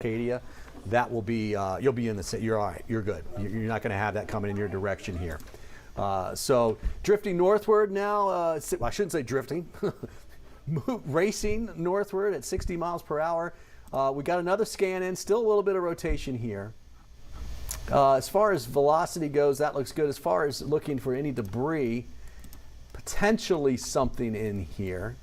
Arcadia, that will be, you'll be in the, you're all right, you're good. You're not going to have that coming in your direction here. So drifting northward now, I shouldn't say drifting, racing northward at 60 miles per hour. We got another scan in, still a little bit of rotation here. As far as velocity goes, that looks good. As far as looking for any debris, potentially something in here.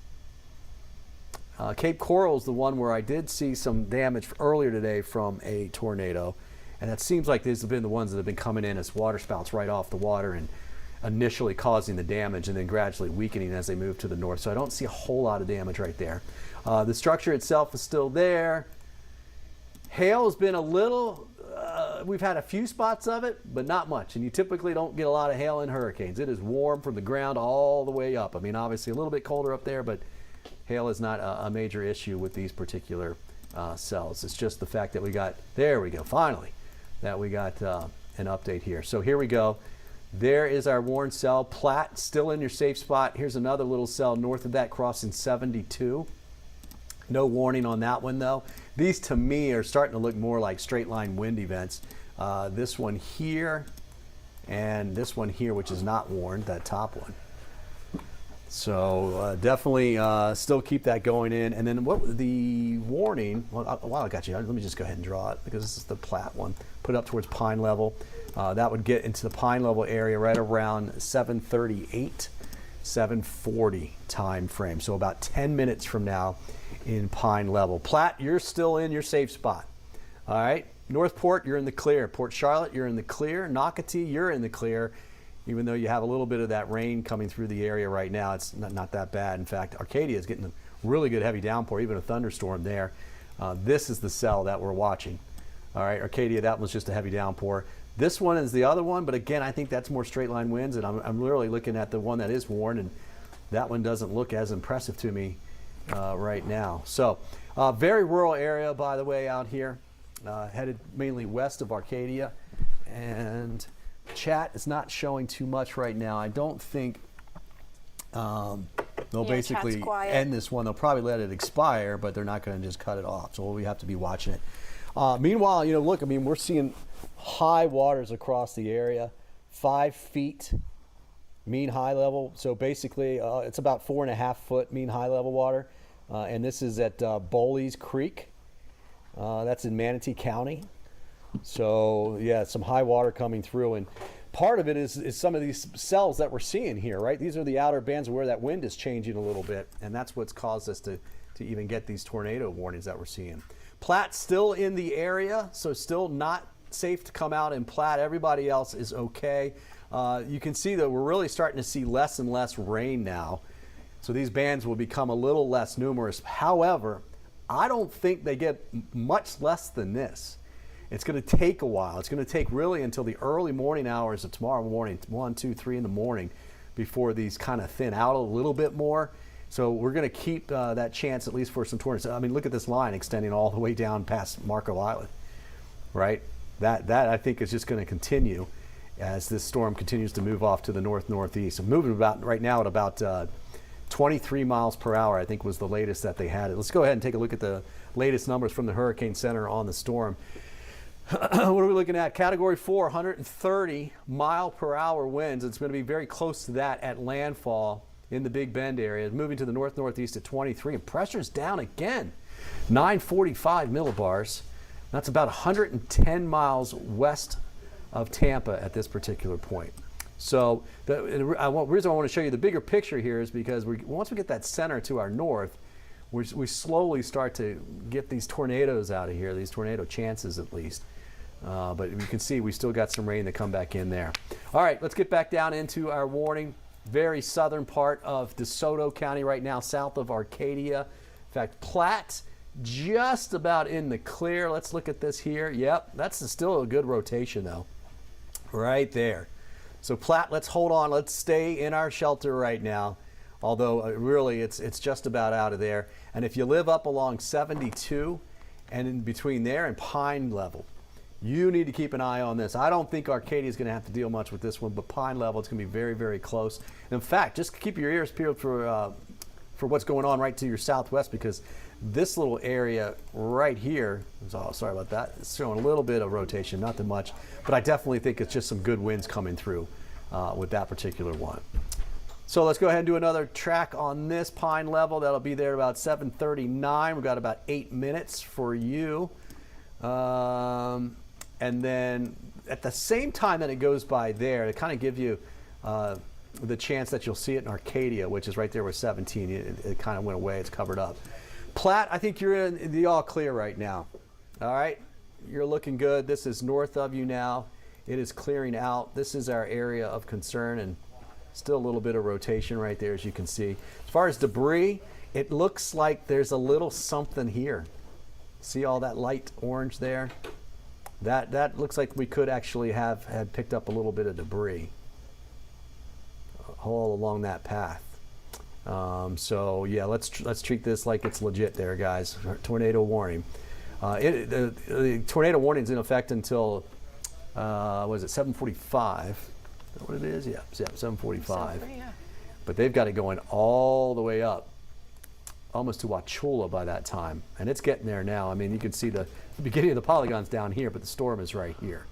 Cape Coral is the one where I did see some damage earlier today from a tornado, and it seems like these have been the ones that have been coming in as waterspouts right off the water and initially causing the damage and then gradually weakening as they move to the north. So I don't see a whole lot of damage right there. The structure itself is still there. Hail has been a little, we've had a few spots of it, but not much. And you typically don't get a lot of hail in hurricanes. It is warm from the ground all the way up. I mean, obviously a little bit colder up there, but hail is not a major issue with these particular cells. It's just the fact that we got, there we go, finally, that we got an update here. So here we go. There is our warned cell. Platte still in your safe spot. Here's another little cell north of that crossing 72. No warning on that one though. These to me are starting to look more like straight line wind events. This one here and this one here, which is not warned, that top one. So definitely still keep that going in. And then what the warning, well, while I got you, let me just go ahead and draw it because this is the Platte one. Put it up towards Pine Level. That would get into the Pine Level area right around 7:38, 7:40 time frame. So about 10 minutes from now in Pine Level. Platte, you're still in your safe spot. All right. Northport, you're in the clear. Port Charlotte, you're in the clear. Nocatee, you're in the clear. Even though you have a little bit of that rain coming through the area right now, it's not that bad. In fact, Arcadia is getting a really good heavy downpour, even a thunderstorm there. This is the cell that we're watching. All right, Arcadia, that was just a heavy downpour. This one is the other one, but again, I think that's more straight line winds, and I'm literally looking at the one that is warned, and that one doesn't look as impressive to me right now. So, very rural area, by the way, out here, headed mainly west of Arcadia, and chat is not showing too much right now. I don't think they'll basically end this one. They'll probably let it expire, but they're not going to just cut it off. So we have to be watching it. Meanwhile, you know, look, I mean, we're seeing high waters across the area, 5 feet mean high level. So basically, it's about 4.5 foot mean high level water. And this is at Bowleys Creek. That's in Manatee County. So yeah, some high water coming through, and part of it is some of these cells that we're seeing here, right? These are the outer bands where that wind is changing a little bit, and that's what's caused us to even get these tornado warnings that we're seeing. Platte still in the area, so still not safe to come out in Platte. Everybody else is okay. You can see that we're really starting to see less and less rain now, so these bands will become a little less numerous. However, I don't think they get much less than this. It's going to take a while. It's going to take really until the early morning hours of tomorrow morning, 1, 2, 3 in the morning, before these kind of thin out a little bit more. So we're going to keep that chance at least for some tornadoes. I mean, look at this line extending all the way down past Marco Island, right? That I think is just going to continue as this storm continues to move off to the north-northeast. So moving about right now at about 23 miles per hour, I think was the latest that they had it. Let's go ahead and take a look at the latest numbers from the Hurricane Center on the storm. What are we looking at? Category 4, 130 mile per hour winds. It's going to be very close to that at landfall in the Big Bend area. Moving to the north-northeast at 23, and pressure's down again. 945 millibars. That's about 110 miles west of Tampa at this particular point. So the reason I want to show you the bigger picture here is because once we get that center to our north, we slowly start to get these tornadoes out of here, these tornado chances at least. But you can see we still got some rain to come back in there. All right, let's get back down into our warning. Very southern part of DeSoto County right now, south of Arcadia. In fact, Platte just about in the clear. Let's look at this here. Yep, that's still a good rotation though, right there. So Platte, let's hold on. Let's stay in our shelter right now. Although really it's just about out of there. And if you live up along 72 and in between there and Pine Level, you need to keep an eye on this. I don't think Arcadia is going to have to deal much with this one, but Pine Level, it's going to be very, very close. And in fact, just keep your ears peeled for what's going on right to your southwest, because This little area right here, sorry about that, it's showing a little bit of rotation, not that much, but I definitely think it's just some good winds coming through with that particular one. So let's go ahead and do another track on this pine level. That'll be there about 7:39. We've got about 8 minutes for you. And then at the same time that it goes by there, to kind of give you the chance that you'll see it in Arcadia, which is right there with 17. It kind of went away. It's covered up. Platte, I think you're in the all clear right now. All right, you're looking good. This is north of you now. It is clearing out. This is our area of concern, and still a little bit of rotation right there, as you can see. As far as debris, it looks like there's a little something here. See all that light orange there? That looks like we could actually have had picked up a little bit of debris all along that path. So yeah, let's treat this like it's legit there, guys. Tornado warning. The tornado warning is in effect until what is it, 7:45? Is that what it is? Yeah, 7:45. Yeah. But they've got it going all the way up, almost to Wauchula by that time, and it's getting there now. I mean, you can see the beginning of the polygons down here, but the storm is right here.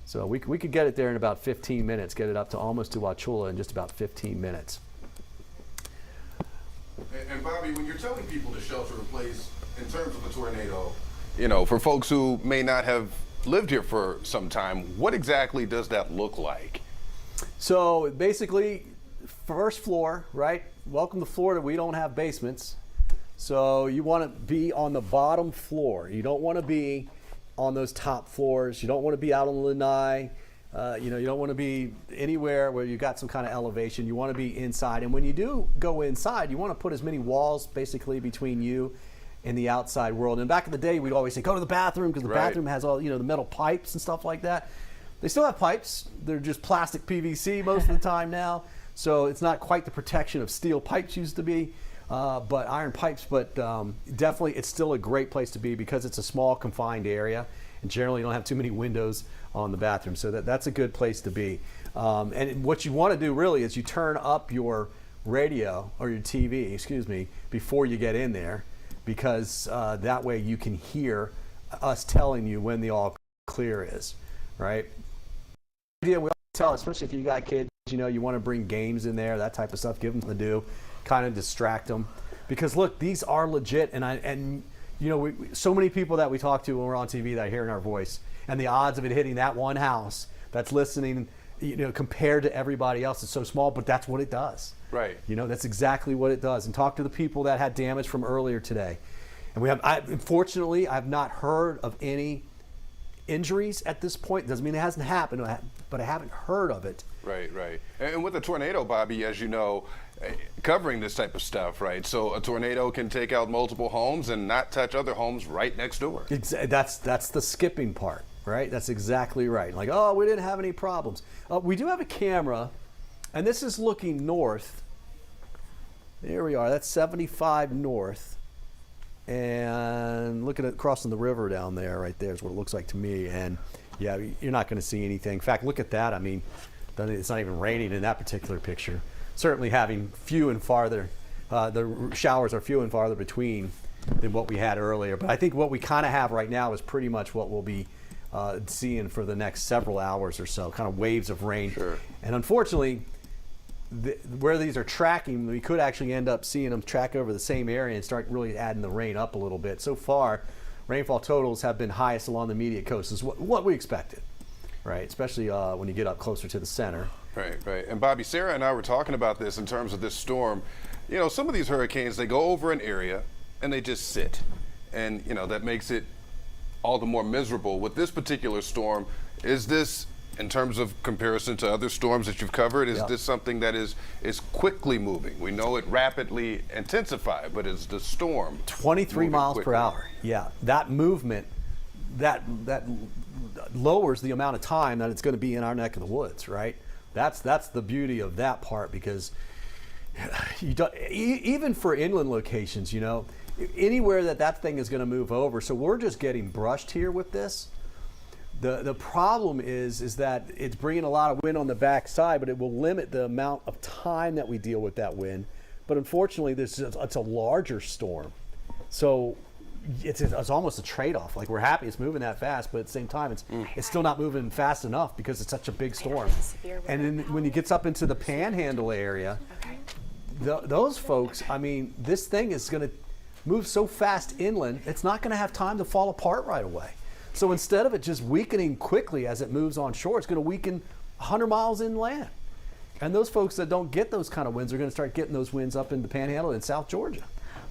So we could get it there in about 15 minutes, get it up to almost to Wauchula in just about 15 minutes. And Bobby, when you're telling people to shelter in place in terms of a tornado, you know, for folks who may not have lived here for some time, what exactly does that look like? So basically, first floor, right? Welcome to Florida. We don't have basements. So you want to be on the bottom floor. You don't want to be on those top floors. You don't want to be out on the lanai. You don't want to be anywhere where you got some kind of elevation. You want to be inside. And when you do go inside, you want to put as many walls basically between you and the outside world. And back in the day, we'd always say, go to the bathroom, because the bathroom has all, the metal pipes and stuff like that. They still have pipes. They're just plastic PVC most of the time now. So it's not quite the protection of steel pipes used to be, but iron pipes. But definitely it's still a great place to be because it's a small confined area. And generally you don't have too many windows on the bathroom. So that's a good place to be. And what you want to do really is you turn up your radio or your TV, excuse me, before you get in there, because that way you can hear us telling you when the all clear is, right? We always tell, especially if you got kids, you want to bring games in there, that type of stuff, give them to do, kind of distract them. Because look, these are legit, and so many people that we talk to when we're on TV that are hearing our voice, and the odds of it hitting that one house that's listening, compared to everybody else is so small, but that's what it does. Right. That's exactly what it does. And talk to the people that had damage from earlier today. And unfortunately, I've not heard of any injuries at this point. Doesn't mean it hasn't happened, but I haven't heard of it. Right. And with a tornado, Bobby, as you know, covering this type of stuff, right? So a tornado can take out multiple homes and not touch other homes right next door. That's the skipping part, right? That's exactly right. Like, oh, we didn't have any problems. We do have a camera, and this is looking north. There we are. That's 75 north. And looking at crossing the river down there, right there is what it looks like to me. And yeah, you're not going to see anything. In fact, look at that. I mean, it's not even raining in that particular picture. Certainly having few and farther, the showers are few and farther between than what we had earlier. But I think what we kind of have right now is pretty much what we'll be seeing for the next several hours or so, kind of waves of rain. Sure. And unfortunately, where these are tracking, we could actually end up seeing them track over the same area and start really adding the rain up a little bit. So far, rainfall totals have been highest along the immediate coast, is what we expected, right? Especially when you get up closer to the center. Right. And Bobby, Sarah and I were talking about this in terms of this storm. Some of these hurricanes, they go over an area and they just sit. And, that makes it all the more miserable. With this particular storm, is this, in terms of comparison to other storms that you've covered, is this something that is quickly moving? We know it rapidly intensified, but is the storm 23 miles quickly? Per hour? Yeah, that movement, that lowers the amount of time that it's going to be in our neck of the woods, right? That's the beauty of that part, because even for inland locations, anywhere that thing is going to move over. So we're just getting brushed here with this. The problem is that it's bringing a lot of wind on the backside, but it will limit the amount of time that we deal with that wind. But unfortunately, it's a larger storm, So it's almost a trade-off. Like, we're happy it's moving that fast, but at the same time, it's still not moving fast enough because it's such a big storm. And then when it gets up into the Panhandle area, those folks, I mean, this thing is going to move so fast inland, it's not going to have time to fall apart right away. So instead of it just weakening quickly as it moves on shore, it's going to weaken 100 miles inland. And those folks that don't get those kind of winds are going to start getting those winds up in the Panhandle in South Georgia.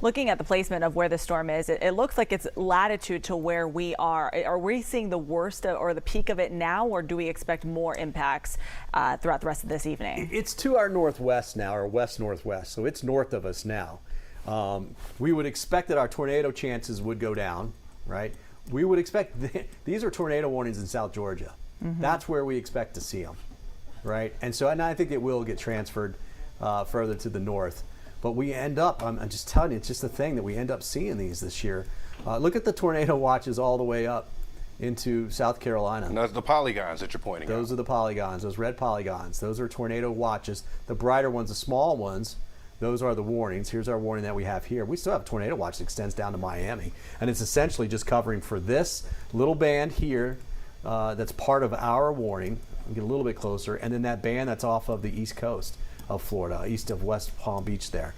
Looking at the placement of where the storm is, it looks like it's latitude to where we are. Are we seeing the worst or the peak of it now, or do we expect more impacts throughout the rest of this evening? It's to our northwest now, or west-northwest, so it's north of us now. We would expect that our tornado chances would go down, right? We would expect, these are tornado warnings in South Georgia. That's where we expect to see them, right? And I think it will get transferred further to the north. But we end up, I'm just telling you, it's just the thing that we end up seeing these this year. Look at the tornado watches all the way up into South Carolina. And that's the polygons that you're pointing Those are the polygons, those red polygons. Those are tornado watches. The brighter ones, the small ones, those are the warnings. Here's our warning that we have here. We still have a tornado watch that extends down to Miami. And it's essentially just covering for this little band here that's part of our warning. We get a little bit closer. And then that band that's off of the east coast of Florida, east of West Palm Beach there.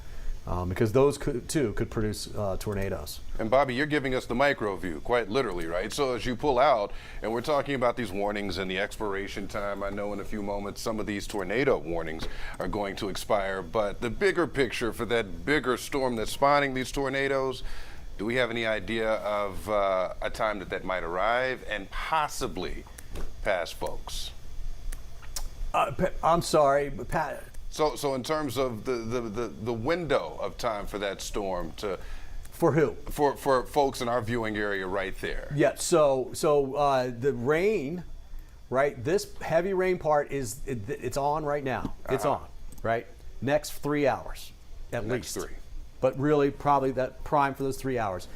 Because those could produce tornadoes. And Bobby, you're giving us the micro view, quite literally, right? So as you pull out, and we're talking about these warnings and the expiration time, I know in a few moments some of these tornado warnings are going to expire, but the bigger picture for that bigger storm that's spawning these tornadoes, do we have any idea of a time that might arrive and possibly pass folks? I'm sorry, but Pat. So in terms of the window of time for that storm to, for who? For folks in our viewing area right there. Yeah. So the rain, right? This heavy rain part it's on right now. It's on, right? Next 3 hours, at least. Next 3. But really, probably that prime for those 3 hours.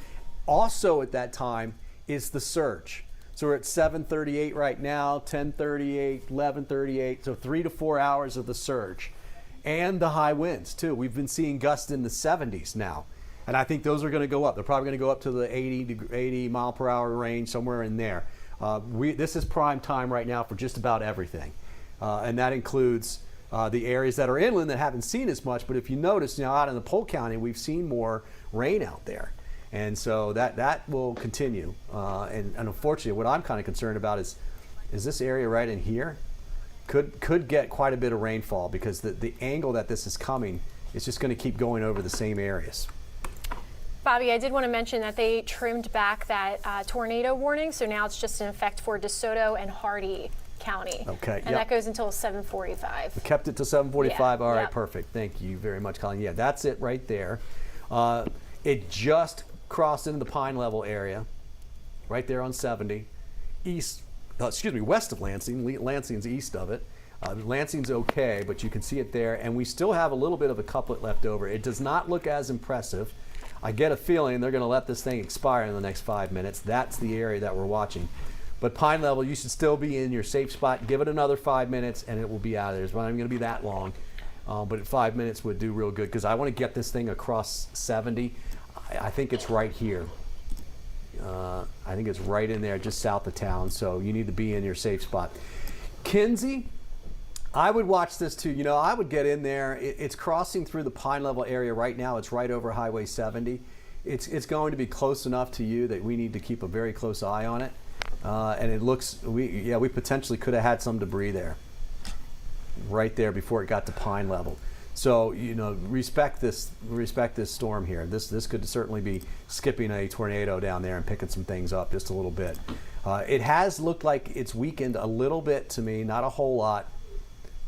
Also at that time is the surge. So we're at 7:38 right now, 10:38, 11:38. So 3 to 4 hours of the surge. And the high winds too. We've been seeing gusts in the 70s now, and I think those are going to go up. They're probably going to go up to the 80 mile per hour range, somewhere in there. This is prime time right now for just about everything, and that includes the areas that are inland that haven't seen as much. But if you notice, out in the Polk County, we've seen more rain out there, and so that will continue. And unfortunately, what I'm kind of concerned about is this area right in here. Could get quite a bit of rainfall because the angle that this is coming is just going to keep going over the same areas. Bobby, I did want to mention that they trimmed back that tornado warning, so now it's just in effect for DeSoto and Hardee County. Okay. And that goes until 7:45. We kept it to 7:45. Yeah, All right, yep. perfect. Thank you very much, Colin. Yeah, that's it right there. It just crossed into the Pine Level area, right there on 70, west of Lansing. Lansing's east of it. Lansing's okay, but you can see it there, and we still have a little bit of a couplet left over. It does not look as impressive. I get a feeling they're going to let this thing expire in the next 5 minutes. That's the area that we're watching. But Pine Level, you should still be in your safe spot. Give it another 5 minutes, and it will be out of there. It's not even going to be that long, but at 5 minutes would do real good because I want to get this thing across 70. I think it's right here. I think it's right in there, just south of town. So you need to be in your safe spot. Kinsey, I would watch this too. I would get in there. It's crossing through the Pine Level area right now. It's right over Highway 70. It's going to be close enough to you that we need to keep a very close eye on it. And it looks, we potentially could have had some debris there, right there before it got to Pine Level. So respect this storm here. This could certainly be skipping a tornado down there and picking some things up just a little bit. It has looked like it's weakened a little bit to me, not a whole lot.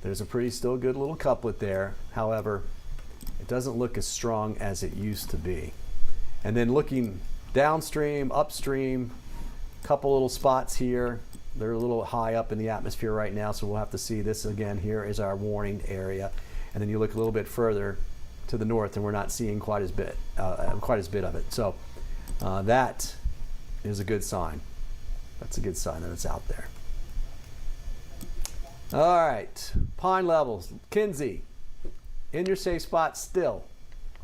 There's a pretty still good little couplet there. However, it doesn't look as strong as it used to be. And then looking downstream, upstream, couple little spots here. They're a little high up in the atmosphere right now, so we'll have to see this again. Here is our warning area. And then you look a little bit further to the north, and we're not seeing quite as bit of it. So that is a good sign. That's a good sign that it's out there. All right, Pine Levels, Kinsey, in your safe spot still.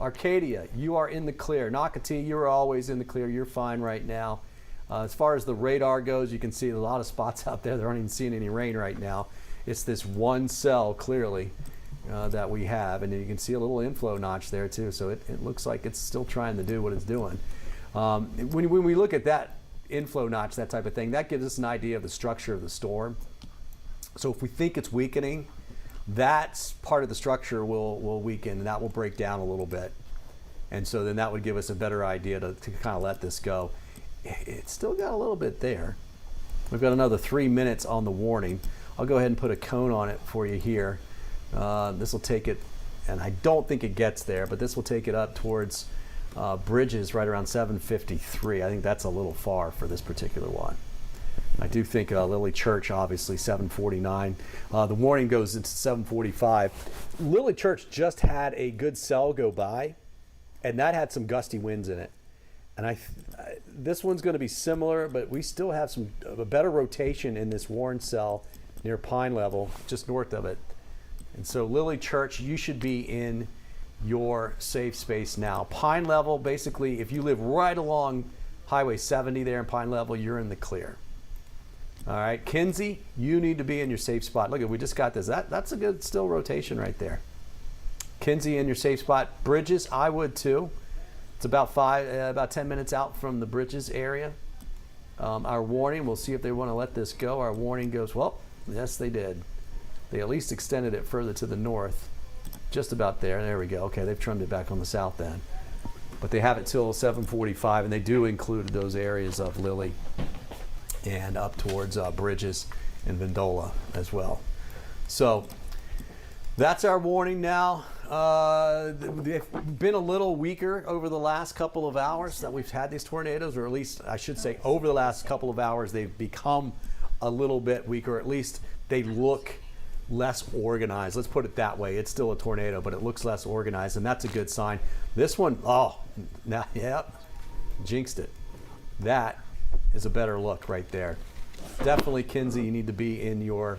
Arcadia, you are in the clear. Nocatee, you're always in the clear. You're fine right now. As far as the radar goes, you can see a lot of spots out there that aren't even seeing any rain right now. It's this one cell, clearly, that we have. And you can see a little inflow notch there, too. So it looks like it's still trying to do what it's doing. When we look at that inflow notch, that type of thing, that gives us an idea of the structure of the storm. So if we think it's weakening, that's part of the structure will weaken, and that will break down a little bit. And so then that would give us a better idea to kind of let this go. It's still got a little bit there. We've got another 3 minutes on the warning. I'll go ahead and put a cone on it for you here. This will take it, and I don't think it gets there, but this will take it up towards Bridges right around 7:53. I think that's a little far for this particular one. I do think Lily Church, obviously, 7:49. The warning goes into 7:45. Lily Church just had a good cell go by, and that had some gusty winds in it. And this one's going to be similar, but we still have a better rotation in this Warren cell near Pine Level, just north of it. And so Lily Church, you should be in your safe space now. Pine Level, basically, if you live right along Highway 70 there in Pine Level, you're in the clear. All right, Kinsey, you need to be in your safe spot. Look, we just got this. That's a good still rotation right there. Kinsey in your safe spot. Bridges, I would too. It's about 10 minutes out from the Bridges area. Our warning, we'll see if they want to let this go. Our warning goes, well, yes, they did. They at least extended it further to the north. Just about there. There we go. Okay, they've trimmed it back on the south end. But they have it till 7:45, and they do include those areas of Lily and up towards Bridges and Vindola as well. So that's our warning now. They've been a little weaker over the last couple of hours that we've had these tornadoes, or at least I should say over the last couple of hours they've become a little bit weaker. At least they look less organized. Let's put it that way. It's still a tornado, but it looks less organized, and that's a good sign. This one, jinxed it. That is a better look right there. Definitely, Kinsey, you need to be in your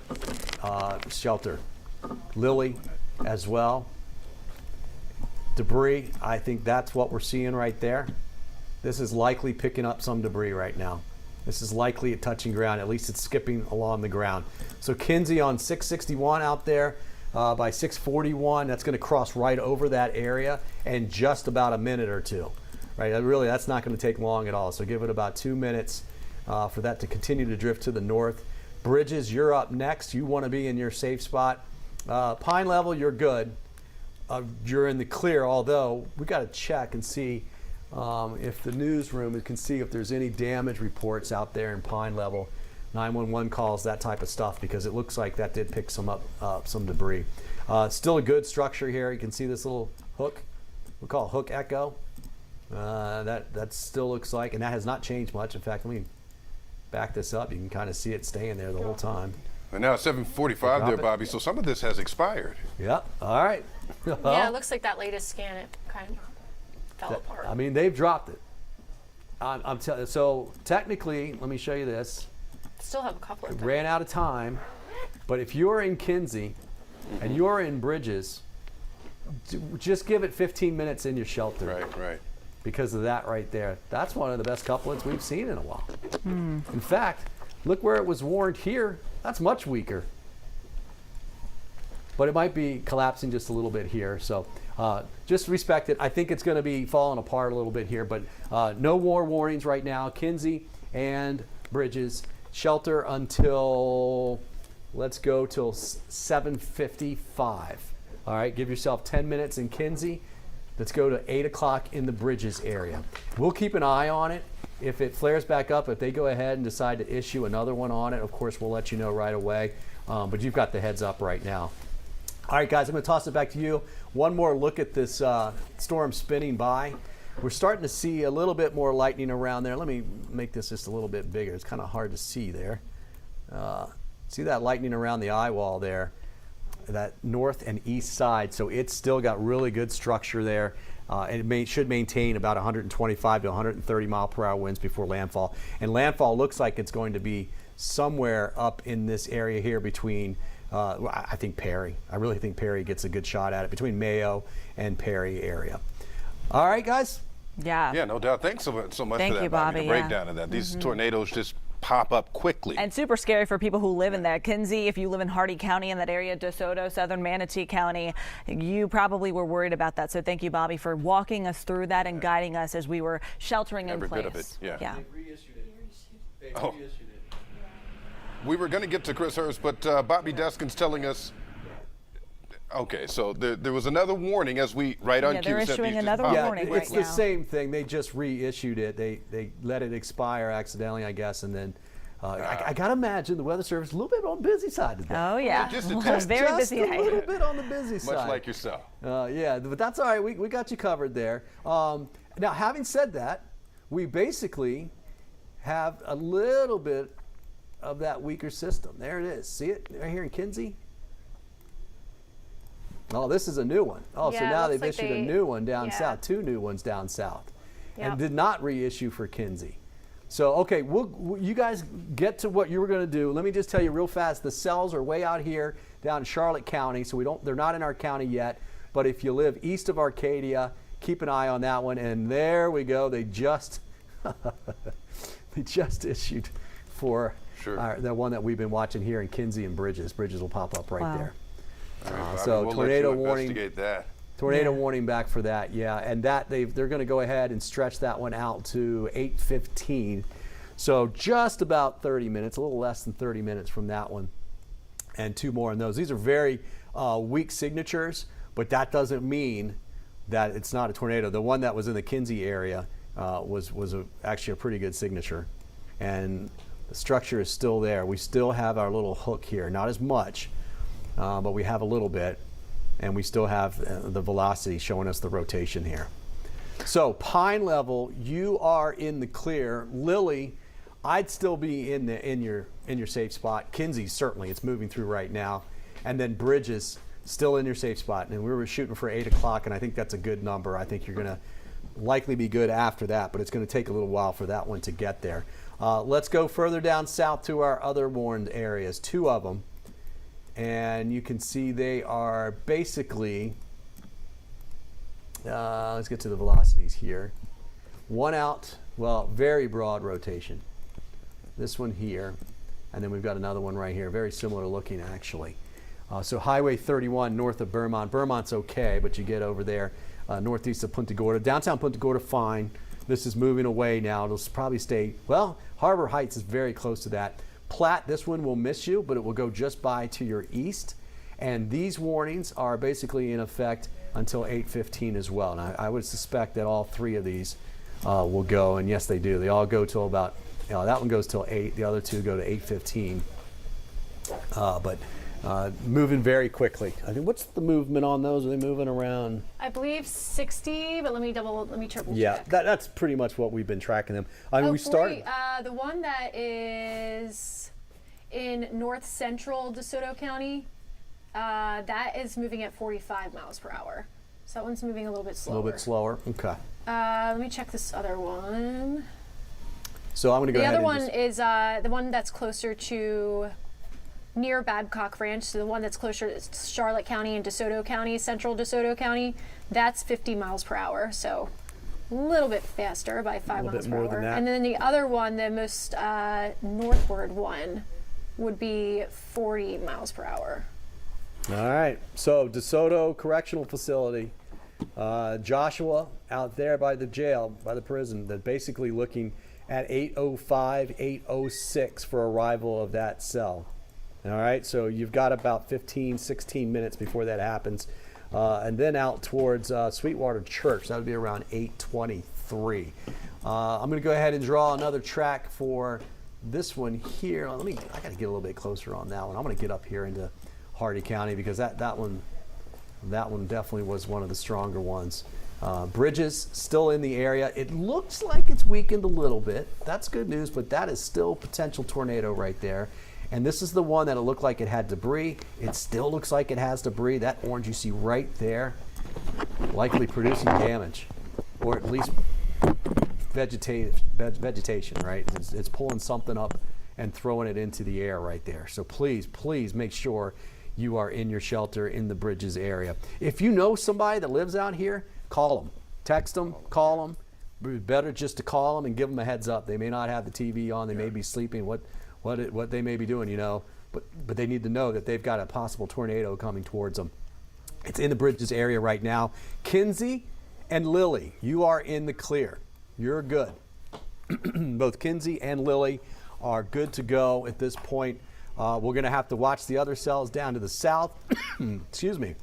shelter. Lily as well. Debris, I think that's what we're seeing right there. This is likely picking up some debris right now. This is likely at touching ground. At least it's skipping along the ground. So Kinsey on 661 out there by 641. That's going to cross right over that area in just about a minute or two. Right? Really, that's not going to take long at all. So give it about 2 minutes for that to continue to drift to the north. Bridges, you're up next. You want to be in your safe spot. Pine Level, you're good. You're in the clear, although we got to check and see if the newsroom can see if there's any damage reports out there in Pine Level. 911 calls, that type of stuff, because it looks like that did pick some debris. Still a good structure here. You can see this little hook. We call it hook echo. That still looks like, and that has not changed much. In fact, let me back this up. You can kind of see it staying there the whole time. And now it's 7:45 there, Bobby. So some of this has expired. Yep. All right. Yeah, it looks like that latest scan, it kind of fell apart. I mean, they've dropped it. I'm telling. So technically, let me show you this. Still have a couple of them. Ran out of time, but if you're in Kinsey and you're in Bridges, just give it 15 minutes in your shelter. Right. Because of that right there. That's one of the best couplets we've seen in a while. In fact, look where it was warned here. That's much weaker. But it might be collapsing just a little bit here. So just respect it. I think it's going to be falling apart a little bit here. But no more warnings right now. Kinsey and Bridges, shelter until, let's go till 7:55. All right, give yourself 10 minutes in Kinsey. Let's go to 8 o'clock in the Bridges area. We'll keep an eye on it. If it flares back up, if they go ahead and decide to issue another one on it, of course, we'll let you know right away. But you've got the heads up right now. All right, guys, I'm going to toss it back to you. One more look at this storm spinning by. We're starting to see a little bit more lightning around there. Let me make this just a little bit bigger. It's kind of hard to see there. See that lightning around the eye wall there? That north and east side, so it's still got really good structure there. And it should maintain about 125 to 130 mile per hour winds before landfall. And landfall looks like it's going to be somewhere up in this area here between, I think Perry. I really think Perry gets a good shot at it, between Mayo and Perry area. All right, guys. Yeah. Yeah, no doubt. Thanks so much Thank for that, you, Bobby, the yeah. breakdown of that. These tornadoes just pop up quickly. And super scary for people who live in that. Kinsey, if you live in Hardee County in that area, DeSoto, southern Manatee County, you probably were worried about that. So thank you, Bobby, for walking us through that and guiding us as we were sheltering Every in place. bit of it, yeah. Yeah. Oh. We were going to get to Chris Hurst, but Bobby Deskin's telling us. Okay, so there was another warning as we right on Yeah, cue. they're said issuing these just another pop up warning it's right the now. same thing. They just reissued it. They let it expire accidentally, I guess, and then I gotta imagine the Weather Service a little bit on the busy side today. Oh, yeah. Just a test. Very Just busy a day. little bit on the busy side. much like yourself. Yeah, but that's all right. We got you covered there. Now, having said that, we basically have a little bit of that weaker system. There it is. See it right here in Kinsey? Oh, this is a new one. Oh, so Yeah, it now looks they've like issued a they- new one down yeah. south, 2 new ones down south, and Yep. did not reissue for Kinsey. So, okay, you guys get to what you were going to do. Let me just tell you real fast. The cells are way out here down in Charlotte County, so they're not in our county yet. But if you live east of Arcadia, keep an eye on that one. And there we go. They just they just issued for Sure. the one that we've been watching here in Kinsey and Bridges. Bridges will pop up right Wow. there. All right, Bobby, so we'll tornado let you warning. investigate that. Tornado Yeah. warning back for that, yeah, and that they're going to go ahead and stretch that one out to 8:15, so just about 30 minutes, a little less than 30 minutes from that one, and 2 more on those. These are very weak signatures, but that doesn't mean that it's not a tornado. The one that was in the Kinsey area was actually a pretty good signature, and the structure is still there. We still have our little hook here, not as much, but we have a little bit. And we still have the velocity showing us the rotation here. So Pine Level, you are in the clear. Lily, I'd still be in your safe spot. Kinsey, certainly, it's moving through right now. And then Bridges, still in your safe spot. And we were shooting for 8 o'clock, and I think that's a good number. I think you're going to likely be good after that, but it's going to take a little while for that one to get there. Let's go further down south to our other warned areas, 2 of them. And you can see they are basically, let's get to the velocities here. One out, well, very broad rotation. This one here, and then we've got another one right here, very similar looking actually. So Highway 31 north of Vermont. Vermont's okay, but you get over there northeast of Punta Gorda. Downtown Punta Gorda, fine. This is moving away now. It'll probably stay, well, Harbor Heights is very close to that. Platte, this one will miss you, but it will go just by to your east. And these warnings are basically in effect until 8:15 as well. And I would suspect that all 3 of these will go, and yes, they do. They all go till about, that one goes till 8. The other 2 go to 8:15. But moving very quickly. I think, what's the movement on those? Are they moving around? I believe 60, but let me triple Yeah, check. that's pretty much what we've been tracking them. I mean, Oh, we started. wait, the one that is in north central DeSoto County, that is moving at 45 miles per hour. So that one's moving a little bit A slower. little bit slower. Okay. Let me check this other one. So I'm going to go The ahead other and one is the one that's closer to near Babcock Ranch, so the one that's closer to Charlotte County and DeSoto County, central DeSoto County, that's 50 miles per hour. So a little bit faster by 5 little miles bit per more hour. than that. And then the other one, the most northward one, would be 40 miles per hour. All right. So DeSoto Correctional Facility, Joshua out there by the jail, by the prison, they're basically looking at 8:05, 8:06 for arrival of that cell. All right. So you've got about 15, 16 minutes before that happens. And then out towards Sweetwater Church, that would be around 8:23. I'm going to go ahead and draw another track for this one here. I got to get a little bit closer on that one. I'm going to get up here into Hardee County because that one definitely was one of the stronger ones. Bridges still in the area. It looks like it's weakened a little bit. That's good news, but that is still potential tornado right there. And this is the one that it looked like it had debris. It still looks like it has debris. That orange you see right there, likely producing damage, or at least vegetation, right? It's pulling something up and throwing it into the air right there. So please make sure you are in your shelter in the Bridges area. If you know somebody that lives out here, call them. Text them, call them. Better just to call them and give them a heads up. They may not have the TV on. They may be sleeping. What they may be doing, But they need to know that they've got a possible tornado coming towards them. It's in the Bridges area right now. Kinsey and Lily, you are in the clear. You're good. Both Kinsey and Lily are good to go at this point. We're going to have to watch the other cells down to the south. Excuse me.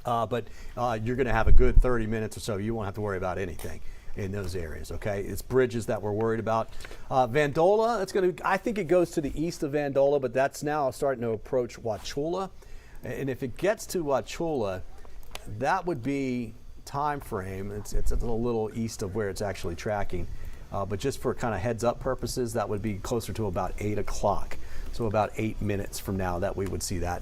But you're going to have a good 30 minutes or so. You won't have to worry about anything in those areas, okay? It's Bridges that we're worried about. Vandola, I think it goes to the east of Vandola, but that's now starting to approach Wauchula. And if it gets to Wauchula, that would be time frame. It's a little east of where it's actually tracking. But just for kind of heads up purposes, that would be closer to about 8 o'clock. So about 8 minutes from now that we would see that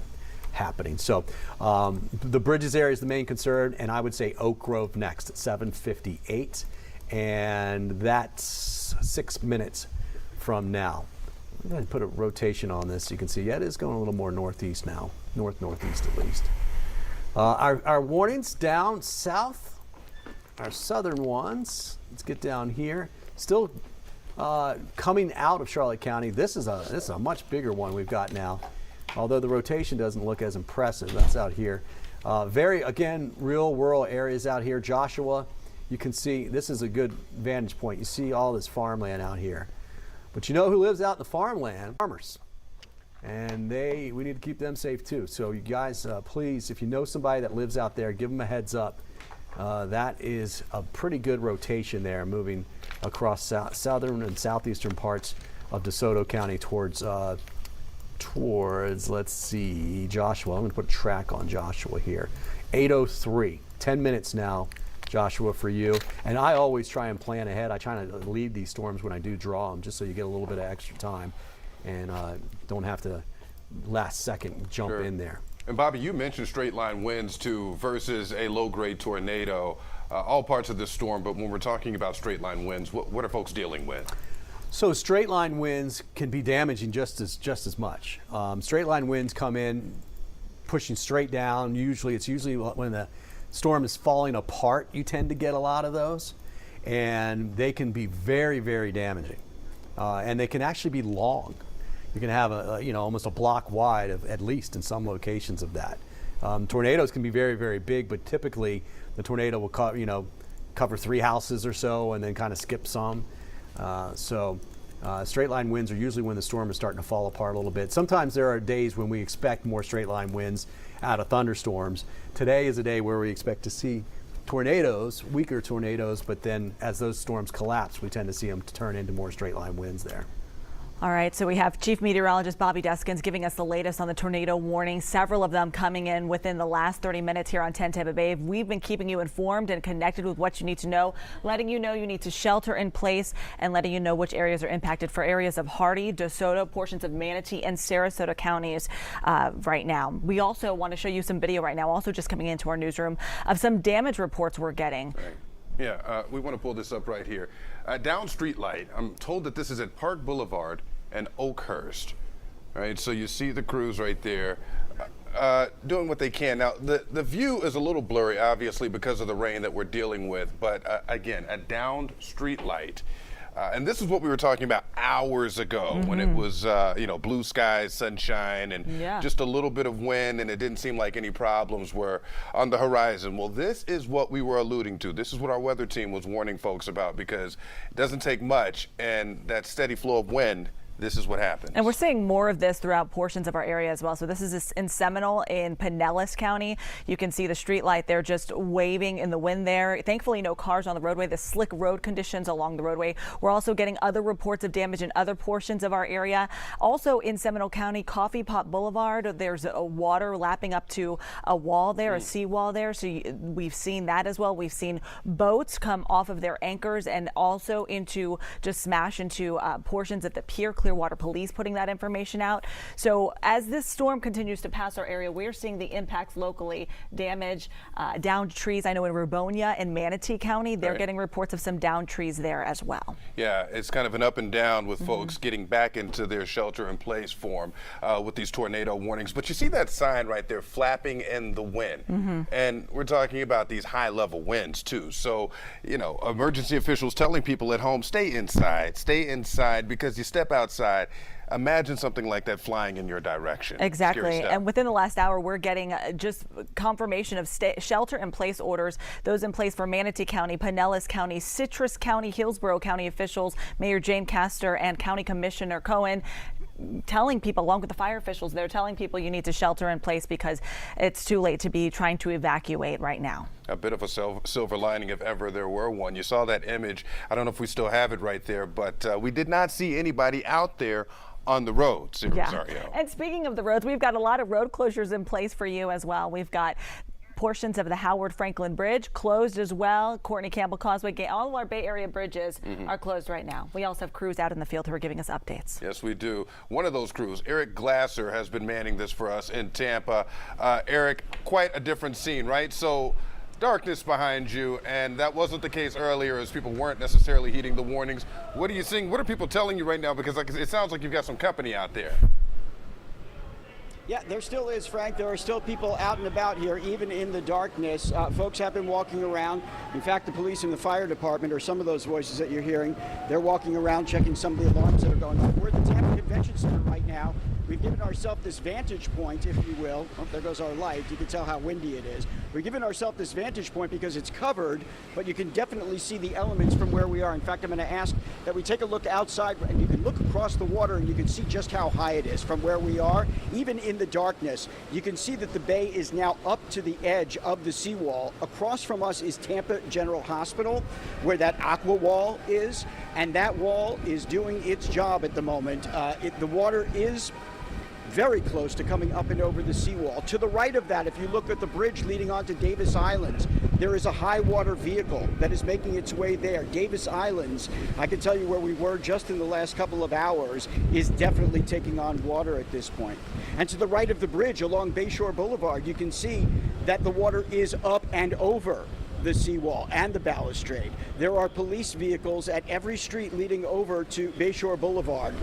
happening. So the Bridges area is the main concern, and I would say Oak Grove next at 7:58. And that's 6 minutes from now. I'm going to put a rotation on this so you can see, yeah, it is going a little more northeast now, northeast at least. Our warnings down south, our southern ones, let's get down here, still coming out of Charlotte County. This is a much bigger one we've got now, although the rotation doesn't look as impressive. That's out here. Again, real rural areas out here. Joshua, you can see, this is a good vantage point. You see all this farmland out here. But you know who lives out in the farmland? Farmers. And we need to keep them safe too. So you guys, please, if you know somebody that lives out there, give them a heads up. That is a pretty good rotation there, moving across southern and southeastern parts of DeSoto County towards, let's see, Joshua. I'm going to put a track on Joshua here. 8:03, 10 minutes now, Joshua, for you. And I always try and plan ahead. I try to lead these storms when I do draw them, just so you get a little bit of extra time and don't have to last second jump in there. And Bobby, you mentioned straight line winds too versus a low grade tornado, all parts of this storm. But when we're talking about straight line winds, what are folks dealing with? So straight line winds can be damaging just as much. Straight line winds come in pushing straight down. It's usually when the storm is falling apart, you tend to get a lot of those, and they can be very, very damaging, and they can actually be long. You can have almost a block wide at least in some locations of that. Tornadoes can be very, very big, but typically the tornado will cover 3 houses or so and then kind of skip some. Straight line winds are usually when the storm is starting to fall apart a little bit. Sometimes there are days when we expect more straight line winds out of thunderstorms. Today is a day where we expect to see tornadoes, weaker tornadoes, but then as those storms collapse, we tend to see them turn into more straight line winds there. All right, so we have Chief Meteorologist Bobby Deskins giving us the latest on the tornado warning, several of them coming in within the last 30 minutes here on 10 Tampa Bay. We've been keeping you informed and connected with what you need to know, letting you know you need to shelter in place and letting you know which areas are impacted for areas of Hardee, DeSoto, portions of Manatee and Sarasota counties right now. We also want to show you some video right now, also just coming into our newsroom, of some damage reports we're getting. Right. Yeah, we want to pull this up right here. Down street light, I'm told that this is at Park Boulevard and Oakhurst. All right, so you see the crews right there doing what they can. Now, the view is a little blurry, obviously, because of the rain that we're dealing with. But again, a downed street light. And this is what we were talking about hours ago when it was, blue skies, sunshine, and just a little bit of wind, and it didn't seem like any problems were on the horizon. Well, this is what we were alluding to. This is what our weather team was warning folks about, because it doesn't take much, and that steady flow of wind, this is what happens. And we're seeing more of this throughout portions of our area as well. So this is in Seminole in Pinellas County. You can see the street light there just waving in the wind there. Thankfully, no cars on the roadway. The slick road conditions along the roadway. We're also getting other reports of damage in other portions of our area. Also in Seminole County, Coffee Pot Boulevard, there's a water lapping up to a wall there, a seawall there. So we've seen that as well. We've seen boats come off of their anchors and also just smash into portions of the pier Clearwater Police putting that information out. So as this storm continues to pass our area, we're seeing the impacts locally, damage, downed trees. I know in Rubonia and Manatee County, they're getting reports of some downed trees there as well. Yeah, it's kind of an up and down with folks getting back into their shelter-in-place form with these tornado warnings. But you see that sign right there flapping in the wind. And we're talking about these high-level winds, too. So, you know, emergency officials telling people at home, stay inside, because you step outside, imagine something like that flying in your direction. Exactly. And within the last hour, we're getting just confirmation of shelter-in-place orders, those in place for Manatee County, Pinellas County, Citrus County, Hillsborough County officials, Mayor Jane Castor and County Commissioner Cohen, telling people, along with the fire officials, they're telling people you need to shelter in place because it's too late to be trying to evacuate right now. A bit of a silver lining, if ever there were one. You saw that image. I don't know if we still have it right there, but we did not see anybody out there on the roads. Rosario. And speaking of the roads, we've got a lot of road closures in place for you as well. We've got portions of the Howard Franklin Bridge closed as well. Courtney Campbell Causeway, all of our Bay Area bridges are closed right now. We also have crews out in the field who are giving us updates. Yes, we do. One of those crews, Eric Glasser, has been manning this for us in Tampa. Eric, quite a different scene, right? So darkness behind you, and that wasn't the case earlier as people weren't necessarily heeding the warnings. What are you seeing? What are people telling you right now? Because it sounds like you've got some company out there. Yeah, there still is, Frank. There are still people out and about here, even in the darkness. Folks have been walking around. In fact, the police and the fire department, or some of those voices that you're hearing, they're walking around checking some of the alarms that are going on. We're at the Tampa Convention Center right now. We've given ourselves this vantage point, if you will. Oh, there goes our light. You can tell how windy it is. We've given ourselves this vantage point because it's covered, but you can definitely see the elements from where we are. In fact, I'm going to ask that we take a look outside, and you can look across the water, and you can see just how high it is from where we are. Even in the darkness, you can see that the bay is now up to the edge of the seawall. Across from us is Tampa General Hospital, where that aqua wall is, and that wall is doing its job at the moment. The water is very close to coming up and over the seawall. To the right of that, if you look at the bridge leading onto Davis Islands, there is a high water vehicle that is making its way there. Davis Islands, I can tell you where we were just in the last couple of hours, is definitely taking on water at this point. And to the right of the bridge along Bayshore Boulevard, you can see that the water is up and over the seawall and the balustrade. There are police vehicles at every street leading over to Bayshore Boulevard,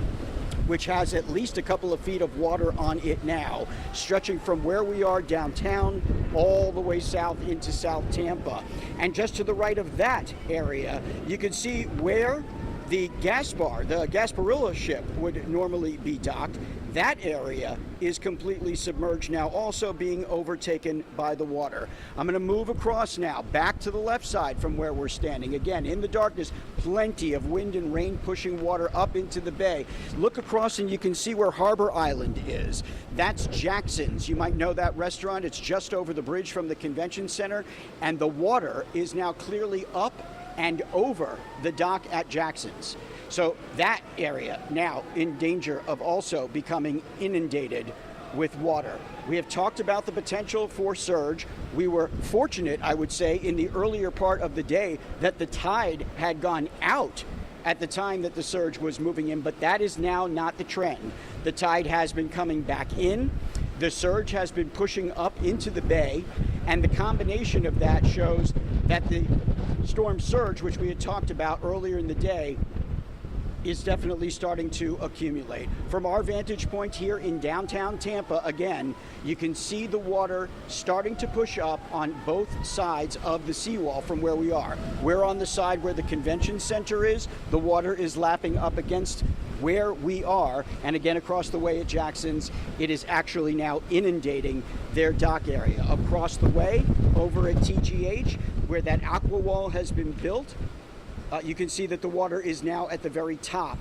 which has at least a couple of feet of water on it now, stretching from where we are downtown all the way south into South Tampa. And just to the right of that area, you can see where the Gasparilla ship would normally be docked. That area is completely submerged now, also being overtaken by the water. I'm going to move across now, back to the left side from where we're standing. Again, in the darkness, plenty of wind and rain pushing water up into the bay. Look across and you can see where Harbor Island is. That's Jackson's. You might know that restaurant. It's just over the bridge from the convention center, and the water is now clearly up and over the dock at Jackson's. So that area now in danger of also becoming inundated with water. We have talked about the potential for surge. We were fortunate, I would say, in the earlier part of the day that the tide had gone out at the time that the surge was moving in, but that is now not the trend. The tide has been coming back in. The surge has been pushing up into the bay, and the combination of that shows that the storm surge, which we had talked about earlier in the day, is definitely starting to accumulate. From our vantage point here in downtown Tampa, again, you can see the water starting to push up on both sides of the seawall from where we are. We're on the side where the convention center is. The water is lapping up against where we are, and again across the way at Jackson's, it is actually now inundating their dock area. Across the way, over at TGH, where that aqua wall has been built, you can see that the water is now at the very top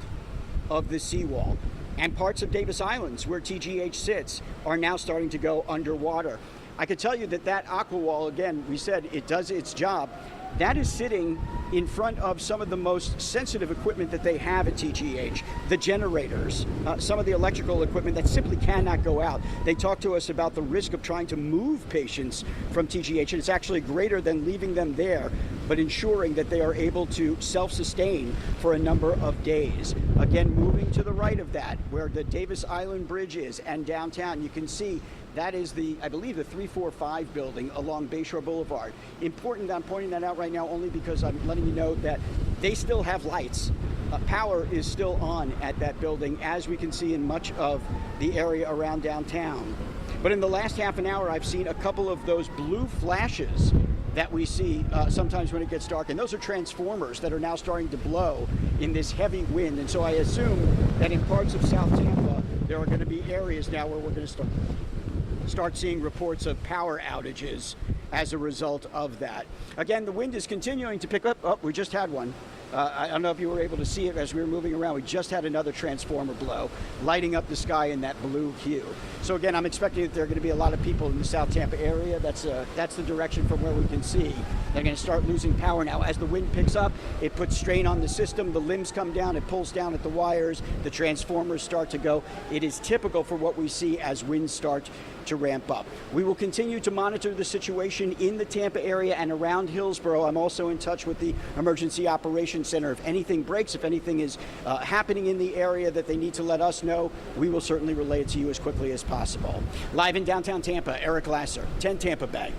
of the seawall. And parts of Davis Islands, where TGH sits, are now starting to go underwater. I can tell you that that aqua wall, again, we said it does its job. That is sitting in front of some of the most sensitive equipment that they have at TGH, the generators, some of the electrical equipment that simply cannot go out. They talked to us about the risk of trying to move patients from TGH, and it's actually greater than leaving them there, but ensuring that they are able to self-sustain for a number of days. Again, moving to the right of that, where the Davis Island Bridge is and downtown, you can see that is I believe the 345 building along Bayshore Boulevard. Important, I'm pointing that out right now only because I'm letting you know that they still have lights. Power is still on at that building, as we can see in much of the area around downtown. But in the last half an hour, I've seen a couple of those blue flashes that we see sometimes when it gets dark, and those are transformers that are now starting to blow in this heavy wind. And so I assume that in parts of South Tampa, there are going to be areas now where we're going to start seeing reports of power outages as a result of that. Again, the wind is continuing to pick up. Oh, we just had one. I don't know if you were able to see it as we were moving around. We just had another transformer blow, lighting up the sky in that blue hue. So again, I'm expecting that there are going to be a lot of people in the South Tampa area. That's the direction from where we can see. They're going to start losing power now. As the wind picks up, it puts strain on the system. The limbs come down. It pulls down at the wires. The transformers start to go. It is typical for what we see as winds start to ramp up. We will continue to monitor the situation in the Tampa area and around Hillsborough. I'm also in touch with the Emergency Operations Center. If anything breaks, if anything is happening in the area that they need to let us know, we will certainly relay it to you as quickly as possible. Live in downtown Tampa, Eric Lasser, 10 Tampa Bay.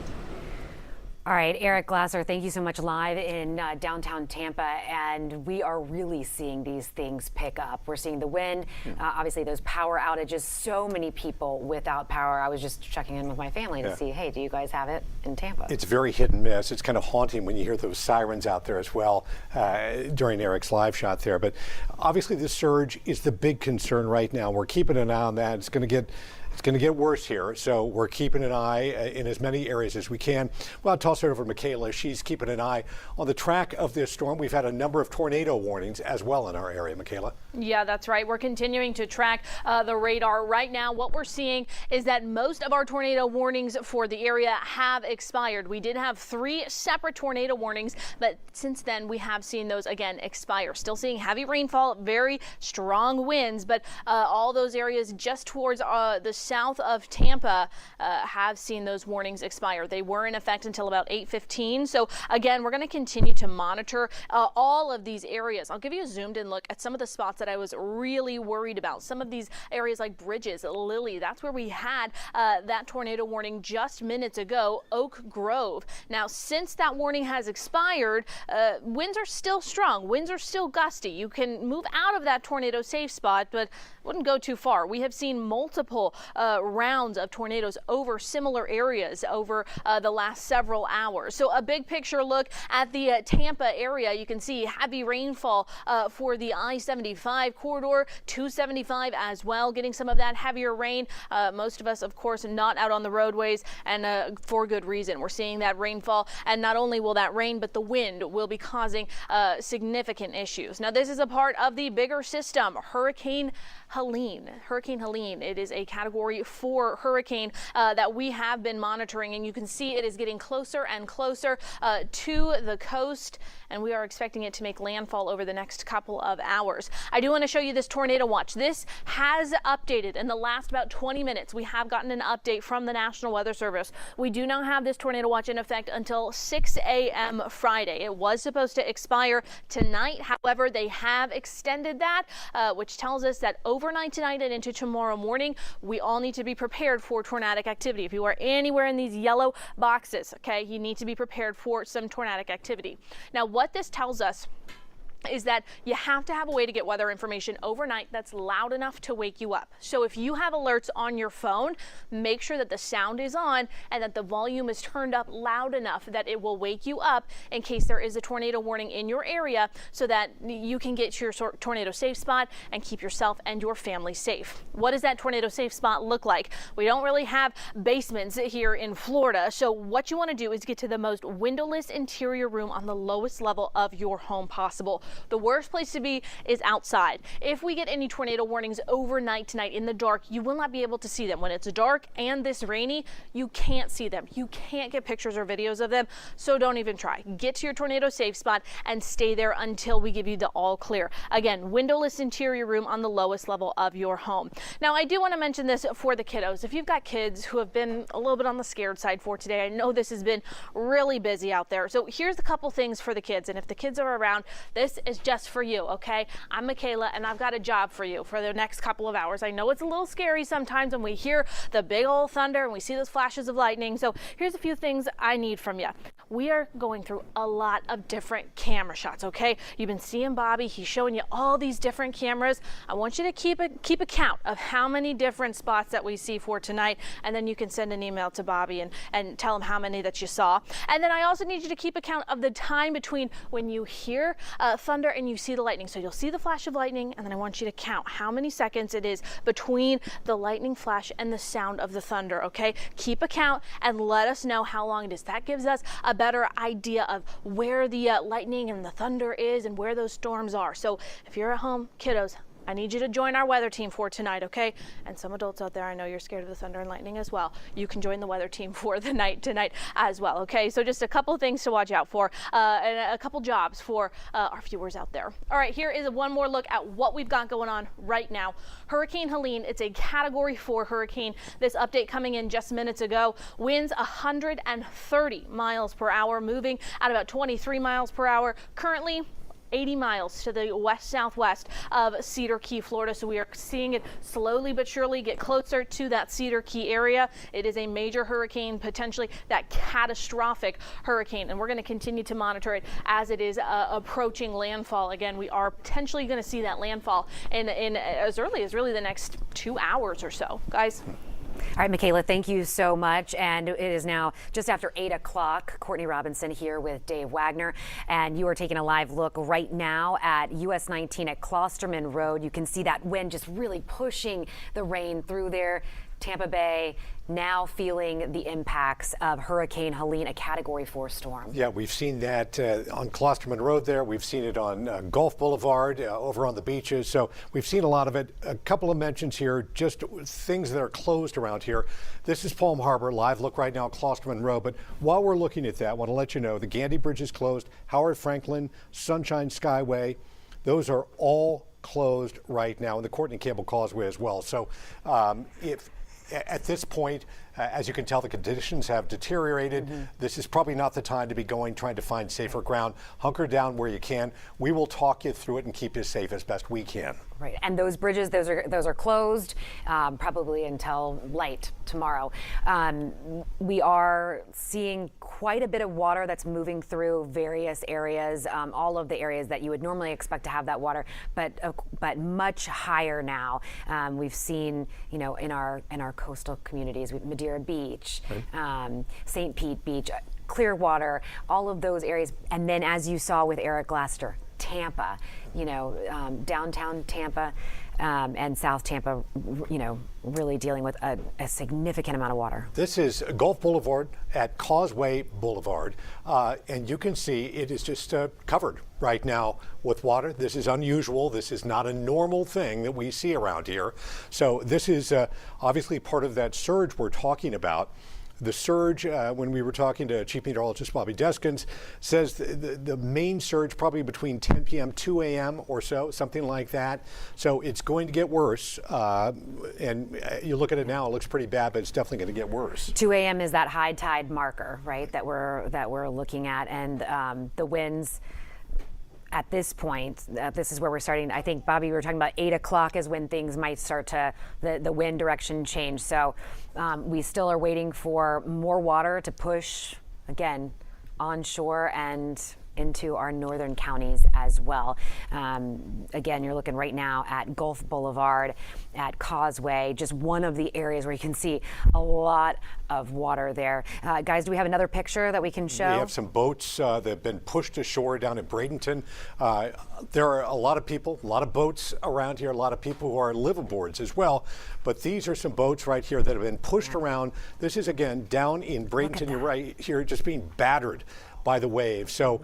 All right, Eric Glasser, thank you so much, live in downtown Tampa. And we are really seeing these things pick up. We're seeing the wind, obviously those power outages, so many people without power. I was just checking in with my family to see, hey, do you guys have it in Tampa? It's very hit and miss. It's kind of haunting when you hear those sirens out there as well during Eric's live shot there. But obviously the surge is the big concern right now. We're keeping an eye on that. It's going to get worse here, so we're keeping an eye in as many areas as we can. Well, I'll toss it over to Michaela. She's keeping an eye on the track of this storm. We've had a number of tornado warnings as well in our area. Michaela? Yeah, that's right. We're continuing to track the radar. Right now, what we're seeing is that most of our tornado warnings for the area have expired. We did have 3 separate tornado warnings, but since then we have seen those again expire. Still seeing heavy rainfall, very strong winds, but all those areas just towards the south of Tampa have seen those warnings expire. They were in effect until about 8:15. So again, we're going to continue to monitor all of these areas. I'll give you a zoomed in look at some of the spots that I was really worried about. Some of these areas like Bridges, Lily, that's where we had that tornado warning just minutes ago. Oak Grove. Now, since that warning has expired, winds are still strong. Winds are still gusty. You can move out of that tornado safe spot, but wouldn't go too far. We have seen multiple rounds of tornadoes over similar areas over the last several hours. So a big picture look at the Tampa area. You can see heavy rainfall for the I-75 corridor, 275 as well, getting some of that heavier rain. Most of us, of course, not out on the roadways, and for good reason. We're seeing that rainfall, and not only will that rain, but the wind will be causing significant issues. Now, this is a part of the bigger system, Hurricane Helene. Hurricane Helene, it is a Category 4 hurricane that we have been monitoring, and you can see it is getting closer and closer to the coast, and we are expecting it to make landfall over the next couple of hours. I do want to show you this tornado watch. This has updated in the last about 20 minutes. We have gotten an update from the National Weather Service. We do not have this tornado watch in effect until 6 a.m. Friday. It was supposed to expire tonight. However, they have extended that, which tells us that overnight tonight and into tomorrow morning, we all need to be prepared for tornadic activity. If you are anywhere in these yellow boxes, okay, you need to be prepared for some tornadic activity. Now, what this tells us is that you have to have a way to get weather information overnight that's loud enough to wake you up. So if you have alerts on your phone, make sure that the sound is on and that the volume is turned up loud enough that it will wake you up in case there is a tornado warning in your area, so that you can get to your tornado safe spot and keep yourself and your family safe. What does that tornado safe spot look like? We don't really have basements here in Florida, so what you want to do is get to the most windowless interior room on the lowest level of your home possible. The worst place to be is outside. If we get any tornado warnings overnight tonight in the dark, you will not be able to see them. When it's dark and this rainy, you can't see them. You can't get pictures or videos of them, so don't even try. Get to your tornado safe spot and stay there until we give you the all clear. Again, windowless interior room on the lowest level of your home. Now, I do want to mention this for the kiddos. If you've got kids who have been a little bit on the scared side for today, I know this has been really busy out there. So here's a couple things for the kids. And if the kids are around, this is just for you, okay? I'm Michaela, and I've got a job for you for the next couple of hours. I know it's a little scary sometimes when we hear the big old thunder and we see those flashes of lightning. So here's a few things I need from you. We are going through a lot of different camera shots, okay? You've been seeing Bobby. He's showing you all these different cameras. I want you to keep a count of how many different spots that we see for tonight, and then you can send an email to Bobby and tell him how many that you saw. And then I also need you to keep a count of the time between when you hear thunder and you see the lightning. So you'll see the flash of lightning, and then I want you to count how many seconds it is between the lightning flash and the sound of the thunder, okay? Keep a count and let us know how long it is. That gives us a better idea of where the lightning and the thunder is and where those storms are. So if you're at home, kiddos, I need you to join our weather team for tonight, okay? And some adults out there, I know you're scared of the thunder and lightning as well. You can join the weather team for the night tonight as well, okay? So just a couple things to watch out for and a couple jobs for our viewers out there. All right, here is one more look at what we've got going on right now. Hurricane Helene, it's a Category 4 hurricane. This update coming in just minutes ago. Winds 130 miles per hour, moving at about 23 miles per hour. Currently, 80 miles to the west-southwest of Cedar Key, Florida. So we are seeing it slowly but surely get closer to that Cedar Key area. It is a major hurricane, potentially that catastrophic hurricane, and we're going to continue to monitor it as it is approaching landfall. Again, we are potentially going to see that landfall in as early as really the next 2 hours or so. Guys. All right, Michaela, thank you so much. And it is now just after 8 o'clock. Courtney Robinson here with Dave Wagner. And you are taking a live look right now at US 19 at Klosterman Road. You can see that wind just really pushing the rain through there. Tampa Bay now feeling the impacts of Hurricane Helene, a Category 4 storm. Yeah, we've seen that on Klosterman Road there. We've seen it on Gulf Boulevard, over on the beaches. So we've seen a lot of it. A couple of mentions here, just things that are closed around here. This is Palm Harbor, live look right now at Klosterman Road. But while we're looking at that, I want to let you know the Gandy Bridge is closed. Howard Franklin, Sunshine Skyway, those are all closed right now, and the Courtney Campbell Causeway as well. So if at this point, as you can tell, the conditions have deteriorated. This is probably not the time to be trying to find safer ground. Hunker down where you can. We will talk you through it and keep you safe as best we can. Right, and those bridges, those are closed probably until light tomorrow. We are seeing quite a bit of water that's moving through various areas, all of the areas that you would normally expect to have that water, but much higher now. We've seen, in our coastal communities, Madeira Beach, St. Pete Beach, Clearwater, all of those areas, and then as you saw with Eric Laster, Tampa, downtown Tampa and South Tampa, really dealing with a significant amount of water. This is Gulf Boulevard at Causeway Boulevard, and you can see it is just covered right now with water. This is unusual. This is not a normal thing that we see around here. So this is obviously part of that surge we're talking about. The surge, when we were talking to Chief Meteorologist Bobby Deskins, says the main surge probably between 10 p.m., 2 a.m. or so, something like that. So it's going to get worse. And you look at it now, it looks pretty bad, but it's definitely going to get worse. 2 a.m. is that high tide marker, right, that we're looking at, and the winds. At this point, this is where we're starting. I think, Bobby, we were talking about 8 o'clock is when things might start to, the wind direction change. So we still are waiting for more water to push, again, onshore and into our northern counties as well. Again, you're looking right now at Gulf Boulevard, at Causeway, just one of the areas where you can see a lot of water there. Guys, do we have another picture that we can show? We have some boats that have been pushed ashore down in Bradenton. There are a lot of people, a lot of boats around here, a lot of people who are liveaboards as well. But these are some boats right here that have been pushed around. This is, again, down in Bradenton. You're right here, just being battered by the wave. So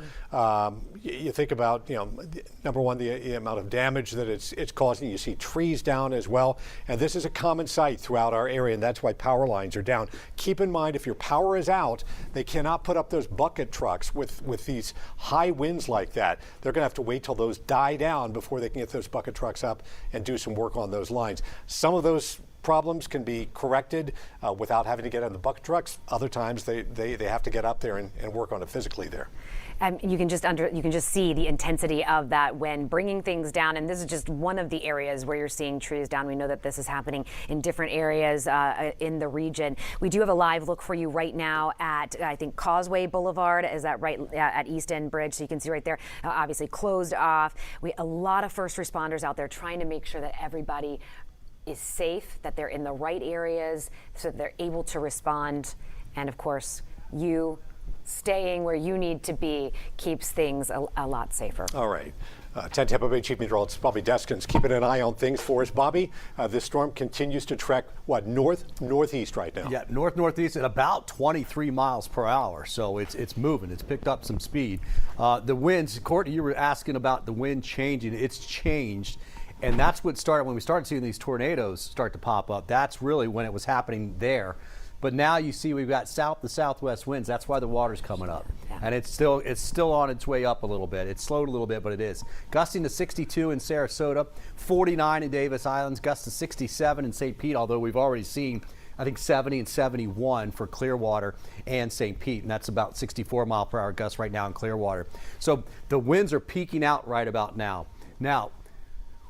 you think about, number one, the amount of damage that it's causing. You see trees down as well. And this is a common sight throughout our area, and that's why power lines are down. Keep in mind, if your power is out, they cannot put up those bucket trucks with these high winds like that. They're going to have to wait till those die down before they can get those bucket trucks up and do some work on those lines. Some of those problems can be corrected without having to get on the bucket trucks. Other times they have to get up there and work on it physically there. You can just see the intensity of that when bringing things down, and this is just one of the areas where you're seeing trees down. We know that this is happening in different areas in the region. We do have a live look for you right now at, I think, Causeway Boulevard. Is that right? At East End Bridge, so you can see right there, obviously closed off. A lot of first responders out there trying to make sure that everybody is safe, that they're in the right areas, so that they're able to respond. And of course, you staying where you need to be keeps things a lot safer. All right. 10 Tampa Bay Chief Meteorologist Bobby Deskins keeping an eye on things for us. Bobby, this storm continues to trek, northeast right now? Yeah, northeast at about 23 miles per hour. So it's moving. It's picked up some speed. The winds, Courtney, you were asking about the wind changing. It's changed. And that's what started when we started seeing these tornadoes start to pop up. That's really when it was happening there. But now you see we've got south to southwest winds. That's why the water's coming up. Yeah. And it's still on its way up a little bit. It's slowed a little bit, but it is. Gusting to 62 in Sarasota, 49 in Davis Islands, gusts to 67 in St. Pete, although we've already seen, I think, 70 and 71 for Clearwater and St. Pete, and that's about 64 mile per hour gusts right now in Clearwater. So the winds are peaking out right about now. Now,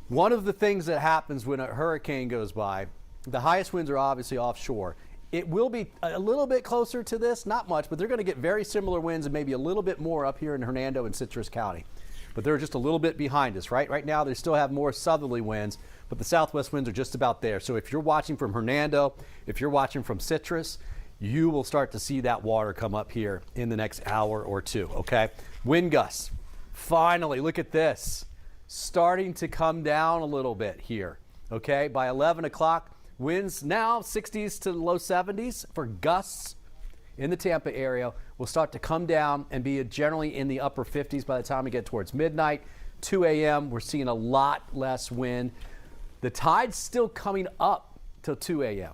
one of the things that happens when a hurricane goes by, the highest winds are obviously offshore. It will be a little bit closer to this, not much, but they're going to get very similar winds and maybe a little bit more up here in Hernando and Citrus County. But they're just a little bit behind us, right? Right now they still have more southerly winds, but the southwest winds are just about there. So if you're watching from Hernando, if you're watching from Citrus, you will start to see that water come up here in the next hour or two, okay? Wind gusts. Finally, look at this. Starting to come down a little bit here, okay? By 11 o'clock, winds now 60s to low 70s for gusts in the Tampa area will start to come down and be generally in the upper 50s by the time we get towards midnight. 2 a.m., we're seeing a lot less wind. The tide's still coming up till 2 a.m.,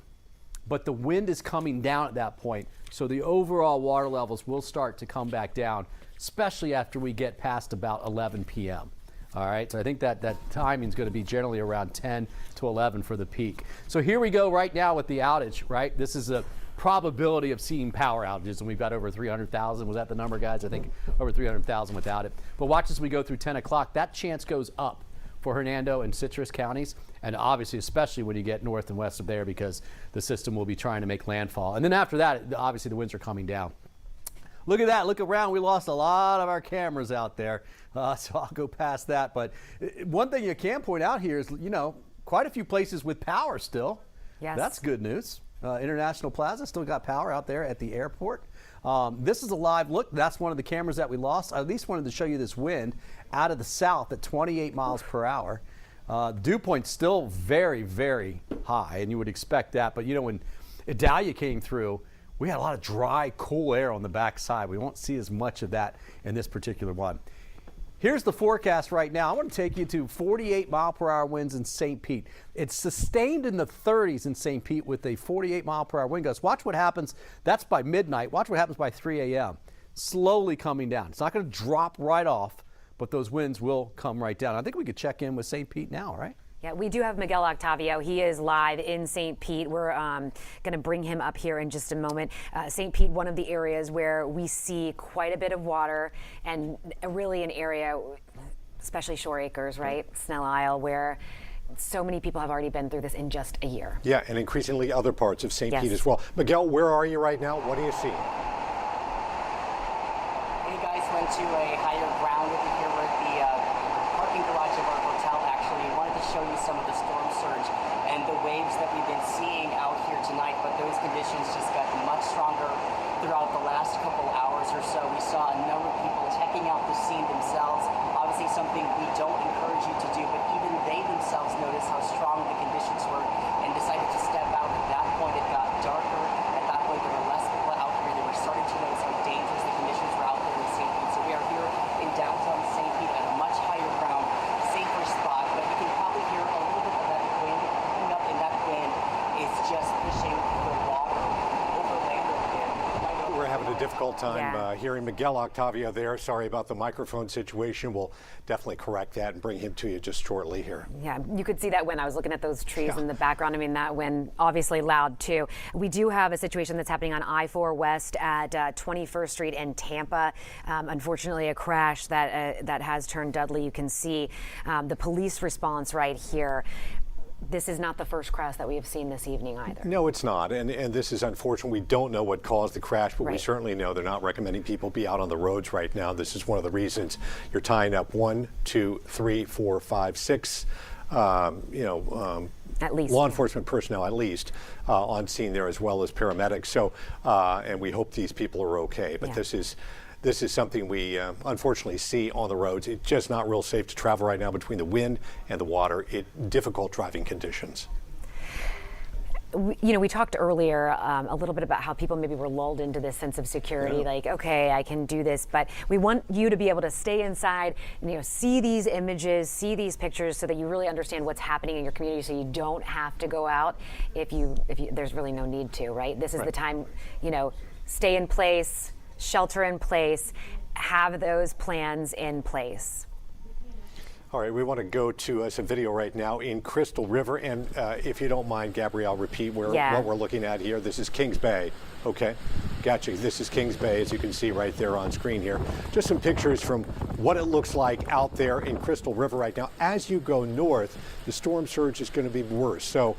but the wind is coming down at that point. So the overall water levels will start to come back down, especially after we get past about 11 p.m. All right, so I think that timing is going to be generally around 10 to 11 for the peak. So here we go right now with the outage, right? This is a probability of seeing power outages, and we've got over 300,000. Was that the number, guys? I think over 300,000 without it. But watch as we go through 10 o'clock. That chance goes up for Hernando and Citrus counties, and obviously especially when you get north and west of there because the system will be trying to make landfall. And then after that, obviously the winds are coming down. Look at that. Look around. We lost a lot of our cameras out there, so I'll go past that. But one thing you can point out here is, quite a few places with power still. Yes. That's good news. International Plaza still got power out there at the airport. This is a live look. That's one of the cameras that we lost. I at least wanted to show you this wind out of the south at 28 miles per hour. Dew point's still very, very high, and you would expect that. But, when Idalia came through, we had a lot of dry, cool air on the backside. We won't see as much of that in this particular one. Here's the forecast right now. I want to take you to 48 mile per hour winds in St. Pete. It's sustained in the 30s in St. Pete with a 48 mile per hour wind gust. Watch what happens. That's by midnight. Watch what happens by 3 a.m. Slowly coming down. It's not going to drop right off, but those winds will come right down. I think we could check in with St. Pete now, right? Yeah, we do have Miguel Octavio. He is live in St. Pete. We're going to bring him up here in just a moment. St. Pete, one of the areas where we see quite a bit of water and really an area, especially Shore Acres, right? Snell Isle, where so many people have already been through this in just a year. Yeah, and increasingly other parts of St. Yes. Pete as well. Miguel, where are you right now? What do you see? You guys went to a higher ground over here. We're at the parking garage of our hotel, actually. We wanted to show you some of the storm surge and the waves that we've been seeing out here tonight, but those conditions just got much stronger throughout the last couple hours or so. We saw a number of people checking out the scene themselves. Obviously something we don't encourage you to do, but even they themselves noticed how strong the conditions were and decided to step out. At that point, it got darker. At that point, there were less people out here. They were starting to notice how dangerous the conditions were out there in a difficult time hearing Miguel Octavio there. Sorry about the microphone situation. We'll definitely correct that and bring him to you just shortly here. Yeah, you could see that wind. I was looking at those trees in the background. I mean, that wind obviously loud too. We do have a situation that's happening on I-4 West at 21st Street in Tampa. Unfortunately, a crash that has turned deadly. You can see the police response right here. This is not the first crash that we have seen this evening either. No, it's not. And this is unfortunate. We don't know what caused the crash, but we certainly know they're not recommending people be out on the roads right now. This is one of the reasons you're tying up 1, 2, 3, 4, 5, 6, at least law enforcement personnel, at least, on scene there, as well as paramedics. So, and we hope these people are okay. But this is something we unfortunately see on the roads. It's just not real safe to travel right now between the wind and the water. Difficult driving conditions. We talked earlier a little bit about how people maybe were lulled into this sense of security, like, okay, I can do this, but we want you to be able to stay inside, see these images, see these pictures, so that you really understand what's happening in your community, so you don't have to go out if you there's really no need to, right? This is the time, stay in place, shelter in place, have those plans in place. All right, we want to go to some video right now in Crystal River, and if you don't mind, Gabrielle, repeat what we're looking at here. This is Kings Bay. Okay, gotcha. This is Kings Bay, as you can see right there on screen here. Just some pictures from what it looks like out there in Crystal River right now. As you go north, the storm surge is going to be worse. So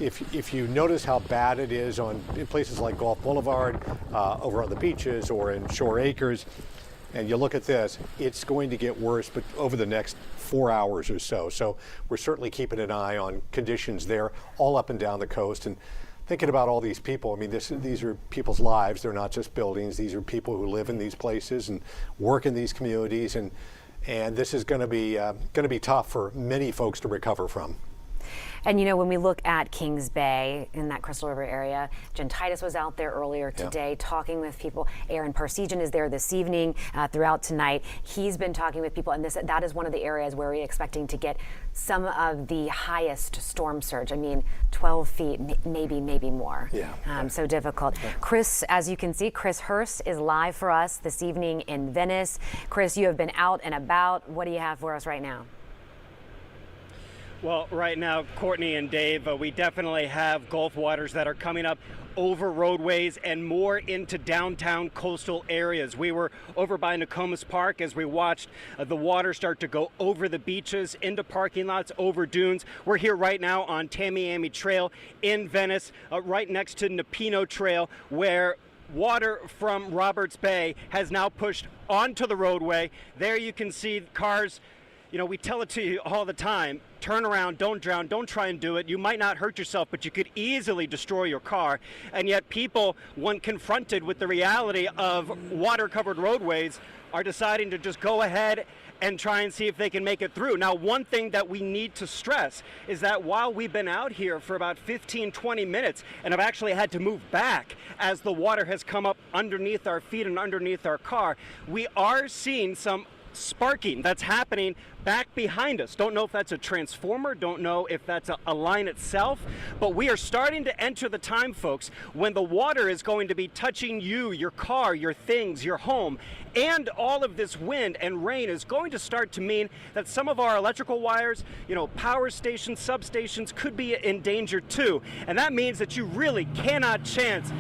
if you notice how bad it is in places like Gulf Boulevard, over on the beaches, or in Shore Acres, and you look at this, it's going to get worse, but over the next 4 hours or so. So we're certainly keeping an eye on conditions there, all up and down the coast, and thinking about all these people. I mean, these are people's lives. They're not just buildings. These are people who live in these places and work in these communities, and this is going to be tough for many folks to recover from. And when we look at Kings Bay in that Crystal River area, Jen Titus was out there earlier today talking with people. Aaron Parsegian is there this evening, throughout tonight. He's been talking with people, and that is one of the areas where we're expecting to get some of the highest storm surge. I mean, 12 feet, maybe more. So difficult. Chris, as you can see, Chris Hurst is live for us this evening in Venice. Chris, you have been out and about. What do you have for us right now? Well, right now, Courtney and Dave, we definitely have Gulf waters that are coming up over roadways and more into downtown coastal areas. We were over by Nokomis Park as we watched the water start to go over the beaches, into parking lots, over dunes. We're here right now on Tamiami Trail in Venice, right next to Napino Trail, where water from Roberts Bay has now pushed onto the roadway. There you can see cars. We tell it to you all the time, turn around, don't drown, don't try and do it. You might not hurt yourself, but you could easily destroy your car. And yet people, when confronted with the reality of water-covered roadways, are deciding to just go ahead and try and see if they can make it through. Now, one thing that we need to stress is that while we've been out here for about 15, 20 minutes and have actually had to move back as the water has come up underneath our feet and underneath our car, we are seeing some sparking that's happening back behind us. Don't know if that's a transformer, don't know if that's a line itself, but we are starting to enter the time, folks, when the water is going to be touching you, your car, your things, your home, and all of this wind and rain is going to start to mean that some of our electrical wires, power stations, substations could be in danger too. And that means that you really cannot chance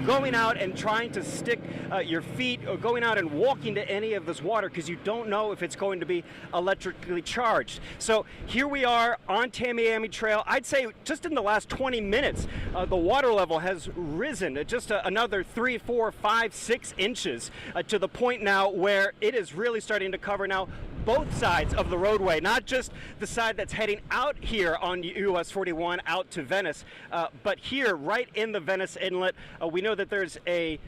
going out and trying to stick your feet or going out and walking to any of this water, because you don't know if it's going to be electrically charged. So here we are on Tamiami Trail. I'd say just in the last 20 minutes, the water level has risen just another 3, 4, 5, 6 inches to the point now where it is really starting to cover now both sides of the roadway, not just the side that's heading out here on US 41 out to Venice, but here right in the Venice Inlet. We know that there's a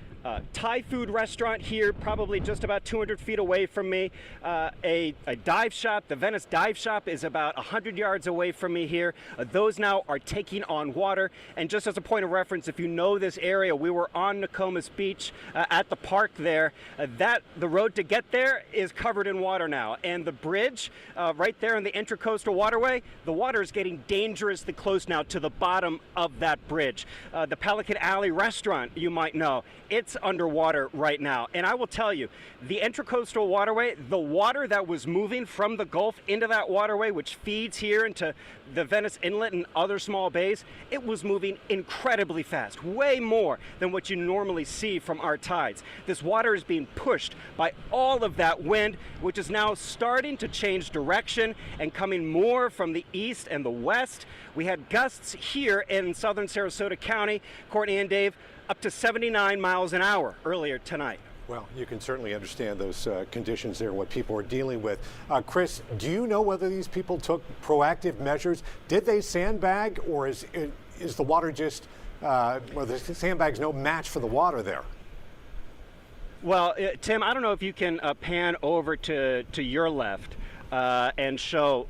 Thai food restaurant here, probably just about 200 feet away from me. A dive shop, the Venice Dive Shop, is about 100 yards away from me here. Those now are taking on water. And just as a point of reference, if you know this area, we were on Nokomis Beach at the park there. The road to get there is covered in water now. And the bridge right there in the Intracoastal Waterway, the water is getting dangerously close now to the bottom of that bridge. The Pelican Alley restaurant, you might know, it's it's underwater right now. And I will tell you, the Intracoastal Waterway, the water that was moving from the Gulf into that waterway, which feeds here into the Venice Inlet and other small bays, it was moving incredibly fast, way more than what you normally see from our tides. This water is being pushed by all of that wind, which is now starting to change direction and coming more from the east and the west. We had gusts here in southern Sarasota County, Courtney and Dave, up to 79 miles an hour earlier tonight. Well, you can certainly understand those conditions there, what people are dealing with. Chris, do you know whether these people took proactive measures? Did they sandbag, or is the water just, well, the sandbag's no match for the water there? Well, Tim, I don't know if you can pan over to your left and show.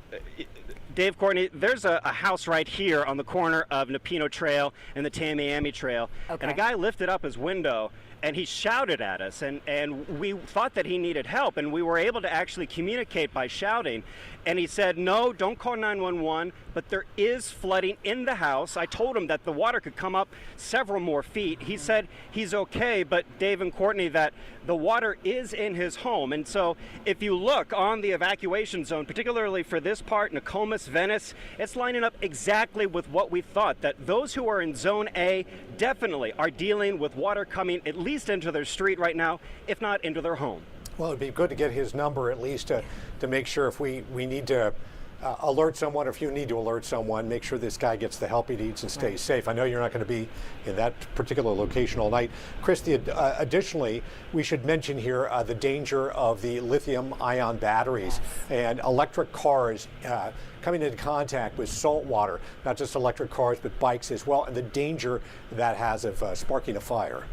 Dave, Courtney, there's a house right here on the corner of Napino Trail and the Tamiami Trail. Okay. And a guy lifted up his window and he shouted at us, and we thought that he needed help, and we were able to actually communicate by shouting. And he said, no, don't call 911, but there is flooding in the house. I told him that the water could come up several more feet. He said he's okay, but Dave and Courtney, that the water is in his home. And so if you look on the evacuation zone, particularly for this part, Nokomis, Venice, it's lining up exactly with what we thought, that those who are in Zone A definitely are dealing with water coming at least into their street right now, if not into their home. Well, it'd be good to get his number at least to make sure if we need to alert someone, or if you need to alert someone, make sure this guy gets the help he needs and stays safe. I know you're not going to be in that particular location all night. Chris, additionally, we should mention here the danger of the lithium-ion batteries and electric cars coming into contact with salt water, not just electric cars, but bikes as well, and the danger that has of sparking a fire.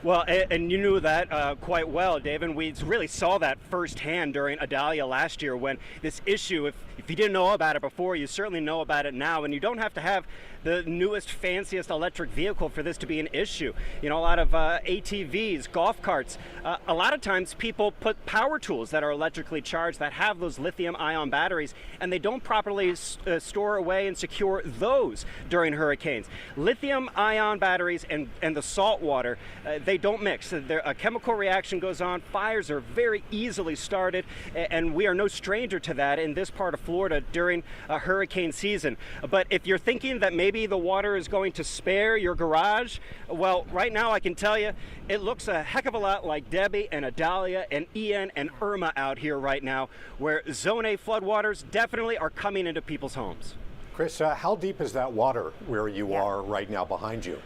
Well, and you knew that quite well, Dave, and we really saw that firsthand during Idalia last year, when this issue, if you didn't know about it before, you certainly know about it now, and you don't have to have the newest, fanciest electric vehicle for this to be an issue. You know, a lot of ATVs, golf carts, a lot of times people put power tools that are electrically charged that have those lithium-ion batteries, and they don't properly store away and secure those during hurricanes. Lithium-ion batteries and the salt water, they don't mix. A chemical reaction goes on. Fires are very easily started, and we are no stranger to that in this part of Florida during a hurricane season. But if you're thinking that maybe the water is going to spare your garage, well, right now I can tell you it looks a heck of a lot like Debbie and Idalia and Ian and Irma out here right now, where Zone A floodwaters definitely are coming into people's homes. Chris, how deep is that water where you are right now behind you?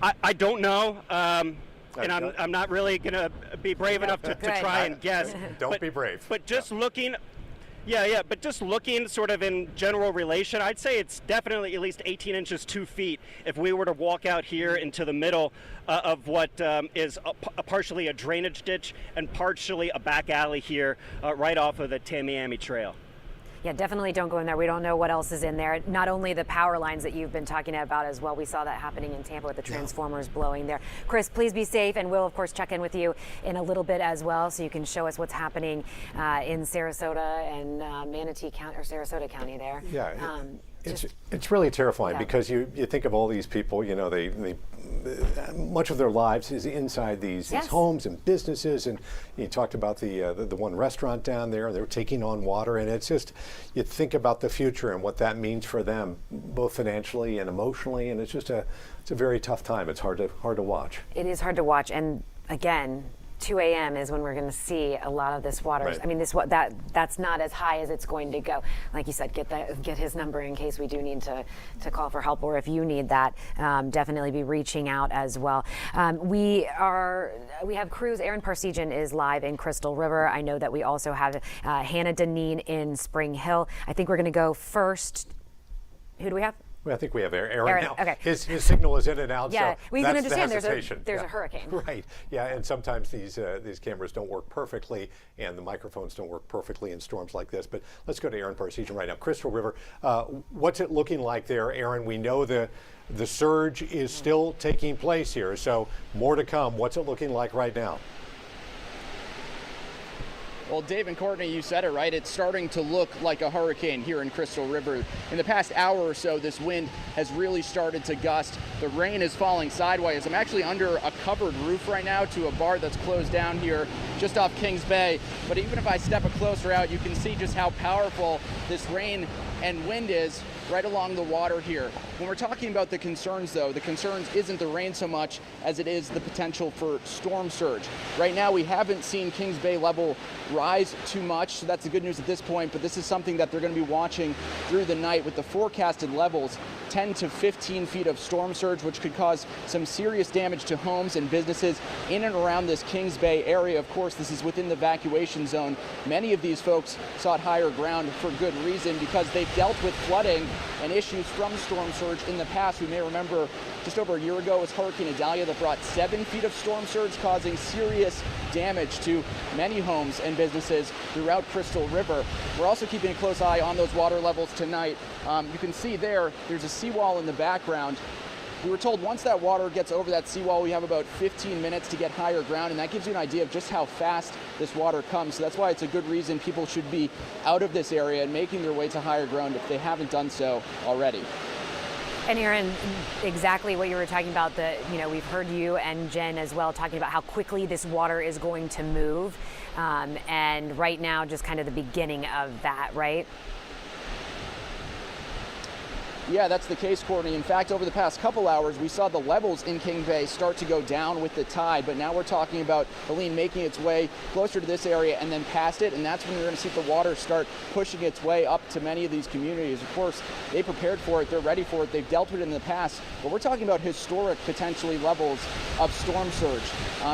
I don't know, and I'm not really going to be brave enough to try and guess. Don't be brave. But just looking, but just looking sort of in general relation, I'd say it's definitely at least 18 inches, 2 feet, if we were to walk out here into the middle of what is partially a drainage ditch and partially a back alley here right off of the Tamiami Trail. Yeah, definitely don't go in there. We don't know what else is in there. Not only the power lines that you've been talking about as well. We saw that happening in Tampa with the transformers blowing there. Chris, please be safe, and we'll, of course, check in with you in a little bit as well, so you can show us what's happening in Sarasota and Manatee County, or Sarasota County there. Yeah. It's really terrifying because you think of all these people, you know, they much of their lives is inside these homes and businesses, and you talked about the one restaurant down there. They're taking on water, and it's just, you think about the future and what that means for them, both financially and emotionally, and it's a very tough time. It's hard to watch. It is hard to watch, and again, 2 a.m. is when we're going to see a lot of this water. Right. I mean, that's not as high as it's going to go. Like you said, get his number in case we do need to call for help, or if you need that, definitely be reaching out as well. We have crews. Aaron Parsegian is live in Crystal River. I know that we also have Hannah Deneen in Spring Hill. I think we're going to go first. Who do we have? Well, I think we have Aaron now. Okay. His signal is in and out. Yeah, so we can that's understand the hesitation. there's a hurricane. Right. Yeah, and sometimes these cameras don't work perfectly, and the microphones don't work perfectly in storms like this. But let's go to Aaron Parsegian right now. Crystal River, what's it looking like there, Aaron? We know the surge is still taking place here, so more to come. What's it looking like right now? Well, Dave and Courtney, you said it right. It's starting to look like a hurricane here in Crystal River. In the past hour or so, this wind has really started to gust. The rain is falling sideways. I'm actually under a covered roof right now to a bar that's closed down here just off Kings Bay. But even if I step closer out, you can see just how powerful this rain and wind is right along the water here. When we're talking about the concerns, though, the concerns isn't the rain so much as it is the potential for storm surge. Right now, we haven't seen Kings Bay level rise too much, so that's the good news at this point, but this is something that they're going to be watching through the night with the forecasted levels, 10 to 15 feet of storm surge, which could cause some serious damage to homes and businesses in and around this Kings Bay area. Of course, this is within the evacuation zone. Many of these folks sought higher ground for good reason because they've dealt with flooding and issues from storm surge in the past. We may remember just over a year ago was Hurricane Helene that brought 7 feet of storm surge, causing serious damage to many homes and businesses throughout Crystal River. We're also keeping a close eye on those water levels tonight. You can see there's a seawall in the background. We were told once that water gets over that seawall, we have about 15 minutes to get higher ground, and that gives you an idea of just how fast this water comes. So that's why it's a good reason people should be out of this area and making their way to higher ground if they haven't done so already. And Aaron, exactly what you were talking about, we've heard you and Jen as well talking about how quickly this water is going to move. And right now, just kind of the beginning of that, right? Yeah, that's the case, Courtney. In fact, over the past couple hours, we saw the levels in King Bay start to go down with the tide, but now we're talking about Helene making its way closer to this area and then past it, and that's when you're going to see the water start pushing its way up to many of these communities. Of course, they prepared for it, they're ready for it, they've dealt with it in the past, but we're talking about historic, potentially, levels of storm surge.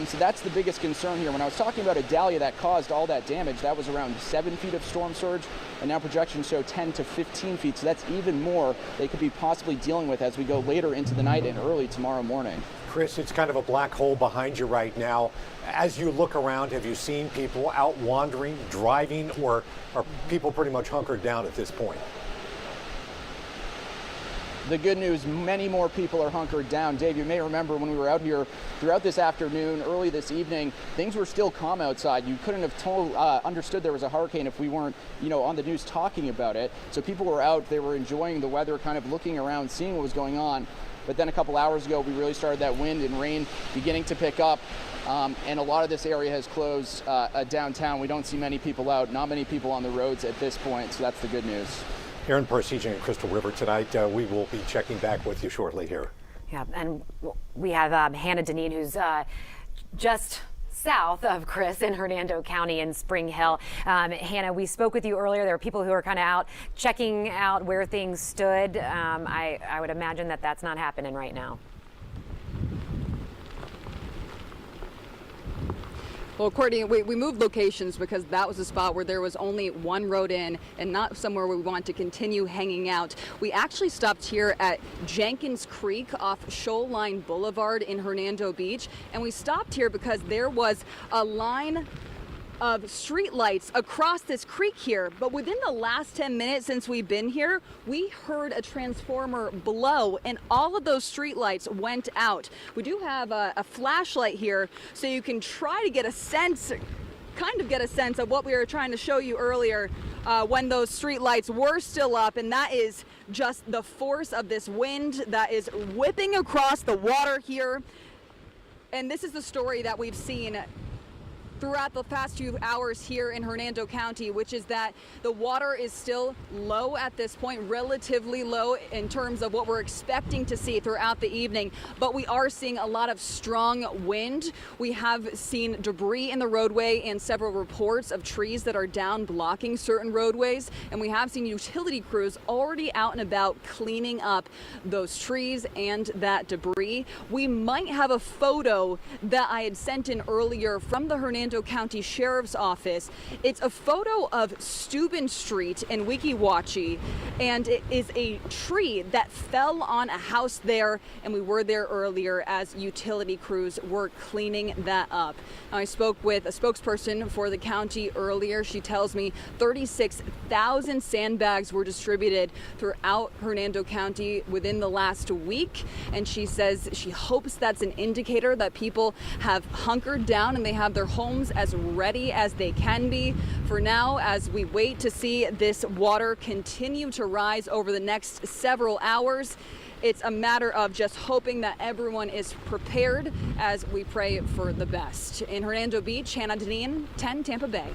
So that's the biggest concern here. When I was talking about Idalia that caused all that damage, that was around 7 feet of storm surge, and now projections show 10 to 15 feet, so that's even more they could be possibly dealing with as we go later into the night and early tomorrow morning. Chris, it's kind of a black hole behind you right now. As you look around, have you seen people out wandering, driving, or are people pretty much hunkered down at this point? The good news, many more people are hunkered down. Dave, you may remember when we were out here throughout this afternoon, early this evening, things were still calm outside. You couldn't have understood there was a hurricane if we weren't, on the news talking about it. So people were out, they were enjoying the weather, kind of looking around, seeing what was going on. But then a couple hours ago, we really started that wind and rain beginning to pick up. And a lot of this area has closed downtown. We don't see many people out, not many people on the roads at this point. So that's the good news. Aaron Parsegian in Crystal River tonight. We will be checking back with you shortly here. Yeah, and we have Hannah Deneen, who's just south of Chris in Hernando County in Spring Hill. Hannah, we spoke with you earlier. There are people who are kind of out checking out where things stood. I would imagine that that's not happening right now. Well, Courtney, we moved locations because that was a spot where there was only one road in and not somewhere where we want to continue hanging out. We actually stopped here at Jenkins Creek off Shoreline Boulevard in Hernando Beach, and we stopped here because there was a line of street lights across this creek here, but within the last 10 minutes since we've been here, we heard a transformer blow and all of those street lights went out. We do have a flashlight here so you can try to get a sense of what we were trying to show you earlier when those street lights were still up, and that is just the force of this wind that is whipping across the water here. And this is the story that we've seen throughout the past few hours here in Hernando County, which is that the water is still low at this point, relatively low in terms of what we're expecting to see throughout the evening, but we are seeing a lot of strong wind. We have seen debris in the roadway and several reports of trees that are down blocking certain roadways, and we have seen utility crews already out and about cleaning up those trees and that debris. We might have a photo that I had sent in earlier from the Hernando County Sheriff's Office. It's a photo of Steuben Street in Weeki Wachee, and it is a tree that fell on a house there, and we were there earlier as utility crews were cleaning that up. Now, I spoke with a spokesperson for the county earlier. She tells me 36,000 sandbags were distributed throughout Hernando County within the last week, and she says she hopes that's an indicator that people have hunkered down and they have their homes homes as ready as they can be. For now, as we wait to see this water continue to rise over the next several hours, it's a matter of just hoping that everyone is prepared as we pray for the best. In Hernando Beach, Hannah Deneen, 10 Tampa Bay.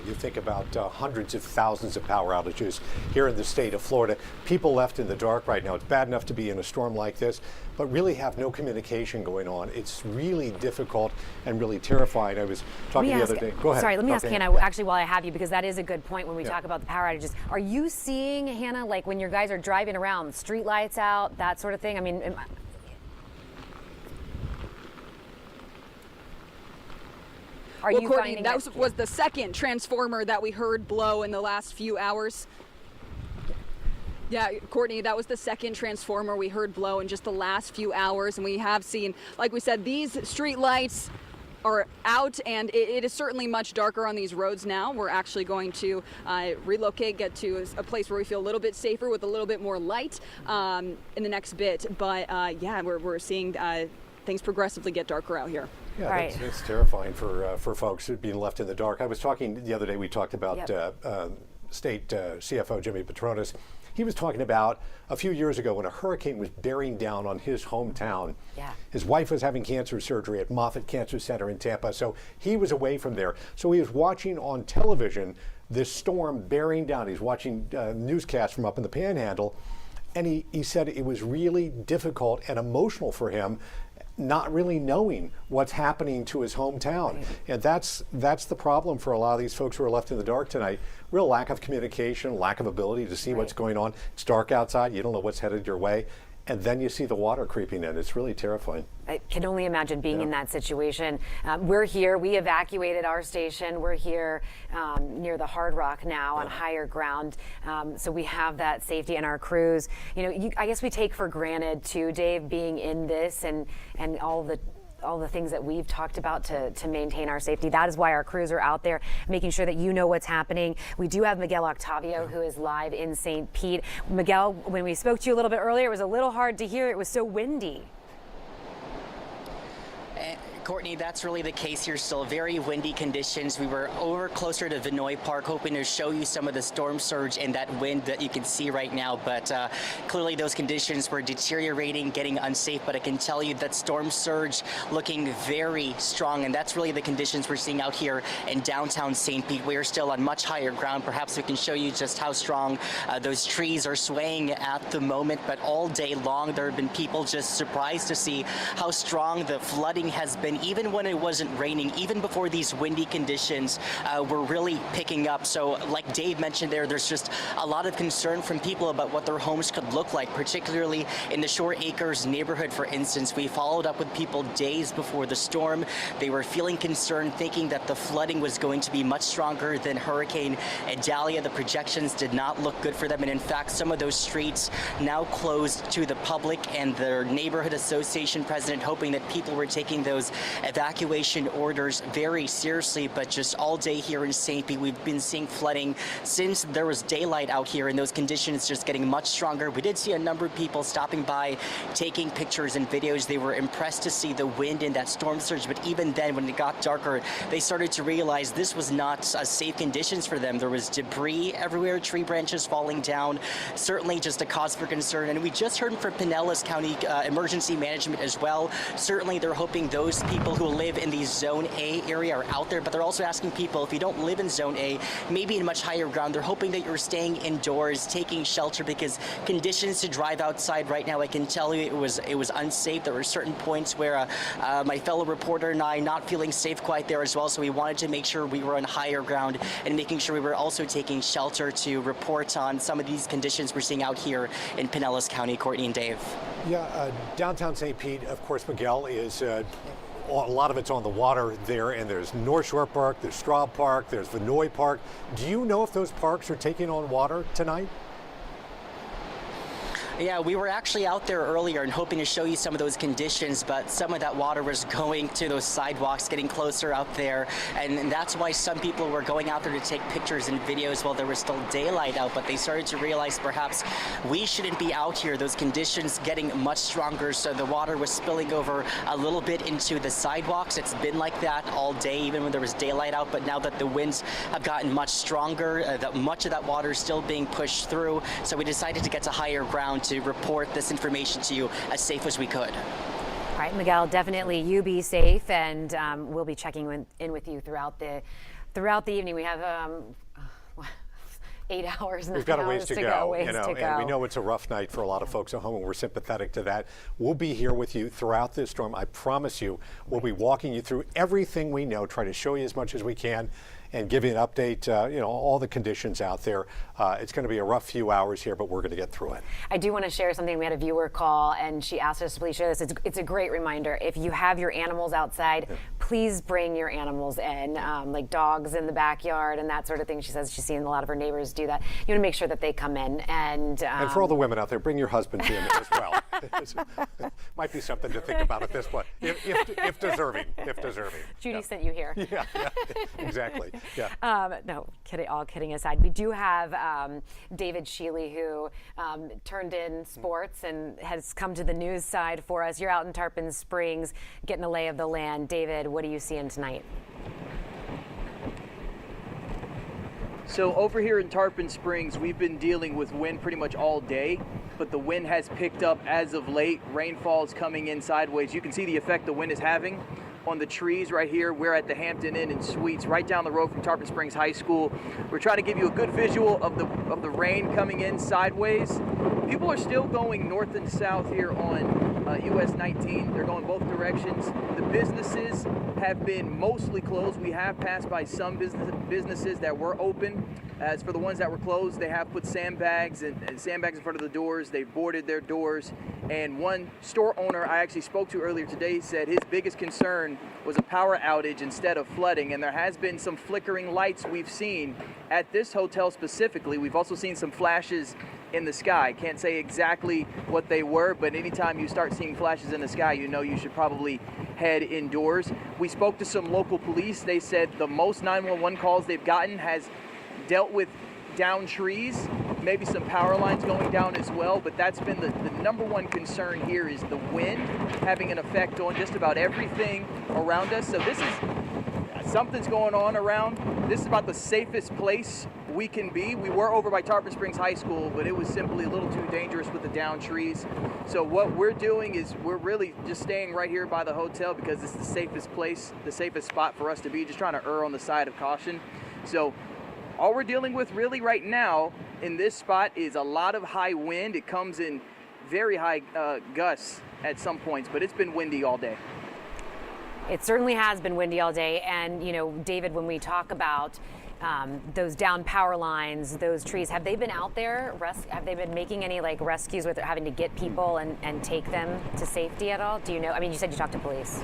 You think about hundreds of thousands of power outages here in the state of Florida. People left in the dark right now. It's bad enough to be in a storm like this, but really have no communication going on. It's really difficult and really terrifying. I was talking the other day. Go ahead. Sorry, let me ask Hannah, actually, while I have you, because that is a good point when we talk about the power outages. Are you seeing, Hannah, like when your guys are driving around, street lights out, that sort of thing? I mean, Well, Courtney, that was the second transformer that we heard blow in the last few hours. Yeah, Courtney, that was the second transformer we heard blow in just the last few hours. And we have seen, like we said, these street lights are out, and it is certainly much darker on these roads now. We're actually going to relocate, get to a place where we feel a little bit safer with a little bit more light in the next bit. But yeah, we're seeing things progressively get darker out here. Yeah, right. It's terrifying for folks being left in the dark. I was talking the other day, we talked about State CFO Jimmy Petronas. He was talking about a few years ago when a hurricane was bearing down on his hometown. Yeah. His wife was having cancer surgery at Moffitt Cancer Center in Tampa, so he was away from there. So he was watching on television this storm bearing down. He's watching newscasts from up in the Panhandle, and he said it was really difficult and emotional for him, not really knowing what's happening to his hometown. Right. And that's the problem for a lot of these folks who are left in the dark tonight. Real lack of communication, lack of ability to see what's going on. It's dark outside, you don't know what's headed your way, and then you see the water creeping in. It's really terrifying. I can only imagine being in that situation. We're here, we evacuated our station. We're here near the Hard Rock now on higher ground. So we have that safety in our crews. You know, I guess we take for granted too, Dave, being in this and all the things that we've talked about to maintain our safety. That is why our crews are out there making sure that you know what's happening. We do have Miguel Octavio, who is live in St. Pete. Miguel, when we spoke to you a little bit earlier, it was a little hard to hear. It was so windy. Courtney, that's really the case here. Still very windy conditions. We were over closer to Venoy Park, hoping to show you some of the storm surge and that wind that you can see right now. But clearly those conditions were deteriorating, getting unsafe. But I can tell you that storm surge looking very strong. And that's really the conditions we're seeing out here in downtown St. Pete. We are still on much higher ground. Perhaps we can show you just how strong those trees are swaying at the moment. But all day long, there have been people just surprised to see how strong the flooding has been, even when it wasn't raining, even before these windy conditions were really picking up. So like Dave mentioned there's just a lot of concern from people about what their homes could look like, particularly in the Shore Acres neighborhood, for instance. We followed up with people days before the storm. They were feeling concerned, thinking that the flooding was going to be much stronger than Hurricane Idalia. The projections did not look good for them. And in fact, some of those streets now closed to the public, and their neighborhood association president hoping that people were taking those evacuation orders very seriously. But just all day here in St. Pete, we've been seeing flooding since there was daylight out here, and those conditions just getting much stronger. We did see a number of people stopping by, taking pictures and videos. They were impressed to see the wind and that storm surge, but even then, when it got darker, they started to realize this was not safe conditions for them. There was debris everywhere, tree branches falling down, certainly just a cause for concern. And we just heard from Pinellas County Emergency Management as well. Certainly they're hoping those people who live in the Zone A area are out there, but they're also asking people, if you don't live in Zone A, maybe in much higher ground, they're hoping that you're staying indoors, taking shelter, because conditions to drive outside right now, I can tell you it was unsafe. There were certain points where my fellow reporter and I not feeling safe quite there as well, so we wanted to make sure we were on higher ground and making sure we were also taking shelter to report on some of these conditions we're seeing out here in Pinellas County. Courtney and Dave. Yeah, downtown St. Pete, of course, Miguel, is a lot of it's on the water there, and there's North Shore Park, there's Straub Park, there's Venoy Park. Do you know if those parks are taking on water tonight? Yeah, we were actually out there earlier and hoping to show you some of those conditions, but some of that water was going to those sidewalks, getting closer out there, and that's why some people were going out there to take pictures and videos while there was still daylight out, but they started to realize perhaps we shouldn't be out here. Those conditions getting much stronger, so the water was spilling over a little bit into the sidewalks. It's been like that all day, even when there was daylight out, but now that the winds have gotten much stronger, much of that water is still being pushed through, so we decided to get to higher ground to report this information to you as safe as we could. All right, Miguel, definitely you be safe, and we'll be checking in with you throughout the evening. We have 8 hours. We've got a ways to go, and we know it's a rough night for a lot of folks at home, and we're sympathetic to that. We'll be here with you throughout this storm. I promise you, we'll be walking you through everything we know, try to show you as much as we can, and give you an update, all the conditions out there. It's going to be a rough few hours here, but we're going to get through it. I do want to share something. We had a viewer call, and she asked us to please share this. It's a great reminder. If you have your animals outside, please bring your animals in, like dogs in the backyard and that sort of thing. She says she's seen a lot of her neighbors do that. You want to make sure that they come in. And for all the women out there, bring your husbands in as well. Might be something to think about at this point, if deserving. Judy sent you here. Yeah, exactly. Yeah. No, all kidding aside, we do have David Shealy, who turned in sports and has come to the news side for us. You're out in Tarpon Springs getting a lay of the land. David, what are you seeing tonight? So over here in Tarpon Springs, we've been dealing with wind pretty much all day, but the wind has picked up as of late. Rainfall is coming in sideways. You can see the effect the wind is having on the trees right here. We're at the Hampton Inn and Suites right down the road from Tarpon Springs High School. We're trying to give you a good visual of the rain coming in sideways. People are still going north and south here on US 19. They're going both directions. The businesses have been mostly closed. We have passed by some businesses that were open. As for the ones that were closed, they have put sandbags in front of the doors. They've boarded their doors. And one store owner I actually spoke to earlier today said his biggest concern was a power outage instead of flooding. And there has been some flickering lights we've seen at this hotel specifically. We've also seen some flashes in the sky. Can't say exactly what they were, but anytime you start seeing flashes in the sky, you know you should probably head indoors. We spoke to some local police. They said the most 911 calls they've gotten has dealt with down trees, maybe some power lines going down as well, but that's been the number one concern here is the wind having an effect on just about everything around us. So this is something's going on around. This is about the safest place we can be. We were over by Tarpon Springs High School, but it was simply a little too dangerous with the down trees. So what we're doing is we're really just staying right here by the hotel because it's the safest place, the safest spot for us to be, just trying to err on the side of caution. So all we're dealing with really right now in this spot is a lot of high wind. It comes in very high gusts at some points, but it's been windy all day. It certainly has been windy all day. And, David, when we talk about those down power lines, those trees, have they been out there? Have they been making any rescues with having to get people and take them to safety at all? Do you know? I mean, you said you talked to police.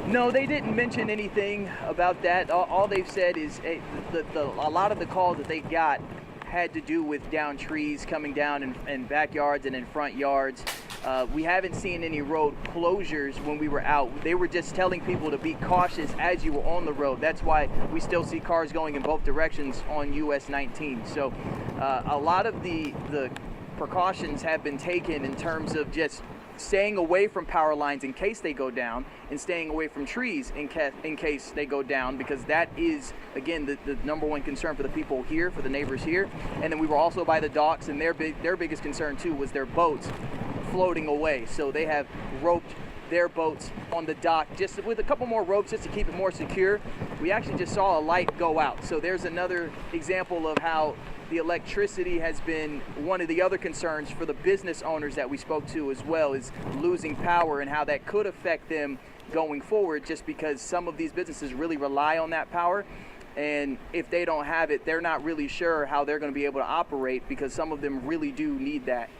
No, they didn't mention anything about that. All they've said is a lot of the calls that they got had to do with down trees coming down in backyards and in front yards. We haven't seen any road closures when we were out. They were just telling people to be cautious as you were on the road. That's why we still see cars going in both directions on US 19. So a lot of the precautions have been taken in terms of just staying away from power lines in case they go down and staying away from trees in case they go down, because that is, again, the number one concern for the people here, for the neighbors here. And then we were also by the docks, and their biggest concern too was their boats floating away. So they have roped their boats on the dock just with a couple more ropes just to keep it more secure. We actually just saw a light go out. So there's another example of how the electricity has been one of the other concerns for the business owners that we spoke to as well, is losing power and how that could affect them going forward, just because some of these businesses really rely on that power. And if they don't have it, they're not really sure how they're going to be able to operate, because some of them really do need that.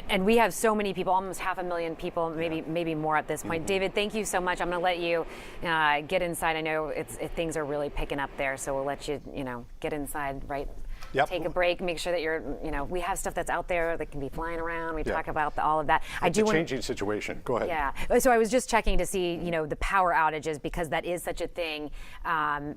And we have so many people, almost 500,000 people, maybe more at this point. David, thank you so much. I'm going to let you get inside. I know things are really picking up there, so we'll let you, get inside, right? Yep. Take a break, make sure that you're, we have stuff that's out there that can be flying around. We Yeah. talk about all of that. It's a changing situation. Go ahead. Yeah. So I was just checking to see, the power outages, because that is such a thing,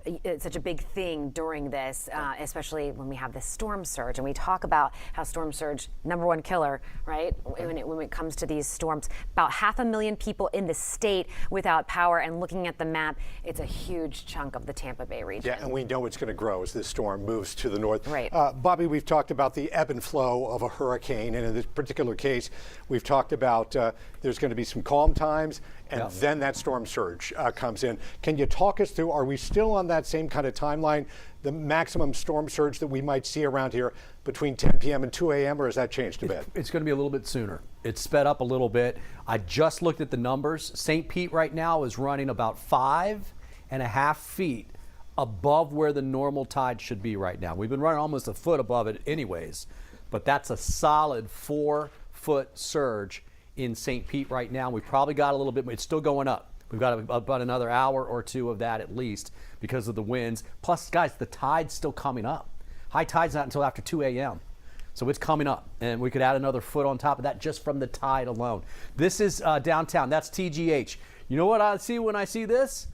it's such a big thing during this, especially when we have this storm surge. And we talk about how storm surge, #1 killer, right? When it comes to these storms, about 500,000 people in the state without power. And looking at the map, it's a huge chunk of the Tampa Bay region. Yeah, and we know it's going to grow as this storm moves to the north. Right. Bobby, we've talked about the ebb and flow of a hurricane, and in this particular case, we've talked about there's going to be some calm times, and then that storm surge comes in. Can you talk us through, are we still on that same kind of timeline, the maximum storm surge that we might see around here between 10 p.m. and 2 a.m., or has that changed a bit? It's going to be a little bit sooner. It's sped up a little bit. I just looked at the numbers. St. Pete right now is running about 5.5 feet above where the normal tide should be right now. We've been running almost a foot above it anyways, but that's a solid 4-foot surge in St. Pete right now. We've probably got a little bit, it's still going up. We've got about another hour or two of that at least because of the winds. Plus, guys, the tide's still coming up. High tide's not until after 2 a.m. So it's coming up, and we could add another foot on top of that just from the tide alone. This is downtown. That's TGH. You know what I see when I see this?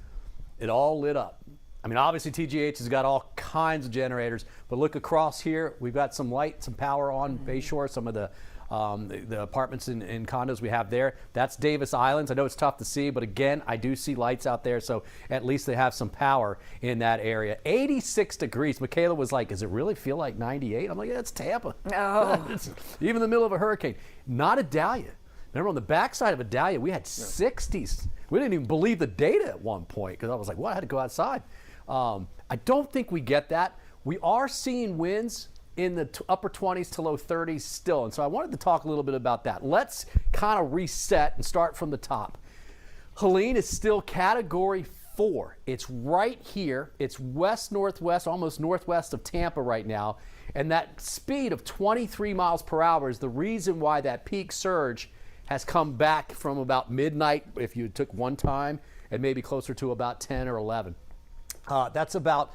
It all lit up. I mean, obviously TGH has got all kinds of generators, but look across here. We've got some light, some power on Bayshore, some of the apartments and condos we have there. That's Davis Islands. I know it's tough to see, but again, I do see lights out there, so at least they have some power in that area. 86 degrees. Michaela was like, does it really feel like 98? I'm like, yeah, it's Tampa. Oh. It's even in the middle of a hurricane. Not Idalia. Remember, on the backside of Idalia, we had 60s. We didn't even believe the data at one point because I was like, what? I had to go outside. I don't think we get that. We are seeing winds in the upper 20s to low 30s still. And so I wanted to talk a little bit about that. Let's kind of reset and start from the top. Helene is still Category 4. It's right here. It's west-northwest, almost northwest of Tampa right now. And that speed of 23 miles per hour is the reason why that peak surge has come back from about midnight, if you took one time, and maybe closer to about 10 or 11. That's about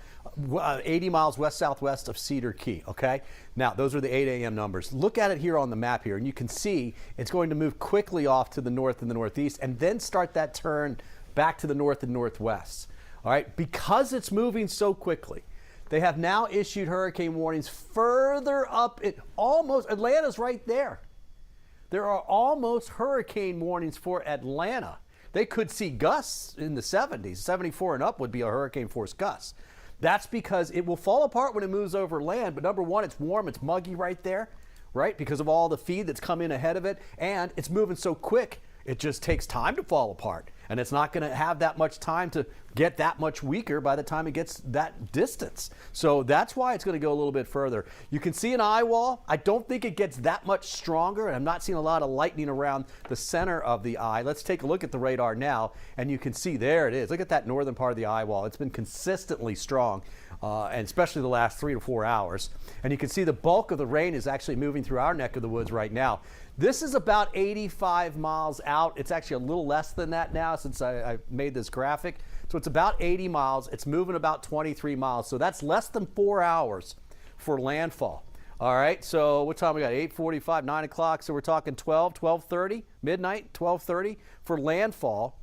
80 miles west-southwest of Cedar Key, okay? Now, those are the 8 a.m. numbers. Look at it here on the map here, and you can see it's going to move quickly off to the north and the northeast, and then start that turn back to the north and northwest, all right? Because it's moving so quickly, they have now issued hurricane warnings further up. Atlanta's right there. There are almost hurricane warnings for Atlanta. They could see gusts in the 70s. 74 and up would be a hurricane force gust. That's because it will fall apart when it moves over land. But number one, it's warm, it's muggy right there, right? Because of all the feed that's come in ahead of it. And it's moving so quick, it just takes time to fall apart. And it's not going to have that much time to get that much weaker by the time it gets that distance. So that's why it's going to go a little bit further. You can see an eye wall. I don't think it gets that much stronger, and I'm not seeing a lot of lightning around the center of the eye. Let's take a look at the radar now, and you can see there it is. Look at that northern part of the eye wall. It's been consistently strong, and especially the last 3 to 4 hours. And you can see the bulk of the rain is actually moving through our neck of the woods right now. This is about 85 miles out. It's actually a little less than that now since I made this graphic. So it's about 80 miles. It's moving about 23 miles. So that's less than 4 hours for landfall. All right, so what time we got? 8:45, 9 o'clock. So we're talking 12:30, midnight, 12:30 for landfall.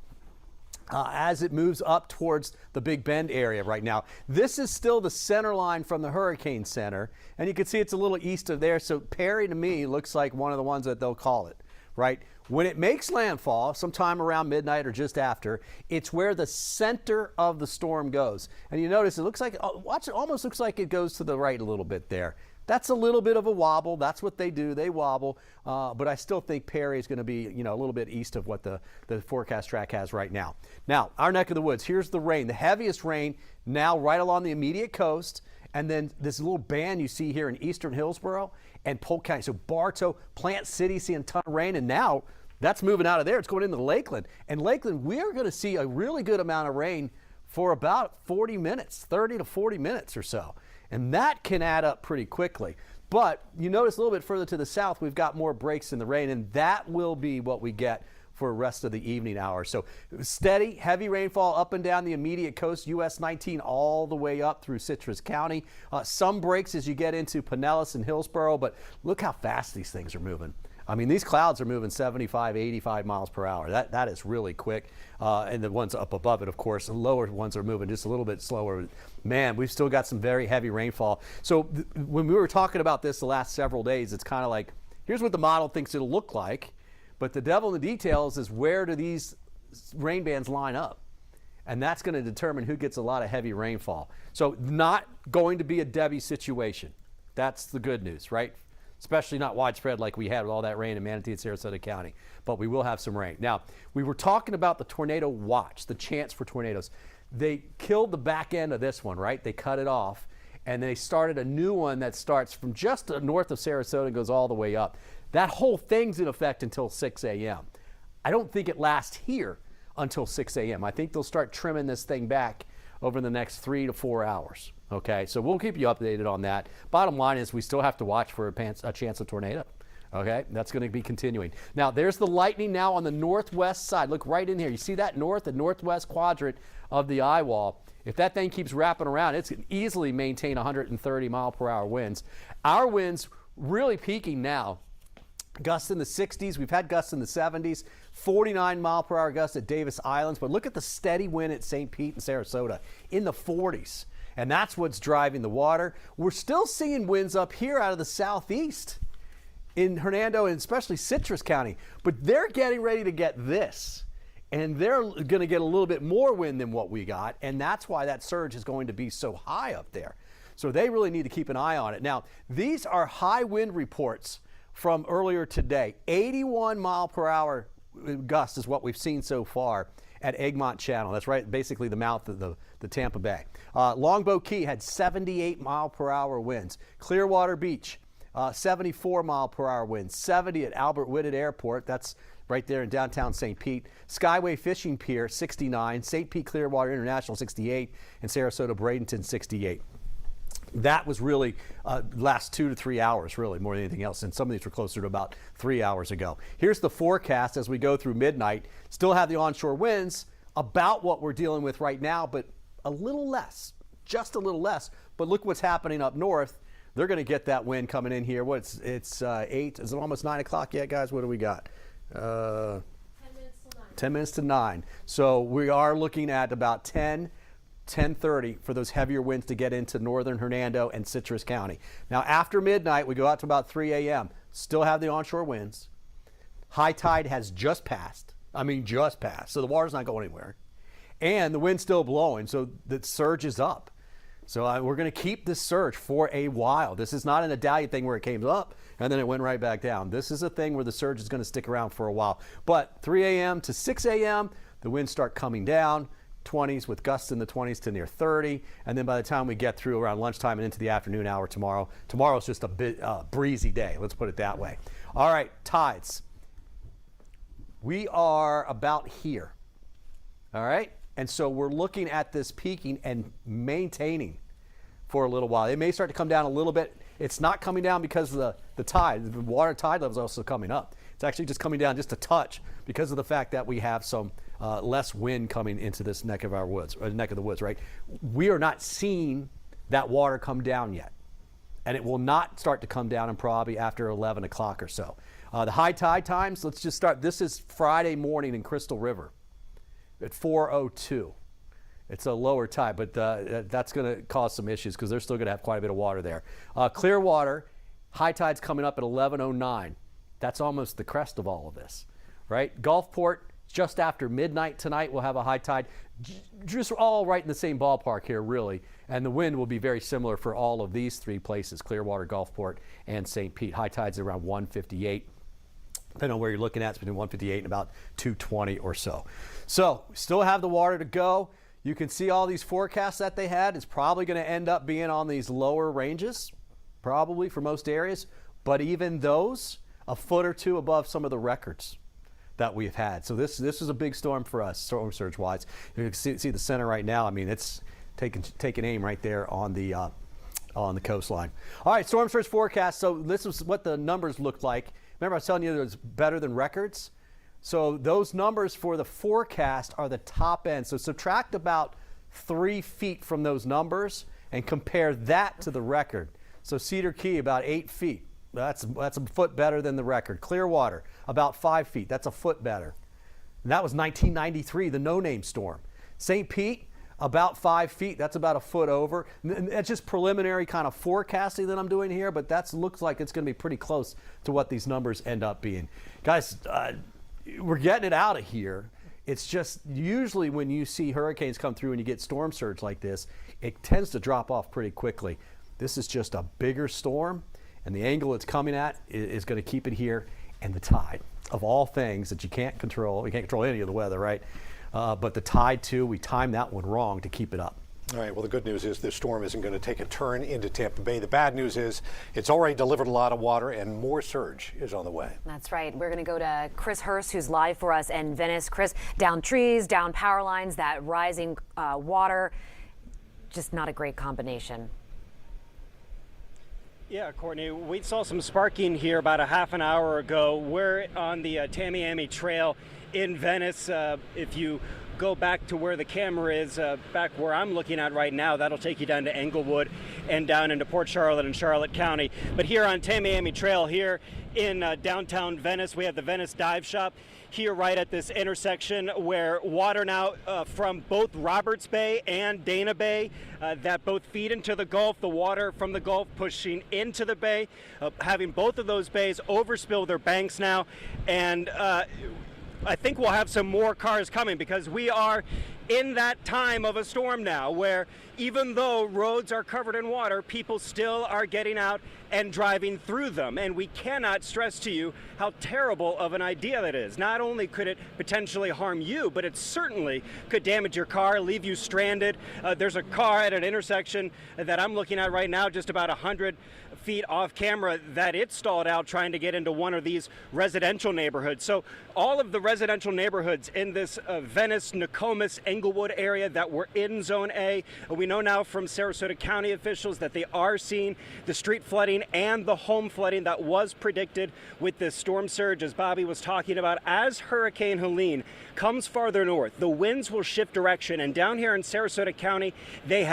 As it moves up towards the Big Bend area right now. This is still the center line from the hurricane center, and you can see it's a little east of there. So Perry to me looks like one of the ones that they'll call it, right? When it makes landfall, sometime around midnight or just after, it's where the center of the storm goes. And you notice it looks like, watch, it almost looks like it goes to the right a little bit there. That's a little bit of a wobble. That's what they do. They wobble. But I still think Perry is going to be, a little bit east of what the forecast track has right now. Now, our neck of the woods, here's the rain. The heaviest rain now right along the immediate coast. And then this little band you see here in eastern Hillsborough and Polk County. So Bartow, Plant City seeing a ton of rain. And now that's moving out of there. It's going into Lakeland. And Lakeland, we're going to see a really good amount of rain for about 40 minutes, 30 to 40 minutes or so. And that can add up pretty quickly. But you notice a little bit further to the south, we've got more breaks in the rain, and that will be what we get for the rest of the evening hours. So steady, heavy rainfall up and down the immediate coast, US 19 all the way up through Citrus County. Some breaks as you get into Pinellas and Hillsborough, but look how fast these things are moving. I mean, these clouds are moving 75, 85 miles per hour. That is really quick. And the ones up above it, of course, the lower ones are moving just a little bit slower. Man, we've still got some very heavy rainfall. So when we were talking about this the last several days, it's kind of like, here's what the model thinks it'll look like. But the devil in the details is, where do these rain bands line up? And that's going to determine who gets a lot of heavy rainfall. So not going to be a Debbie situation. That's the good news, right? Especially not widespread like we had with all that rain in Manatee and Sarasota County. But we will have some rain. Now, we were talking about the tornado watch, the chance for tornadoes. They killed the back end of this one, right? They cut it off. And they started a new one that starts from just north of Sarasota and goes all the way up. That whole thing's in effect until 6 a.m. I don't think it lasts here until 6 a.m. I think they'll start trimming this thing back over the next 3 to 4 hours. Okay, so we'll keep you updated on that. Bottom line is, we still have to watch for a chance of tornado. Okay, that's going to be continuing. Now, there's the lightning now on the northwest side. Look right in here. You see that north and northwest quadrant of the eye wall. If that thing keeps wrapping around, it can easily maintain 130 mile per hour winds. Our winds really peaking now. Gusts in the 60s. We've had gusts in the 70s. 49 mile per hour gusts at Davis Islands. But look at the steady wind at St. Pete and Sarasota in the 40s. And that's what's driving the water. We're still seeing winds up here out of the southeast in Hernando and especially Citrus County. But they're getting ready to get this. And they're going to get a little bit more wind than what we got. And that's why that surge is going to be so high up there. So they really need to keep an eye on it. Now, these are high wind reports from earlier today. 81 mile per hour gust is what we've seen so far at Egmont Channel. That's right, basically the mouth of the Tampa Bay. Longboat Key had 78 mile per hour winds. Clearwater Beach, 74 mile per hour winds. 70 at Albert Whitted Airport. That's right there in downtown St. Pete. Skyway Fishing Pier, 69. St. Pete Clearwater International, 68. And Sarasota Bradenton, 68. That was really last 2 to 3 hours, really, more than anything else. And some of these were closer to about 3 hours ago. Here's the forecast as we go through midnight. Still have the onshore winds, about what we're dealing with right now, but a little less, just a little less. But look what's happening up north. They're going to get that wind coming in here. It's 8, is it almost 9 o'clock yet, guys? What do we got? 10 minutes to 9. So we are looking at about 10:30 for those heavier winds to get into northern Hernando and Citrus County. Now, after midnight, we go out to about 3 a.m. Still have the onshore winds. High tide has just passed. I mean, just passed. So the water's not going anywhere. And the wind's still blowing, so the surge is up. So we're going to keep this surge for a while. This is not an Idalia thing where it came up and then it went right back down. This is a thing where the surge is going to stick around for a while. But 3 a.m. to 6 a.m., the winds start coming down. 20s with gusts in the 20s to near 30, and then by the time we get through around lunchtime and into the afternoon hour tomorrow's just a bit breezy day, let's put it that way. All right, tides. We are about here, all right? And so we're looking at this peaking and maintaining for a little while. It may start to come down a little bit. It's not coming down because of the tide. The water tide level is also coming up. It's actually just coming down just a touch because of the fact that we have some less wind coming into this neck of our woods, or neck of the woods, right? We are not seeing that water come down yet. And it will not start to come down and probably after 11 o'clock or so. The high tide times, let's just start. This is Friday morning in Crystal River at 4:02. It's a lower tide, but that's going to cause some issues because they're still going to have quite a bit of water there. Clearwater, high tide's coming up at 11:09. That's almost the crest of all of this, right? Gulfport, just after midnight tonight, we'll have a high tide. Just all right in the same ballpark here, really. And the wind will be very similar for all of these three places, Clearwater, Gulfport, and St. Pete. High tides around 158. Depending on where you're looking at, it's between 158 and about 220 or so. So, still have the water to go. You can see all these forecasts that they had. It's probably going to end up being on these lower ranges, probably for most areas. But even those, a foot or two above some of the records that we've had. So this is a big storm for us, storm surge wise. You can see the center right now. I mean, it's taking aim right there on the on the coastline. All right, storm surge forecast. So this is what the numbers looked like. Remember I was telling you it was better than records? So those numbers for the forecast are the top end. So subtract about 3 feet from those numbers and compare that to the record. So Cedar Key, about 8 feet. That's a foot better than the record. Clearwater, about 5 feet. That's a foot better. And that was 1993, the no-name storm. St. Pete, about 5 feet. That's about a foot over. And that's just preliminary kind of forecasting that I'm doing here, but that looks like it's going to be pretty close to what these numbers end up being. Guys, we're getting it out of here. It's just usually when you see hurricanes come through and you get storm surge like this, it tends to drop off pretty quickly. This is just a bigger storm, and the angle it's coming at is going to keep it here, and the tide. Of all things that you can't control, you can't control any of the weather, right? But the tide too, we timed that one wrong to keep it up. All right, well, the good news is this storm isn't going to take a turn into Tampa Bay. The bad news is it's already delivered a lot of water and more surge is on the way. That's right. We're going to go to Chris Hurst, who's live for us in Venice. Chris, down trees, down power lines, that rising water, just not a great combination. Yeah, Courtney, we saw some sparking here about a half an hour ago. We're on the Tamiami Trail in Venice. If you go back to where the camera is, back where I'm looking at right now, that'll take you down to Englewood and down into Port Charlotte and Charlotte County. But here on Tamiami Trail here in downtown Venice, we have the Venice Dive Shop here right at this intersection where water now from both Roberts Bay and Dana Bay that both feed into the Gulf, the water from the Gulf pushing into the bay, having both of those bays overspill their banks now. And I think we'll have some more cars coming because we are in that time of a storm now where even though roads are covered in water, people still are getting out and driving through them. And we cannot stress to you how terrible of an idea that is. Not only could it potentially harm you, but it certainly could damage your car, leave you stranded. There's a car at an intersection that I'm looking at right now, just about 100 feet off camera, that it stalled out trying to get into one of these residential neighborhoods. So all of the residential neighborhoods in this Venice, Nokomis, Englewood area that were in Zone A, we know now from Sarasota County officials that they are seeing the street flooding and the home flooding that was predicted with this storm surge, as Bobby was talking about. As Hurricane Helene comes farther north, the winds will shift direction, and down here in Sarasota County, they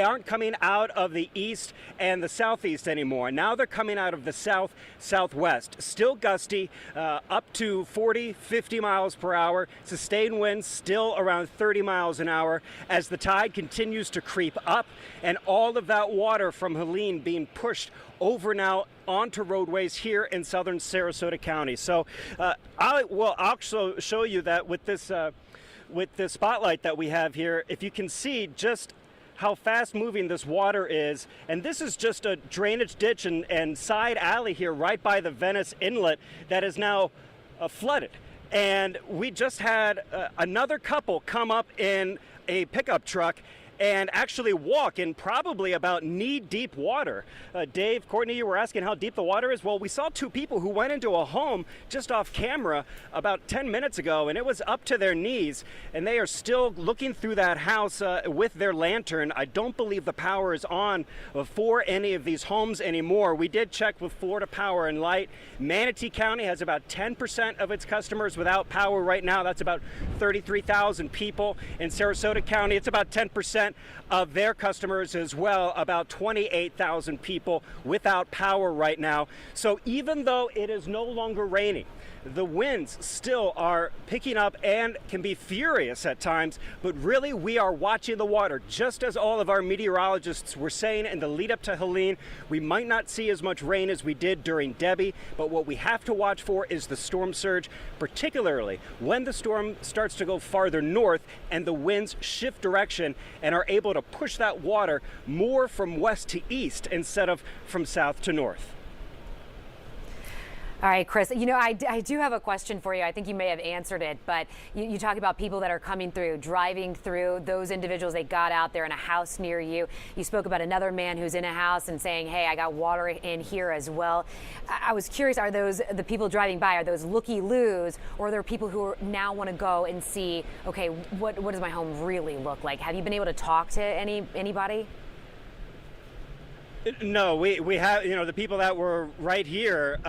aren't coming out of the east and the southeast anymore. Now they're coming out of the southwest. Still gusty, up to 40, 50 miles per hour. Sustained winds still around 30 miles an hour as the tide continues to creep up, and all of that water from Helene being pushed over now onto roadways here in southern Sarasota County. So I'll show you that with this spotlight that we have here, if you can see just how fast moving this water is. And this is just a drainage ditch and side alley here right by the Venice Inlet that is now flooded. And we just had another couple come up in a pickup truck and actually walk in probably about knee-deep water. Dave, Courtney, you were asking how deep the water is. Well, we saw two people who went into a home just off camera about 10 minutes ago, and it was up to their knees, and they are still looking through that house with their lantern. I don't believe the power is on for any of these homes anymore. We did check with Florida Power and Light. Manatee County has about 10% of its customers without power right now. That's about 33,000 people. In Sarasota County, it's about 10% of their customers as well, about 28,000 people without power right now. So even though it is no longer raining, the winds still are picking up and can be furious at times, but really we are watching the water. Just as all of our meteorologists were saying in the lead up to Helene, we might not see as much rain as we did during Debbie, but what we have to watch for is the storm surge, particularly when the storm starts to go farther north and the winds shift direction and are able to push that water more from west to east instead of from south to north. All right, Chris, you know, I do have a question for you. I think you may have answered it, but you talk about people that are coming through, driving through, those individuals, they got out there in a house near you. You spoke about another man who's in a house and saying, hey, I got water in here as well. I was curious, are those the people driving by, are those looky-loos, or are there people who now want to go and see, okay, what does my home really look like? Have you been able to talk to anybody? No, we have, the people that were right here,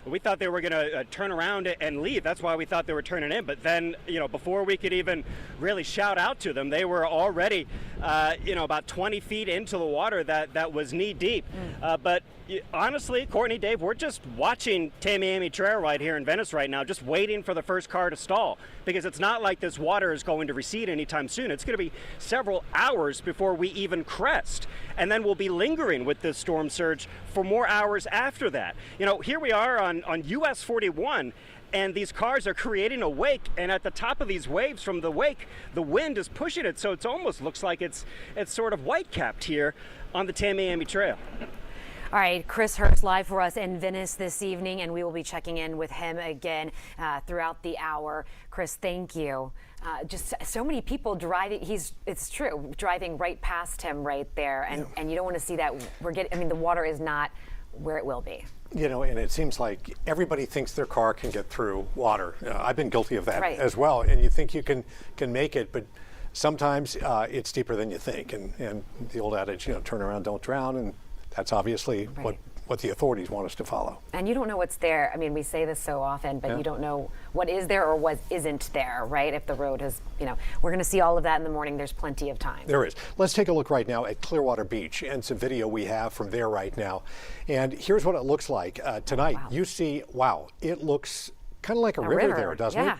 we thought they were going to turn around and leave. That's why we thought they were turning in. But then, before we could even really shout out to them, they were already, about 20 feet into the water that was knee deep. But honestly, Courtney, Dave, we're just watching Tamiami Trail right here in Venice right now, just waiting for the first car to stall, because it's not like this water is going to recede anytime soon. It's going to be several hours before we even crest. And then we'll be lingering with this storm surge for more hours after that. Here we are on US 41, and these cars are creating a wake, and at the top of these waves from the wake, the wind is pushing it, so it almost looks like it's sort of white-capped here on the Tamiami Trail. All right, Chris Hurst live for us in Venice this evening, and we will be checking in with him again throughout the hour. Chris, thank you. Just so many people driving. It's true, driving right past him right there, and you don't want to see that. The water is not where it will be. And it seems like everybody thinks their car can get through water. I've been guilty of that Right. as well, and you think you can make it, but sometimes it's deeper than you think. And the old adage, turn around, don't drown, and that's obviously Right. what the authorities want us to follow. And you don't know what's there. We say this so often, but you don't know what is there or what isn't there, right? If the road has, we're going to see all of that in the morning. There's plenty of time. There is. Let's take a look right now at Clearwater Beach and some video we have from there right now. And here's what it looks like tonight. Wow. You see, it looks kind of like a river there, doesn't yeah. it?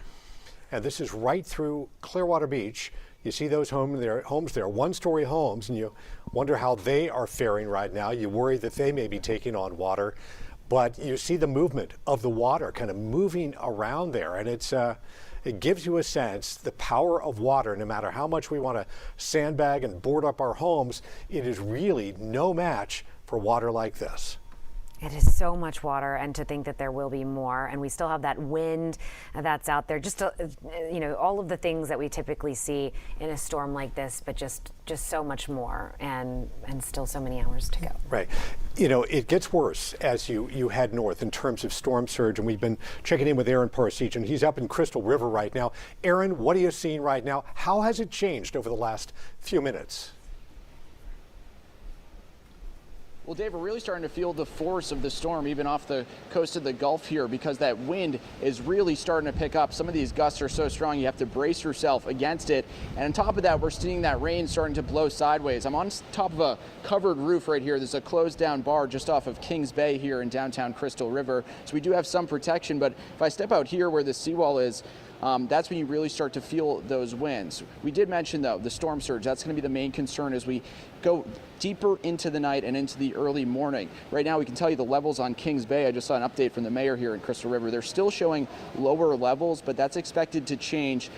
And this is right through Clearwater Beach. You see those homes there, one-story homes, and you wonder how they are faring right now. You worry that they may be taking on water, but you see the movement of the water kind of moving around there, and it gives you a sense, the power of water. No matter how much we want to sandbag and board up our homes, it is really no match for water like this. It is so much water, and to think that there will be more, and we still have that wind that's out there. Just all of the things that we typically see in a storm like this, but just so much more, and still so many hours to go. Right. It gets worse as you head north in terms of storm surge, and we've been checking in with Aaron Parasic, and he's up in Crystal River right now. Aaron, what are you seeing right now? How has it changed over the last few minutes? Well, Dave, we're really starting to feel the force of the storm even off the coast of the Gulf here, because that wind is really starting to pick up. Some of these gusts are so strong you have to brace yourself against it. And on top of that, we're seeing that rain starting to blow sideways. I'm on top of a covered roof right here. There's a closed down bar just off of Kings Bay here in downtown Crystal River. So we do have some protection, but if I step out here where the seawall is, that's when you really start to feel those winds. We did mention, though, the storm surge. That's going to be the main concern as we go deeper into the night and into the early morning. Right now, we can tell you the levels on Kings Bay. I just saw an update from the mayor here in Crystal River. They're still showing lower levels, but that's expected to change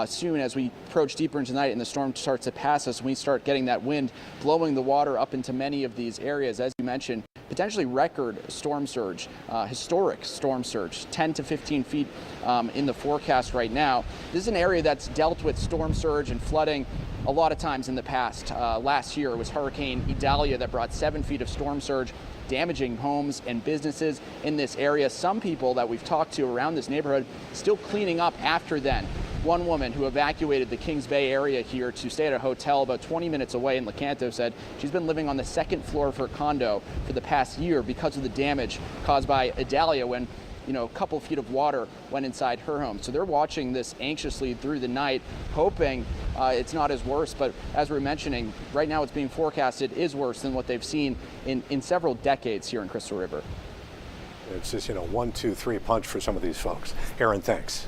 soon as we approach deeper into the night and the storm starts to pass us, and we start getting that wind blowing the water up into many of these areas. As you mentioned, potentially record storm surge, historic storm surge, 10 to 15 feet in the forecast right now. This is an area that's dealt with storm surge and flooding a lot of times in the past. Last year it was Hurricane Idalia that brought 7 feet of storm surge, damaging homes and businesses in this area. Some people that we've talked to around this neighborhood still cleaning up after then. One woman who evacuated the Kings Bay area here to stay at a hotel about 20 minutes away in Lecanto said she's been living on the second floor of her condo for the past year because of the damage caused by Idalia when a couple feet of water went inside her home. So they're watching this anxiously through the night, hoping it's not as worse. But as we're mentioning, right now it's being forecasted is worse than what they've seen in several decades here in Crystal River. It's just, 1, 2, 3 punch for some of these folks. Aaron, thanks.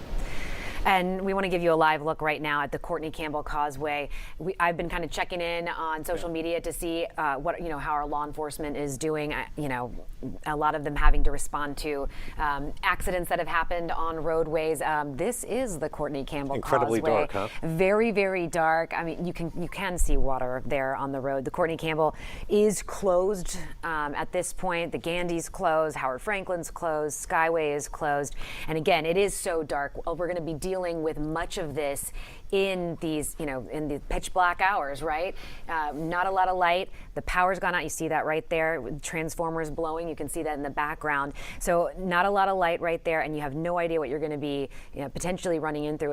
And we want to give you a live look right now at the Courtney Campbell Causeway. I've been kind of checking in on social media to see how our law enforcement is doing. A lot of them having to respond to accidents that have happened on roadways. This is the Courtney Campbell Incredibly Causeway. dark, huh? Very, very dark. You can see water there on the road. The Courtney Campbell is closed at this point. The Gandy's closed. Howard Franklin's closed. Skyway is closed. And again, it is so dark. We're going to be dealing with much of this in these, in the pitch black hours, right? Not a lot of light. The power's gone out. You see that right there with transformers blowing. You can see that in the background. So not a lot of light right there, and you have no idea what you're going to be potentially running into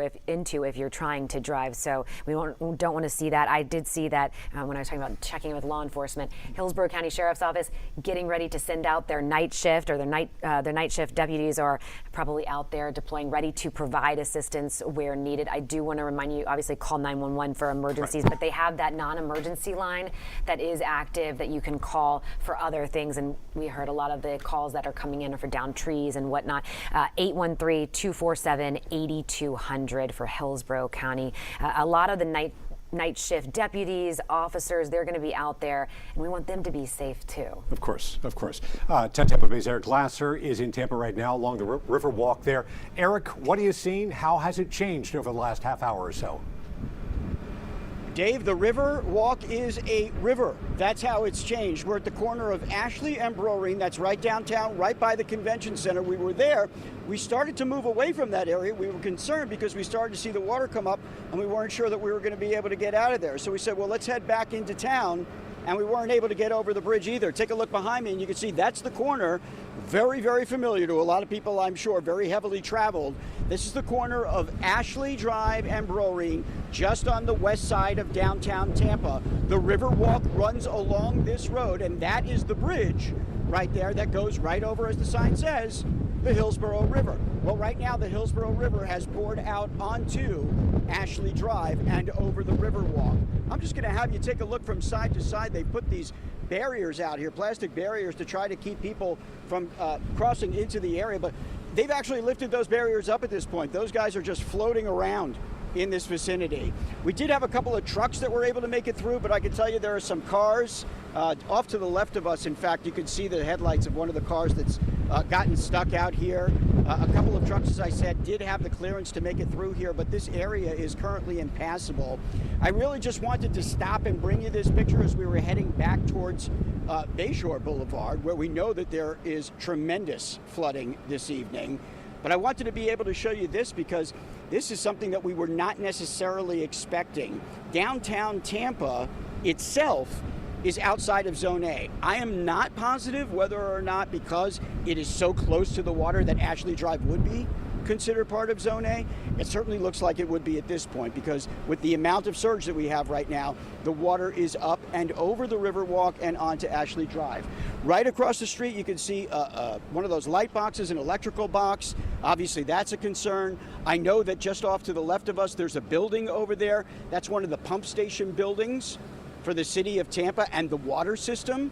if you're trying to drive. So we don't want to see that. I did see that when I was talking about checking with law enforcement. Hillsborough County Sheriff's Office getting ready to send out their night shift, or their night shift deputies are probably out there deploying, ready to provide assistance where needed. I do want to remind you, obviously call 911 for emergencies, but they have that non-emergency line that is active that you can call for other things. And we heard a lot of the calls that are coming in are for downed trees and whatnot. 813-247-8200 for Hillsborough County. A lot of the night shift deputies, officers, they're going to be out there, and we want them to be safe too. Of course, of course. 10 Tampa Bay's Eric Glasser is in Tampa right now along the river walk there. Eric, what are you seeing? How has it changed over the last half hour or so? Dave, the river walk is a river. That's how it's changed. We're at the corner of Ashley and Broering. That's right downtown, right by the convention center. We were there. We started to move away from that area. We were concerned because we started to see the water come up, and we weren't sure that we were going to be able to get out of there. So we said, well, let's head back into town. And we weren't able to get over the bridge either. Take a look behind me, and you can see that's the corner. Very, very familiar to a lot of people, I'm sure, very heavily traveled. This is the corner of Ashley Drive and Broering, just on the west side of downtown Tampa. The river walk runs along this road, and that is the bridge right there that goes right over, as the sign says, the Hillsborough River. Well, right now the Hillsborough River has poured out onto Ashley Drive and over the river walk. I'm just going to have you take a look from side to side. They put these barriers out here, plastic barriers, to try to keep people from crossing into the area, but they've actually lifted those barriers up at this point. Those guys are just floating around in this vicinity. We did have a couple of trucks that were able to make it through, but I can tell you there are some cars off to the left of us. In fact, you can see the headlights of one of the cars that's gotten stuck out here. A couple of trucks, as I said, did have the clearance to make it through here, but this area is currently impassable. I really just wanted to stop and bring you this picture as we were heading back towards Bayshore Boulevard, where we know that there is tremendous flooding this evening. But I wanted to be able to show you this because this is something that we were not necessarily expecting. Downtown Tampa itself is outside of Zone A. I am not positive whether or not, because it is so close to the water, that Ashley Drive would be considered part of Zone A. It certainly looks like it would be at this point, because with the amount of surge that we have right now, the water is up and over the Riverwalk and onto Ashley Drive. Right across the street, you can see one of those light boxes, an electrical box. Obviously, that's a concern. I know that just off to the left of us, there's a building over there. That's one of the pump station buildings for the city of Tampa and the water system.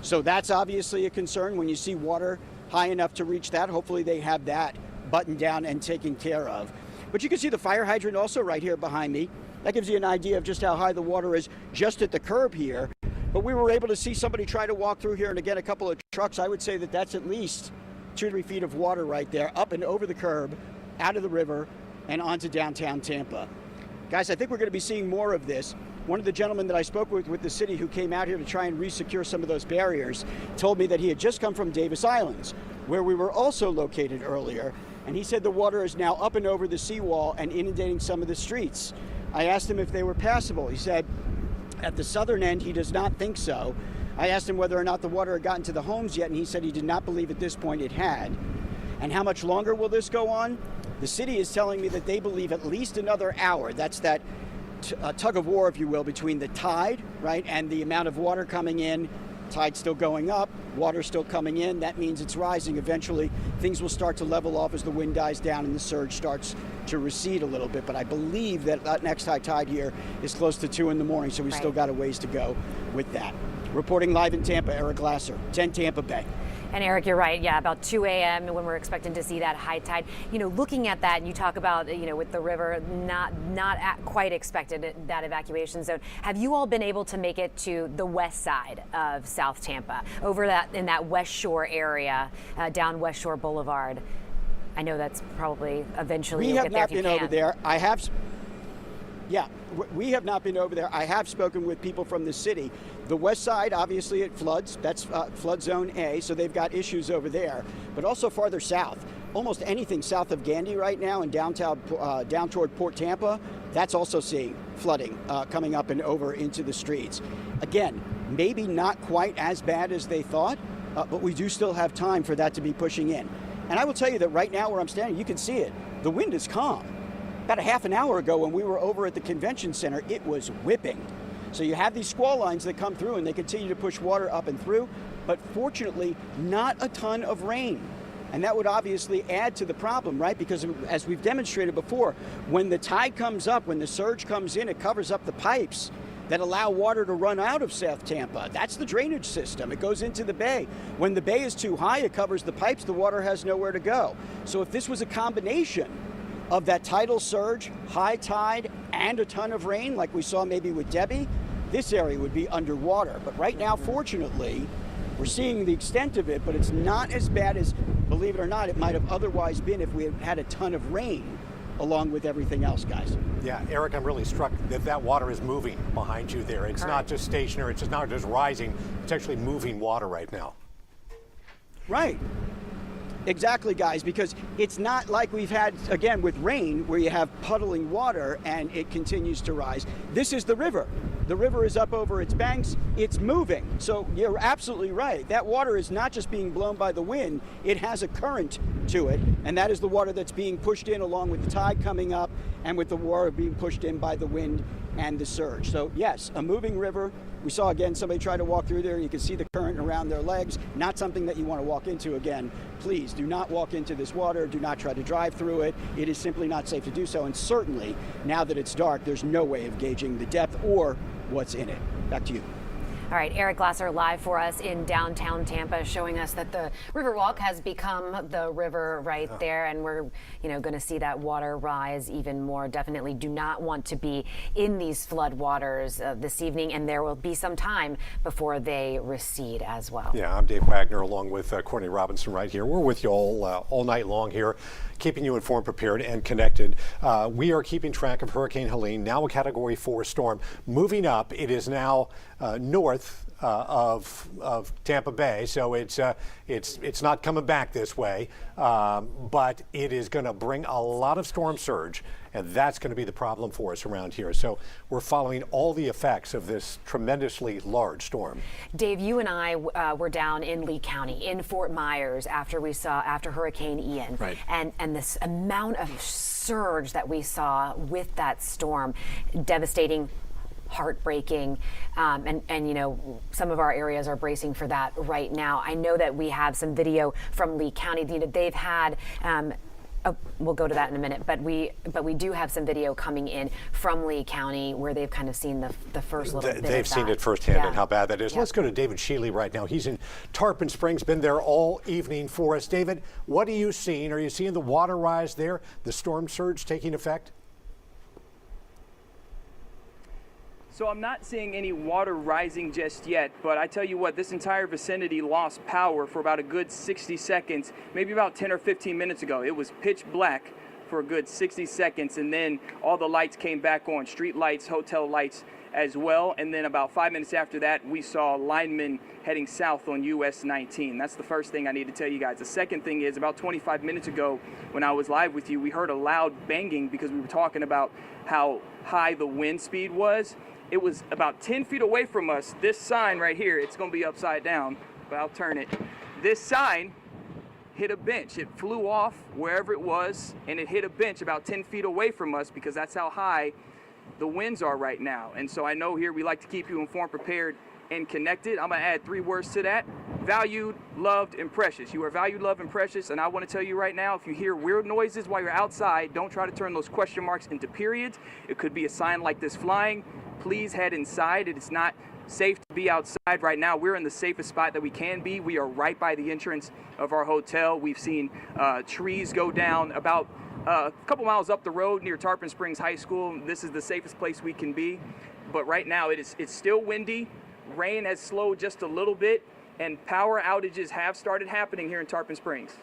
So that's obviously a concern when you see water high enough to reach that. Hopefully they have that buttoned down and taken care of. But you can see the fire hydrant also right here behind me. That gives you an idea of just how high the water is just at the curb here. But we were able to see somebody try to walk through here, and again, a couple of trucks. I would say that that's at least 2 to 3 feet of water right there, up and over the curb, out of the river, and onto downtown Tampa. Guys, I think we're going to be seeing more of this. One of the gentlemen that I spoke with the city, who came out here to try and re-secure some of those barriers, told me that he had just come from Davis Islands, where we were also located earlier, and he said the water is now up and over the seawall and inundating some of the streets. I asked him if they were passable. He said at the southern end he does not think so. I asked him whether or not the water had gotten to the homes yet, and he said he did not believe at this point it had. And how much longer will this go on? The city is telling me that they believe at least another hour. That's that tug of war, if you will, between the tide, right, and the amount of water coming in. Tide still going up, water still coming in. That means it's rising. Eventually, things will start to level off as the wind dies down and the surge starts to recede a little bit. But I believe that next high tide here is close to 2 in the morning, so we still got a ways to go with that. Reporting live in Tampa, Eric Glasser, 10 Tampa Bay. And Eric, you're right. Yeah, about 2 a.m. when we're expecting to see that high tide. You know, looking at that, and you talk about, you know, with the river not quite expected that evacuation zone. Have you all been able to make it to the west side of South Tampa, over that in that West Shore area, down West Shore Boulevard? I know that's probably eventually. We have not been over there. I have. Yeah, we have not been over there. I have spoken with people from the city. The west side, obviously, it floods. That's flood zone A, so they've got issues over there. But also farther south, almost anything south of Gandy right now and downtown, down toward Port Tampa, that's also seeing flooding coming up and over into the streets. Again, maybe not quite as bad as they thought, but we do still have time for that to be pushing in. And I will tell you that right now where I'm standing, you can see it. The wind is calm. About a half an hour ago when we were over at the convention center, it was whipping. So you have these squall lines that come through and they continue to push water up and through, but fortunately not a ton of rain. And that would obviously add to the problem, right? Because as we've demonstrated before, when the tide comes up, when the surge comes in, it covers up the pipes that allow water to run out of South Tampa. That's the drainage system. It goes into the bay. When the bay is too high, it covers the pipes, the water has nowhere to go. So if this was a combination of that tidal surge, high tide, and a ton of rain, like we saw maybe with Debbie, this area would be underwater. But right now, fortunately, we're seeing the extent of it, but it's not as bad as, believe it or not, it might have otherwise been if we had had a ton of rain along with everything else, guys. Yeah, Eric, I'm really struck that water is moving behind you there. It's not just stationary, it's just not just rising, it's actually moving water right now. Right. Exactly, guys, because it's not like we've had, again, with rain, where you have puddling water and it continues to rise. This is the river. The river is up over its banks. It's moving. So you're absolutely right. That water is not just being blown by the wind. It has a current to it, and that is the water that's being pushed in along with the tide coming up and with the water being pushed in by the wind and the surge. So yes, a moving river. We saw again somebody try to walk through there. You can see the current around their legs. Not something that you want to walk into again. Please do not walk into this water. Do not try to drive through it. It is simply not safe to do so. And certainly now that it's dark, there's no way of gauging the depth or what's in it. Back to you. All right, Eric Glasser live for us in downtown Tampa, showing us that the Riverwalk has become the river right there, and we're, going to see that water rise even more. Definitely do not want to be in these flood waters this evening, and there will be some time before they recede as well. Yeah, I'm Dave Wagner along with Courtney Robinson right here. We're with you all night long here, keeping you informed, prepared, and connected. We are keeping track of Hurricane Helene, now a Category 4 storm, moving up. It is now north of Tampa Bay, so it's not coming back this way, but it is going to bring a lot of storm surge, and that's going to be the problem for us around here. So we're following all the effects of this tremendously large storm. Dave, you and I were down in Lee County, in Fort Myers, after Hurricane Ian, right. and this amount of surge that we saw with that storm, devastating, heartbreaking, and some of our areas are bracing for that right now. I know that we have some video from Lee County. They've had we'll go to that in a minute, but we do have some video coming in from Lee County where they've kind of seen the first little bit of that. They've seen it firsthand and how bad that is. Yeah. Let's go to David Shealy right now. He's in Tarpon Springs, been there all evening for us. David, what are you seeing? Are you seeing the water rise there, the storm surge taking effect? So I'm not seeing any water rising just yet, but I tell you what, this entire vicinity lost power for about a good 60 seconds, maybe about 10 or 15 minutes ago. It was pitch black for a good 60 seconds, and then all the lights came back on, street lights, hotel lights as well. And then about 5 minutes after that, we saw linemen heading south on US 19. That's the first thing I need to tell you guys. The second thing is, about 25 minutes ago when I was live with you, we heard a loud banging because we were talking about how high the wind speed was. It was about 10 feet away from us. This sign right here, it's going to be upside down, but I'll turn it. This sign hit a bench. It flew off wherever it was, and it hit a bench about 10 feet away from us because that's how high the winds are right now. And so I know here we like to keep you informed, prepared, and connected. I'm going to add 3 words to that: valued, loved, and precious. You are valued, loved, and precious. And I want to tell you right now, if you hear weird noises while you're outside, don't try to turn those question marks into periods. It could be a sign like this flying. Please head inside. It is not safe to be outside right now. We're in the safest spot that we can be. We are right by the entrance of our hotel. We've seen trees go down about a couple miles up the road near Tarpon Springs High School. This is the safest place we can be. But right now it's still windy. Rain has slowed just a little bit, and power outages have started happening here in Tarpon Springs.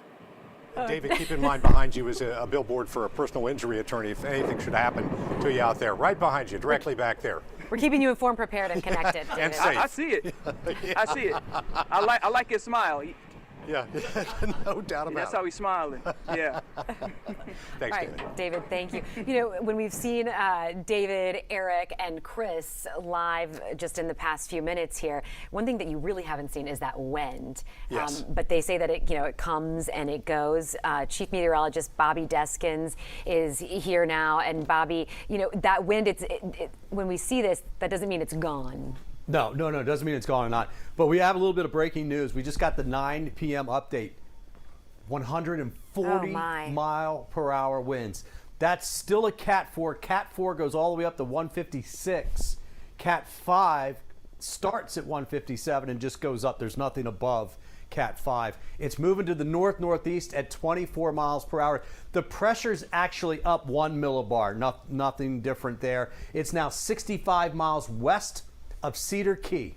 David, keep in mind behind you is a billboard for a personal injury attorney if anything should happen to you out there. Right behind you, directly back there. We're keeping you informed, prepared, and connected. And David. safe. I see it. I see it. I like his smile. Yeah, no doubt about That's it. how he's smiling. Yeah. Thanks, All David. right, David, thank you. You know, when we've seen David, Eric, and Chris live just in the past few minutes here, one thing that you really haven't seen is that wind. Yes. But they say that it comes and it goes. Chief Meteorologist Bobby Deskins is here now, and Bobby, that wind. When we see this, that doesn't mean it's gone. No, it doesn't mean it's gone or not. But we have a little bit of breaking news. We just got the 9 p.m. update. 140 mile per hour winds. That's still a Cat 4. Cat 4 goes all the way up to 156. Cat 5 starts at 157 and just goes up. There's nothing above Cat 5. It's moving to the north-northeast at 24 miles per hour. The pressure's actually up 1 millibar. Nothing different there. It's now 65 miles west of Cedar Key.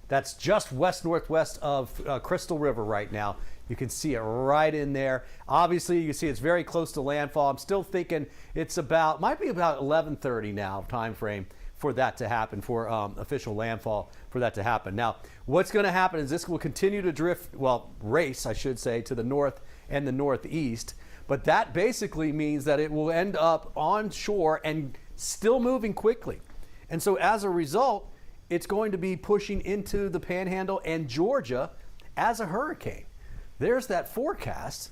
That's just west-northwest of Crystal River right now. You can see it right in there. Obviously, you can see it's very close to landfall. I'm still thinking might be about 11:30 now time frame for that to happen, for official landfall for that to happen. Now, what's going to happen is this will continue to race, I should say, to the north and the northeast. But that basically means that it will end up on shore and still moving quickly. And so as a result, it's going to be pushing into the Panhandle and Georgia as a hurricane. There's that forecast,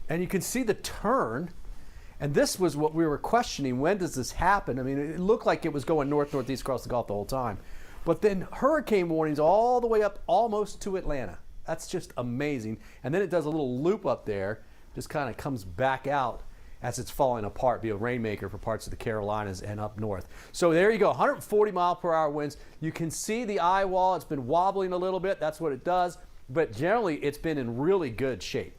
and you can see the turn. And this was what we were questioning. When does this happen? I mean, it looked like it was going north-northeast across the Gulf the whole time. But then hurricane warnings all the way up almost to Atlanta. That's just amazing. And then it does a little loop up there, just kind of comes back out as it's falling apart, be a rainmaker for parts of the Carolinas and up north. So there you go, 140 mile per hour winds. You can see the eye wall. It's been wobbling a little bit. That's what it does. But generally, it's been in really good shape.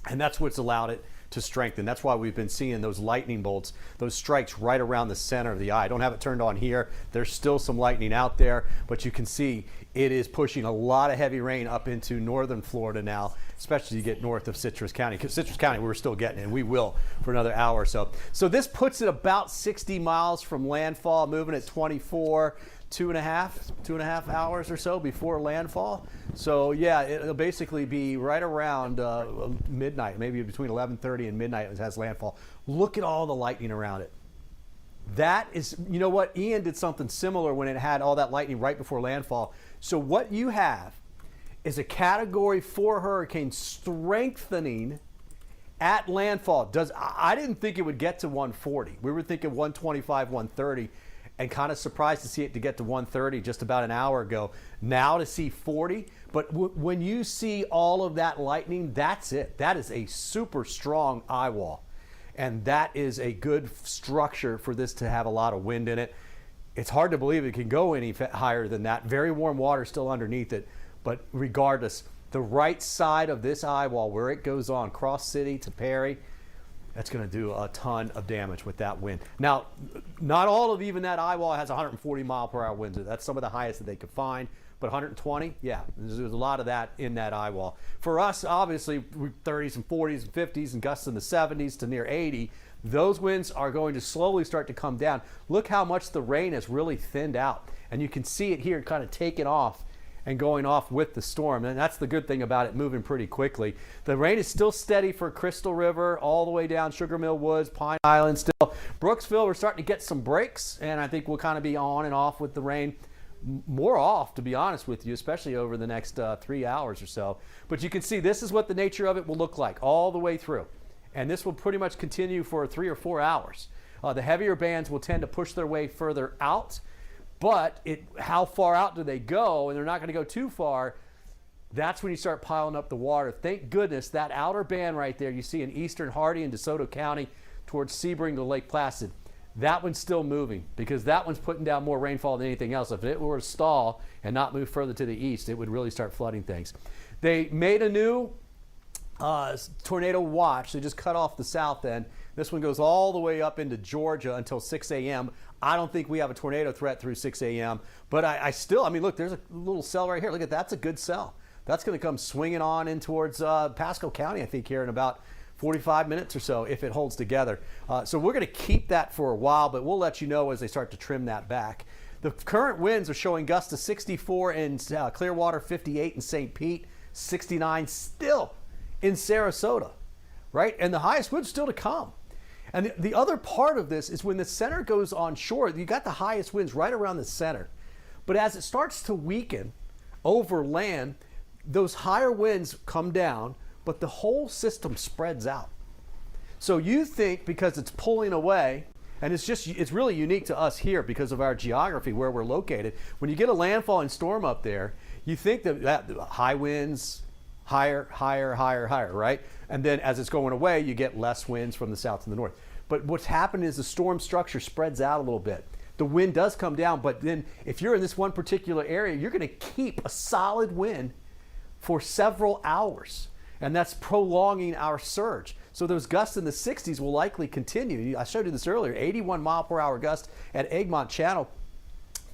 And that's what's allowed it to strengthen. That's why we've been seeing those lightning bolts, those strikes right around the center of the eye. I don't have it turned on here. There's still some lightning out there, but you can see it is pushing a lot of heavy rain up into northern Florida now, especially as you get north of Citrus County. Because Citrus County, we're still getting it, and we will for another hour or so. So this puts it about 60 miles from landfall, moving at 24, two and a half hours or so before landfall. So yeah, it'll basically be right around midnight, maybe between 11:30 and midnight it has landfall. Look at all the lightning around it. That is, you know what, Ian did something similar when it had all that lightning right before landfall. So what you have is a Category 4 hurricane strengthening at landfall. I didn't think it would get to 140. We were thinking 125, 130. And kind of surprised to see it to get to 130 just about an hour ago. Now to see 40. But when you see all of that lightning, that's it. That is a super strong eye wall. And that is a good structure for this to have a lot of wind in it. It's hard to believe it can go any higher than that. Very warm water still underneath it. But regardless, the right side of this eye wall, where it goes on, Cross City to Perry, that's going to do a ton of damage with that wind. Now, not all of even that eye wall has 140 mile per hour winds. That's some of the highest that they could find. But 120, yeah, there's a lot of that in that eye wall. For us, obviously, 30s and 40s and 50s and gusts in the 70s to near 80. Those winds are going to slowly start to come down. Look how much the rain has really thinned out. And you can see it here kind of taking off and going off with the storm. And that's the good thing about it moving pretty quickly. The rain is still steady for Crystal River all the way down Sugar Mill Woods, Pine Island still. Brooksville, we're starting to get some breaks, and I think we'll kind of be on and off with the rain. More off, to be honest with you, especially over the next 3 hours or so. But you can see this is what the nature of it will look like all the way through. And this will pretty much continue for 3 or 4 hours. The heavier bands will tend to push their way further out. But how far out do they go? And they're not going to go too far. That's when you start piling up the water. Thank goodness that outer band right there you see in eastern Hardee and DeSoto County towards Sebring to Lake Placid. That one's still moving because that one's putting down more rainfall than anything else. If it were to stall and not move further to the east, it would really start flooding things. They made a new tornado watch. They just cut off the south end. This one goes all the way up into Georgia until 6 a.m. I don't think we have a tornado threat through 6 a.m. But I mean, look, there's a little cell right here. Look at that. That's a good cell. That's going to come swinging on in towards Pasco County, I think, here in about 45 minutes or so if it holds together. So we're going to keep that for a while, but we'll let you know as they start to trim that back. The current winds are showing gusts to 64 in Clearwater, 58 in St. Pete, 69 still in Sarasota, right? And the highest winds still to come. And the other part of this is when the center goes onshore, you got the highest winds right around the center. But as it starts to weaken over land, those higher winds come down, but the whole system spreads out. So you think because it's pulling away, and it's really unique to us here because of our geography where we're located. When you get a landfall and storm up there, you think that high winds, higher, right? And then as it's going away, you get less winds from the south to the north. But what's happened is the storm structure spreads out a little bit. The wind does come down, but then if you're in this one particular area, you're going to keep a solid wind for several hours. And that's prolonging our surge. So those gusts in the 60s will likely continue. I showed you this earlier, 81 mile per hour gust at Egmont Channel.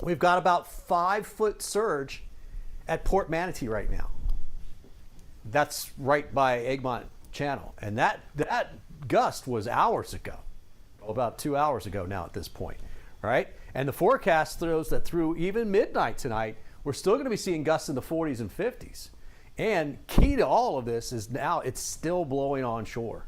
We've got about 5-foot surge at Port Manatee right now. That's right by Egmont Channel. And that gust was hours ago, about 2 hours ago now at this point, right? And the forecast throws that through even midnight tonight, we're still going to be seeing gusts in the 40s and 50s. And key to all of this is now it's still blowing onshore.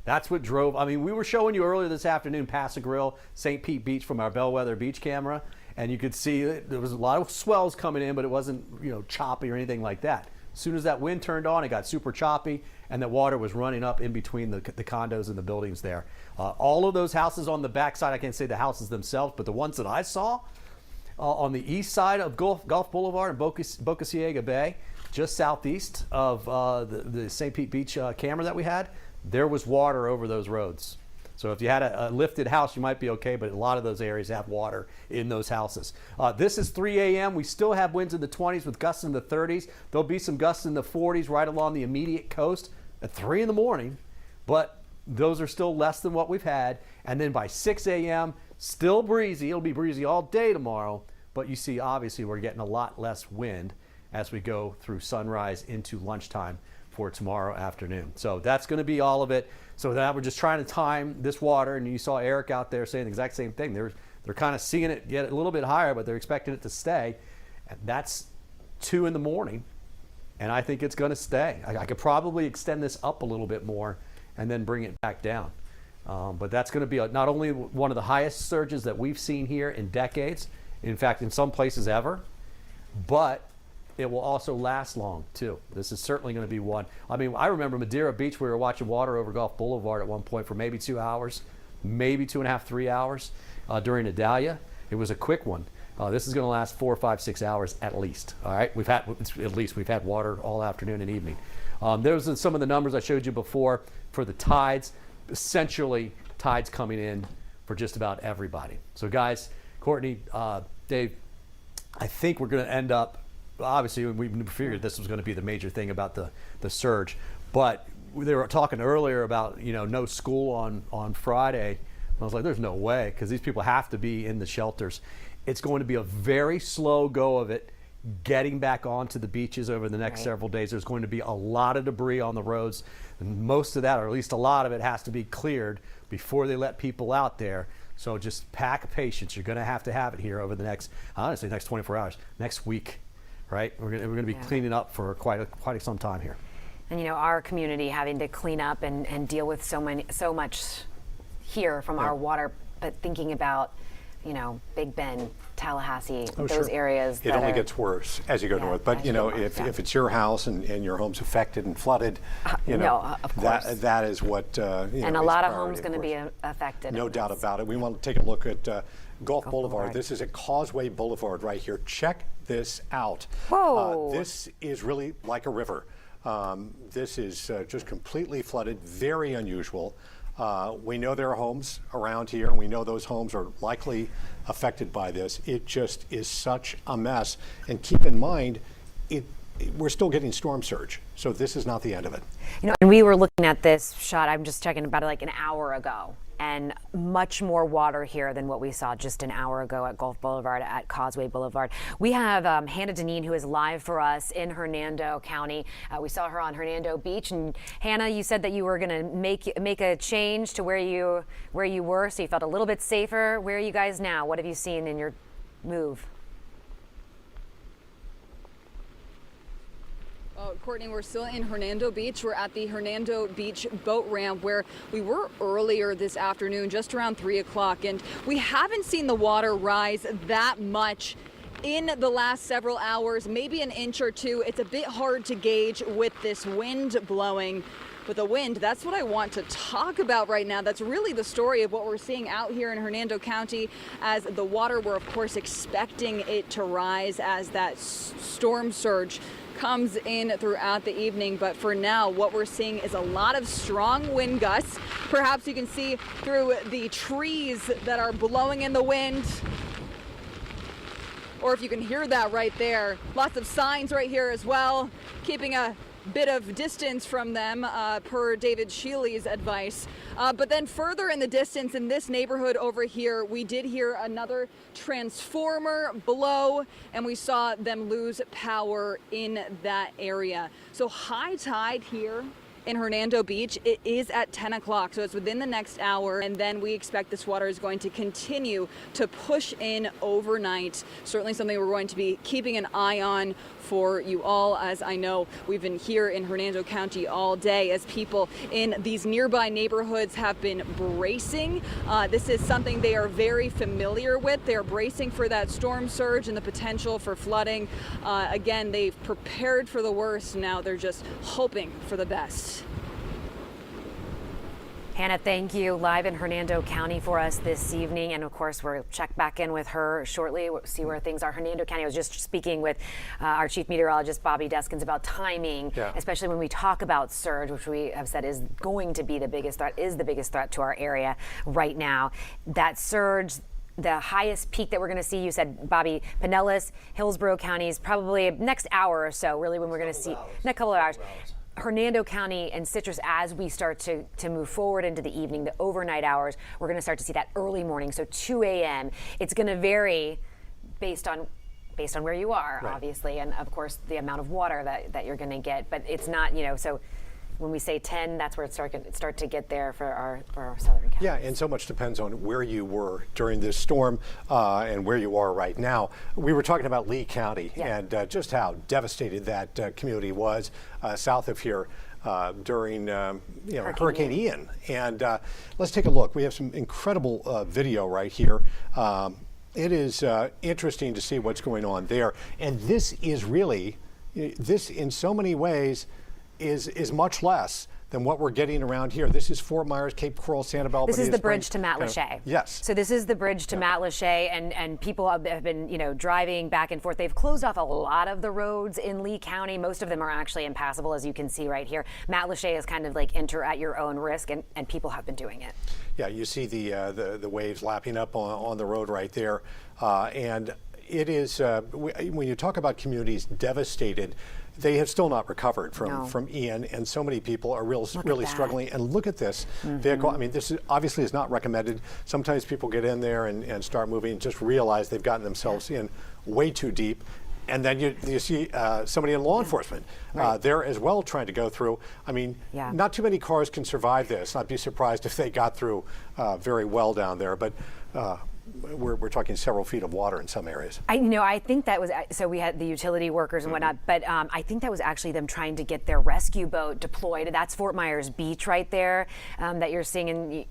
That's what drove, I mean, we were showing you earlier this afternoon, Paso Grill, St. Pete Beach from our Bellwether beach camera. And you could see there was a lot of swells coming in, but it wasn't, choppy or anything like that. As soon as that wind turned on, it got super choppy, and the water was running up in between the condos and the buildings there. All of those houses on the backside, I can't say the houses themselves, but the ones that I saw on the east side of Gulf Boulevard and Boca Ciega Bay, just southeast of the St. Pete Beach camera that we had, there was water over those roads. So if you had a lifted house, you might be okay, but a lot of those areas have water in those houses. This is 3 a.m. We still have winds in the 20s with gusts in the 30s. There'll be some gusts in the 40s right along the immediate coast at 3 in the morning, but those are still less than what we've had. And then by 6 a.m., still breezy. It'll be breezy all day tomorrow, but you see, obviously, we're getting a lot less wind as we go through sunrise into lunchtime for tomorrow afternoon. So that's going to be all of it. So that we're just trying to time this water, and you saw Eric out there saying the exact same thing. They're kind of seeing it get a little bit higher, but they're expecting it to stay. And that's 2 in the morning, and I think it's going to stay. I could probably extend this up a little bit more and then bring it back down. But that's going to be not only one of the highest surges that we've seen here in decades, in fact, in some places ever, but it will also last long, too. This is certainly going to be one. I mean, I remember Madeira Beach, we were watching water over Gulf Boulevard at one point for maybe 2 hours, maybe 2.5, 3 hours during Idalia. It was a quick one. This is going to last 4, 5, 6 hours at least. All right, we've had water all afternoon and evening. Those are some of the numbers I showed you before for the tides. Essentially, tides coming in for just about everybody. So, guys, Courtney, Dave, I think we're going to end up. Obviously, we figured this was going to be the major thing about the surge, but they were talking earlier about no school on Friday. I was like, there's no way, because these people have to be in the shelters. It's going to be a very slow go of it getting back onto the beaches over the next several days. There's going to be a lot of debris on the roads, and most of that, or at least a lot of it, has to be cleared before they let people out there. So just pack patience. You're going to have it here over the next 24 hours, next week. Right, we're going to be cleaning up for quite some time here. And our community having to clean up and deal with so much here from our water, but thinking about Big Bend, Tallahassee, those areas. It only gets worse as you go north. But if it's your house and your home's affected and flooded, of course. that is what. And a lot of homes going to be affected. No doubt about it. We want to take a look at Gulf Boulevard. This is at Causeway Boulevard right here. Check this out. Whoa! This is really like a river. This is just completely flooded. Very unusual. We know there are homes around here, and we know those homes are likely affected by this. It just is such a mess. And keep in mind, we're still getting storm surge, so this is not the end of it. And we were looking at this shot, I'm just checking, about like an hour ago, and much more water here than what we saw just an hour ago at Gulf Boulevard, at Causeway Boulevard. We have Hannah Deneen, who is live for us in Hernando County. We saw her on Hernando Beach, and Hannah, you said that you were going to make a change to where you were, so you felt a little bit safer. Where are you guys now? What have you seen in your move. Courtney, we're still in Hernando Beach. We're at the Hernando Beach boat ramp where we were earlier this afternoon, just around 3 o'clock. And we haven't seen the water rise that much in the last several hours, maybe an inch or two. It's a bit hard to gauge with this wind blowing. But the wind, that's what I want to talk about right now. That's really the story of what we're seeing out here in Hernando County as the water, we're of course expecting it to rise as that storm surge comes in throughout the evening. But for now, what we're seeing is a lot of strong wind gusts. Perhaps you can see through the trees that are blowing in the wind. Or if you can hear that right there, lots of signs right here as well, keeping a bit of distance from them per David Shealy's advice. But then further in the distance in this neighborhood over here, we did hear another transformer blow and we saw them lose power in that area. So high tide here in Hernando Beach, it is at 10 o'clock, so it's within the next hour, and then we expect this water is going to continue to push in overnight. Certainly something we're going to be keeping an eye on for you all, as I know we've been here in Hernando County all day as people in these nearby neighborhoods have been bracing. This is something they are very familiar with. They're bracing for that storm surge and the potential for flooding. Again, they've prepared for the worst. Now they're just hoping for the best. Hannah, thank you. Live in Hernando County for us this evening. And of course, we'll check back in with her shortly, see where things are. Hernando County, I was just speaking with our chief meteorologist, Bobby Deskins, about timing, especially when we talk about surge, which we have said is going to be the biggest threat, to our area right now. That surge, the highest peak that we're going to see, you said, Bobby, Pinellas, Hillsborough counties, probably next hour or so, really, when we're going to see, next couple of hours. Hernando County and Citrus, as we start to move forward into the evening, the overnight hours, we're going to start to see that early morning, so 2 a.m. It's going to vary based on where you are, obviously, and of course the amount of water that you're going to get. But it's not, so when we say 10, that's where it start to get there for our southern counties. Yeah, and so much depends on where you were during this storm and where you are right now. We were talking about Lee County and just how devastated that community was south of here during Hurricane Ian. And let's take a look. We have some incredible video right here. It is interesting to see what's going on there. And this is really, this in so many ways is much less than what we're getting around here. This is Fort Myers, Cape Coral, Sanibel. This is the bridge to Matlacha. Yes. So this is the bridge to Matlacha, and people have been, driving back and forth. They've closed off a lot of the roads in Lee County. Most of them are actually impassable, as you can see right here. Matlacha is kind of like enter at your own risk, and people have been doing it. Yeah, you see the waves lapping up on the road right there, and it is when you talk about communities devastated, they have still not recovered from Ian, and so many people are really struggling. And look at this vehicle. I mean, this obviously is not recommended. Sometimes people get in there and start moving and just realize they've gotten themselves in way too deep. And then you see somebody in law enforcement there as well trying to go through. I mean, not too many cars can survive this. I'd be surprised if they got through very well down there. But we're talking several feet of water in some areas. I think that was, so we had the utility workers and whatnot, but I think that was actually them trying to get their rescue boat deployed. That's Fort Myers Beach right there that you're seeing,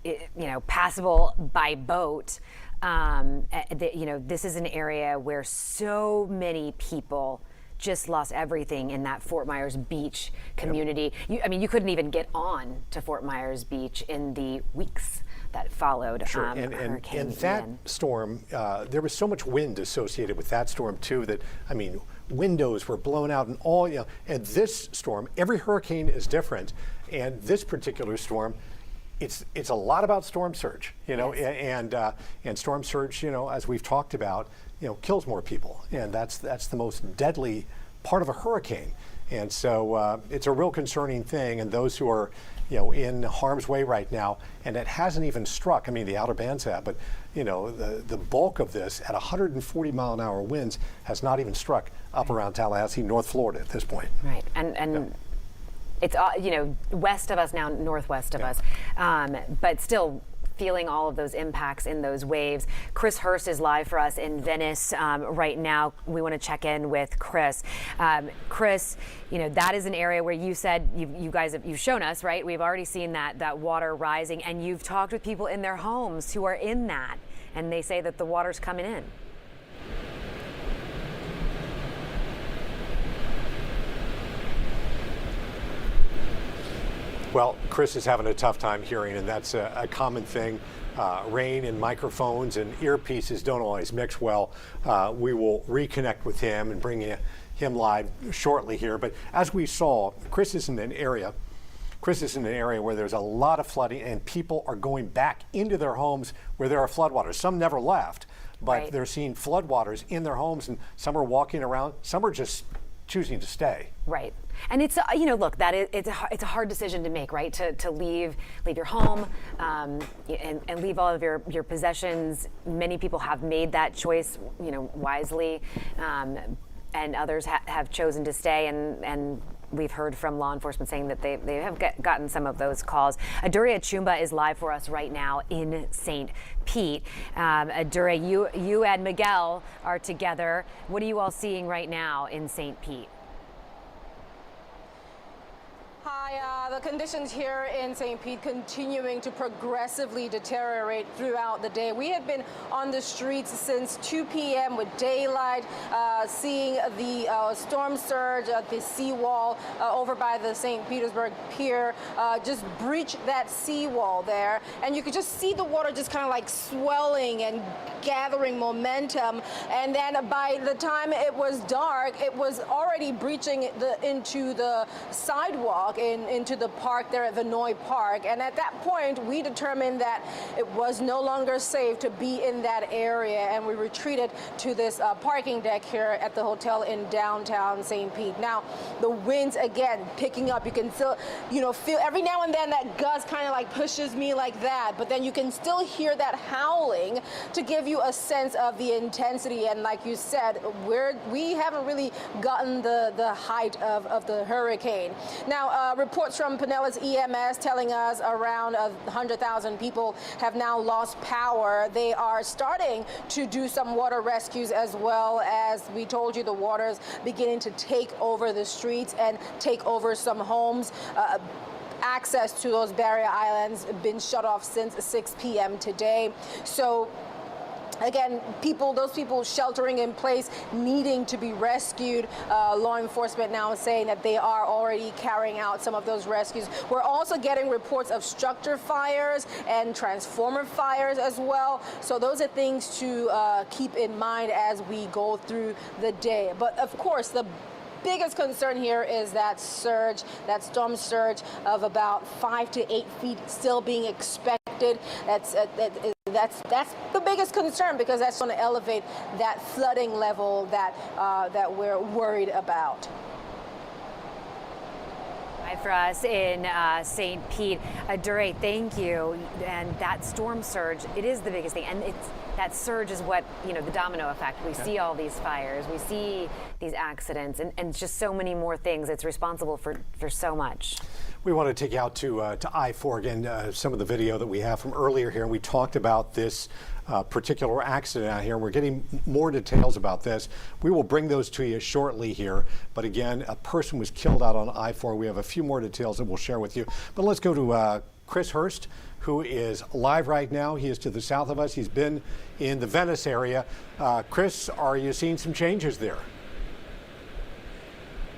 passable by boat. This is an area where so many people just lost everything in that Fort Myers Beach community. You couldn't even get on to Fort Myers Beach in the weeks that followed Hurricane and that storm, there was so much wind associated with that storm too that, windows were blown out and all, and this storm, every hurricane is different, and this particular storm, it's a lot about storm surge, and storm surge, as we've talked about, kills more people, and that's the most deadly part of a hurricane. And so it's a real concerning thing, and those who are in harm's way right now, and it hasn't even struck, the outer bands have, but the bulk of this at 140 mile an hour winds has not even struck up around Tallahassee, North Florida at this point. Right, and it's west of us now, northwest of us, but still feeling all of those impacts in those waves. Chris Hurst is live for us in Venice right now. We want to check in with Chris. Chris, you know, that is an area where you said you've shown us, right? We've already seen that water rising, and you've talked with people in their homes who are in that, and they say that the water's coming in. Well, Chris is having a tough time hearing, and that's a common thing. Rain and microphones and earpieces don't always mix well. We will reconnect with him and bring him live shortly here. But as we saw, Chris is in an area where there's a lot of flooding, and people are going back into their homes where there are floodwaters. Some never left, but they're seeing floodwaters in their homes, and some are walking around, some are just choosing to stay. Right. And it's, you know, look, it's a hard decision to make, right? To leave your home and leave all of your possessions. Many people have made that choice, you know, wisely, and others have chosen to stay. And we've heard from law enforcement saying that they have gotten some of those calls. Adure Chumba is live for us right now in St. Pete. Adure, you and Miguel are together. What are you all seeing right now in St. Pete? Hi, the conditions here in St. Pete continuing to progressively deteriorate throughout the day. We have been on the streets since 2 p.m. with daylight, seeing the storm surge at the seawall over by the St. Petersburg Pier just breach that seawall there. And you could just see the water just kind of like swelling and gathering momentum. And then by the time it was dark, it was already breaching into the sidewalk into the park there at Vinoy Park. And at that point, we determined that it was no longer safe to be in that area, and we retreated to this parking deck here at the hotel in downtown St. Pete. Now, the winds again picking up. You can still, you know, feel every now and then that gust kind of like pushes me like that, but then you can still hear that howling to give you a sense of the intensity. And like you said, we haven't really gotten the height of the hurricane. Now, reports from Pinellas EMS telling us around 100,000 people have now lost power. They are starting to do some water rescues, as well as we told you the water's beginning to take over the streets and take over some homes. Access to those barrier islands have been shut off since 6 p.m. today. So again, those people sheltering in place, needing to be rescued. Law enforcement now is saying that they are already carrying out some of those rescues. We're also getting reports of structure fires and transformer fires as well. So those are things to keep in mind as we go through the day. But of course, the biggest concern here is that surge, that storm surge of about 5 to 8 feet still being expected. That's the biggest concern, because that's going to elevate that flooding level that we're worried about. For us in St. Pete. Adure, thank you. And that storm surge, it is the biggest thing. And that surge is what, you know, the domino effect. We see all these fires, we see these accidents, and just so many more things. It's responsible for so much. We want to take you out to I-4 again, some of the video that we have from earlier here. We talked about this particular accident out here. We're getting more details about this. We will bring those to you shortly here. But again, a person was killed out on I-4. We have a few more details that we'll share with you. But let's go to Chris Hurst, who is live right now. He is to the south of us. He's been in the Venice area. Chris, are you seeing some changes there?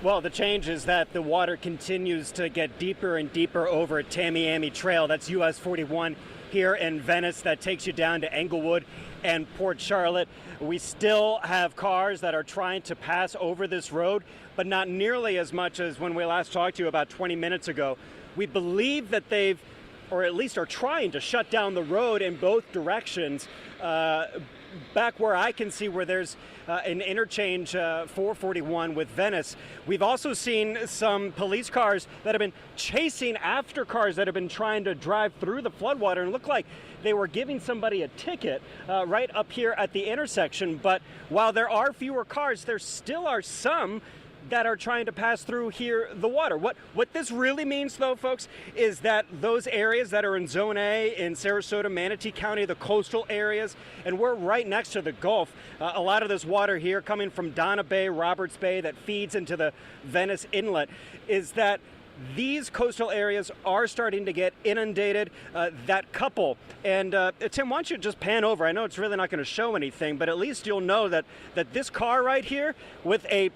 Well, the change is that the water continues to get deeper and deeper over Tamiami Trail. That's US 41 here in Venice. That takes you down to Englewood and Port Charlotte. We still have cars that are trying to pass over this road, but not nearly as much as when we last talked to you about 20 minutes ago. We believe that they've, or at least are trying to shut down the road in both directions. Back where I can see where there's an interchange 441 with Venice. We've also seen some police cars that have been chasing after cars that have been trying to drive through the floodwater, and look like they were giving somebody a ticket right up here at the intersection. But while there are fewer cars, there still are some that are trying to pass through here the water. What this really means, though, folks, is that those areas that are in Zone A in Sarasota, Manatee County, the coastal areas, and we're right next to the Gulf. A lot of this water here coming from Donna Bay, Roberts Bay, that feeds into the Venice Inlet, is that these coastal areas are starting to get inundated. That couple, and Tim, why don't you just pan over? I know it's really not going to show anything, but at least you'll know that this car right here with a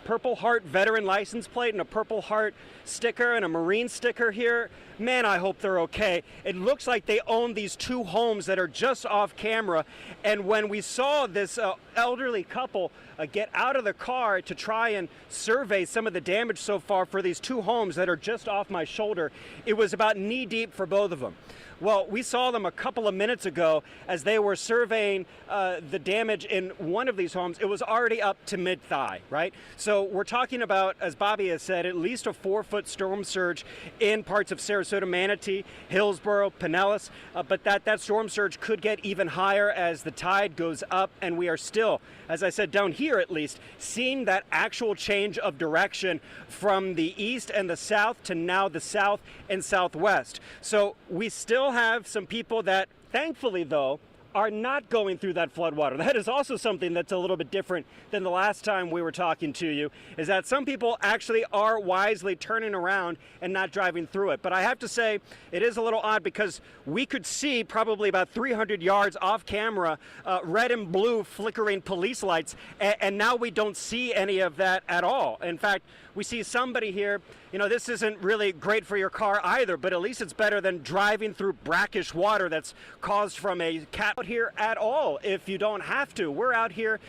Purple Heart veteran license plate and a Purple Heart sticker and a Marine sticker here, man, I hope they're okay. It looks like they own these two homes that are just off camera, and when we saw this elderly couple get out of the car to try and survey some of the damage so far for these two homes that are just off my shoulder, it was about knee deep for both of them. Well, we saw them a couple of minutes ago as they were surveying the damage in one of these homes. It was already up to mid-thigh, right? So we're talking about, as Bobby has said, at least a 4-foot storm surge in parts of Sarasota, Manatee, Hillsborough, Pinellas, but that storm surge could get even higher as the tide goes up, and we are still, as I said, down here at least, seeing that actual change of direction from the east and the south to now the south and southwest. So we still have some people that, thankfully though, are not going through that floodwater. That is also something that's a little bit different than the last time we were talking to you, is that some people actually are wisely turning around and not driving through it. But I have to say, it is a little odd because we could see probably about 300 yards off camera, red and blue flickering police lights, and now we don't see any of that at all. In fact, we see somebody here, you know, this isn't really great for your car either, but at least it's better than driving through brackish water that's caused from a cat out here at all if you don't have to. We're out here,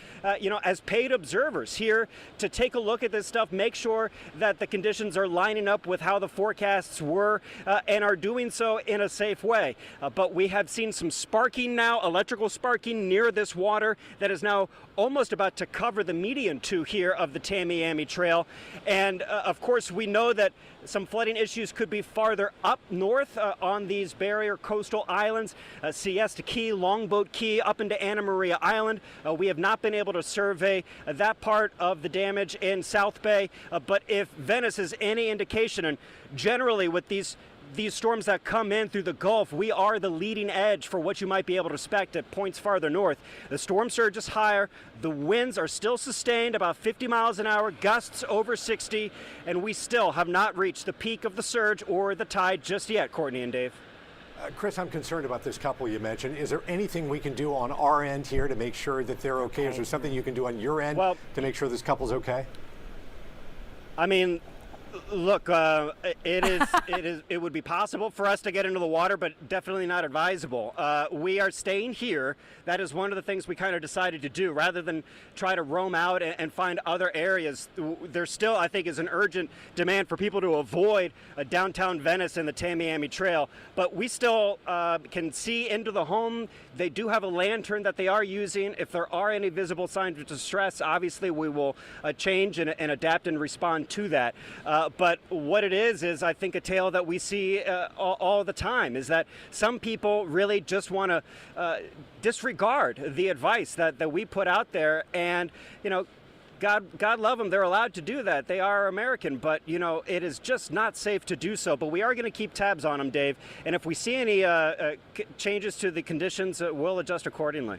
you know, as paid observers here to take a look at this stuff, make sure that the conditions are lining up with how the forecasts were and are doing so in a safe way. But we have seen some sparking now, electrical sparking near this water that is now almost about to cover the median two here of the Tamiami Trail. And of course, we know that some flooding issues could be farther up north on these barrier coastal islands, Siesta Key, Longboat Key, up into Anna Maria Island. We have not been able to survey that part of the damage in South Bay, but if Venice is any indication, and generally with these storms that come in through the Gulf, we are the leading edge for what you might be able to expect at points farther north. The storm surge is higher. The winds are still sustained about 50 miles an hour, gusts over 60, and we still have not reached the peak of the surge or the tide just yet, Courtney and Dave. Chris, I'm concerned about this couple you mentioned. Is there anything we can do on our end here to make sure that they're okay? Is there something you can do on your end to make sure this couple's okay? I mean, look, it would be possible for us to get into the water, but definitely not advisable. We are staying here. That is one of the things we kind of decided to do rather than try to roam out and find other areas. There still, I think, is an urgent demand for people to avoid downtown Venice and the Tamiami Trail, but we still can see into the home. They do have a lantern that they are using. If there are any visible signs of distress, obviously we will change and adapt and respond to that. But what it is I think a tale that we see all the time is that some people really just want to disregard the advice that we put out there, and you know, God love them, they're allowed to do that. They are American, but you know, it is just not safe to do so. But we are going to keep tabs on them, Dave, and if we see any changes to the conditions, we'll adjust accordingly.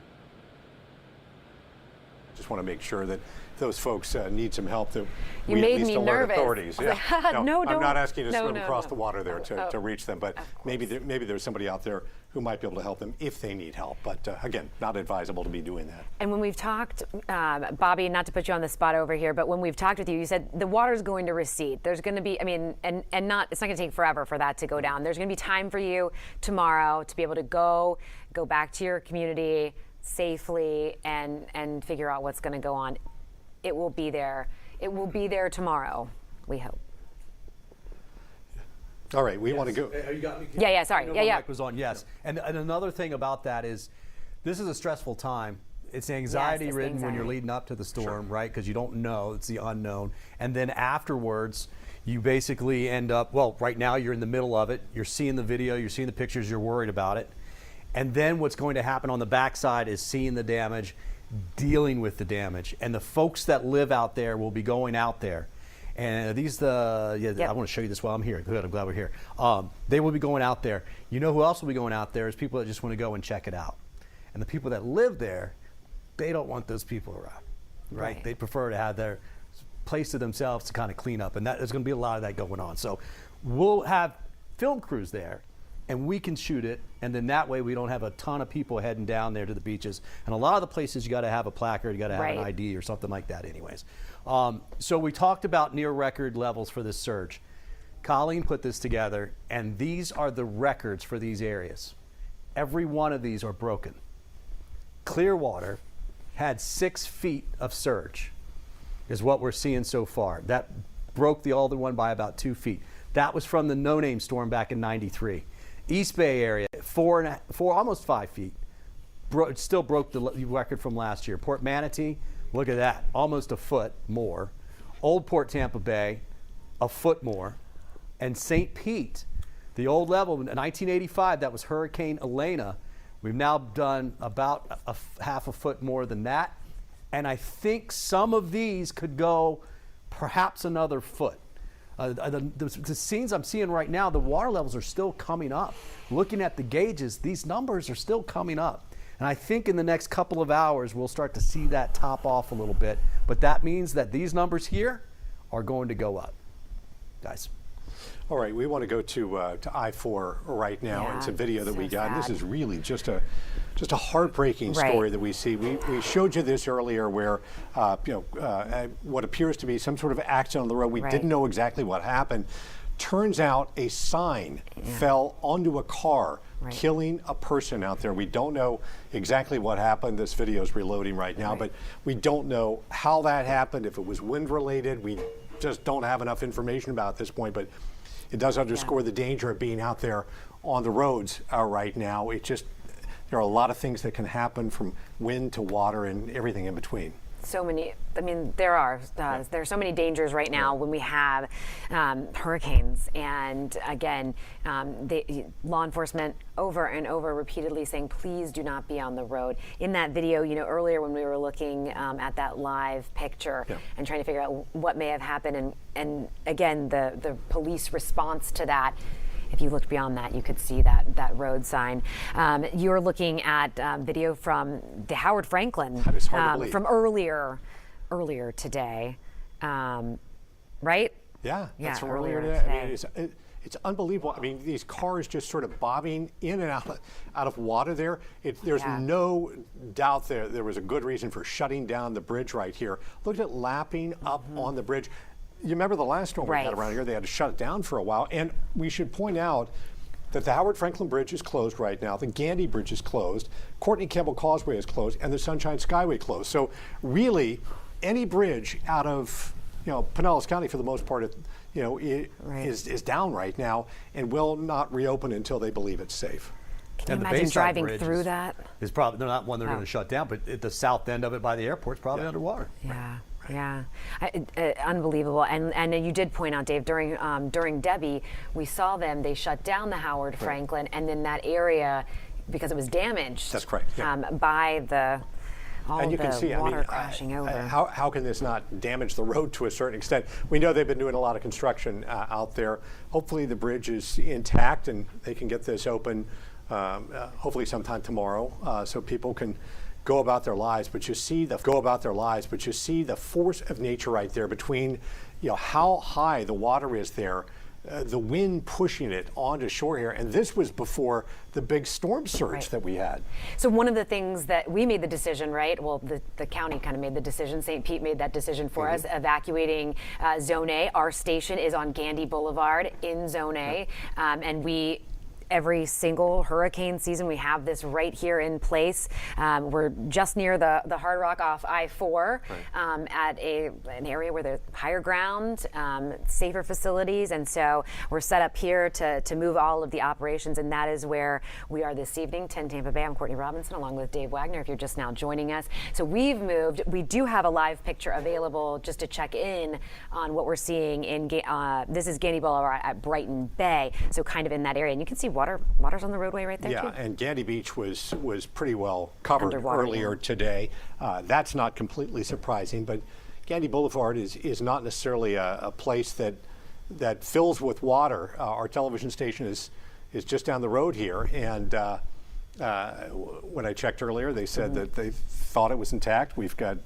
Just want to make sure that those folks need some help, that you we made at least me alert nervous. authorities. Yeah. No, I'm don't. not asking you to swim across no. the water there to reach them, but maybe there's somebody out there who might be able to help them if they need help. But again, not advisable to be doing that. And when we've talked, Bobby, not to put you on the spot over here, but when we've talked with you, you said the water's going to recede. There's going to be, I mean, and not, it's not going to take forever for that to go down. There's going to be time for you tomorrow to be able to go back to your community safely and figure out what's going to go on. It will be there. It will be there tomorrow, we hope. All right, we want to go. You got me? Yeah, sorry. My mic was on, yes. And another thing about that is this is a stressful time. It's anxiety ridden when you're leading up to the storm, right? Because you don't know, it's the unknown. And then afterwards, you basically end up, well, right now you're in the middle of it. You're seeing the video, you're seeing the pictures, you're worried about it. And then what's going to happen on the backside is seeing the damage dealing with the damage. And the folks that live out there will be going out there. And I want to show you this while I'm here. Good, I'm glad we're here. They will be going out there. You know who else will be going out there is people that just want to go and check it out. And the people that live there, they don't want those people around, right? They prefer to have their place to themselves to kind of clean up. And there's going to be a lot of that going on. So we'll have film crews there, and we can shoot it, and then that way we don't have a ton of people heading down there to the beaches. And a lot of the places you got to have a placard, you got to have an ID or something like that anyways. So we talked about near record levels for this surge. Colleen put this together, and these are the records for these areas. Every one of these are broken. Clearwater had 6 feet of surge, is what we're seeing so far. That broke the older one by about 2 feet. That was from the no-name storm back in '93. East Bay area, 4, almost 5 feet. Still broke the record from last year. Port Manatee, look at that, almost a foot more. Old Port Tampa Bay, a foot more. And St. Pete, the old level, in 1985, that was Hurricane Helene. We've now done about half a foot more than that. And I think some of these could go perhaps another foot. The scenes I'm seeing right now, the water levels are still coming up. Looking at the gauges, these numbers are still coming up. And I think in the next couple of hours, we'll start to see that top off a little bit. But that means that these numbers here are going to go up, guys. All right, we want to go to I-4 right now and some video that we got. And this is really just a heartbreaking story that we see. We showed you this earlier where, what appears to be some sort of accident on the road. We didn't know exactly what happened. Turns out a sign fell onto a car, killing a person out there. We don't know exactly what happened. This video is reloading right now, but we don't know how that happened, if it was wind related. We just don't have enough information about it at this point, but it does underscore the danger of being out there on the roads right now. There are a lot of things that can happen, from wind to water and everything in between. So many, I mean, there are so many dangers right now when we have hurricanes. And again, law enforcement over and over repeatedly saying, please do not be on the road. In that video, earlier when we were looking at that live picture and trying to figure out what may have happened, and again, the police response to that. If you looked beyond that, you could see that road sign. You're looking at video from the Howard Franklin from earlier today, right? Yeah, that's from earlier today. I mean, it's unbelievable. I mean, these cars just sort of bobbing in and out of water there. There's no doubt there was a good reason for shutting down the bridge right here. Look at it lapping up on the bridge. You remember the last storm we had around here, they had to shut it down for a while. And we should point out that the Howard Franklin Bridge is closed right now. The Gandy Bridge is closed. Courtney Campbell Causeway is closed, and the Sunshine Skyway closed. So really, any bridge out of Pinellas County, for the most part, is down right now and will not reopen until they believe it's safe. Can you imagine driving through that? Is probably not one they're going to shut down, but at the south end of it by the airport is probably underwater. Yeah. Yeah, unbelievable. And you did point out, Dave, during Debbie, we saw them. They shut down the Howard Franklin, and then that area, because it was damaged. That's correct. By all and you the can see, water crashing over. How can this not damage the road to a certain extent? We know they've been doing a lot of construction out there. Hopefully the bridge is intact and they can get this open. Hopefully sometime tomorrow, so people can go about their lives, but you see the force of nature right there between, how high the water is there, the wind pushing it onto shore here, and this was before the big storm surge that we had. So one of the things that we made the decision, right? Well, the county kind of made the decision. St. Pete made that decision for us, evacuating Zone A. Our station is on Gandy Boulevard in Zone A, and every single hurricane season, we have this right here in place. We're just near the Hard Rock off I-4 at an area where there's higher ground, safer facilities. And so we're set up here to move all of the operations. And that is where we are this evening, 10 Tampa Bay. I'm Courtney Robinson along with Dave Wagner, if you're just now joining us. So we've moved. We do have a live picture available just to check in on what we're seeing in, this is Gandy Boulevard at Brighton Bay. So kind of in that area. And you can see water's on the roadway right there yeah, too. and Gandy Beach was pretty well covered Underwater, earlier yeah. today. That's not completely surprising, but Gandy Boulevard is not necessarily a place that fills with water. Our television station is just down the road here, and when I checked earlier, they said that they thought it was intact. We've got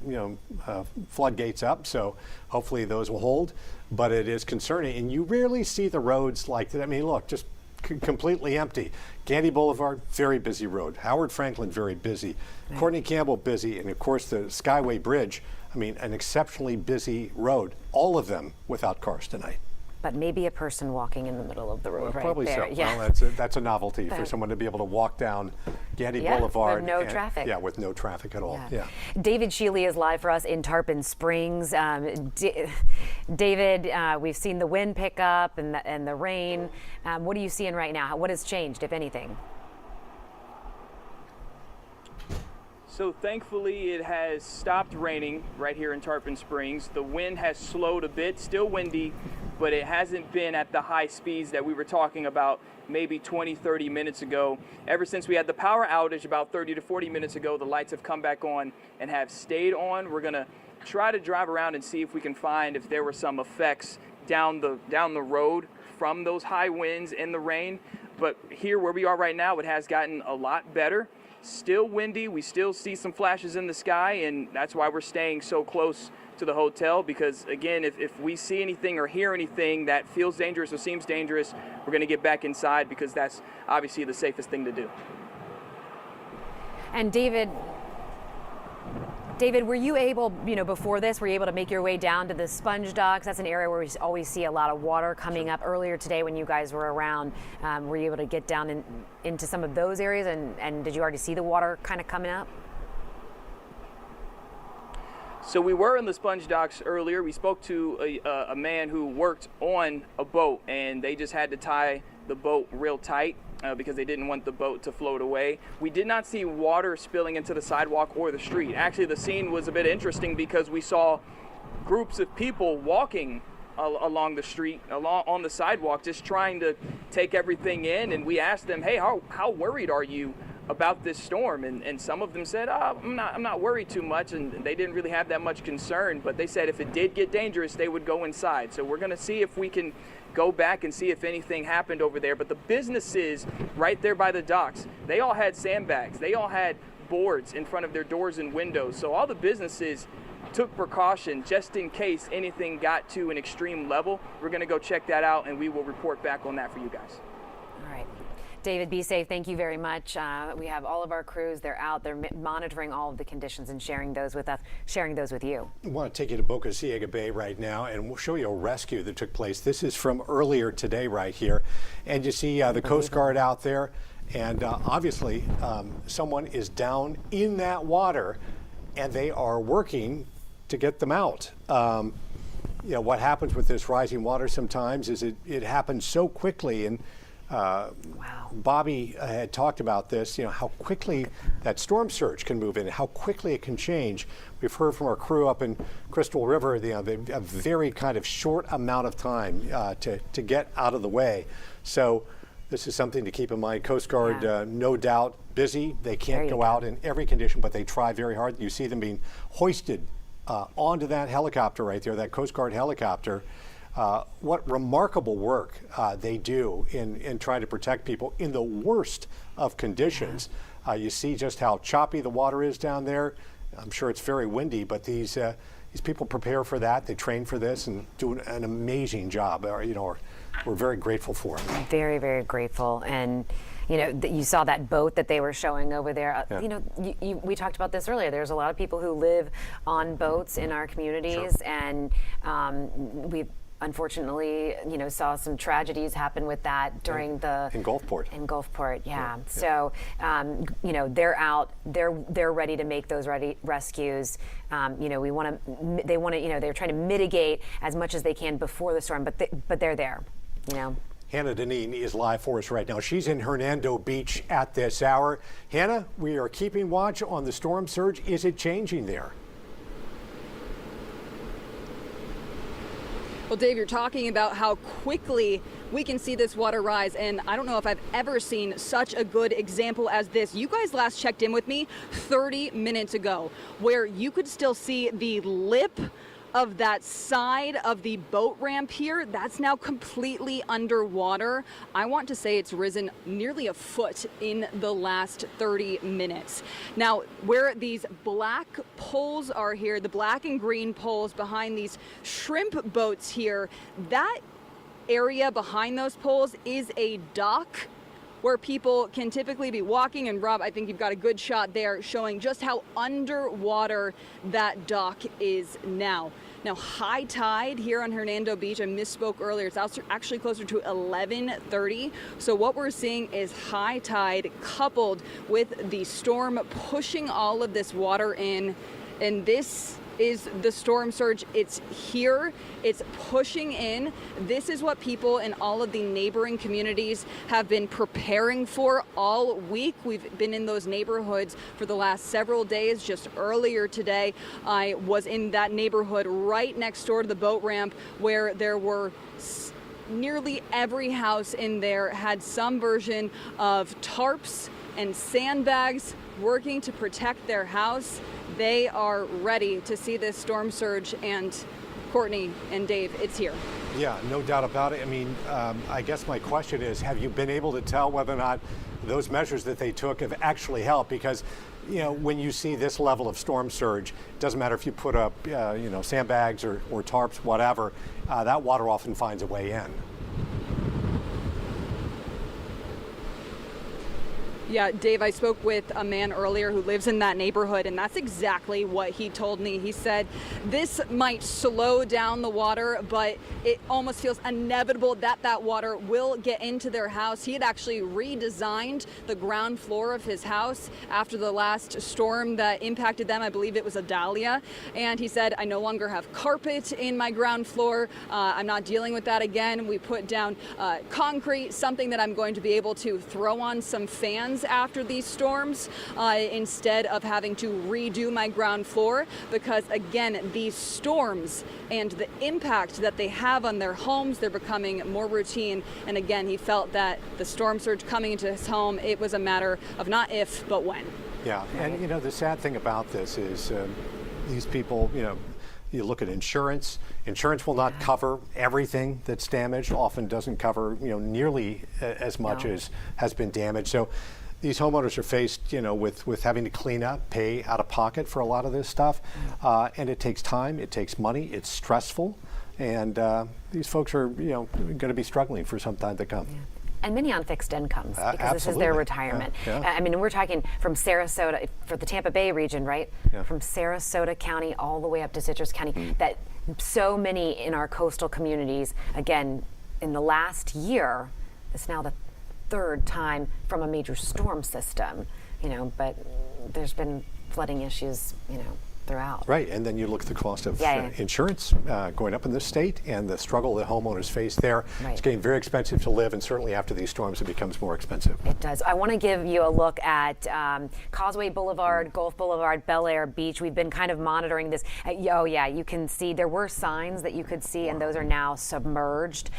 floodgates up, so hopefully those will hold. But it is concerning, and you rarely see the roads like that. I mean, look, just completely empty. Gandy Boulevard, very busy road. Howard Franklin, very busy. Right. Courtney Campbell, busy, and of course the Skyway Bridge. I mean, an exceptionally busy road. All of them without cars tonight. But maybe a person walking in the middle of the road right probably there. so. Yeah. Well, that's a novelty for someone to be able to walk down Gandy Boulevard. With no traffic. Yeah, with no traffic at all. Yeah. David Shealy is live for us in Tarpon Springs. David, we've seen the wind pick up and the rain. What are you seeing right now? What has changed, if anything? So thankfully it has stopped raining right here in Tarpon Springs. The wind has slowed a bit, still windy, but it hasn't been at the high speeds that we were talking about maybe 20, 30 minutes ago. Ever since we had the power outage about 30 to 40 minutes ago, the lights have come back on and have stayed on. We're gonna try to drive around and see if we can find if there were some effects down the road from those high winds and the rain. But here where we are right now, it has gotten a lot better. Still windy, we still see some flashes in the sky, and that's why we're staying so close to the hotel, because again, if we see anything or hear anything that feels dangerous or seems dangerous, we're going to get back inside, because that's obviously the safest thing to do. And David, were you able, before this, were you able to make your way down to the sponge docks? That's an area where we always see a lot of water coming up. Earlier today when you guys were around, were you able to get down into some of those areas, and did you already see the water kind of coming up? So we were in the sponge docks earlier. We spoke to a man who worked on a boat, and they just had to tie the boat real tight because they didn't want the boat to float away. We did not see water spilling into the sidewalk or the street. Actually, the scene was a bit interesting because we saw groups of people walking along the street, on the sidewalk, just trying to take everything in. And we asked them, hey, how worried are you about this storm? And some of them said, I'm not worried too much, and they didn't really have that much concern, but they said if it did get dangerous, they would go inside. So we're going to see if we can go back and see if anything happened over there. But the businesses right there by the docks, they all had sandbags. They all had boards in front of their doors and windows. So all the businesses took precaution just in case anything got to an extreme level. We're going to go check that out, and we will report back on that for you guys. All right. David, be safe. Thank you very much. We have all of our crews. They're out. They're monitoring all of the conditions and sharing those with us, sharing those with you. I want to take you to Boca Ciega Bay right now, and we'll show you a rescue that took place. This is from earlier today right here. And you see the Coast Guard out there. And obviously, someone is down in that water, and they are working to get them out. What happens with this rising water sometimes is it happens so quickly. And Bobby had talked about this, how quickly that storm surge can move in, how quickly it can change. We've heard from our crew up in Crystal River, they have a very kind of short amount of time to get out of the way. So this is something to keep in mind. Coast Guard, no doubt, busy. They can't go out in every condition, but they try very hard. You see them being hoisted onto that helicopter right there, that Coast Guard helicopter. What remarkable work they do in trying to protect people in the worst of conditions. You see just how choppy the water is down there. I'm sure it's very windy, but these people prepare for that. They train for this and do an amazing job. We're very grateful for them. Very, very grateful. And you saw that boat that they were showing over there. We talked about this earlier. There's a lot of people who live on boats in our communities, and we've unfortunately, saw some tragedies happen with that during in Gulfport. In Gulfport, yeah. So, they're out. They're ready to make those rescues. They're trying to mitigate as much as they can before the storm, but they're there. Hannah Deneen is live for us right now. She's in Hernando Beach at this hour. Hannah, we are keeping watch on the storm surge. Is it changing there? Well, Dave, you're talking about how quickly we can see this water rise, and I don't know if I've ever seen such a good example as this. You guys last checked in with me 30 minutes ago, where you could still see the lip of that side of the boat ramp here. That's now completely underwater. I want to say it's risen nearly a foot in the last 30 minutes. Now, where these black poles are here, the black and green poles behind these shrimp boats here, that area behind those poles is a dock where people can typically be walking. And Rob, I think you've got a good shot there showing just how underwater that dock is now. Now, high tide here on Hernando Beach, I misspoke earlier, it's actually closer to 11:30. So what we're seeing is high tide coupled with the storm pushing all of this water in. And this is the storm surge. It's here, it's pushing in. This is what people in all of the neighboring communities have been preparing for all week. We've been in those neighborhoods for the last several days. Just earlier today, I was in that neighborhood right next door to the boat ramp where there were nearly every house in there had some version of tarps and sandbags working to protect their house. They are ready to see this storm surge, and Courtney and Dave, it's here. Yeah, no doubt about it. I mean, I guess my question is, have you been able to tell whether or not those measures that they took have actually helped? Because, you know, when you see this level of storm surge, it doesn't matter if you put up, you know, sandbags or tarps, whatever, that water often finds a way in. Yeah, Dave, I spoke with a man earlier who lives in that neighborhood, and that's exactly what he told me. He said this might slow down the water, but it almost feels inevitable that that water will get into their house. He had actually redesigned the ground floor of his house after the last storm that impacted them. I believe it was a dahlia. And he said, I no longer have carpet in my ground floor. I'm not dealing with that again. We put down concrete, something that I'm going to be able to throw on some fans after these storms instead of having to redo my ground floor, because again, these storms and the impact that they have on their homes, they're becoming more routine. And again, he felt that the storm surge coming into his home, it was a matter of not if, but when. Yeah, and you know, the sad thing about this is these people, you know, you look at insurance. Insurance will not cover everything that's damaged, often doesn't cover, you know, nearly as much as has been damaged. So these homeowners are faced, you know, with having to clean up, pay out of pocket for a lot of this stuff. And it takes time, it takes money, it's stressful. And these folks are, you know, going to be struggling for some time to come. Yeah. And many on fixed incomes, because this is their retirement. I mean, we're talking from Sarasota, for the Tampa Bay region, right? From Sarasota County all the way up to Citrus County, that so many in our coastal communities, again, in the last year, it's now the third time from a major storm system, you know, but there's been flooding issues, you know, throughout. Right, and then you look at the cost of insurance going up in this state, and the struggle that homeowners face there. Right. It's getting very expensive to live, and certainly after these storms it becomes more expensive. It does. I want to give you a look at Causeway Boulevard, Gulf Boulevard, Bel Air Beach. We've been kind of monitoring this. Oh yeah, you can see there were signs that you could see, and those are now submerged.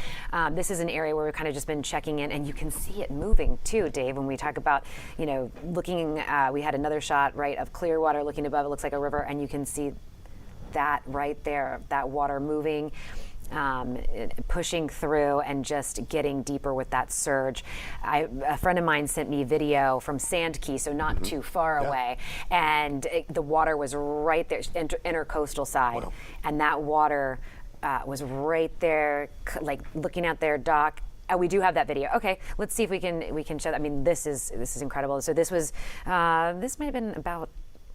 This is an area where we've kind of just been checking in, and you can see it moving too, Dave. When we talk about, you know, looking, we had another shot, right, of Clearwater looking above. It looks like a river, and you can see that right there, that water moving, pushing through and just getting deeper with that surge. A friend of mine sent me video from Sand Key, so not too far away, and the water was right there, intercoastal side, and that water was right there, like looking at their dock. We do have that video. Okay, let's see if we can show that. I mean, this is incredible. So this was this might have been about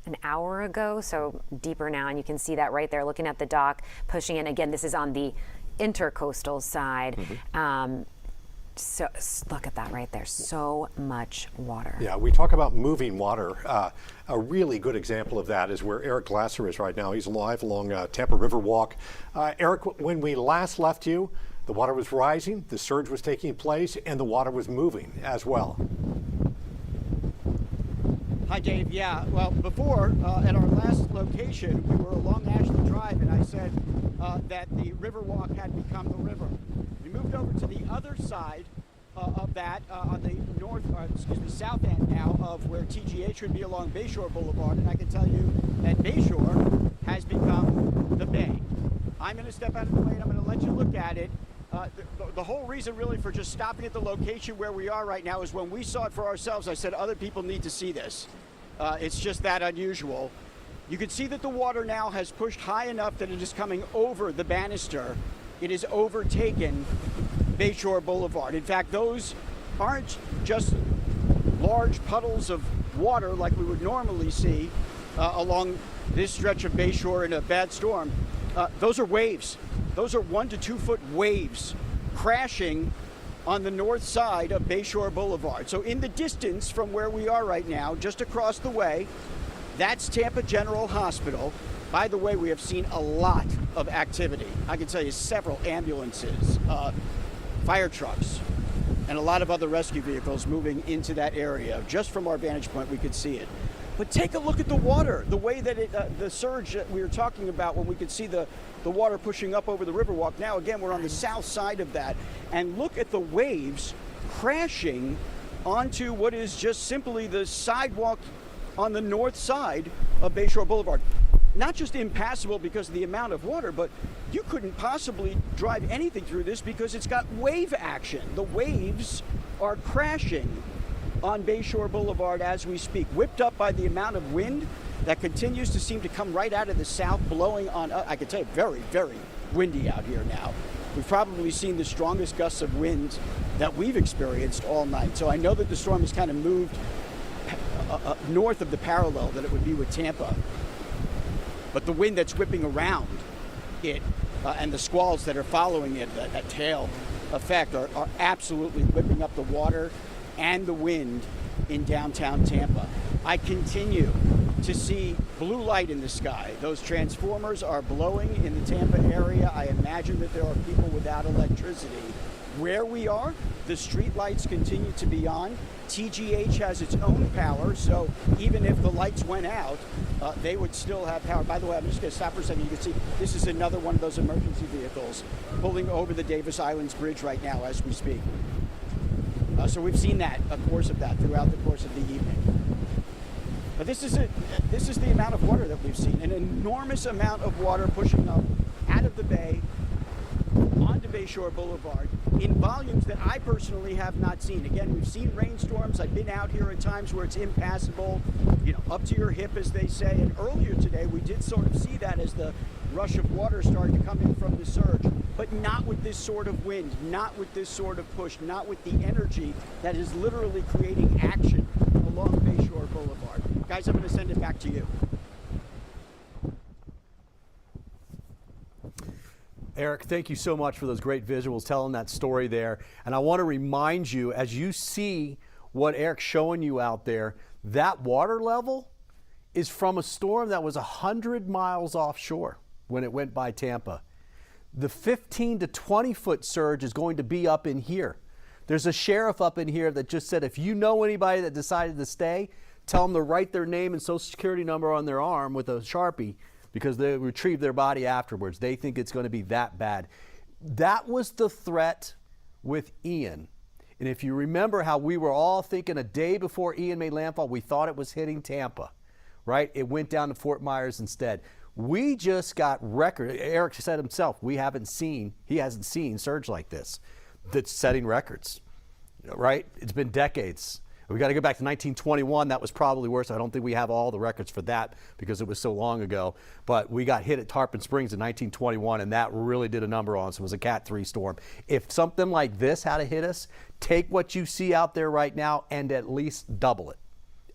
an hour ago, so deeper now, and you can see that right there, looking at the dock, pushing in. Again, this is on the intercoastal side. So look at that right there, so much water. Yeah, we talk about moving water. A really good example of that is where Eric Glasser is right now. He's live along Tampa River Walk. Eric, when we last left you, the water was rising, the surge was taking place, and the water was moving as well. Hi, Dave. Yeah, well, before, at our last location, we were along National Drive, and I said, that the Riverwalk had become the river. We moved over to the other side of that, on the south end now of where TGH would be along Bayshore Boulevard, and I can tell you that Bayshore has become the bay. I'm going to step out of the way and I'm going to let you look at it. The whole reason really for just stopping at the location where we are right now is when we saw it for ourselves, I said other people need to see this. It's just that unusual. You can see that the water now has pushed high enough that it is coming over the banister. It has overtaken Bayshore Boulevard. In fact, those aren't just large puddles of water like we would normally see along this stretch of Bayshore in a bad storm. Those are waves. Those are 1 to 2 foot waves crashing on the north side of Bayshore Boulevard. So in the distance from where we are right now, just across the way, that's Tampa General Hospital. By the way, we have seen a lot of activity. I can tell you several ambulances, fire trucks, and a lot of other rescue vehicles moving into that area. Just from our vantage point, we could see it. But take a look at the water, the way that the surge that we were talking about when we could see the water pushing up over the Riverwalk. Now, again, we're on the south side of that. And look at the waves crashing onto what is just simply the sidewalk on the north side of Bayshore Boulevard. Not just impassable because of the amount of water, but you couldn't possibly drive anything through this because it's got wave action. The waves are crashing on Bayshore Boulevard as we speak, whipped up by the amount of wind that continues to seem to come right out of the south, blowing on, I can tell you, very, very windy out here now. We've probably seen the strongest gusts of wind that we've experienced all night. So I know that the storm has kind of moved north of the parallel that it would be with Tampa. But the wind that's whipping around it and the squalls that are following it, that tail effect, are absolutely whipping up the water and the wind in downtown Tampa. I continue to see blue light in the sky. Those transformers are blowing in the Tampa area. I imagine that there are people without electricity. Where we are, the street lights continue to be on. TGH has its own power, so even if the lights went out, they would still have power. By the way, I'm just going to stop for a second. You can see this is another one of those emergency vehicles pulling over the Davis Islands Bridge right now as we speak. So we've seen that, a course of that, throughout the course of the evening. But this is the amount of water that we've seen. An enormous amount of water pushing up out of the bay onto Bayshore Boulevard in volumes that I personally have not seen. Again, we've seen rainstorms. I've been out here at times where it's impassable, up to your hip, as they say. And earlier today, we did sort of see that as the rush of water started to come in from the surge. But not with this sort of wind, not with this sort of push, not with the energy that is literally creating action along Bayshore Boulevard. Guys, I'm going to send it back to you. Eric, thank you so much for those great visuals telling that story there. And I want to remind you, as you see what Eric's showing you out there, that water level is from a storm that was 100 miles offshore when it went by Tampa. The 15 to 20 foot surge is going to be up in here. There's a sheriff up in here that just said, if you know anybody that decided to stay, tell them to write their name and social security number on their arm with a Sharpie, because they retrieve their body afterwards. They think it's going to be that bad. That was the threat with Ian. And if you remember how we were all thinking a day before Ian made landfall, we thought it was hitting Tampa, right? It went down to Fort Myers instead. We just got record. Eric said himself, he hasn't seen surge like this that's setting records, right? It's been decades. We got to go back to 1921. That was probably worse. I don't think we have all the records for that because it was so long ago. But we got hit at Tarpon Springs in 1921, and that really did a number on us. It was a Cat 3 storm. If something like this had to hit us, take what you see out there right now and at least double it.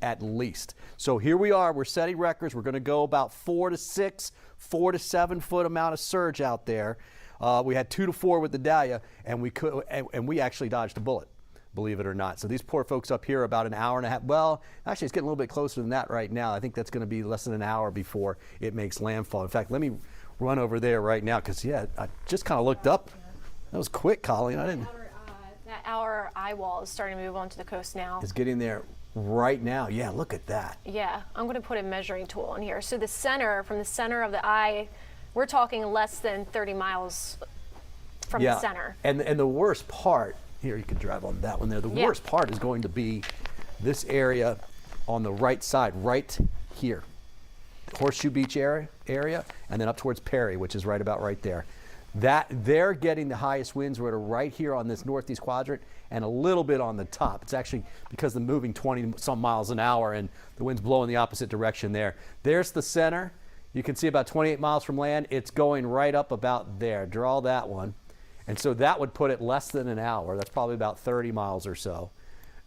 At least. So here we are. We're setting records. We're going to go about 4 to 6, 4 to 7 foot amount of surge out there. We had 2 to 4 with the Dahlia, and we actually dodged a bullet, believe it or not. So these poor folks up here, about an hour and a half. Well, actually, it's getting a little bit closer than that right now. I think that's going to be less than an hour before it makes landfall. In fact, let me run over there right now because, I just kind of looked up. That was quick, Colleen. I didn't. Our eye wall is starting to move onto the coast now. It's getting there right now. Yeah, look at that. Yeah, I'm going to put a measuring tool in here. So from the center of the eye we're talking less than 30 miles from the center. And the worst part, here you can drive on that one there, the worst part is going to be this area on the right side, right here. Horseshoe Beach area, and then up towards Perry, which is right about right there. That they're getting the highest winds right here on this northeast quadrant and a little bit on the top. It's actually because they're moving 20 some miles an hour and the wind's blowing the opposite direction there. There's the center. You can see about 28 miles from land. It's going right up about there. Draw that one. And so that would put it less than an hour. That's probably about 30 miles or so.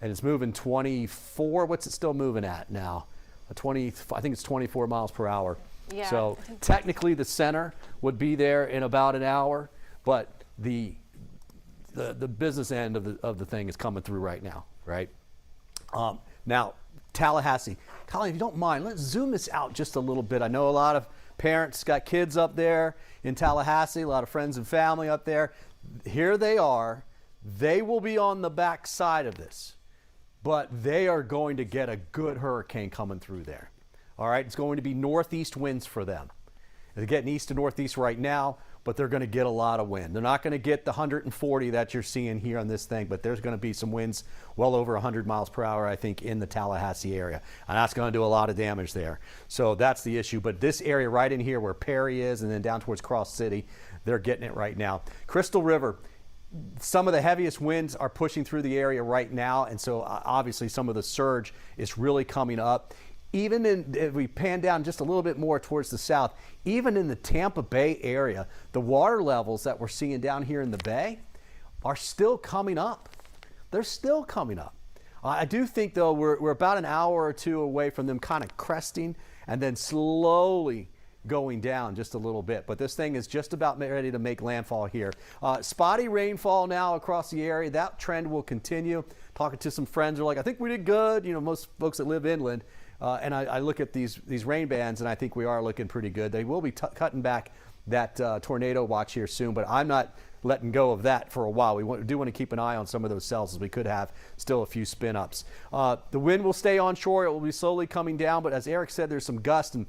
And it's moving 24. What's it still moving at now? I think it's 24 miles per hour. Yeah, so technically the center would be there in about an hour, but the business end of the thing is coming through right now, right? Now, Tallahassee. Colleen, if you don't mind, let's zoom this out just a little bit. I know a lot of parents got kids up there in Tallahassee, a lot of friends and family up there. Here they are. They will be on the back side of this, but they are going to get a good hurricane coming through there. All right, it's going to be northeast winds for them. They're getting east to northeast right now, but they're going to get a lot of wind. They're not going to get the 140 that you're seeing here on this thing, but there's going to be some winds well over 100 miles per hour, I think, in the Tallahassee area. And that's going to do a lot of damage there. So that's the issue. But this area right in here where Perry is and then down towards Cross City, they're getting it right now. Crystal River, some of the heaviest winds are pushing through the area right now, and so obviously some of the surge is really coming up. Even if we pan down just a little bit more towards the south, even in the Tampa Bay area, the water levels that we're seeing down here in the bay are still coming up. They're still coming up. I do think, though, we're about an hour or two away from them kind of cresting and then slowly going down just a little bit. But this thing is just about ready to make landfall here. Spotty rainfall now across the area. That trend will continue. Talking to some friends are like, I think we did good. You know, most folks that live inland. And I look at these rain bands, and I think we are looking pretty good. They will be cutting back that tornado watch here soon, but I'm not letting go of that for a while. We do want to keep an eye on some of those cells, as we could have still a few spin-ups. The wind will stay onshore. It will be slowly coming down, but as Eric said, there's some gust. And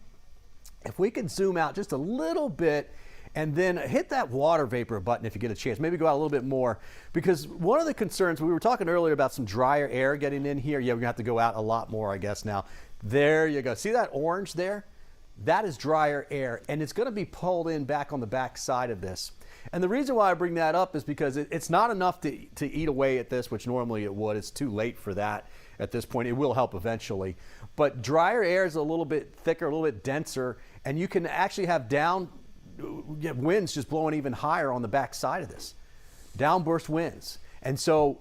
if we could zoom out just a little bit and then hit that water vapor button if you get a chance. Maybe go out a little bit more, because one of the concerns, we were talking earlier about some drier air getting in here. Yeah, we're going to have to go out a lot more, I guess, now. There you go. See that orange there? That is drier air, and it's going to be pulled in back on the back side of this. And the reason why I bring that up is because it's not enough to eat away at this, which normally it would. It's too late for that at this point. It will help eventually. But drier air is a little bit thicker, a little bit denser, and you can actually have winds just blowing even higher on the back side of this. Downburst winds. And so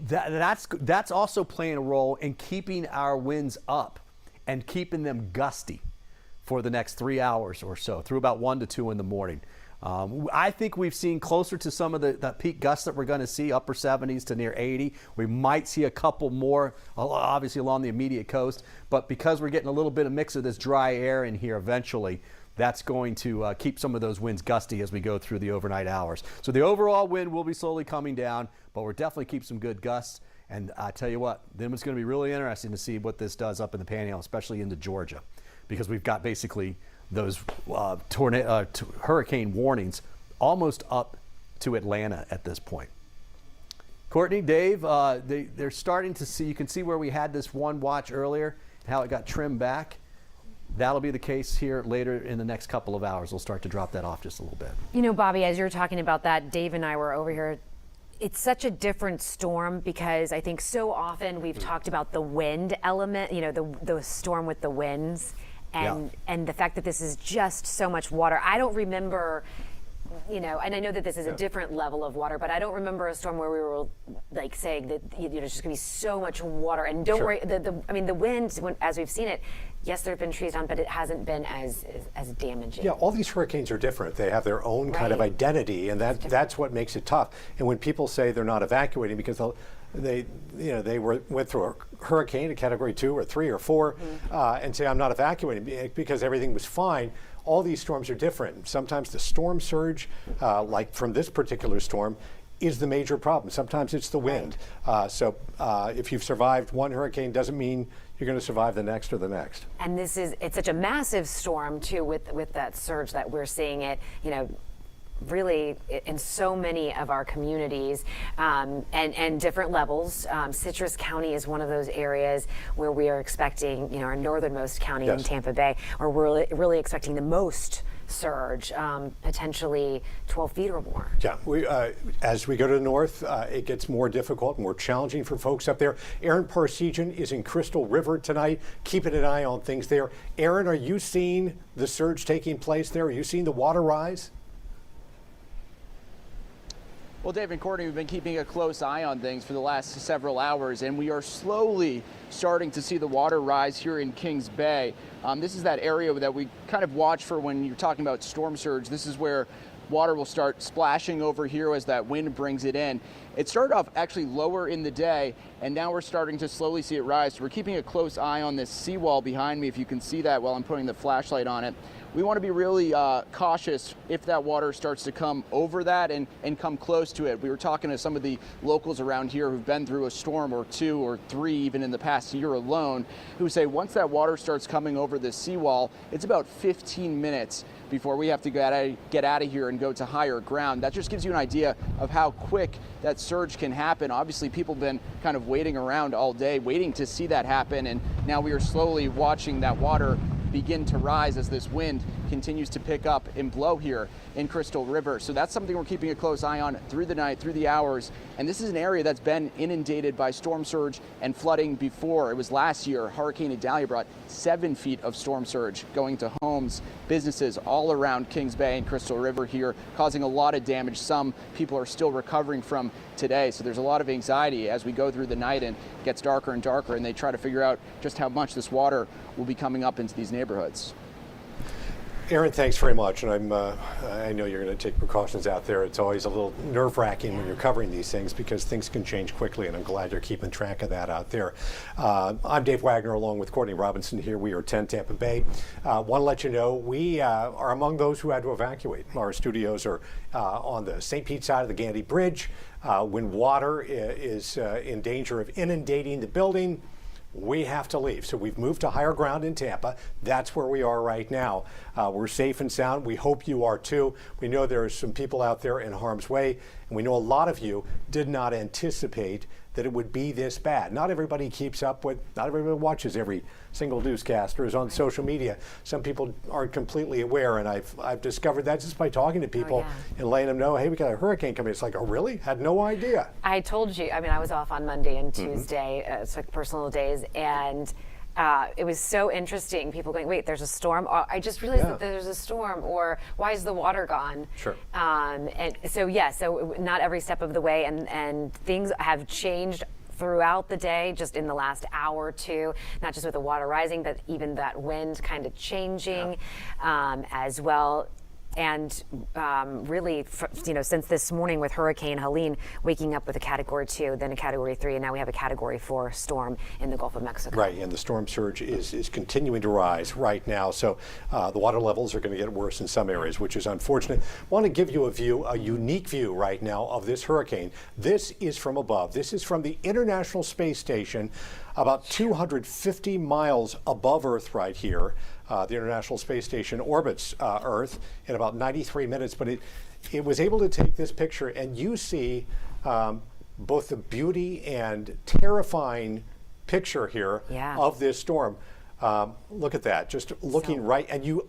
that's also playing a role in keeping our winds up and keeping them gusty for the next 3 hours or so, through about 1 to 2 in the morning. I think we've seen closer to some of the peak gusts that we're going to see, upper 70s to near 80. We might see a couple more, obviously along the immediate coast, but because we're getting a little bit of mix of this dry air in here eventually, that's going to keep some of those winds gusty as we go through the overnight hours. So the overall wind will be slowly coming down, but we're definitely keep some good gusts. And I tell you what, then it's going to be really interesting to see what this does up in the Panhandle, especially into Georgia, because we've got basically those hurricane warnings almost up to Atlanta at this point. Courtney, Dave, they're starting to see, you can see where we had this one watch earlier, how it got trimmed back. That'll be the case here later in the next couple of hours. We'll start to drop that off just a little bit. You know, Bobby, as you're talking about that, Dave and I were over here. It's such a different storm because I think so often we've talked about the wind element, you know, the storm with the winds and the fact that this is just so much water. I don't remember, you know, and I know that this is a different level of water, but I don't remember a storm where we were like saying that, you know, there's just gonna be so much water. And don't worry, I mean, the wind, as we've seen it, yes, there have been trees down, but it hasn't been as damaging. Yeah, all these hurricanes are different. They have their own kind of identity, and that's what makes it tough. And when people say they're not evacuating because they went through a hurricane, a category 2 or 3 or 4, and say I'm not evacuating because everything was fine. All these storms are different. Sometimes the storm surge, like from this particular storm, is the major problem. Sometimes it's the wind. So if you've survived one hurricane doesn't mean you're going to survive the next or the next. And it's such a massive storm too, with that surge that we're seeing it, really in so many of our communities, and different levels. Citrus County is one of those areas where we are expecting, our northernmost county in Tampa Bay, or we're really expecting the most surge, potentially 12 feet or more. Yeah, as we go to the north, it gets more difficult, more challenging for folks up there. Aaron Parsegian is in Crystal River tonight, keeping an eye on things there. Aaron, are you seeing the surge taking place there? Are you seeing the water rise? Well, Dave and Courtney, we've been keeping a close eye on things for the last several hours, and we are slowly starting to see the water rise here in Kings Bay. This is that area that we kind of watch for when you're talking about storm surge. This is where water will start splashing over here as that wind brings it in. It started off actually lower in the day, and now we're starting to slowly see it rise. So we're keeping a close eye on this seawall behind me, if you can see that while I'm putting the flashlight on it. We want to be really cautious if that water starts to come over that and come close to it. We were talking to some of the locals around here who've been through a storm or two or three even in the past year alone, who say once that water starts coming over the seawall, it's about 15 minutes before we have to get out of here and go to higher ground. That just gives you an idea of how quick that surge can happen. Obviously, people have been kind of waiting around all day, waiting to see that happen, and now we are slowly watching that water begin to rise as this wind continues to pick up and blow here in Crystal River. So that's something we're keeping a close eye on through the night, through the hours. And this is an area that's been inundated by storm surge and flooding before. It was last year, Hurricane Idalia brought 7 feet of storm surge going to homes, businesses all around Kings Bay and Crystal River here, causing a lot of damage. Some people are still recovering from today. So there's a lot of anxiety as we go through the night and it gets darker and darker, and they try to figure out just how much this water will be coming up into these neighborhoods. Aaron, thanks very much. And I know you're going to take precautions out there. It's always a little nerve-wracking when you're covering these things because things can change quickly, and I'm glad you're keeping track of that out there. I'm Dave Wagner along with Courtney Robinson here. We are 10 Tampa Bay. Want to let you know we are among those who had to evacuate. Our studios are on the St. Pete side of the Gandy Bridge. When water is in danger of inundating the building, we have to leave. So we've moved to higher ground in Tampa. That's where we are right now. We're safe and sound. We hope you are too. We know there are some people out there in harm's way, and we know a lot of you did not anticipate that it would be this bad. Not everybody keeps up with, not everybody watches every single newscast or is on social media. Some people aren't completely aware, and I've discovered that just by talking to people and letting them know, hey, we got a hurricane coming. It's like, oh, really? Had no idea. I told you, I was off on Monday and Tuesday, took personal days, and it was so interesting. People going, wait, there's a storm? I just realized that there's a storm, or why is the water gone? Sure. And so, so not every step of the way, and things have changed throughout the day, just in the last hour or two, not just with the water rising, but even that wind kind of changing as well. And really, since this morning with Hurricane Helene waking up with a Category 2, then a Category 3, and now we have a Category 4 storm in the Gulf of Mexico. Right, and the storm surge is continuing to rise right now. So the water levels are going to get worse in some areas, which is unfortunate. I want to give you a unique view right now of this hurricane. This is from above. This is from the International Space Station, about 250 miles above Earth right here. The International Space Station orbits Earth in about 93 minutes, but it was able to take this picture, and you see both the beauty and terrifying picture here of this storm. Look at that, just looking right, and you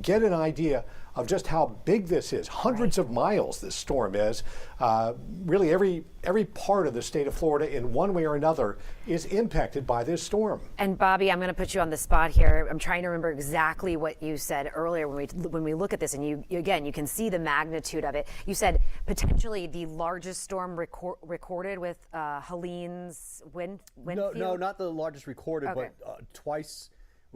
get an idea of just how big this is. Hundreds of miles this storm is. Really every part of the state of Florida in one way or another is impacted by this storm. And Bobby, I'm going to put you on the spot here. I'm trying to remember exactly what you said earlier when we look at this, and you can see the magnitude of it. You said potentially the largest storm recorded with Helene's wind field? No, not the largest recorded, but twice.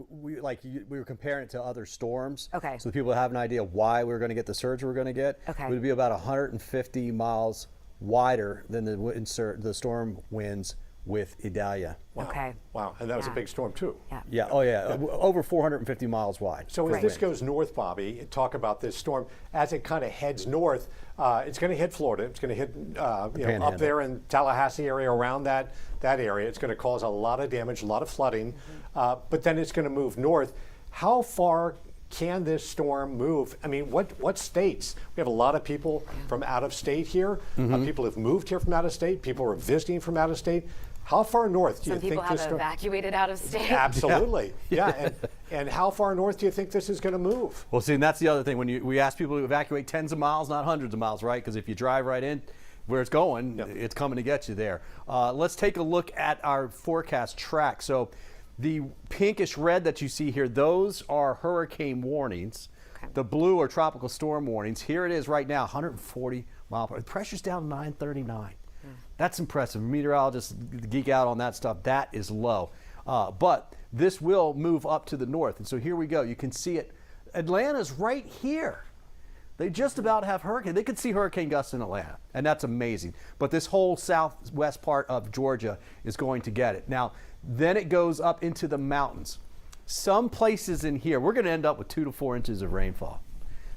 We were comparing it to other storms. Okay. So people have an idea why we're going to get the surge we're going to get. Okay. It would be about 150 miles wider than the storm winds with Idalia. Wow. Okay. Wow, and that was a big storm too. Yeah. Yeah, oh yeah, over 450 miles wide. So as this goes north, Bobby, talk about this storm, as it kind of heads north, it's going to hit Florida. It's going to hit up there in Tallahassee area, around that area. It's going to cause a lot of damage, a lot of flooding, but then it's going to move north. How far can this storm move? I mean, what states? We have a lot of people from out of state here. People have moved here from out of state. People are visiting from out of state. How far north do you think this storm? Some people have evacuated out of state. Absolutely, yeah. And how far north do you think this is going to move? Well, see, and that's the other thing. When we ask people to evacuate tens of miles, not hundreds of miles, right? Because if you drive right in where it's going, it's coming to get you there. Let's take a look at our forecast track. So the pinkish red that you see here, those are hurricane warnings. Okay. The blue are tropical storm warnings. Here it is right now, 140 mile per hour. The pressure's down to 939. That's impressive. Meteorologists geek out on that stuff. That is low. But this will move up to the north. And so here we go. You can see it. Atlanta's right here. They just about have hurricane. They could see hurricane gusts in Atlanta, and that's amazing. But this whole southwest part of Georgia is going to get it. Now, then it goes up into the mountains. Some places in here, we're going to end up with 2 to 4 inches of rainfall.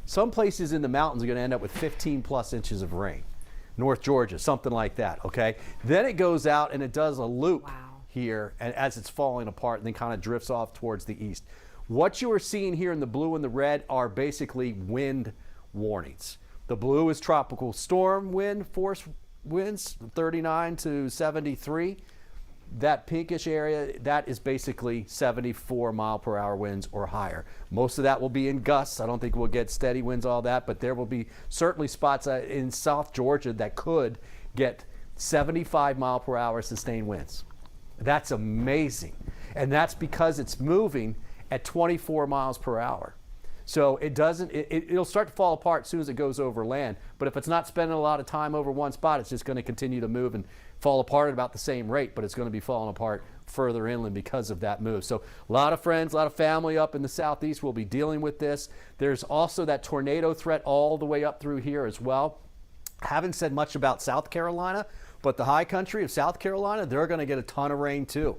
Some places in the mountains are going to end up with 15 plus inches of rain. North Georgia, something like that, okay? Then it goes out and it does a loop here, and as it's falling apart, and then kind of drifts off towards the east. What you are seeing here in the blue and the red are basically wind warnings. The blue is tropical storm wind force winds, 39 to 73. That pinkish area, that is basically 74 mile per hour winds or higher. Most of that will be in gusts. I don't think we'll get steady winds, all that, but there will be certainly spots in South Georgia that could get 75 mile per hour sustained winds. That's amazing. And that's because it's moving at 24 miles per hour. So it'll start to fall apart as soon as it goes over land. But if it's not spending a lot of time over one spot, it's just going to continue to move and fall apart at about the same rate, but it's going to be falling apart further inland because of that move. So a lot of friends, a lot of family up in the southeast will be dealing with this. There's also that tornado threat all the way up through here as well. Haven't said much about South Carolina, but the high country of South Carolina, they're going to get a ton of rain too.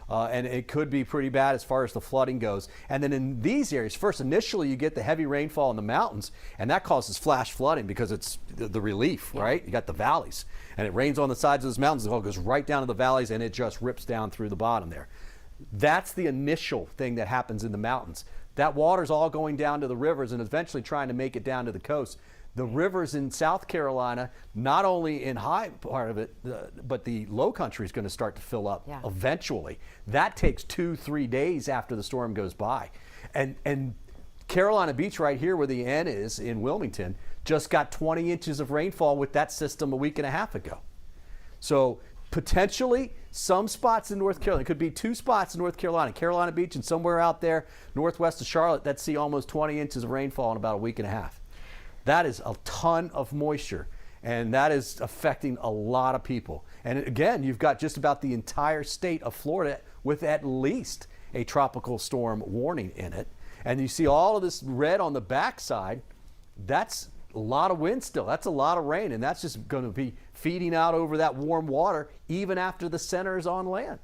And it could be pretty bad as far as the flooding goes. And then in these areas, first, initially you get the heavy rainfall in the mountains, and that causes flash flooding because it's the relief, right? You got the valleys, and it rains on the sides of those mountains. It all goes right down to the valleys, and it just rips down through the bottom there. That's the initial thing that happens in the mountains. That water's all going down to the rivers and eventually trying to make it down to the coast. The rivers in South Carolina, not only in high part of it, but the low country is going to start to fill up eventually. That takes 2-3 days after the storm goes by. And Carolina Beach right here where the N is in Wilmington just got 20 inches of rainfall with that system a week and a half ago. So potentially some spots in North Carolina, it could be 2 spots in North Carolina, Carolina Beach and somewhere out there northwest of Charlotte that see almost 20 inches of rainfall in about a week and a half. That is a ton of moisture, and that is affecting a lot of people. And again, you've got just about the entire state of Florida with at least a tropical storm warning in it. And you see all of this red on the backside. That's a lot of wind still. That's a lot of rain, and that's just going to be feeding out over that warm water even after the center is on land.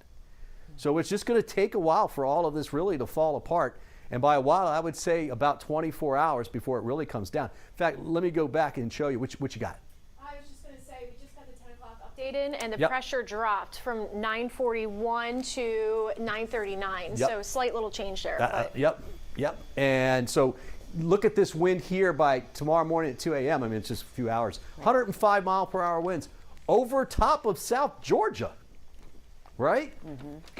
So it's just going to take a while for all of this really to fall apart. And by a while, I would say about 24 hours before it really comes down. In fact, let me go back and show you what you got. I was just going to say, we just got the 10 o'clock update in, and the pressure dropped from 941 to 939. So a slight little change there. Yep. And so look at this wind here by tomorrow morning at 2 a.m. I mean, it's just a few hours. 105 mile per hour winds over top of South Georgia. Right?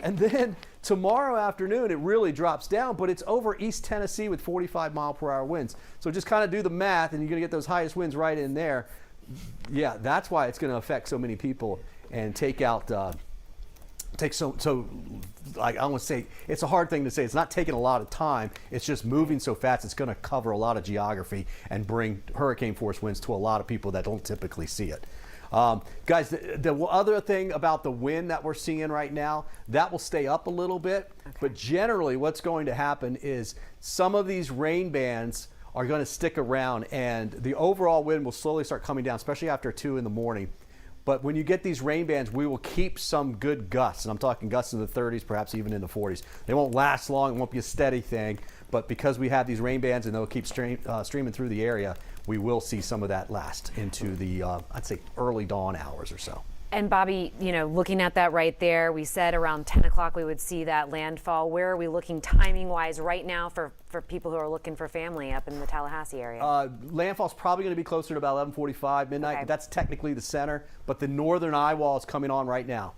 And then tomorrow afternoon, it really drops down, but it's over East Tennessee with 45 mile per hour winds. So just kind of do the math, and you're going to get those highest winds right in there. Yeah, that's why it's going to affect so many people and I want to say, it's a hard thing to say. It's not taking a lot of time. It's just moving so fast. It's going to cover a lot of geography and bring hurricane force winds to a lot of people that don't typically see it. Guys, the other thing about the wind that we're seeing right now, that will stay up a little bit. But generally what's going to happen is some of these rain bands are going to stick around, and the overall wind will slowly start coming down, especially after 2 in the morning. But when you get these rain bands, we will keep some good gusts. And I'm talking gusts in the 30s, perhaps even in the 40s. They won't last long. It won't be a steady thing. But because we have these rain bands and they'll keep streaming through the area, we will see some of that last into the, I'd say, early dawn hours or so. And Bobby, you know, looking at that right there, we said around 10 o'clock we would see that landfall. Where are we looking timing-wise right now for people who are looking for family up in the Tallahassee area? Landfall's probably going to be closer to about 11:45 midnight. Okay. That's technically the center, but the northern eye wall is coming on right now.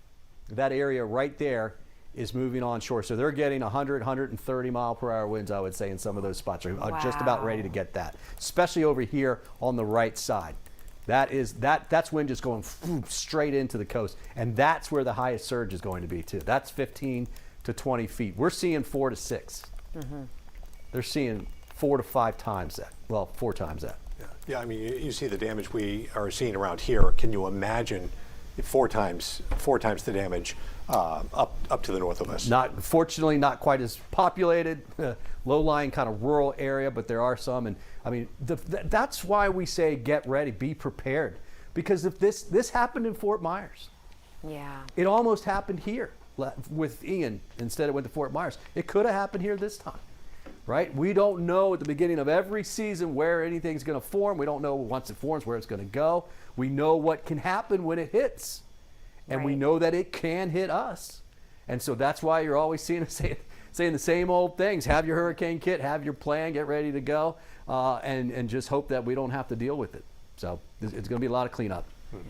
That area right there is moving on shore. So they're getting 100, 130 mile per hour winds, I would say, in some of those spots. They're just about ready to get that, especially over here on the right side. That's wind just going straight into the coast, and that's where the highest surge is going to be too. That's 15 to 20 feet. We're seeing 4 to 6. Mm-hmm. They're seeing 4 to 5 times that. Well, 4 times that. Yeah, I mean, you see the damage we are seeing around here. Can you imagine 4 times the damage up to the north of us? Fortunately, not quite as populated, low-lying kind of rural area, but there are some. And I mean, that's why we say get ready, be prepared, because if this happened in Fort Myers, it almost happened here with Ian. Instead, it went to Fort Myers. It could have happened here this time, right? We don't know at the beginning of every season where anything's going to form. We don't know once it forms where it's going to go. We know what can happen when it hits. And we know that it can hit us. And so that's why you're always seeing us saying the same old things. Have your hurricane kit, have your plan, get ready to go, and just hope that we don't have to deal with it. So it's going to be a lot of cleanup. All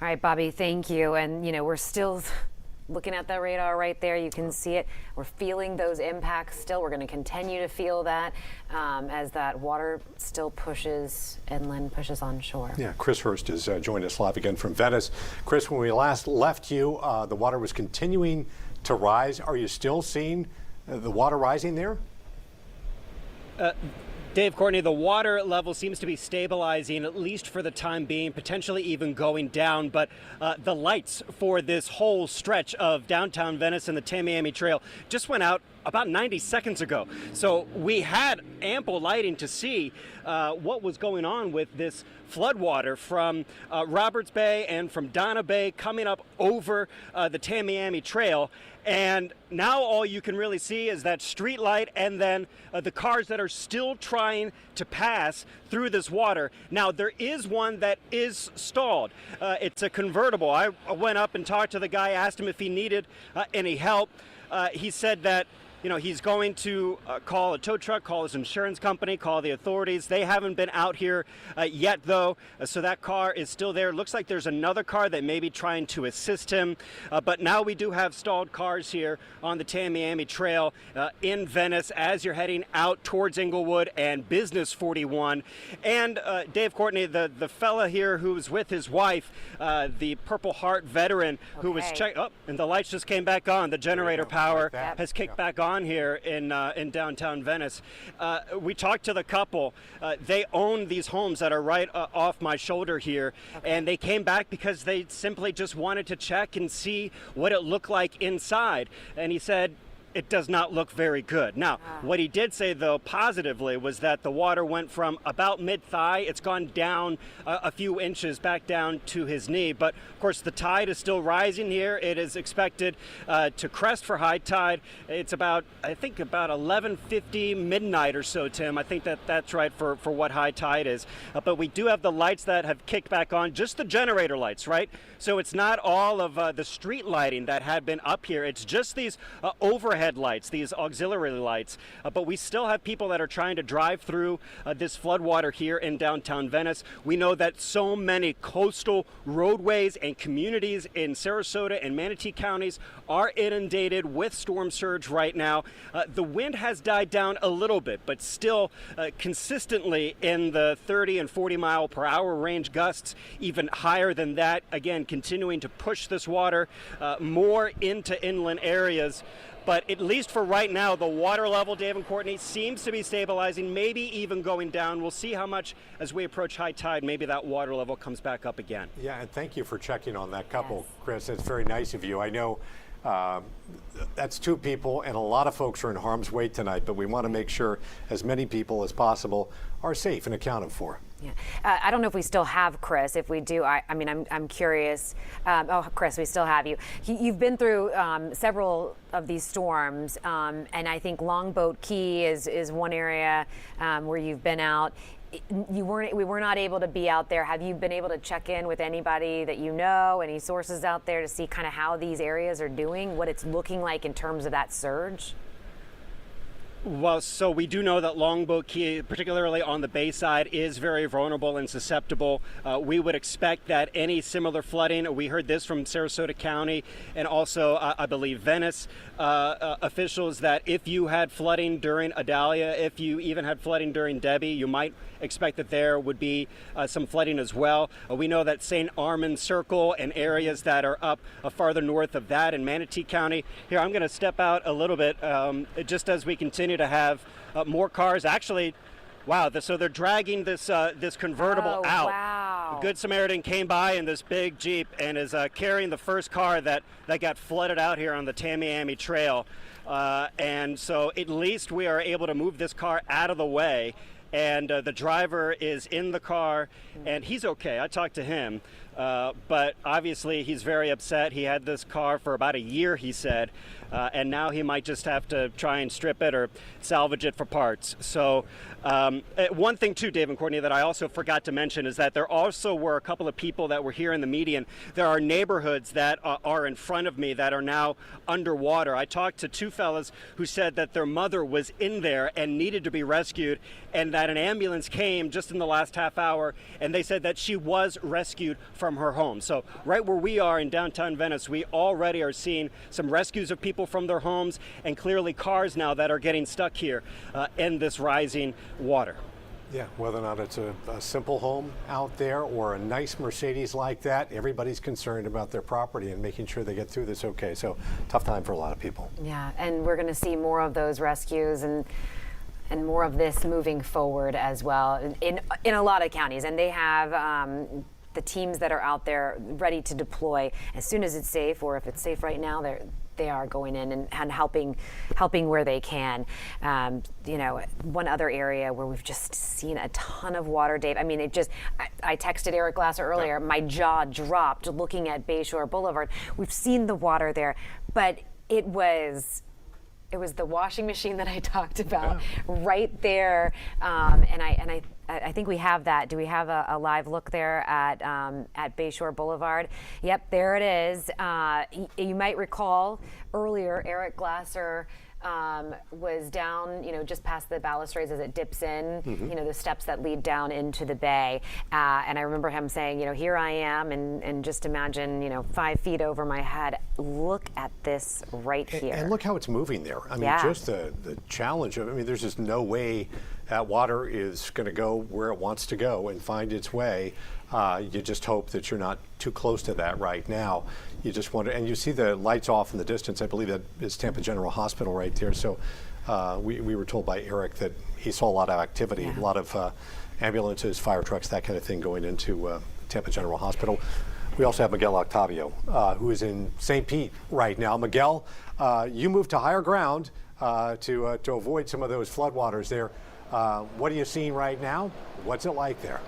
right, Bobby, thank you. And, you know, we're still looking at that radar right there. You can see it. We're feeling those impacts still. We're going to continue to feel that as that water still pushes inland, pushes on shore. Yeah, Chris Hurst has joined us live again from Venice. Chris, when we last left you, the water was continuing to rise. Are you still seeing the water rising there? Dave, Courtney, the water level seems to be stabilizing, at least for the time being, potentially even going down. But the lights for this whole stretch of downtown Venice and the Tamiami Trail just went out about 90 seconds ago. So we had ample lighting to see what was going on with this floodwater from Roberts Bay and from Donna Bay coming up over the Tamiami Trail. And now all you can really see is that street light and then the cars that are still trying to pass through this water. Now, there is one that is stalled. It's a convertible. I went up and talked to the guy, asked him if he needed any help. He said that he's going to call a tow truck, call his insurance company, call the authorities. They haven't been out here yet, though, so that car is still there. Looks like there's another car that may be trying to assist him, but now we do have stalled cars here on the Tamiami Trail in Venice as you're heading out towards Inglewood and Business 41. And Dave, Courtney, the fella here who's with his wife, the Purple Heart veteran, who was and the lights just came back on. The generator power has kicked back on here in downtown Venice. We talked to the couple. They own these homes that are right off my shoulder here, and they came back because they simply just wanted to check and see what it looked like inside. And he said, it does not look very good. Now, what he did say, though, positively, was that the water went from about mid-thigh. It's gone down a few inches back down to his knee. But, of course, the tide is still rising here. It is expected to crest for high tide. It's about 11:50 midnight or so, Tim. I think that's right for what high tide is. But we do have the lights that have kicked back on, just the generator lights, right? So it's not all of the street lighting that had been up here. It's just these overhead lights, these auxiliary lights, but we still have people that are trying to drive through this floodwater here in downtown Venice. We know that so many coastal roadways and communities in Sarasota and Manatee counties are inundated with storm surge right now. The wind has died down a little bit, but still consistently in the 30 and 40 mile per hour range, gusts even higher than that, again continuing to push this water more into inland areas. But at least for right now, the water level, Dave and Courtney, seems to be stabilizing, maybe even going down. We'll see how much as we approach high tide, maybe that water level comes back up again. Yeah, and thank you for checking on that couple, Chris. That's very nice of you. I know that's 2 people, and a lot of folks are in harm's way tonight, but we want to make sure as many people as possible are safe and accounted for. Yeah. I don't know if we still have Chris. If we do, I'm curious. Chris, we still have you. You've been through several of these storms, and I think Longboat Key is one area where you've been out. We were not able to be out there. Have you been able to check in with anybody that you know, any sources out there to see kind of how these areas are doing, what it's looking like in terms of that surge? Well, so we do know that Longboat Key, particularly on the bay side, is very vulnerable and susceptible. We would expect that any similar flooding, we heard this from Sarasota County and also, I believe, Venice officials, that if you had flooding during Idalia, if you even had flooding during Debbie, you might expect that there would be some flooding as well. We know that St. Armand Circle and areas that are up farther north of that in Manatee County. Here, I'm going to step out a little bit just as we continue to have more cars. Actually, wow, so they're dragging this convertible out. Wow. The Good Samaritan came by in this big Jeep and is carrying the first car that got flooded out here on the Tamiami Trail. And so at least we are able to move this car out of the way. And the driver is in the car, and he's okay. I talked to him, but obviously he's very upset. He had this car for about a year, he said, and now he might just have to try and strip it or salvage it for parts. So one thing too, Dave and Courtney, that I also forgot to mention is that there also were a couple of people that were here in the median. There are neighborhoods that are in front of me that are now underwater. I talked to two fellas who said that their mother was in there and needed to be rescued, and that an ambulance came just in the last half hour, and they said that she was rescued from her home. So right where we are in downtown Venice, we already are seeing some rescues of people from their homes, and clearly cars now that are getting stuck here in this rising water. Yeah, whether or not it's a simple home out there or a nice Mercedes like that, everybody's concerned about their property and making sure they get through this okay. So tough time for a lot of people. Yeah, and we're going to see more of those rescues and more of this moving forward as well in a lot of counties. And they have the teams that are out there ready to deploy as soon as it's safe, or if it's safe right now, they are going in and helping where they can. One other area where we've just seen a ton of water, Dave. I mean, I texted Eric Glasser earlier. Yeah. My jaw dropped looking at Bayshore Boulevard. We've seen the water there, but it was the washing machine that I talked about right there. And I think we have that. Do we have a live look there at Bayshore Boulevard? Yep, there it is. You might recall earlier, Eric Glasser was down, just past the balustrades as it dips in, the steps that lead down into the bay. And I remember him saying, here I am, and just imagine, 5 feet over my head. Look at this right here. And look how it's moving there. I mean, just the challenge of, there's just no way that water is going to go where it wants to go and find its way. You just hope that you're not too close to that right now. You just wonder, and you see the lights off in the distance. I believe that is Tampa General Hospital right there. So we were told by Eric that he saw a lot of activity, a lot of ambulances, fire trucks, that kind of thing going into Tampa General Hospital. We also have Miguel Octavio, who is in St. Pete right now. Miguel, you moved to higher ground to avoid some of those floodwaters there. What are you seeing right now? What's it like there?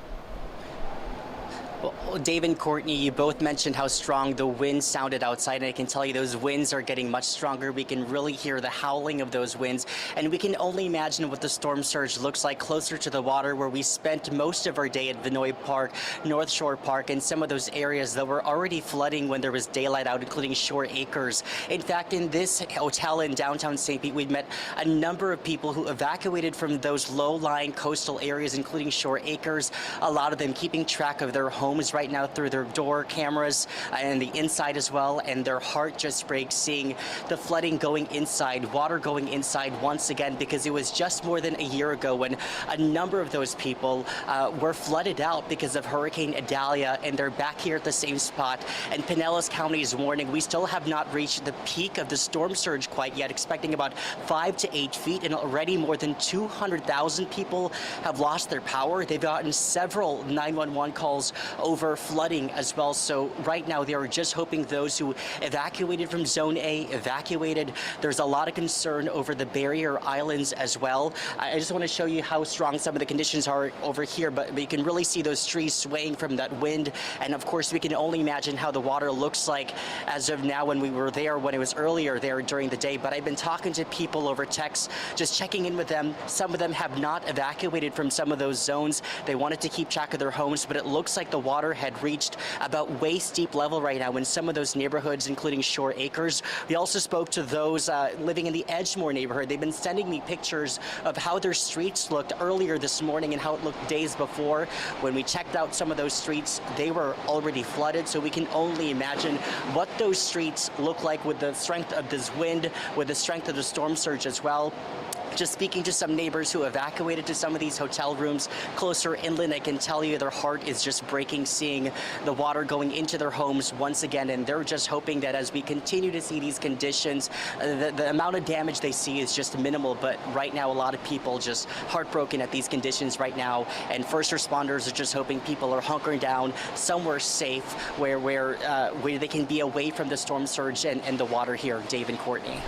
Well, Dave and Courtney, you both mentioned how strong the wind sounded outside, and I can tell you those winds are getting much stronger. We can really hear the howling of those winds, and we can only imagine what the storm surge looks like closer to the water, where we spent most of our day at Vinoy Park, North Shore Park, and some of those areas that were already flooding when there was daylight out, including Shore Acres. In fact, in this hotel in downtown St. Pete, we'd met a number of people who evacuated from those low-lying coastal areas, including Shore Acres, a lot of them keeping track of their homes right now through their door cameras and the inside as well, and their heart just breaks seeing the flooding going inside, water going inside once again, because it was just more than a year ago when a number of those people were flooded out because of Hurricane Idalia, and they're back here at the same spot. And Pinellas County is warning we still have not reached the peak of the storm surge quite yet, expecting about 5 to 8 feet, and already more than 200,000 people have lost their power. They've gotten several 911 calls over flooding as well. So right now they are just hoping those who evacuated from Zone A evacuated. There's a lot of concern over the barrier islands as well. I just want to show you how strong some of the conditions are over here, but you can really see those trees swaying from that wind. And of course, we can only imagine how the water looks like as of now when we were there, when it was earlier there during the day. But I've been talking to people over text, just checking in with them. Some of them have not evacuated from some of those zones. They wanted to keep track of their homes, but it looks like the water had reached about waist-deep level right now in some of those neighborhoods, including Shore Acres. We also spoke to those living in the Edgemore neighborhood. They've been sending me pictures of how their streets looked earlier this morning and how it looked days before. When we checked out some of those streets, they were already flooded, so we can only imagine what those streets look like with the strength of this wind, with the strength of the storm surge as well. Just speaking to some neighbors who evacuated to some of these hotel rooms closer inland, I can tell you their heart is just breaking seeing the water going into their homes once again, and they're just hoping that as we continue to see these conditions, the amount of damage they see is just minimal. But right now, a lot of people just heartbroken at these conditions right now, and first responders are just hoping people are hunkering down somewhere safe where they can be away from the storm surge and the water here. Dave and Courtney.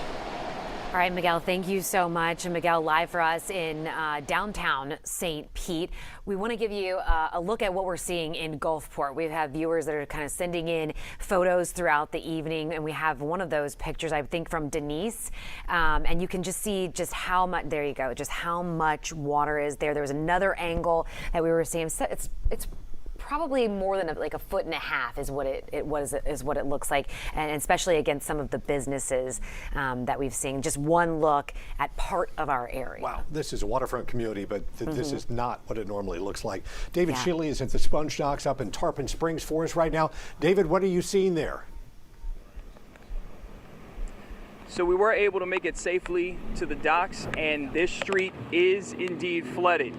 All right, Miguel, thank you so much. And Miguel, live for us in downtown St. Pete. We want to give you a look at what we're seeing in Gulfport. We've had viewers that are kind of sending in photos throughout the evening, and we have one of those pictures, I think, from Denise. And you can just see just how much, there you go, just how much water is there. There was another angle that we were seeing. So it's probably more than like a foot and a half is what it looks like, and especially against some of the businesses that we've seen. Just one look at part of our area. Wow, this is a waterfront community, but this is not what it normally looks like. David Shealy is at the Sponge Docks up in Tarpon Springs for us right now. David, what are you seeing there? So we were able to make it safely to the docks, and this street is indeed flooded.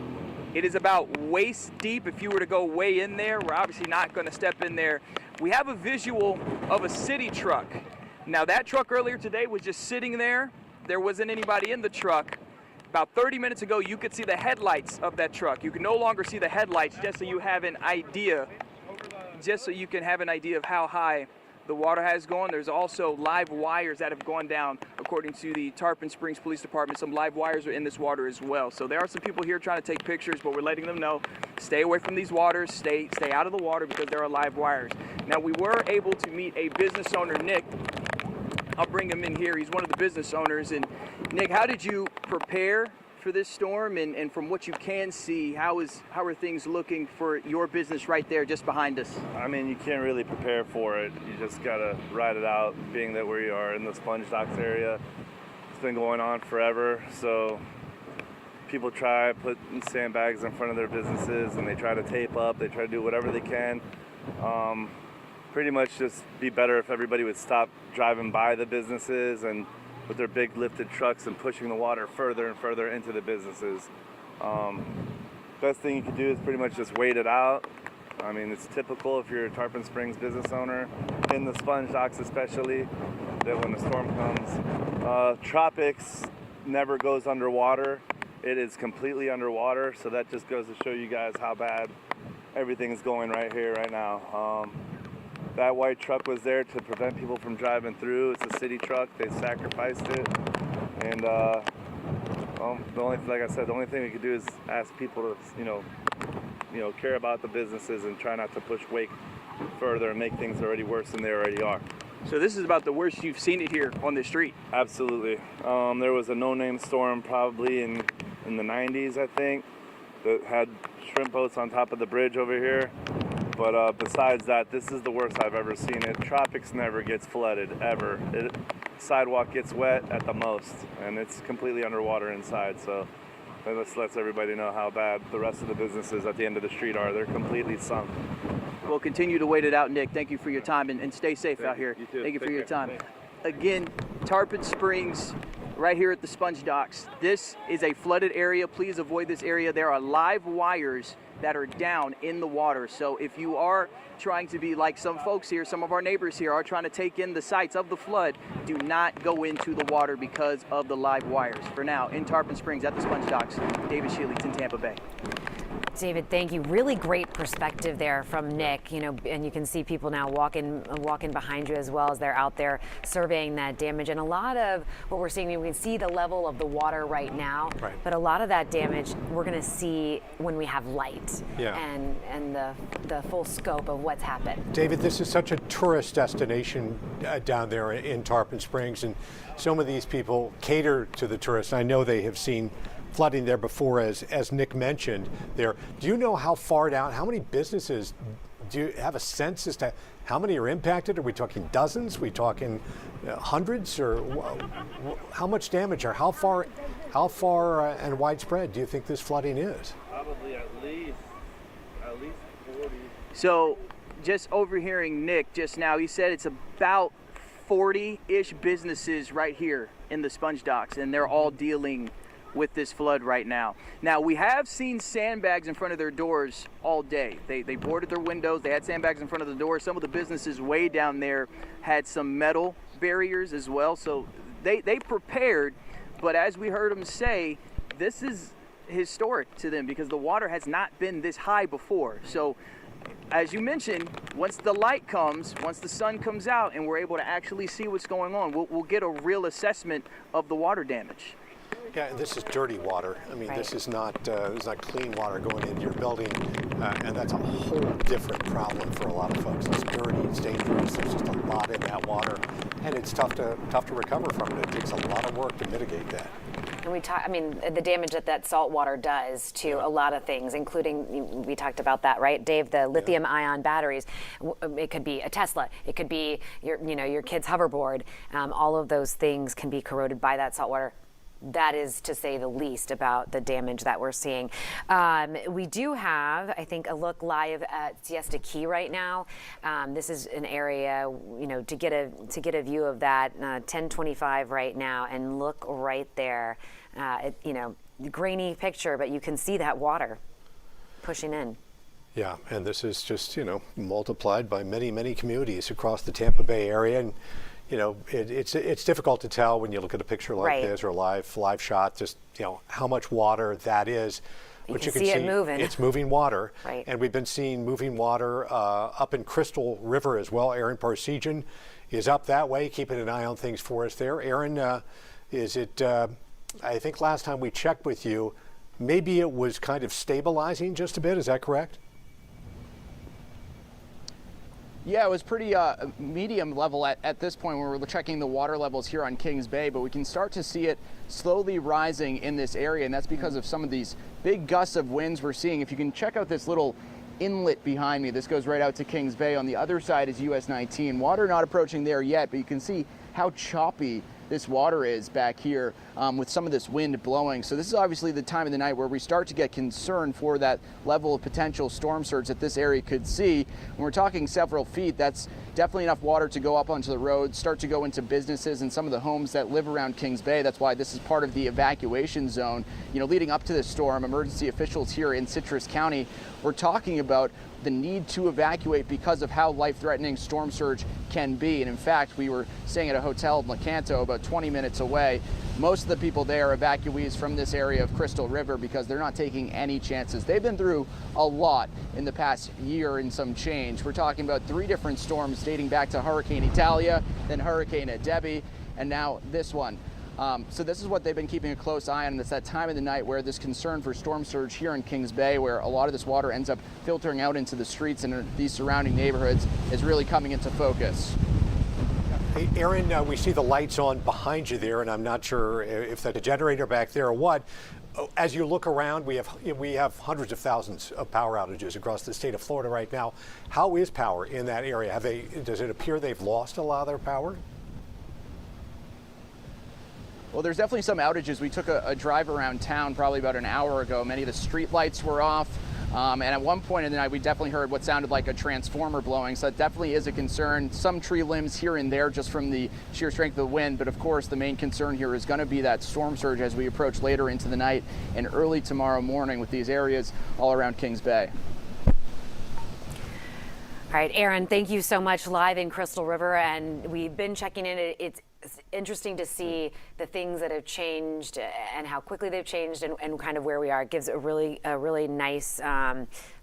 It is about waist deep. If you were to go way in there, we're obviously not going to step in there. We have a visual of a city truck. Now that truck earlier today was just sitting there. There wasn't anybody in the truck. About 30 minutes ago, you could see the headlights of that truck. You can no longer see the headlights, just so you have an idea, of how high the water has gone. There's also live wires that have gone down, according to the Tarpon Springs Police Department. Some live wires are in this water as well. So there are some people here trying to take pictures, but we're letting them know, stay away from these waters, stay out of the water because there are live wires. Now, we were able to meet a business owner, Nick. I'll bring him in here. He's one of the business owners. And Nick, how did you prepare for this storm, and from what you can see, how are things looking for your business right there just behind us? I mean, you can't really prepare for it. You just gotta ride it out, being that we are in the Sponge Docks area. It's been going on forever, so people try putting sandbags in front of their businesses, and they try to tape up, they try to do whatever they can. Pretty much just be better if everybody would stop driving by the businesses and with their big lifted trucks and pushing the water further and further into the businesses. Best thing you can do is pretty much just wait it out. I mean, it's typical if you're a Tarpon Springs business owner, in the Sponge Docks especially, that when the storm comes, Tropics never goes underwater. It is completely underwater, so that just goes to show you guys how bad everything's going right here, right now. That white truck was there to prevent people from driving through. It's a city truck. They sacrificed it. And the only thing we could do is ask people to, care about the businesses and try not to push wake further and make things already worse than they already are. So this is about the worst you've seen it here on this street. Absolutely. There was a no-name storm probably in the 90s, I think, that had shrimp boats on top of the bridge over here. But besides that, this is the worst I've ever seen it. Tropics never gets flooded, ever. Sidewalk gets wet at the most, and it's completely underwater inside. So this lets everybody know how bad the rest of the businesses at the end of the street are. They're completely sunk. We'll continue to wait it out, Nick. Thank you for your time, and stay safe out here. You too. Thank you for Take your care. time. Thanks. Again, Tarpon Springs, right here at the Sponge Docks. This is a flooded area. Please avoid this area. There are live wires that are down in the water. So if you are trying to be like some folks here, some of our neighbors here are trying to take in the sights of the flood, do not go into the water because of the live wires. For now, in Tarpon Springs at the Sponge Docks, David Shealy in Tampa Bay. David, thank you. Really great perspective there from Nick, and you can see people now walking behind you as well as they're out there surveying that damage. And a lot of what we're seeing, we can see the level of the water right now, but a lot of that damage we're going to see when we have light and the full scope of what's happened. David, this is such a tourist destination down there in Tarpon Springs, and some of these people cater to the tourists. I know they have seen flooding there before, as Nick mentioned there. Do you know how far down, how many businesses, do you have a sense as to how many are impacted? Are we talking dozens? Are we talking hundreds? Or how much damage, or how far and widespread do you think this flooding is? Probably at least 40. So just overhearing Nick just now, he said it's about 40-ish businesses right here in the sponge docks, and they're all dealing with this flood right now. Now, we have seen sandbags in front of their doors all day. They boarded their windows, they had sandbags in front of the doors. Some of the businesses way down there had some metal barriers as well, so they prepared. But as we heard them say, this is historic to them because the water has not been this high before. So as you mentioned, once the light comes, once the sun comes out and we're able to actually see what's going on, we'll get a real assessment of the water damage. Yeah, and this is dirty water. I mean, this is not clean water going into your building, and that's a whole different problem for a lot of folks. It's dirty, it's dangerous. There's just a lot in that water, and it's tough to recover from it. It takes a lot of work to mitigate that. And the damage that salt water does to a lot of things, including, we talked about that, right, Dave, the lithium ion batteries. It could be a Tesla. It could be your kid's hoverboard. All of those things can be corroded by that salt water. That is to say the least about the damage that we're seeing. We do have, I think, a look live at Siesta Key right now. This is an area, to get a view of that, 10:25 right now, and look right there. Grainy picture, but you can see that water pushing in. Yeah, and this is just multiplied by many, many communities across the Tampa Bay area, and it's difficult to tell when you look at a picture like this or a live shot, just how much water that is. But you can see it moving. It's moving water, right. And we've been seeing moving water up in Crystal River as well. Aaron Parsegian is up that way, keeping an eye on things for us there. Aaron, is it? I think last time we checked with you, maybe it was kind of stabilizing just a bit. Is that correct? Yeah, it was pretty medium level at this point when we're checking the water levels here on Kings Bay, but we can start to see it slowly rising in this area, and that's because of some of these big gusts of winds we're seeing. If you can check out this little inlet behind me, this goes right out to Kings Bay. On the other side is US 19. Water not approaching there yet, but you can see how choppy this water is back here with some of this wind blowing. So this is obviously the time of the night where we start to get concerned for that level of potential storm surge that this area could see. When we're talking several feet, that's definitely enough water to go up onto the road, start to go into businesses and some of the homes that live around Kings Bay. That's why this is part of the evacuation zone. Leading up to this storm, emergency officials here in Citrus County were talking about the need to evacuate because of how life-threatening storm surge can be. And in fact, we were staying at a hotel in Lecanto about 20 minutes away. Most of the people there are evacuees from this area of Crystal River because they're not taking any chances. They've been through a lot in the past year and some change. We're talking about 3 different storms dating back to Hurricane Italia, then Hurricane Debbie, and now this one. So this is what they've been keeping a close eye on. It's that time of the night where this concern for storm surge here in Kings Bay, where a lot of this water ends up filtering out into the streets and these surrounding neighborhoods, is really coming into focus. Hey, Aaron, we see the lights on behind you there, and I'm not sure if that's a generator back there or what. As you look around, we have hundreds of thousands of power outages across the state of Florida right now. How is power in that area? Does it appear they've lost a lot of their power? Well, there's definitely some outages. We took a drive around town probably about an hour ago. Many of the street lights were off. And at one point in the night, we definitely heard what sounded like a transformer blowing. So that definitely is a concern. Some tree limbs here and there just from the sheer strength of the wind. But of course, the main concern here is going to be that storm surge as we approach later into the night and early tomorrow morning with these areas all around Kings Bay. All right, Aaron, thank you so much. Live in Crystal River, and we've been checking in. It's it's interesting to see the things that have changed and how quickly they've changed and kind of where we are. It gives a really nice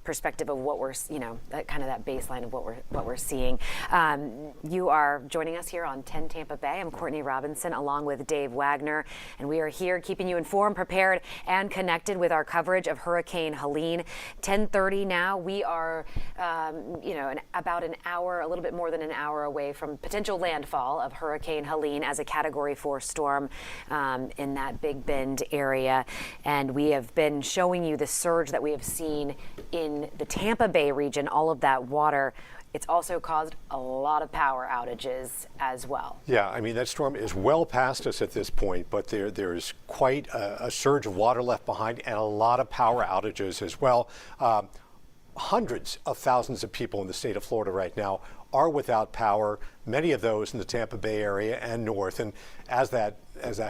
perspective of what we're, kind of that baseline of what we're seeing. You are joining us here on 10 Tampa Bay. I'm Courtney Robinson along with Dave Wagner, and we are here keeping you informed, prepared, and connected with our coverage of Hurricane Helene. 10:30 now. We are, about an hour, a little bit more than an hour away from potential landfall of Hurricane Helene as a Category 4 storm in that Big Bend area. And we have been showing you the surge that we have seen in the Tampa Bay region, all of that water. It's also caused a lot of power outages as well. Yeah, I mean, that storm is well past us at this point, but there's quite a surge of water left behind and a lot of power outages as well. Hundreds of thousands of people in the state of Florida right now are without power, many of those in the Tampa Bay area and north. And as that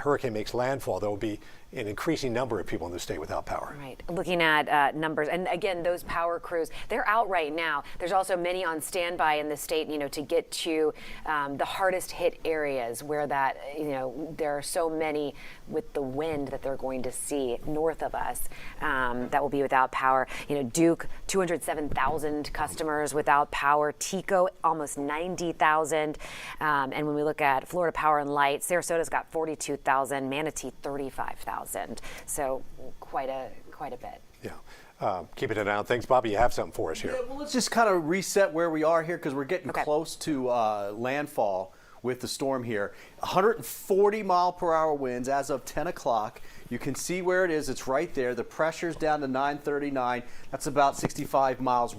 hurricane makes landfall, there will be an increasing number of people in the state without power. Right. Looking at numbers, and again, those power crews, they're out right now. There's also many on standby in the state, to get to the hardest hit areas where that, there are so many with the wind that they're going to see north of us that will be without power. Duke, 207,000 customers without power. Tico, almost 90,000. And when we look at Florida Power and Light, Sarasota's got 42,000, Manatee 35,000. So quite a bit. Yeah. Keeping an eye on things. Bobby, you have something for us here. Yeah, well, let's just kind of reset where we are here because we're getting close to landfall with the storm here. 140 mile per hour winds as of 10 o'clock. You can see where it is. It's right there. The pressure's down to 939. That's about 65 miles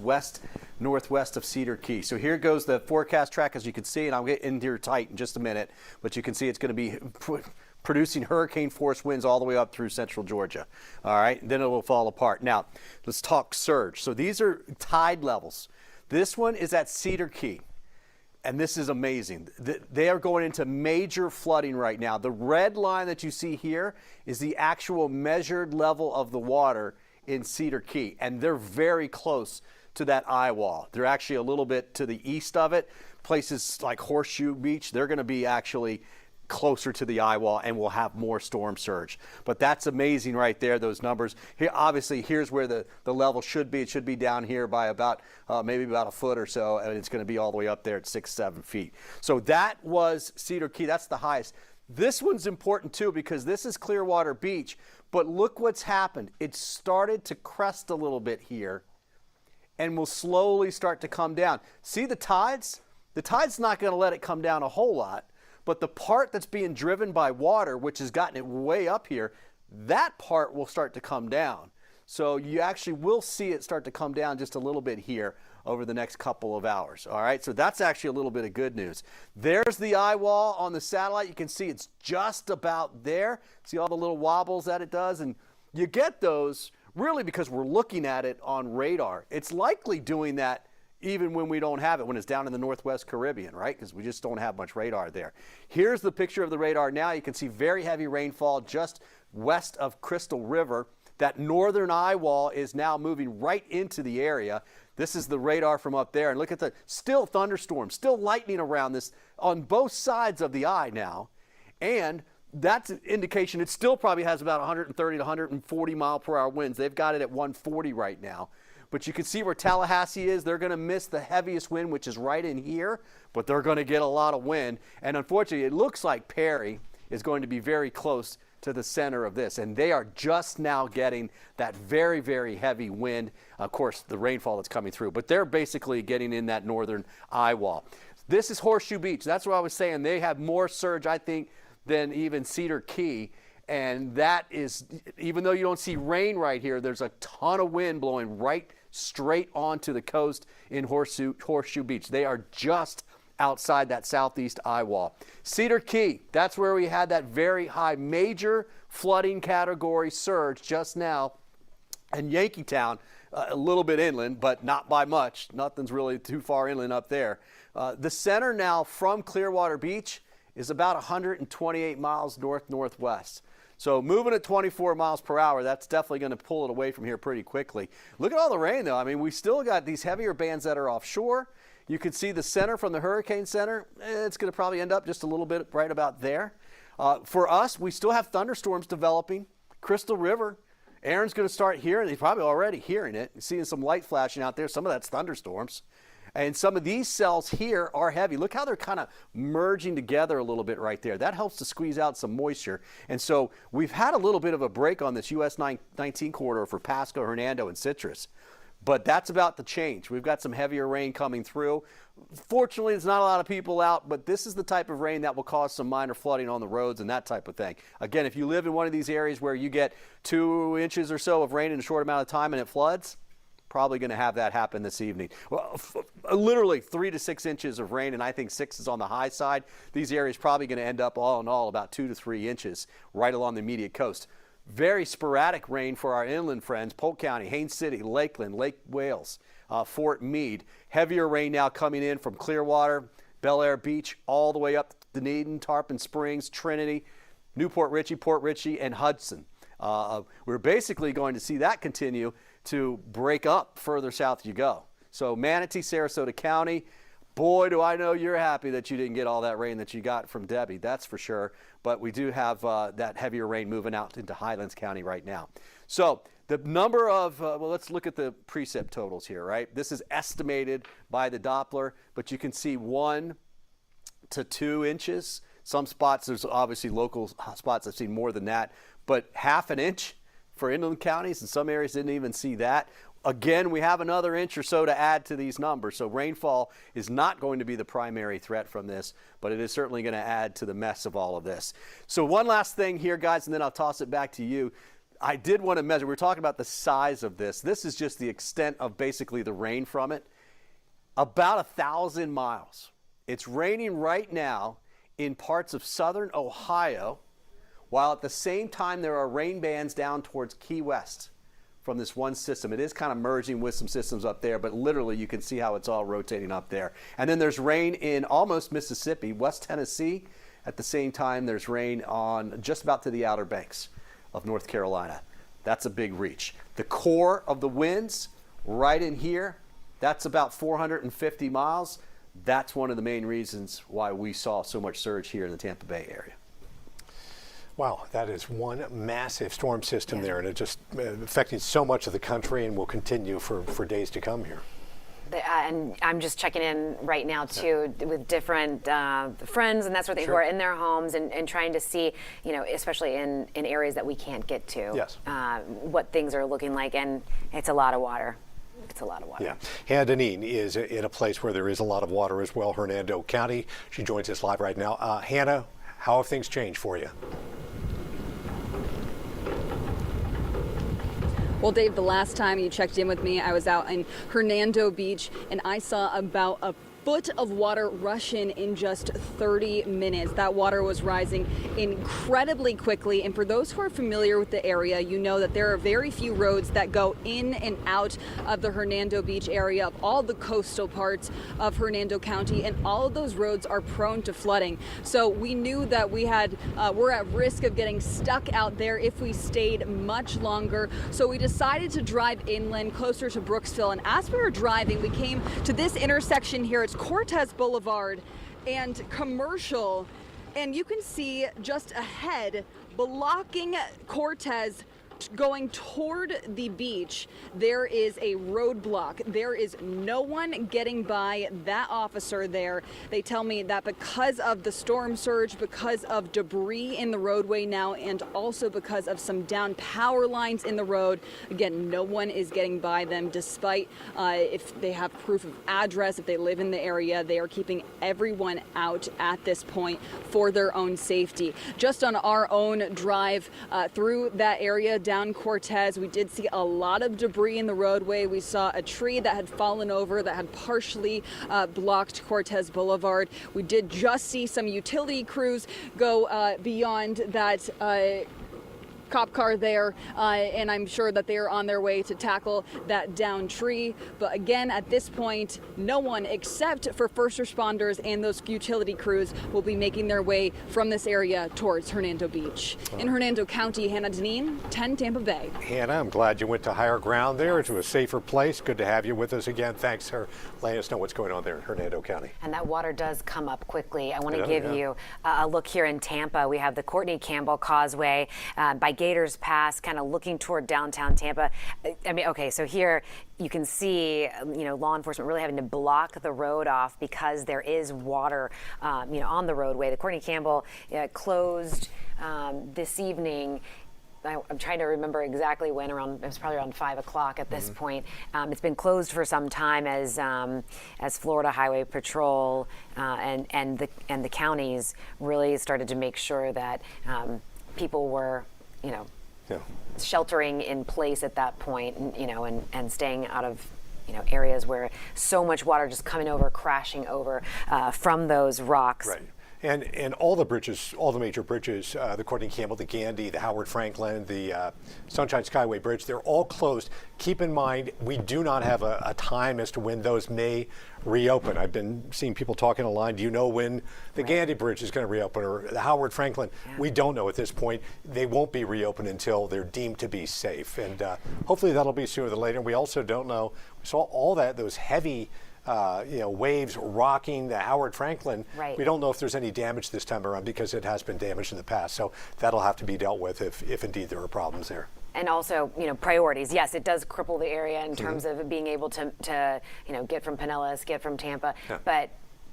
northwest of Cedar Key. So here goes the forecast track, as you can see, and I'll get in here tight in just a minute. But you can see it's going to be producing hurricane force winds all the way up through central Georgia. All right, then it will fall apart. Now, let's talk surge. So these are tide levels. This one is at Cedar Key, and this is amazing. They are going into major flooding right now. The red line that you see here is the actual measured level of the water in Cedar Key, and they're very close to that eye wall. They're actually a little bit to the east of it. Places like Horseshoe Beach, they're going to be actually closer to the eye wall and will have more storm surge. But that's amazing right there, those numbers. Here, obviously, here's where the level should be. It should be down here by about maybe about a foot or so, and it's going to be all the way up there at 6-7 feet. So that was Cedar Key. That's the highest. This one's important too because this is Clearwater Beach, but look what's happened. It started to crest a little bit here and will slowly start to come down. See the tides? The tide's not going to let it come down a whole lot. But the part that's being driven by water, which has gotten it way up here, that part will start to come down. So you actually will see it start to come down just a little bit here over the next couple of hours. All right, so that's actually a little bit of good news. There's the eye wall on the satellite. You can see it's just about there. See all the little wobbles that it does? And you get those really because we're looking at it on radar. It's likely doing that even when we don't have it, when it's down in the Northwest Caribbean, right? Because we just don't have much radar there. Here's the picture of the radar now. You can see very heavy rainfall just west of Crystal River. That northern eye wall is now moving right into the area. This is the radar from up there. And look at the still thunderstorms, still lightning around this on both sides of the eye now. And that's an indication it still probably has about 130 to 140 mile per hour winds. They've got it at 140 right now. But you can see where Tallahassee is. They're going to miss the heaviest wind, which is right in here, but they're going to get a lot of wind. And unfortunately, it looks like Perry is going to be very close to the center of this. And they are just now getting that very, very heavy wind. Of course, the rainfall that's coming through. But they're basically getting in that northern eye wall. This is Horseshoe Beach. That's what I was saying. They have more surge, I think, than even Cedar Key. And that is, even though you don't see rain right here, there's a ton of wind blowing right straight onto the coast in Horseshoe Beach. They are just outside that southeast eye wall. Cedar Key, that's where we had that very high major flooding category surge just now. And Yankeetown, a little bit inland, but not by much. Nothing's really too far inland up there. The center now from Clearwater Beach is about 128 miles north-northwest. So moving at 24 miles per hour, that's definitely going to pull it away from here pretty quickly. Look at all the rain, though. I mean, we still got these heavier bands that are offshore, You can see the center from the hurricane center. It's going to probably end up just a little bit right about there. For us, we still have thunderstorms developing. Crystal River, Aaron's going to start hearing, he's probably already hearing it, seeing some light flashing out there. Some of that's thunderstorms. And some of these cells here are heavy. Look how they're kind of merging together a little bit right there. That helps to squeeze out some moisture. And so we've had a little bit of a break on this US 19 corridor for Pasco, Hernando, and Citrus. But that's about to change. We've got some heavier rain coming through. Fortunately, there's not a lot of people out, but this is the type of rain that will cause some minor flooding on the roads and that type of thing. Again, if you live in one of these areas where you get 2 inches or so of rain in a short amount of time and it floods, probably going to have that happen this evening. Well, literally 3 to 6 inches of rain, and I think 6 is on the high side. These areas probably going to end up all in all about 2 to 3 inches right along the immediate coast. Very sporadic rain for our inland friends, Polk County, Haines City, Lakeland, Lake Wales, Fort Meade. Heavier rain now coming in from Clearwater, Bel Air Beach, all the way up to Dunedin, Tarpon Springs, Trinity, Newport Richey, Port Richey, and Hudson. We're basically going to see that continue to break up further south you go. So Manatee, Sarasota County, boy, do I know you're happy that you didn't get all that rain that you got from Debbie, that's for sure. But we do have that heavier rain moving out into Highlands County right now. So the number of, well, let's look at the precip totals here, right? This is estimated by the Doppler, but you can see 1 to 2 inches. Some spots, there's obviously local spots I've seen more than that, but ½ an inch for inland counties, and some areas didn't even see that. Again, we have another inch or so to add to these numbers. So rainfall is not going to be the primary threat from this, but it is certainly going to add to the mess of all of this. So one last thing here, guys, and then I'll toss it back to you. I did want to measure, we're talking about the size of this. This is just the extent of basically the rain from it. About 1,000 miles. It's raining right now in parts of southern Ohio, while at the same time there are rain bands down towards Key West from this one system. It is kind of merging with some systems up there, but literally you can see how it's all rotating up there. And then there's rain in almost Mississippi, West Tennessee. At the same time, there's rain on just about to the Outer Banks of North Carolina. That's a big reach. The core of the winds right in here, that's about 450 miles. That's one of the main reasons why we saw so much surge here in the Tampa Bay area. Wow, that is one massive storm system there, and it just affecting so much of the country and will continue for days to come here. And I'm just checking in right now, too, with different friends and that sort of thing who are in their homes and trying to see, you know, especially in areas that we can't get to, what things are looking like. And it's a lot of water. It's a lot of water. Yeah. Hannah Deneen is in a place where there is a lot of water as well, Hernando County. She joins us live right now. Hannah, how have things changed for you? Well, Dave, the last time you checked in with me, I was out in Hernando Beach, and I saw about a foot of water rush in just 30 minutes. That water was rising incredibly quickly. And for those who are familiar with the area, you know that there are very few roads that go in and out of the Hernando Beach area, of all the coastal parts of Hernando County, and all of those roads are prone to flooding. So we knew that we're at risk of getting stuck out there if we stayed much longer. So we decided to drive inland closer to Brooksville. And as we were driving, we came to this intersection here. It's Cortez Boulevard and Commercial, and you can see just ahead, blocking Cortez going toward the beach, there is a roadblock. There is no one getting by that officer there. They tell me that because of the storm surge, because of debris in the roadway now, and also because of some down power lines in the road, again, no one is getting by them, despite if they have proof of address, if they live in the area. They are keeping everyone out at this point for their own safety. Just on our own drive through that area down Cortez, we did see a lot of debris in the roadway. We saw a tree that had fallen over that had partially blocked Cortez Boulevard. We did just see some utility crews go beyond that cop car there, and I'm sure that they're on their way to tackle that downed tree. But again, at this point, no one except for first responders and those utility crews will be making their way from this area towards Hernando Beach. In Hernando County, Hannah Deneen, 10 Tampa Bay. Hannah, I'm glad you went to higher ground there, to a safer place. Good to have you with us again. Thanks for letting us know what's going on there in Hernando County. And that water does come up quickly. I want to give you a look here in Tampa. We have the Courtney Campbell Causeway by Gators Pass, kind of looking toward downtown Tampa. I mean, okay, so here you can see, law enforcement really having to block the road off because there is water, on the roadway. The Courtney Campbell closed this evening. I'm trying to remember exactly when. It was probably around 5 o'clock at this point. It's been closed for some time as Florida Highway Patrol and the counties really started to make sure that people were, sheltering in place at that point, and staying out of areas where so much water just coming over, crashing over from those rocks. Right. And all the bridges, all the major bridges, the Courtney Campbell, the Gandy, the Howard Franklin, the Sunshine Skyway Bridge, they're all closed. Keep in mind, we do not have a time as to when those may reopen. I've been seeing people talking online. Do you know when the Gandy Bridge is going to reopen, or the Howard Franklin? Yeah. We don't know at this point. They won't be reopened until they're deemed to be safe. And hopefully that'll be sooner than later. We also don't know. We saw all those heavy waves rocking the Howard Franklin. Right. We don't know if there's any damage this time around because it has been damaged in the past. So that'll have to be dealt with if indeed there are problems there. And also, priorities. Yes, it does cripple the area in terms of being able to get from Pinellas, get from Tampa. Yeah. But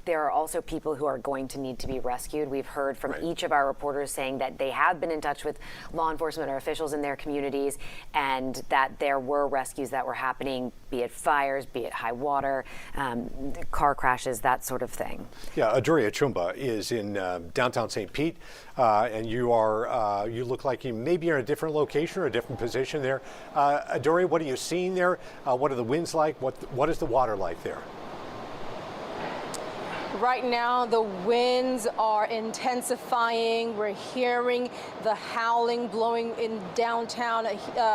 there are also people who are going to need to be rescued. We've heard from each of our reporters saying that they have been in touch with law enforcement or officials in their communities, and that there were rescues that were happening, be it fires, be it high water, car crashes, that sort of thing. Yeah, Aduria Chumba is in downtown St. Pete, and you look like you maybe are in a different location or a different position there. Aduria, what are you seeing there? What are the winds like? What is the water like there? Right now, the winds are intensifying. We're hearing the howling blowing in downtown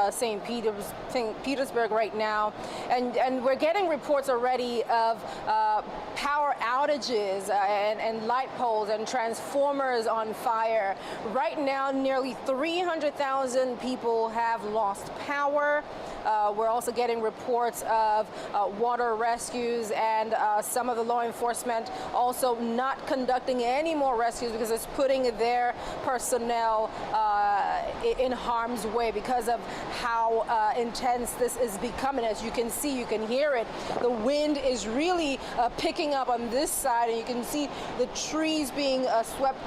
St. Petersburg right now. And we're getting reports already of power outages and light poles and transformers on fire. Right now, nearly 300,000 people have lost power. We're also getting reports of water rescues, and some of the law enforcement also not conducting any more rescues because it's putting their personnel in harm's way because of how intense this is becoming. As you can see, you can hear it. The wind is really picking up on this side, and you can see the trees being swept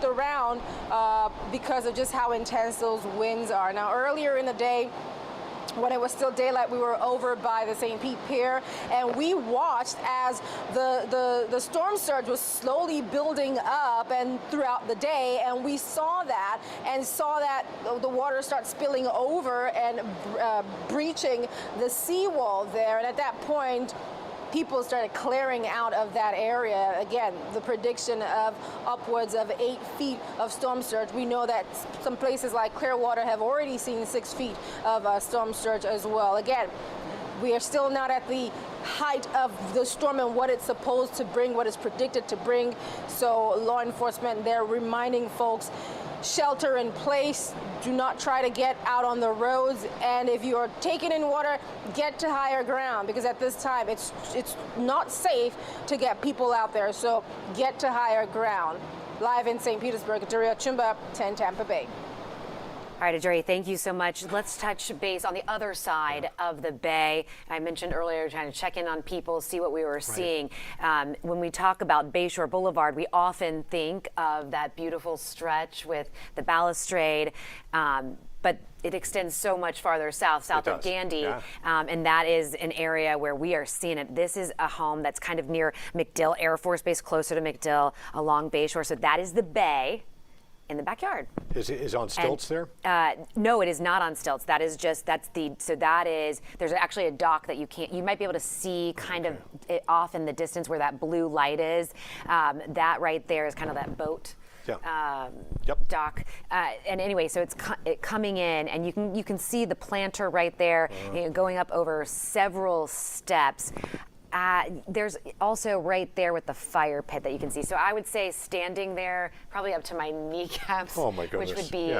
around because of just how intense those winds are. Now, earlier in the day, when it was still daylight, we were over by the St. Pete Pier, and we watched as the storm surge was slowly building up and throughout the day, and we saw that the water start spilling over and breaching the seawall there. And at that point, people started clearing out of that area. Again, the prediction of upwards of 8 feet of storm surge. We know that some places like Clearwater have already seen 6 feet of storm surge as well. Again, we are still not at the height of the storm and what it's supposed to bring, what it's predicted to bring. So law enforcement, they're reminding folks, shelter in place, do not try to get out on the roads, and if you are taking in water, get to higher ground, because at this time it's not safe to get people out there, so get to higher ground. Live in St. Petersburg, Aduria Chumba, 10 Tampa Bay. All right, Aduria, thank you so much. Let's touch base on the other side of the bay. I mentioned earlier trying to check in on people, see what we were seeing. When we talk about Bayshore Boulevard, we often think of that beautiful stretch with the balustrade, but it extends so much farther south of Gandy, and that is an area where we are seeing it. This is a home that's kind of near MacDill Air Force Base, closer to MacDill, along Bayshore. So that is the bay in the backyard. Is on stilts there? No, it is not on stilts. That is just, there's actually a dock that you might be able to see kind of it off in the distance where that blue light is. That right there is kind of that boat dock. And anyway, so it's coming in, and you can see the planter right there, going up over several steps. There's also right there with the fire pit that you can see. So I would say standing there, probably up to my kneecaps, Oh my goodness. which would be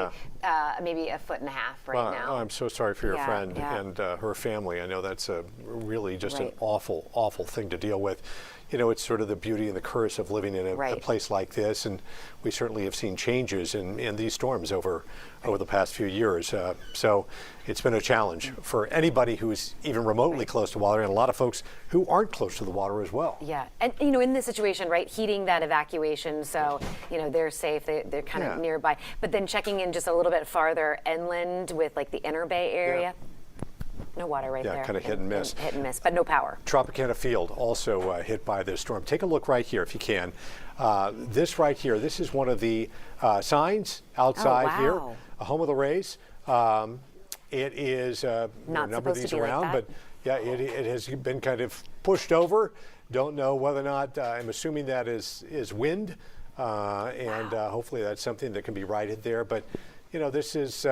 maybe 1.5 feet right now. Oh, I'm so sorry for your friend and her family. I know that's really just an awful, awful thing to deal with. You know, it's sort of the beauty and the curse of living in a place like this, and we certainly have seen changes in these storms over the past few years. So it's been a challenge for anybody who's even remotely close to water, and a lot of folks who aren't close to the water as well. Yeah, and you know, in this situation, right, heeding that evacuation, so you know they're safe, they're kind of nearby. But then checking in just a little bit farther inland with like the Inner Bay area. No water right there. Yeah, kind of hit and miss. Hit and miss, but no power. Tropicana Field also hit by this storm. Take a look right here if you can. This right here, this is one of the signs outside here, a home of the Rays. It is a number of these around, but yeah, it has been kind of pushed over. Don't know whether or not, I'm assuming that is wind, and hopefully that's something that can be righted there. But, you know, this is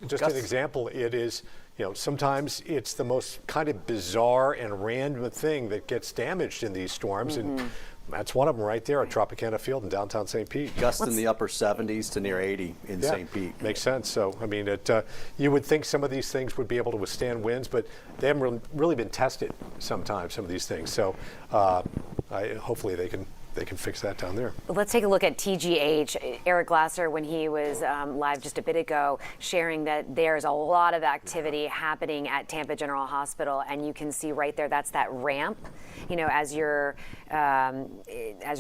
just an example. It is, you know, sometimes it's the most kind of bizarre and random thing that gets damaged in these storms, and that's one of them right there at Tropicana Field in downtown St. Pete. Gusts in the upper 70s to near 80 in St. Pete. Makes sense. So, I mean, you would think some of these things would be able to withstand winds, but they haven't really been tested sometimes, some of these things. So hopefully they can fix that down there. Let's take a look at TGH. Eric Glasser, when he was live just a bit ago, sharing that there's a lot of activity happening at Tampa General Hospital, and you can see right there, that's that ramp. You know, as you're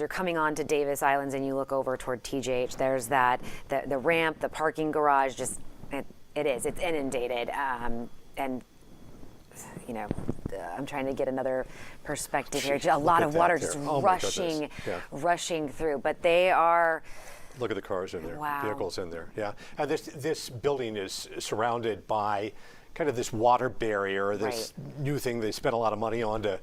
coming on to Davis Islands and you look over toward TGH, there's that the ramp, the parking garage. Just it's inundated, and you know, I'm trying to get another perspective here. A lot of water just rushing through, but they are. Look at the cars in there, wow. Vehicles in there, yeah. And this building is surrounded by kind of this water barrier, this new thing they spent a lot of money on to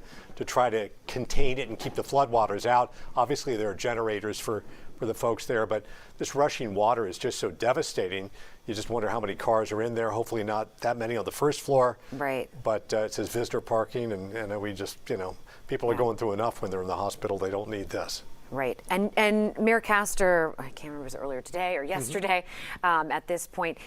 try to contain it and keep the floodwaters out. Obviously, there are generators for the folks there, but this rushing water is just so devastating. You just wonder how many cars are in there. Hopefully not that many on the first floor. Right. But it says visitor parking, and we just, you know, people are going through enough when they're in the hospital. They don't need this. Right. And Mayor Castor, I can't remember if it was earlier today or yesterday, at this point,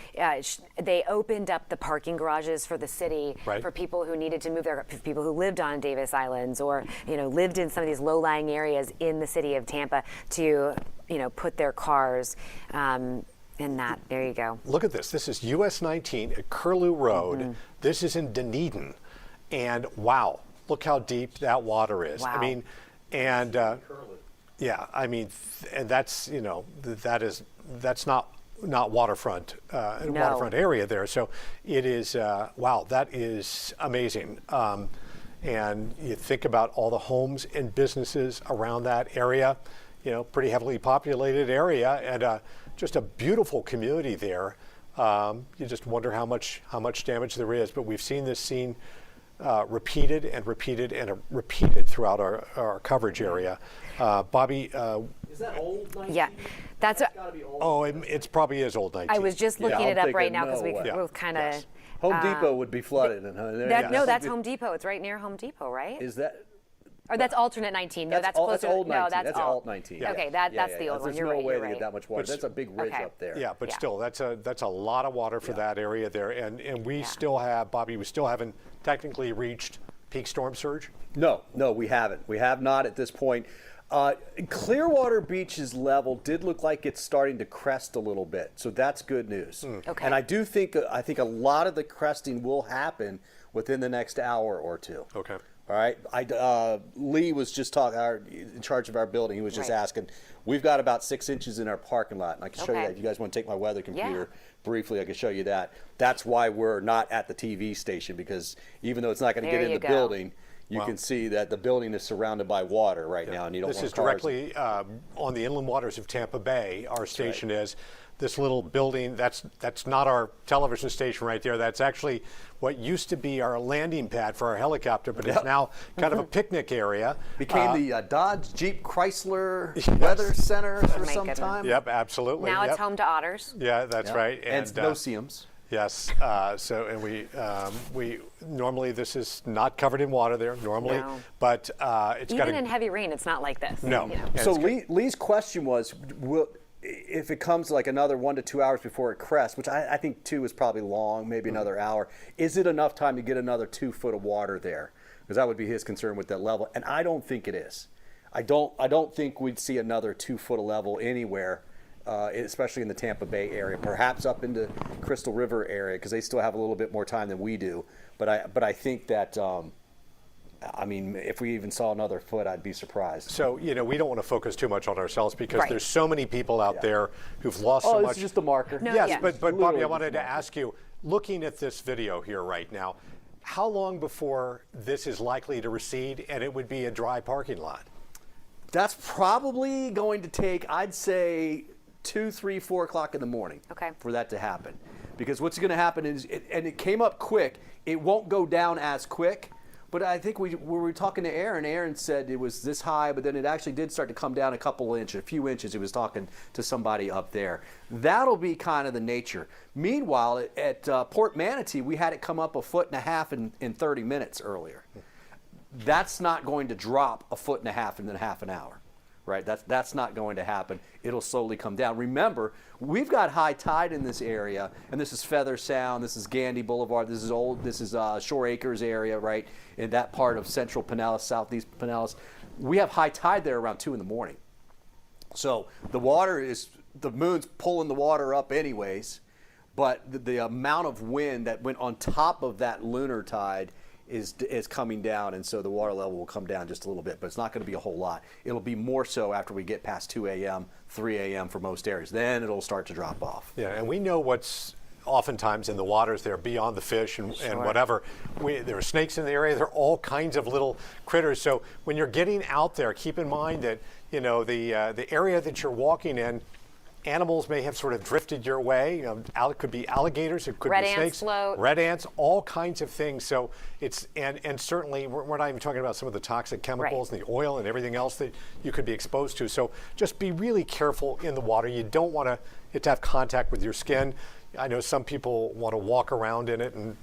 they opened up the parking garages for the city for people who needed to move there, people who lived on Davis Islands or, you know, lived in some of these low-lying areas in the city of Tampa to, you know, put their cars in that. There you go. Look at this. This is US 19 at Curlew Road. This is in Dunedin. And wow, look how deep that water is. Wow. I mean, and yeah, I mean, and that's, you know, that's not waterfront, waterfront area there. So it is, wow, that is amazing. And you think about all the homes and businesses around that area, you know, pretty heavily populated area, and just a beautiful community there. You just wonder how much damage there is, but we've seen this scene repeated and repeated and repeated throughout our coverage area. Bobby, is that old 19? Yeah, that's gotta be old. Oh, it's probably is old 19. I was just looking it up right now because we kind of. Yes. Home Depot would be flooded. No, that's Home Depot. It's right near Home Depot, right? Is that? Or that's alternate 19. No, that's closer. That's old 19. No, that's alt 19. Yeah. Okay, that's the old one. There's You're no right. way You're to right. get that much water. That's a big ridge up there. Yeah, but still, that's a lot of water for that area there, and we still have, Bobby, we still haven't technically reached peak storm surge. No, we haven't. We have not at this point. Clearwater Beach's level did look like it's starting to crest a little bit, so that's good news. Okay. And I think a lot of the cresting will happen within the next hour or two. Okay. All right. Lee was just talking, in charge of our building. He was just asking. We've got about 6 inches in our parking lot, and I can show you that. If you guys want to take my weather computer briefly, I can show you that. That's why we're not at the TV station, because even though it's not going to get in the building, you Wow. can see that the building is surrounded by water right now, and you don't This want is cars. directly on the inland waters of Tampa Bay. Our station is. This little building, that's not our television station right there. That's actually what used to be our landing pad for our helicopter, but it's now kind of a picnic area. Became the Dodge Jeep Chrysler Weather Center for my some goodness. time. Yep, absolutely. Now it's Yep. home to otters. Yeah, that's right. And no seams. Yes. And we normally this is not covered in water there normally, No. but it's got Even in heavy rain, it's not like this. No. You know. And So it's Lee's question was, if it comes like another 1 to 2 hours before it crests, which I think 2 is probably long, maybe another hour, is it enough time to get another 2 foot of water there? Because that would be his concern with that level, and I don't think it is. I don't think we'd see another 2 foot of level anywhere, especially in the Tampa Bay area. Perhaps up into Crystal River area, because they still have a little bit more time than we do. But I think that. I mean, if we even saw another foot, I'd be surprised. So, we don't want to focus too much on ourselves because Right. there's so many people out there who've lost so Oh, much. this is just a marker. No, Yes, yeah. but Bobby, Literally I wanted just to a marker. ask you, looking at this video here right now, how long before this is likely to recede and it would be a dry parking lot? That's probably going to take, I'd say, 2, 3, 4 o'clock in the morning for that to happen. Because what's going to happen is, and it came up quick, it won't go down as quick. But I think we were talking to Aaron. Aaron said it was this high, but then it actually did start to come down a few inches. He was talking to somebody up there. That'll be kind of the nature. Meanwhile, at Port Manatee, we had it come up 1.5 feet in 30 minutes earlier. That's not going to drop 1.5 feet in half an hour, right? That's not going to happen. It'll slowly come down. Remember, we've got high tide in this area, and this is Feather Sound, this is Gandy Boulevard, this is Shore Acres area, right? In that part of central Pinellas, southeast Pinellas. We have high tide there around 2 in the morning. So the moon's pulling the water up anyways, but the amount of wind that went on top of that lunar tide is coming down, and so the water level will come down just a little bit, but it's not going to be a whole lot. It'll be more so after we get past 2 a.m., 3 a.m. for most areas. Then it'll start to drop off. Yeah, and we know what's oftentimes in the waters there beyond the fish and whatever. There are snakes in the area. There are all kinds of little critters. So when you're getting out there, keep in mind that the area that you're walking in, animals may have sort of drifted your way. It could be alligators, it could Red be ants snakes, float. red ants, all kinds of things. So it's and certainly we're not even talking about some of the toxic chemicals and the oil and everything else that you could be exposed to. So just be really careful in the water. You don't want it to have contact with your skin. I know some people want to walk around in it, and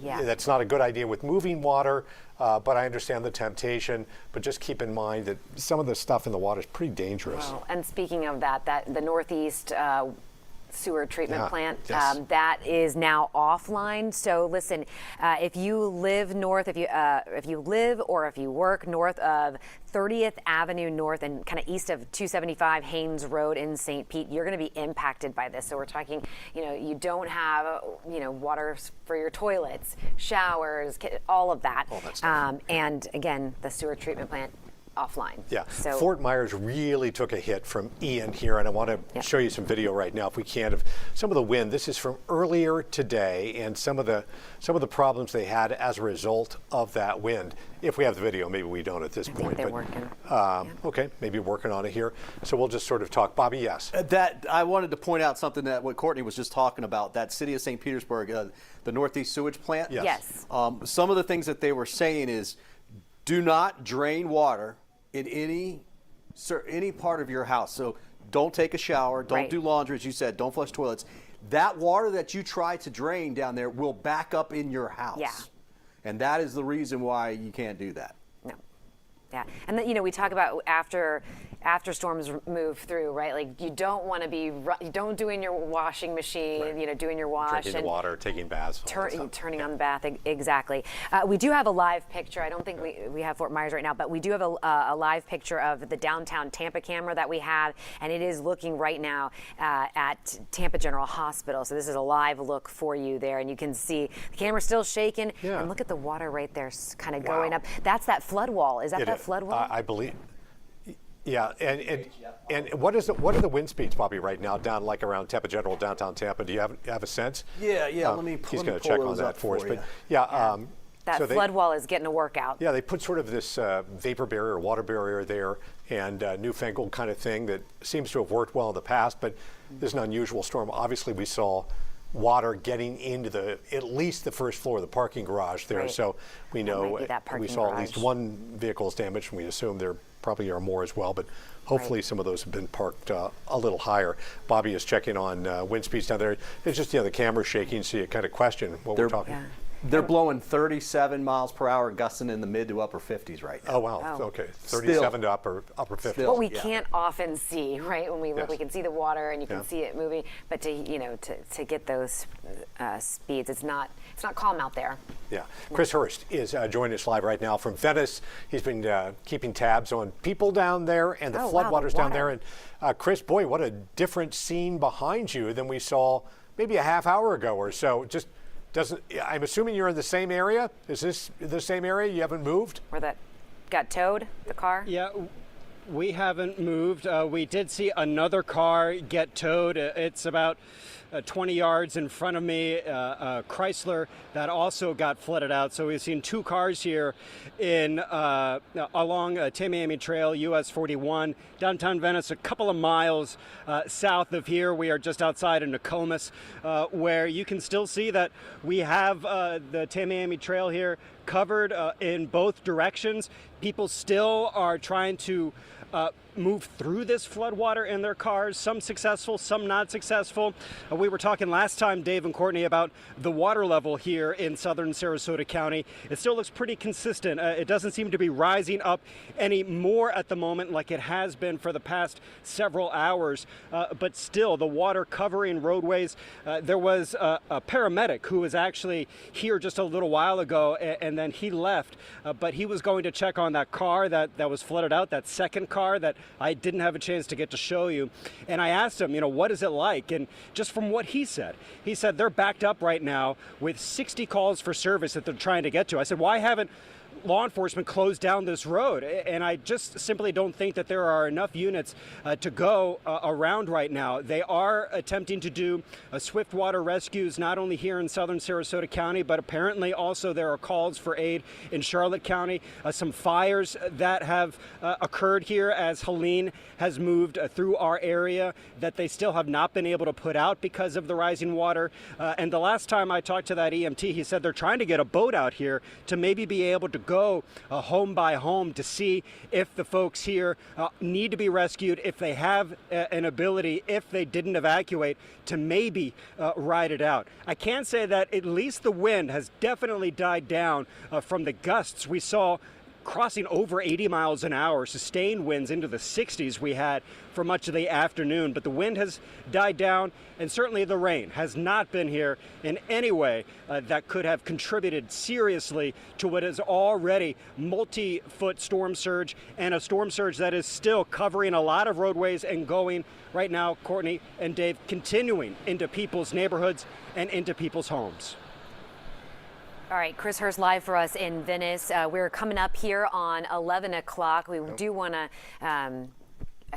that's not a good idea with moving water. But I understand the temptation. But just keep in mind that some of the stuff in the water is pretty dangerous. Well, and speaking of that the Northeast sewer treatment plant that is now offline. So listen, if you live north, if you live or if you work north of 30th Avenue North and kind of east of 275 Haynes Road in St. Pete, you're going to be impacted by this. So we're talking, you don't have, water for your toilets, showers, all of that. All that stuff. And again, the sewer treatment plant offline. Yeah, So Fort Myers really took a hit from Ian here, and I want to show you some video right now, if we can, of some of the wind. This is from earlier today, and some of the problems they had as a result of that wind. If we have the video, maybe we don't at this point. they're working. Okay, maybe working on it here. So we'll just sort of talk. Bobby, yes. That I wanted to point out something that what Courtney was just talking about. That city of St. Petersburg, the Northeast Sewage Plant. Yes. Some of the things that they were saying is, do not drain water in any part of your house. So don't take a shower, don't do laundry, as you said, don't flush toilets. That water that you try to drain down there will back up in your house. Yeah. And that is the reason why you can't do that. No. Yeah. And then, we talk about after storms move through, right? Like you don't want to be, don't do in your washing machine, doing your wash. Drinking the water, taking baths. Turning on the bath, exactly. We do have a live picture. I don't think we have Fort Myers right now, but we do have a live picture of the downtown Tampa camera that we have, and it is looking right now at Tampa General Hospital. So this is a live look for you there, and you can see the camera's still shaking, and look at the water right there kind of going up. That's that flood wall. Is that that flood wall? I believe. Yeah, and what are the wind speeds, Bobby, right now down like around Tampa General, downtown Tampa? Do you have a sense? Yeah. Let me he's going to pull check on those that up for us. for But you. That flood wall is getting a workout. Yeah, they put sort of this vapor barrier, water barrier there, and newfangled kind of thing that seems to have worked well in the past, but this is an unusual storm. Obviously, we saw water getting into at least the first floor of the parking garage there, so we know we saw at least one vehicle's damaged, and we assume there probably are more as well, but hopefully some of those have been parked a little higher. Bobby is checking on wind speeds down there. It's just, the camera's shaking, so you kind of question what we're talking about. They're blowing 37 miles per hour, gusting in the mid to upper 50s right now. Oh, wow. Okay. 37 to upper 50s. What we can't often see, right? When we look, we can see the water and you can see it moving, but to get those speeds, it's not calm out there. Yeah. Chris Hurst is joining us live right now from Venice. He's been keeping tabs on people down there and the floodwaters down there. And Chris, boy, what a different scene behind you than we saw maybe a half hour ago or so. I'm assuming you're in the same area. Is this the same area? You haven't moved? Where that got towed, the car? Yeah, we haven't moved. We did see another car get towed. It's about 20 yards in front of me, a Chrysler that also got flooded out. So we've seen two cars here along Tamiami Trail, US 41, downtown Venice, a couple of miles south of here. We are just outside of Nokomis, where you can still see that we have the Tamiami Trail here covered in both directions. People still are trying to move through this floodwater in their cars, some successful, some not successful. We were talking last time, Dave and Courtney, about the water level here in southern Sarasota County. It still looks pretty consistent. It doesn't seem to be rising up any more at the moment like it has been for the past several hours, but still the water covering roadways. There was a paramedic who was actually here just a little while ago, and then he left, but he was going to check on that car that was flooded out, that second car that I didn't have a chance to get to show you. And I asked him, what is it like? And just from what he said they're backed up right now with 60 calls for service that they're trying to get to. I said, why haven't law enforcement closed down this road? And I just simply don't think that there are enough units to go around right now. They are attempting to do swift water rescues, not only here in southern Sarasota County, but apparently also there are calls for aid in Charlotte County. Some fires that have occurred here as Helene has moved through our area that they still have not been able to put out because of the rising water. And the last time I talked to that EMT, he said they're trying to get a boat out here to maybe be able to go home by home to see if the folks here need to be rescued, if they have an ability, if they didn't evacuate, to maybe ride it out. I can say that at least the wind has definitely died down from the gusts we saw crossing over 80 miles an hour, sustained winds into the 60s we had for much of the afternoon. But the wind has died down, and certainly the rain has not been here in any way that could have contributed seriously to what is already multi-foot storm surge, and a storm surge that is still covering a lot of roadways and going right now, Courtney and Dave, continuing into people's neighborhoods and into people's homes. All right, Chris Hurst live for us in Venice. We're coming up here on 11 o'clock. We do want to, I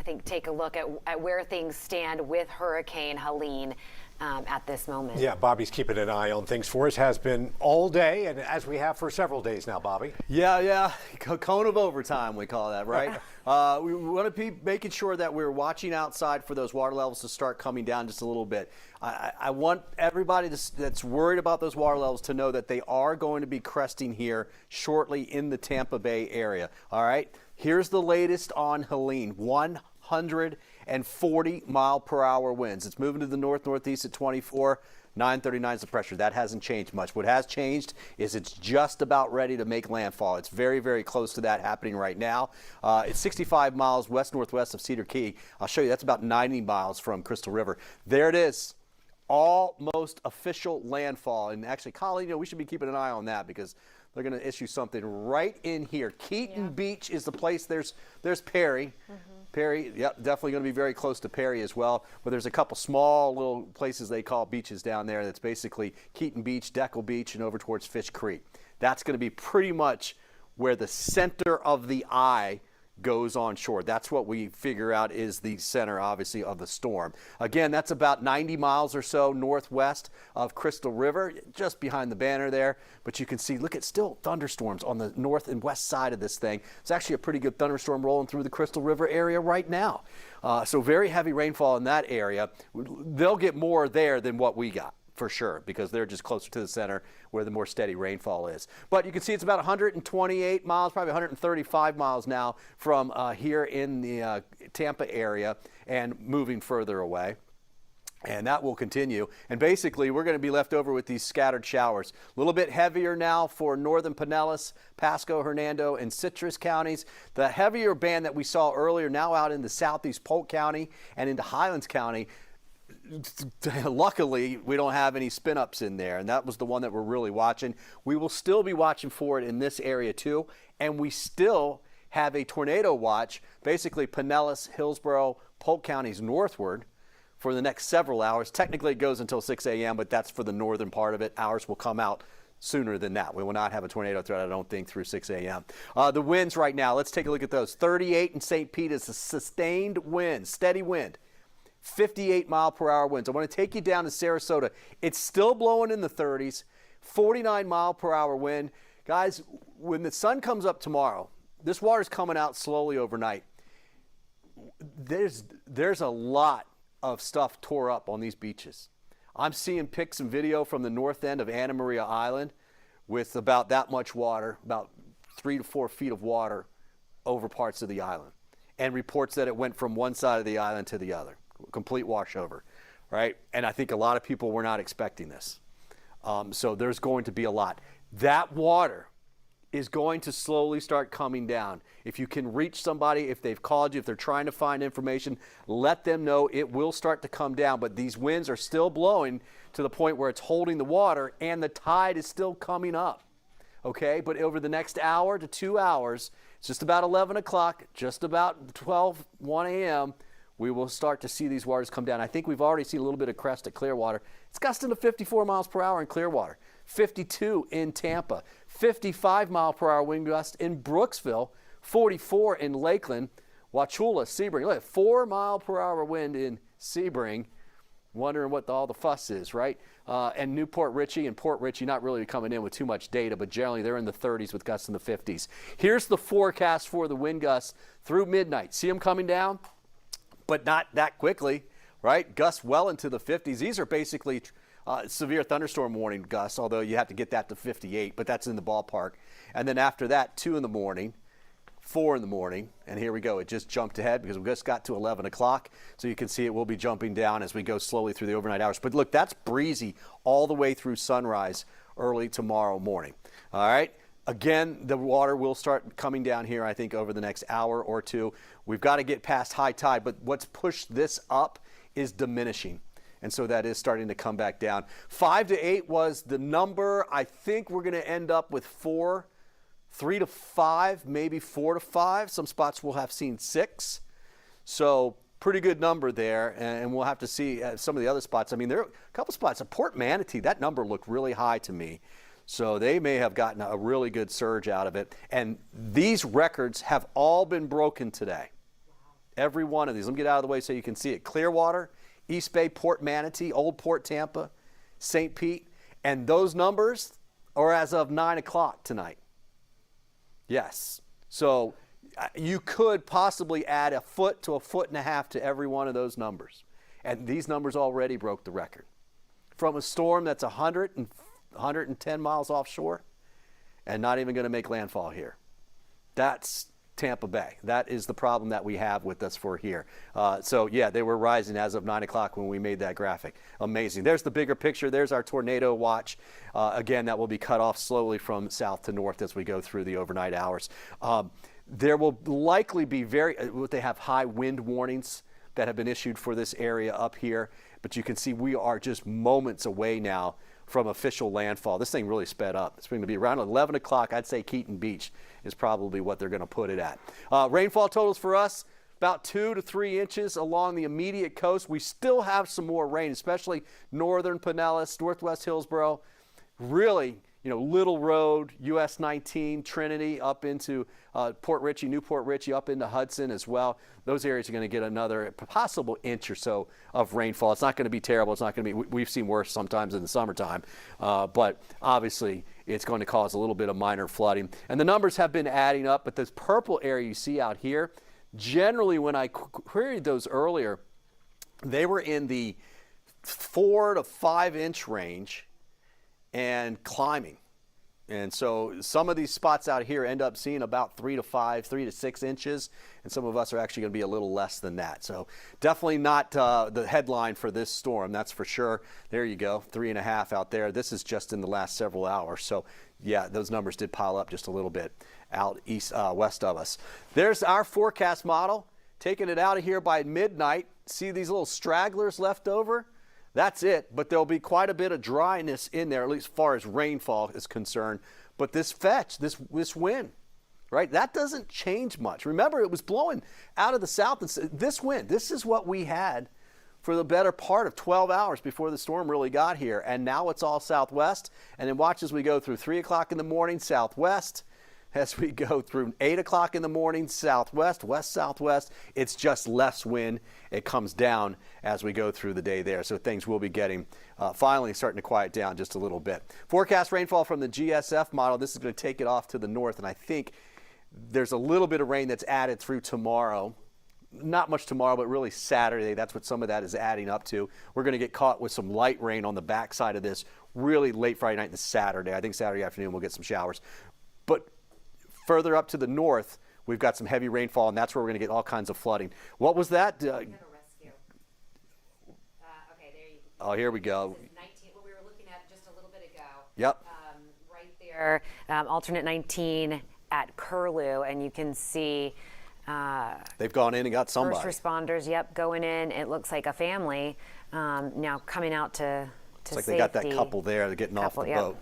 think, take a look at where things stand with Hurricane Helene at this moment. Yeah, Bobby's keeping an eye on things for us, has been all day, and as we have for several days now, Bobby. Yeah. Cone of overtime, we call that, right? We want to be making sure that we're watching outside for those water levels to start coming down just a little bit. I want everybody that's worried about those water levels to know that they are going to be cresting here shortly in the Tampa Bay area. All right, here's the latest on Helene. 140 mile per hour winds. It's moving to the northeast at 24. 939 is the pressure. That hasn't changed much. What has changed is it's just about ready to make landfall. It's very, very close to that happening right now. It's 65 miles west-northwest of Cedar Key. I'll show you. That's about 90 miles from Crystal River. There it is. Almost official landfall. And actually, Colleen, we should be keeping an eye on that because they're going to issue something right in here. Keaton Beach is the place. There's Perry. Perry, definitely going to be very close to Perry as well. But there's a couple small little places they call beaches down there. That's basically Keaton Beach, Deckel Beach, and over towards Fish Creek. That's going to be pretty much where the center of the eye goes on shore. That's what we figure out is the center, obviously, of the storm. Again, that's about 90 miles or so northwest of Crystal River, just behind the banner there. But you can see, look, it's still thunderstorms on the north and west side of this thing. It's actually a pretty good thunderstorm rolling through the Crystal River area right now. So very heavy rainfall in that area. They'll get more there than what we got, for sure, because they're just closer to the center where the more steady rainfall is. But you can see it's about 128 miles, probably 135 miles now from here in the Tampa area and moving further away. And that will continue. And basically, we're going to be left over with these scattered showers. A little bit heavier now for northern Pinellas, Pasco, Hernando, and Citrus counties. The heavier band that we saw earlier now out in the southeast Polk County and into Highlands County. Luckily, we don't have any spin-ups in there, and that was the one that we're really watching. We will still be watching for it in this area too, and we still have a tornado watch, basically Pinellas, Hillsborough, Polk counties northward for the next several hours. Technically, it goes until 6 a.m., but that's for the northern part of it. Ours will come out sooner than that. We will not have a tornado threat, I don't think, through 6 a.m. The winds right now, let's take a look at those. 38 in St. Pete is a sustained wind, steady wind. 58-mile-per-hour winds. I want to take you down to Sarasota. It's still blowing in the 30s, 49-mile-per-hour wind. Guys, when the sun comes up tomorrow, this water's coming out slowly overnight. There's a lot of stuff tore up on these beaches. I'm seeing pics and video from the north end of Anna Maria Island with about that much water, about 3 to 4 feet of water over parts of the island, and reports that it went from one side of the island to the other. Complete washover, right? And I think a lot of people were not expecting this. So there's going to be a lot. That water is going to slowly start coming down. If you can reach somebody, if they've called you, if they're trying to find information, let them know it will start to come down. But these winds are still blowing to the point where it's holding the water and the tide is still coming up. Okay, but over the next hour to 2 hours, it's just about 11 o'clock, just about 1 a.m., we will start to see these waters come down. I think we've already seen a little bit of crest at Clearwater. It's gusting to 54 miles per hour in Clearwater, 52 in Tampa, 55-mile-per-hour wind gust in Brooksville, 44 in Lakeland, Wauchula, Sebring. Look at 4-mile-per-hour wind in Sebring. Wondering what all the fuss is, right? And Newport Richey and Port Richey not really coming in with too much data, but generally they're in the 30s with gusts in the 50s. Here's the forecast for the wind gusts through midnight. See them coming down? But not that quickly, right? Gusts well into the 50s. These are basically severe thunderstorm warning gusts, although you have to get that to 58, but that's in the ballpark. And then after that, 2 in the morning, 4 in the morning, and here we go. It just jumped ahead because we just got to 11 o'clock, so you can see it will be jumping down as we go slowly through the overnight hours. But look, that's breezy all the way through sunrise early tomorrow morning. All right? Again, the water will start coming down here, I think, over the next hour or two. We've got to get past high tide, but what's pushed this up is diminishing. And so that is starting to come back down. 5 to 8 was the number. I think we're going to end up with 4, 3 to 5, maybe 4 to 5. Some spots will have seen 6. So pretty good number there. And we'll have to see some of the other spots. I mean, there are a couple spots. At Port Manatee, that number looked really high to me. So they may have gotten a really good surge out of it. And these records have all been broken today. Every one of these. Let me get out of the way so you can see it. Clearwater, East Bay, Port Manatee, Old Port Tampa, St. Pete. And those numbers are as of 9 o'clock tonight. Yes. So you could possibly add a foot to a foot and a half to every one of those numbers. And these numbers already broke the record. From a storm that's 110 miles offshore and not even going to make landfall here. That's Tampa Bay. That is the problem that we have with us for here. So yeah, they were rising as of 9 o'clock when we made that graphic. Amazing. There's the bigger picture. There's our tornado watch. Again, that will be cut off slowly from south to north as we go through the overnight hours. There will likely be they have high wind warnings that have been issued for this area up here, but you can see we are just moments away now from official landfall. This thing really sped up. It's going to be around 11 o'clock. I'd say Keaton Beach is probably what they're going to put it at. Rainfall totals for us, about 2 to 3 inches along the immediate coast. We still have some more rain, especially northern Pinellas, northwest Hillsborough. Really, Little Road, US 19, Trinity, up into Port Richey, Newport Richey, up into Hudson as well. Those areas are going to get another possible inch or so of rainfall. It's not going to be terrible. It's not going to be, we've seen worse sometimes in the summertime, but obviously it's going to cause a little bit of minor flooding. And the numbers have been adding up, but this purple area you see out here, generally when I queried those earlier, they were in the 4 to 5 inch range and climbing. And so some of these spots out here end up seeing about 3 to 6 inches, and some of us are actually going to be a little less than that. So definitely not the headline for this storm, that's for sure. There you go, 3.5 out there. This is just in the last several hours. So yeah, those numbers did pile up just a little bit out west of us. There's our forecast model, taking it out of here by midnight. See these little stragglers left over? That's it, but there'll be quite a bit of dryness in there, at least as far as rainfall is concerned. But this fetch, this wind, right, that doesn't change much. Remember, it was blowing out of the south. This wind, this is what we had for the better part of 12 hours before the storm really got here. And now it's all southwest. And then watch as we go through 3 o'clock in the morning, southwest. As we go through 8 o'clock in the morning, southwest, west-southwest, it's just less wind. It comes down as we go through the day there. So things will be getting finally starting to quiet down just a little bit. Forecast rainfall from the GSF model. This is going to take it off to the north, and I think there's a little bit of rain that's added through tomorrow. Not much tomorrow, but really Saturday. That's what some of that is adding up to. We're going to get caught with some light rain on the backside of this really late Friday night and Saturday. I think Saturday afternoon we'll get some showers. But further up to the north, we've got some heavy rainfall, and that's where we're going to get all kinds of flooding. What was that? We have a rescue. Okay, there you go. Oh, here we go. This is 19, what we were looking at just a little bit ago. Yep. Right there, alternate 19 at Curlew, and you can see they've gone in and got somebody. First responders, yep, going in. It looks like a family now coming out to it's like safety. they got that couple there. They're getting off the boat.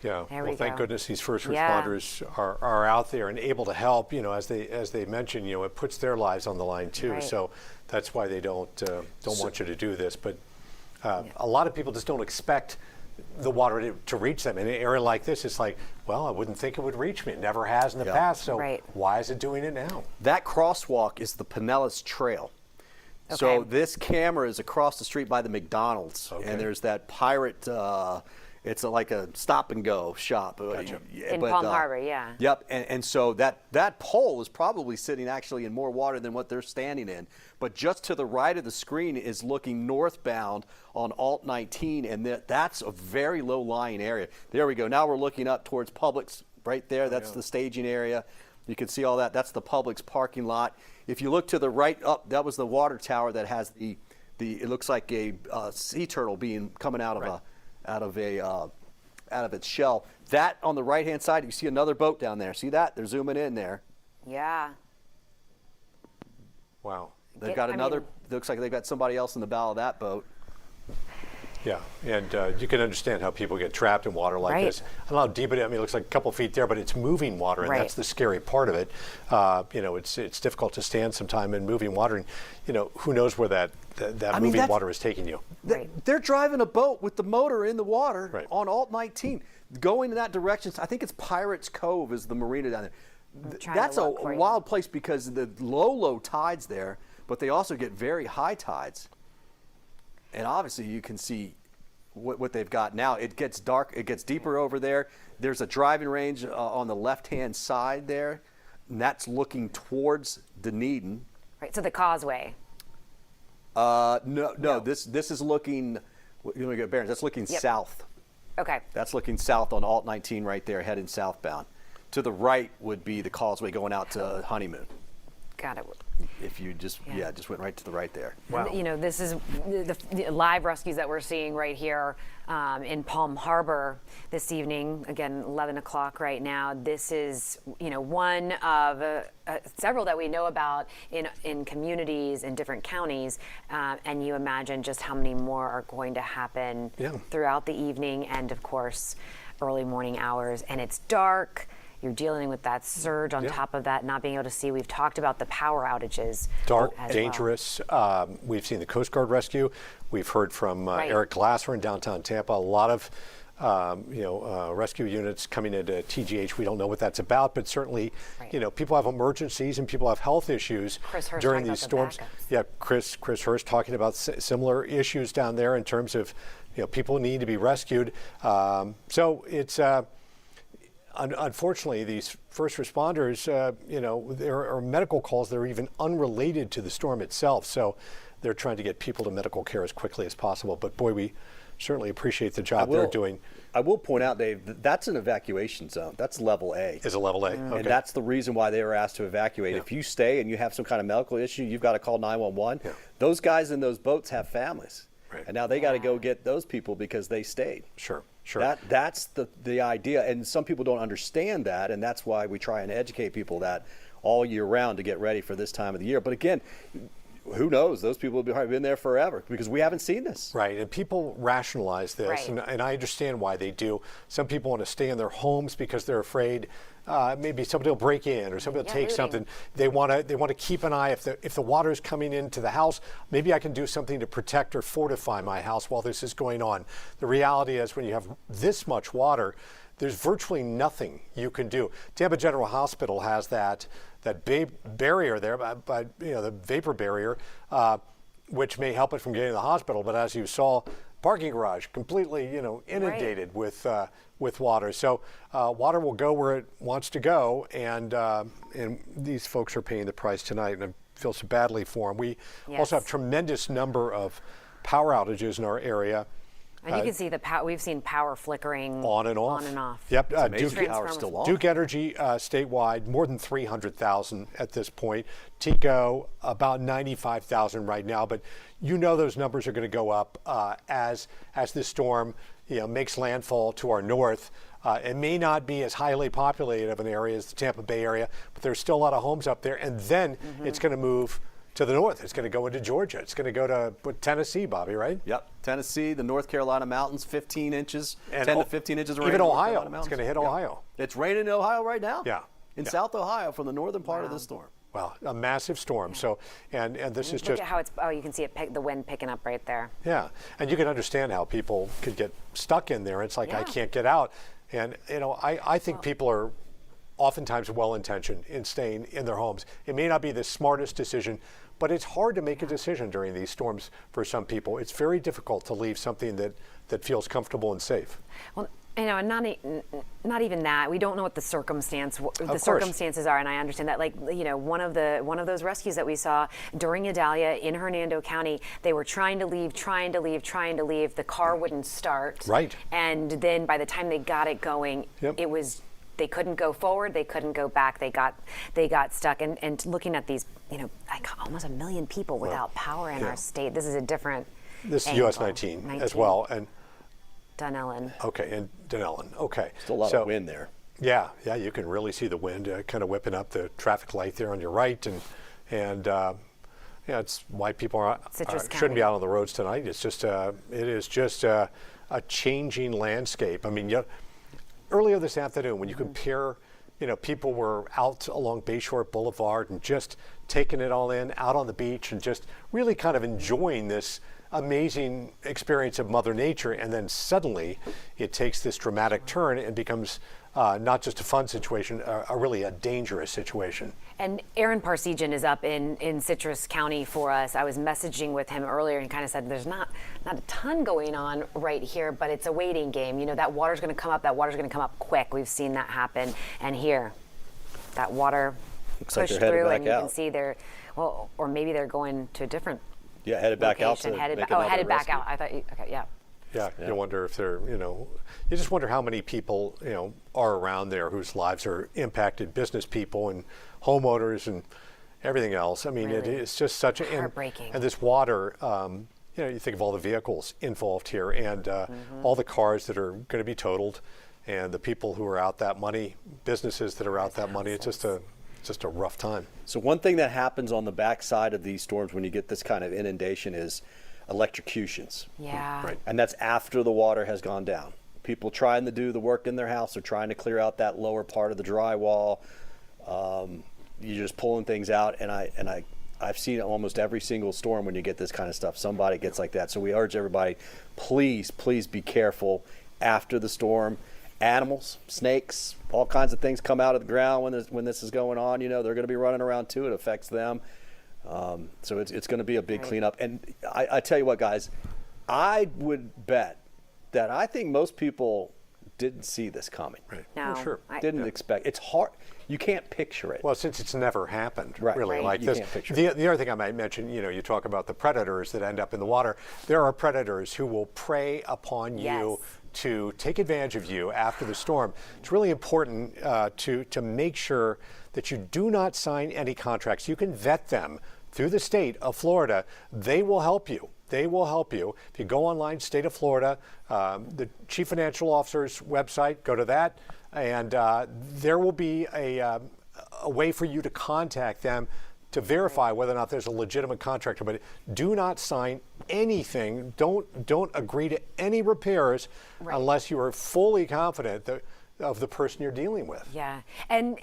Yeah, there well, we thank go. goodness these first responders are out there and able to help. As they mentioned, it puts their lives on the line too. Right. So that's why they don't want you to do this. But a lot of people just don't expect the water to reach them. In an area like this, it's like, well, I wouldn't think it would reach me. It never has in the past. So why is it doing it now? That crosswalk is the Pinellas Trail. Okay. So this camera is across the street by the McDonald's, and there's that pirate. It's like a stop and go shop. Gotcha. In Palm Harbor, yeah. Yep, and so that pole is probably sitting actually in more water than what they're standing in. But just to the right of the screen is looking northbound on Alt 19, and that's a very low-lying area. There we go. Now we're looking up towards Publix right there. That's the staging area. You can see all that. That's the Publix parking lot. If you look to the right up, that was the water tower that has the it looks like a sea turtle coming out of out of its shell. That on the right-hand side, you see another boat down there. See that? They're zooming in there. Yeah. Wow. They've got another. Looks like they've got somebody else in the bow of that boat. Yeah, and you can understand how people get trapped in water like this. I don't know how deep it is. I mean, it looks like a couple feet there, but it's moving water, and that's the scary part of it. It's difficult to stand sometime in moving water, and who knows where that moving water is taking you. They're driving a boat with the motor in the water on Alt 19, going in that direction. I think it's Pirates Cove is the marina down there. That's a wild place because of the low tides there, but they also get very high tides. And obviously you can see what they've got now. It gets dark, it gets deeper over there. There's a driving range on the left-hand side there, and that's looking towards Dunedin. Right, so the causeway. No. This is looking, you get bearings, that's looking south. Okay. That's looking south on Alt 19 right there, heading southbound. To the right would be the causeway going out to Honeymoon. Got it. If you just went right to the right there. Wow. This is the live rescues that we're seeing right here in Palm Harbor this evening. Again, 11 o'clock right now. This is one of several that we know about in communities in different counties, and you imagine just how many more are going to happen throughout the evening and of course early morning hours. And it's dark. You're dealing with that surge on top of that, not being able to see. We've talked about the power outages. Dark, dangerous. We've seen the Coast Guard rescue. We've heard from Eric Glasser in downtown Tampa. A lot of rescue units coming into TGH. We don't know what that's about, but certainly, people have emergencies and people have health issues during these storms. Yeah, Chris Hurst talking about similar issues down there in terms of, people need to be rescued. So it's, unfortunately, these first responders, there are medical calls that are even unrelated to the storm itself. So they're trying to get people to medical care as quickly as possible. But boy, we certainly appreciate the job they're doing. I will point out, Dave, that's an evacuation zone. That's level A. Is a level A. Okay. And that's the reason why they were asked to evacuate. If you stay and you have some kind of medical issue, you've got to call 911. Those guys in those boats have families. Right. And now they got to go get those people because they stayed. Sure. That's the idea. And some people don't understand that, and that's why we try and educate people that all year round to get ready for this time of the year. But again, who knows? Those people have been there forever because we haven't seen this. Right, and people rationalize this, and I understand why they do. Some people want to stay in their homes because they're afraid maybe somebody will break in or somebody will take something. They want to keep an eye if the water is coming into the house. Maybe I can do something to protect or fortify my house while this is going on. The reality is, when you have this much water, there's virtually nothing you can do. Tampa General Hospital has that barrier there, but the vapor barrier, which may help it from getting to the hospital. But as you saw, parking garage completely, inundated with water. So water will go where it wants to go, and these folks are paying the price tonight, and I feel so badly for them. We also have tremendous number of power outages in our area. And you can see we've seen power flickering on and off. Yep, Power's still on. Duke Energy statewide, more than 300,000 at this point. TECO, about 95,000 right now, but those numbers are going to go up as this storm makes landfall to our north. It may not be as highly populated of an area as the Tampa Bay area, but there's still a lot of homes up there, and then it's going to move to the north. It's going to go into Georgia. It's going to go to Tennessee, Bobby, right? Yep. Tennessee, the North Carolina mountains, 15 inches, and 10 to 15 inches of rain. Even Ohio. It's going to hit Ohio. It's raining in Ohio right now. Yeah. In South Ohio from the northern part of the storm. Well, a massive storm. So, and this is just look at how it's. Oh, you can see the wind picking up right there. Yeah, and you can understand how people could get stuck in there. It's like, I can't get out. And I think people are oftentimes well-intentioned in staying in their homes. It may not be the smartest decision, but it's hard to make a decision during these storms for some people. It's very difficult to leave something that feels comfortable and safe. Well, and not even that. We don't know what the circumstances are, and I understand that. One of those rescues that we saw during Idalia in Hernando County, they were trying to leave. The car wouldn't start. Right. And then by the time they got it going, it was. They couldn't go forward. They couldn't go back. They got stuck. And looking at these, almost 1 million people without power in our state. This is a different. This is US 19 as well, and Dunellen. Okay, and Dunellen. Okay. Still a lot of wind there. Yeah, you can really see the wind kind of whipping up the traffic light there on your right, and it's why people shouldn't be out on the roads tonight. It's just it is just a changing landscape. I mean, earlier this afternoon, when you compare, people were out along Bayshore Boulevard and just taking it all in, out on the beach, and just really kind of enjoying this amazing experience of Mother Nature, and then suddenly it takes this dramatic turn and becomes not just a fun situation, really a dangerous situation. And Aaron Parsegian is up in Citrus County for us. I was messaging with him earlier and kind of said there's not a ton going on right here, but it's a waiting game. That water's going to come up. That water's going to come up quick. We've seen that happen. And here, that water pushed through, and you can see or maybe they're going to a different headed back out. Headed back out. I thought, Yeah, you wonder if they're, you just wonder how many people, are around there whose lives are impacted, business people and homeowners and everything else. I mean, really? It's just such heartbreaking. And this water, you think of all the vehicles involved here and all the cars that are going to be totaled and the people who are out that money, businesses that are out that money. It's just a rough time. So one thing that happens on the backside of these storms when you get this kind of inundation is electrocutions. Yeah. Right. And that's after the water has gone down. People trying to do the work in their house or trying to clear out that lower part of the drywall. You're just pulling things out, and I've seen almost every single storm when you get this kind of stuff. Somebody gets like that. So we urge everybody, please be careful after the storm. Animals, snakes, all kinds of things come out of the ground when this is going on. You know, they're going to be running around too. It affects them. So it's going to be a big cleanup. And I tell you what, guys, I would bet that I think most people didn't see this coming. Right. No, well, sure. Didn't expect. It's hard. You can't picture it. Well, since it's never happened, really, like You this. can't picture The other thing I might mention, you know, you talk about the predators that end up in the water. There are predators who will prey upon you to take advantage of you after the storm. It's really important to make sure that you do not sign any contracts. You can vet them through the state of Florida. They will help you. They will help you. If you go online, State of Florida, the Chief Financial Officer's website, go to that, and there will be a way for you to contact them to verify whether or not there's a legitimate contractor. But do not sign anything. Don't agree to any repairs unless you are fully confident of the person you're dealing with. Yeah, and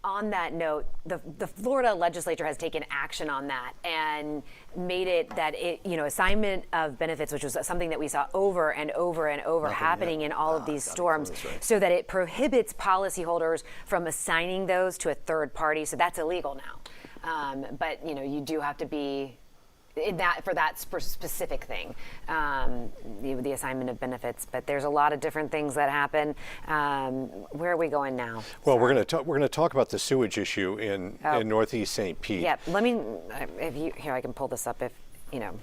on that note, the Florida legislature has taken action on that and made it that assignment of benefits, which was something that we saw over and over and over happening in all of these storms, so that it prohibits policyholders from assigning those to a third party. So that's illegal now. But you do have to be in that for that specific thing, the assignment of benefits. But there's a lot of different things that happen. Where are we going now? Well, we're going to talk about the sewage issue in Northeast St. Pete. Yeah, let me. Here, I can pull this up if you know.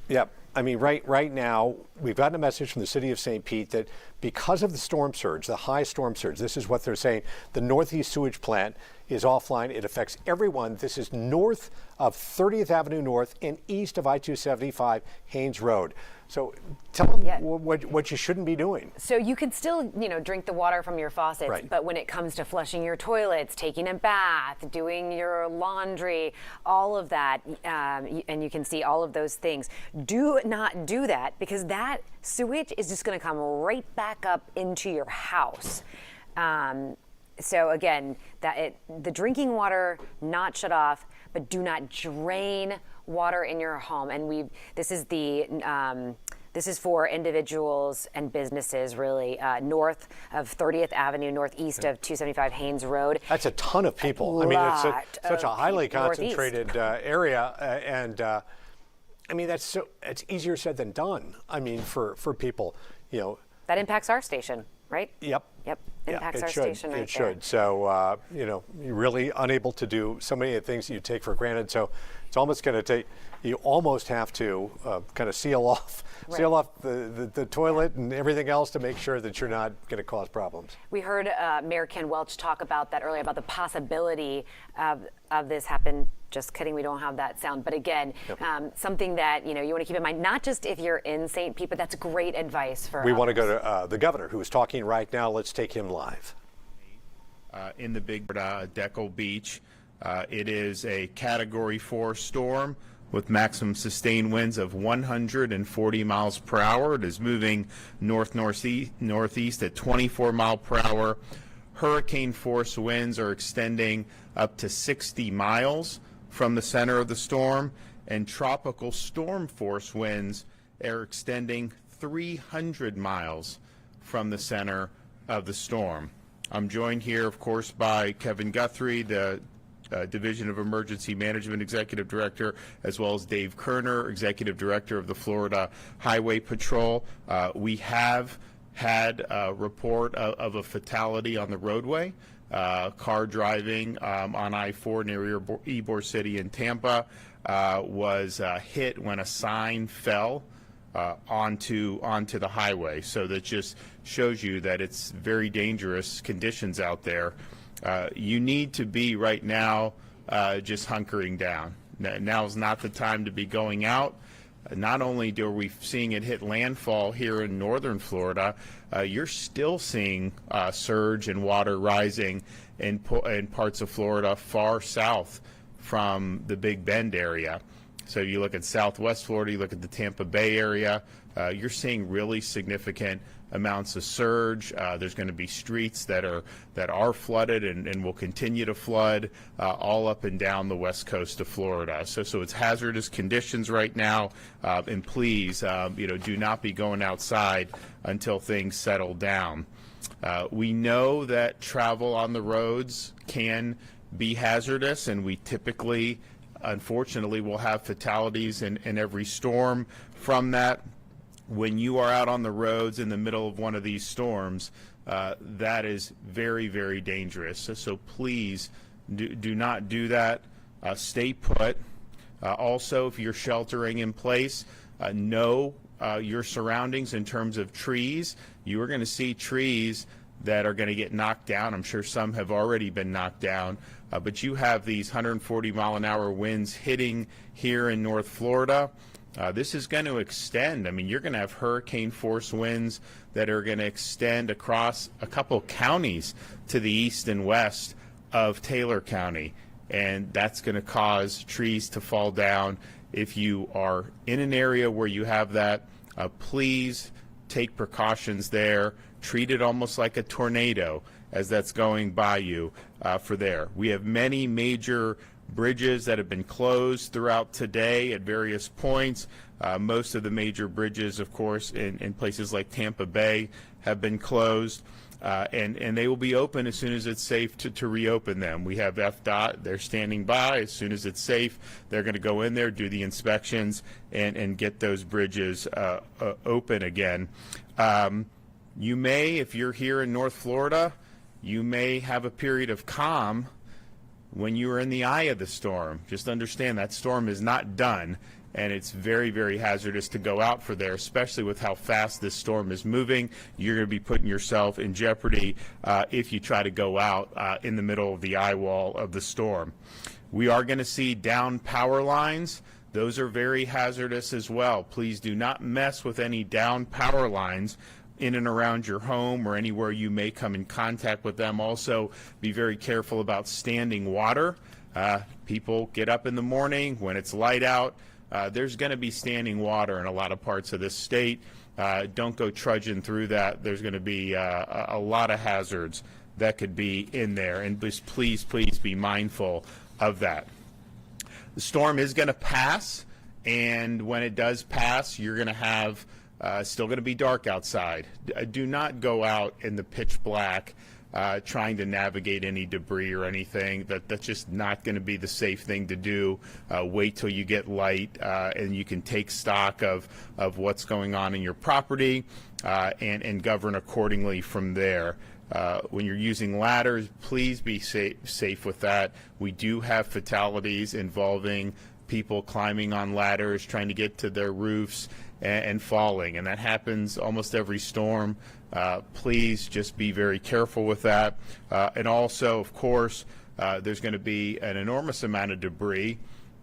Yep. I mean, right now, we've gotten a message from the city of St. Pete that because of the storm surge, the high storm surge, this is what they're saying, the Northeast sewage plant is offline. It affects everyone. This is north of 30th Avenue North and east of I-275 Haynes Road. So tell them what you shouldn't be doing. So you can still, drink the water from your faucets, but when it comes to flushing your toilets, taking a bath, doing your laundry, all of that, and you can see all of those things, do not do that, because that sewage is just going to come right back up into your house. So again, the drinking water, not shut off, but do not drain water in your home. And this is for individuals and businesses, really, north of 30th Avenue, northeast of 275 Haynes Road. That's a ton of people. I mean, it's such a highly concentrated area, and I mean, it's easier said than done. I mean, for people, that impacts our station, right? Yep. Impacts our station right there. It should. So, you're really unable to do so many of the things that you take for granted. So it's almost going to take, you almost have to kind of seal off the toilet and everything else to make sure that you're not going to cause problems. We heard Mayor Ken Welch talk about that earlier, about the possibility of this happen. Just kidding, we don't have that sound. But again, something that you want to keep in mind, not just if you're in St. Pete, but that's great advice for We want to go to the governor, who is talking right now. Let's take him live. In the big Deco Beach. It is a Category 4 storm with maximum sustained winds of 140 miles per hour. It is moving northeast at 24 miles per hour. Hurricane force winds are extending up to 60 miles from the center of the storm, and tropical storm force winds are extending 300 miles from the center of the storm. I'm joined here, of course, by Kevin Guthrie, the Division of Emergency Management Executive Director, as well as Dave Kerner, Executive Director of the Florida Highway Patrol. We have had a report of a fatality on the roadway. Car driving on I-4 near Ybor City in Tampa was hit when a sign fell onto the highway. So that just shows you that it's very dangerous conditions out there. You need to be right now just hunkering down. Now's not the time to be going out. Not only are we seeing it hit landfall here in northern Florida, you're still seeing surge and water rising in parts of Florida far south from the Big Bend area. So you look at Southwest Florida, you look at the Tampa Bay area, you're seeing really significant amounts of surge. There's going to be streets that are flooded and will continue to flood all up and down the west coast of Florida. So it's hazardous conditions right now, and please, do not be going outside until things settle down. We know that travel on the roads can be hazardous, and we typically, unfortunately, will have fatalities in every storm from that. When you are out on the roads in the middle of one of these storms, that is very, very dangerous. So please do not do that. Stay put. Also, if you're sheltering in place, know your surroundings in terms of trees. You are going to see trees that are going to get knocked down. I'm sure some have already been knocked down. But you have these 140-mile-an-hour winds hitting here in North Florida. This is going to extend. I mean, you're going to have hurricane-force winds that are going to extend across a couple counties to the east and west of Taylor County, and that's going to cause trees to fall down. If you are in an area where you have that, please take precautions there. Treat it almost like a tornado as that's going by you for there. We have many major bridges that have been closed throughout today at various points. Most of the major bridges, of course, in places like Tampa Bay have been closed, and they will be open as soon as it's safe to reopen them. We have FDOT, they're standing by. As soon as it's safe, they're going to go in there, do the inspections, and get those bridges open again. You may, if you're here in North Florida, you may have a period of calm when you are in the eye of the storm. Just understand that storm is not done, and it's very, very hazardous to go out for there, especially with how fast this storm is moving. You're going to be putting yourself in jeopardy if you try to go out in the middle of the eye wall of the storm. We are going to see down power lines. Those are very hazardous as well. Please do not mess with any down power lines in and around your home or anywhere you may come in contact with them. Also, be very careful about standing water. People get up in the morning when it's light out. There's going to be standing water in a lot of parts of this state. Don't go trudging through that. There's going to be a lot of hazards that could be in there, and just please be mindful of that. The storm is going to pass, and when it does pass, you're going to have still going to be dark outside. Do not go out in the pitch black trying to navigate any debris or anything. That's just not going to be the safe thing to do. Wait till you get light and you can take stock of what's going on in your property and govern accordingly from there. When you're using ladders, please be safe with that. We do have fatalities involving people climbing on ladders, trying to get to their roofs and falling, and that happens almost every storm. Please just be very careful with that. And also, of course, there's going to be an enormous amount of debris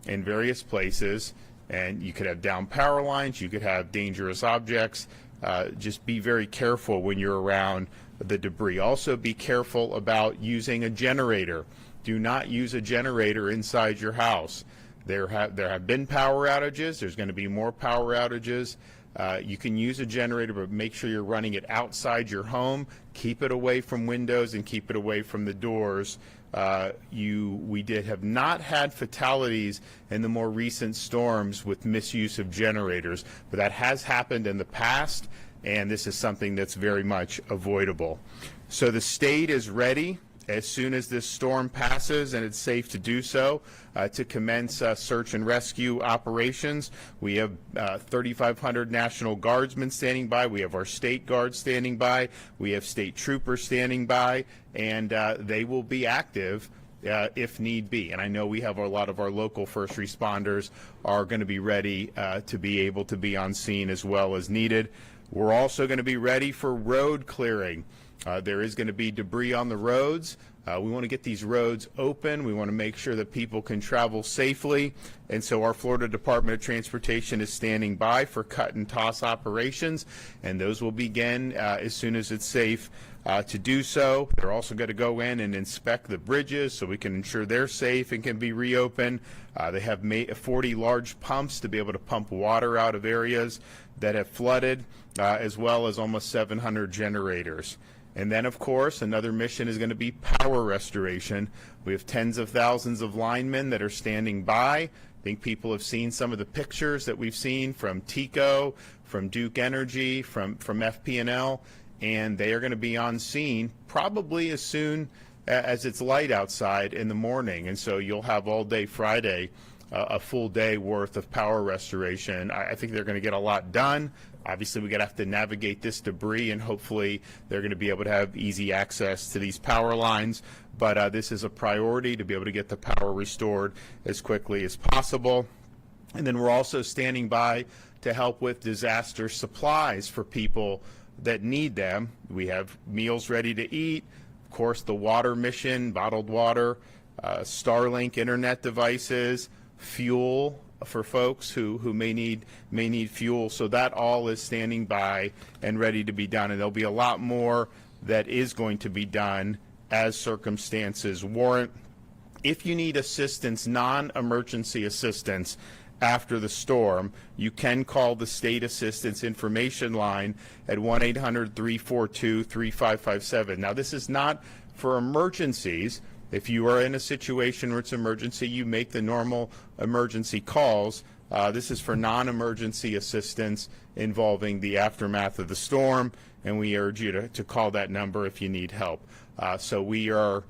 in various places, and you could have down power lines, you could have dangerous objects. Just be very careful when you're around the debris. Also, be careful about using a generator. Do not use a generator inside your house. There have been power outages. There's going to be more power outages. You can use a generator, but make sure you're running it outside your home. Keep it away from windows and keep it away from the doors. We have not had fatalities in the more recent storms with misuse of generators, but that has happened in the past, and this is something that's very much avoidable. So the state is ready as soon as this storm passes and it's safe to do so, to commence search and rescue operations. We have 3,500 National Guardsmen standing by. We have our state guards standing by. We have state troopers standing by, and they will be active if need be. And I know we have a lot of our local first responders are going to be ready to be able to be on scene as well as needed. We're also going to be ready for road clearing. There is going to be debris on the roads. We want to get these roads open. We want to make sure that people can travel safely. And so our Florida Department of Transportation is standing by for cut and toss operations, and those will begin as soon as it's safe to do so. They're also going to go in and inspect the bridges so we can ensure they're safe and can be reopened. They have 40 large pumps to be able to pump water out of areas that have flooded, as well as almost 700 generators. And then, of course, another mission is going to be power restoration. We have tens of thousands of linemen that are standing by. I think people have seen some of the pictures that we've seen from TECO, from Duke Energy, from FP&L, and they are going to be on scene probably as soon as it's light outside in the morning. And so you'll have all day Friday a full day worth of power restoration. I think they're going to get a lot done. Obviously, we're going to have to navigate this debris, and hopefully they're going to be able to have easy access to these power lines. But this is a priority to be able to get the power restored as quickly as possible. And then we're also standing by to help with disaster supplies for people that need them. We have meals ready to eat, of course, the water mission, bottled water, Starlink internet devices, fuel for folks who may need fuel. So that all is standing by and ready to be done. And there'll be a lot more that is going to be done as circumstances warrant. If you need assistance, non-emergency assistance after the storm, you can call the State Assistance Information Line at 1-800-342-3557. Now, this is not for emergencies. If you are in a situation where it's emergency, you make the normal emergency calls. This is for non-emergency assistance involving the aftermath of the storm, and we urge you to call that number if you need help. So we are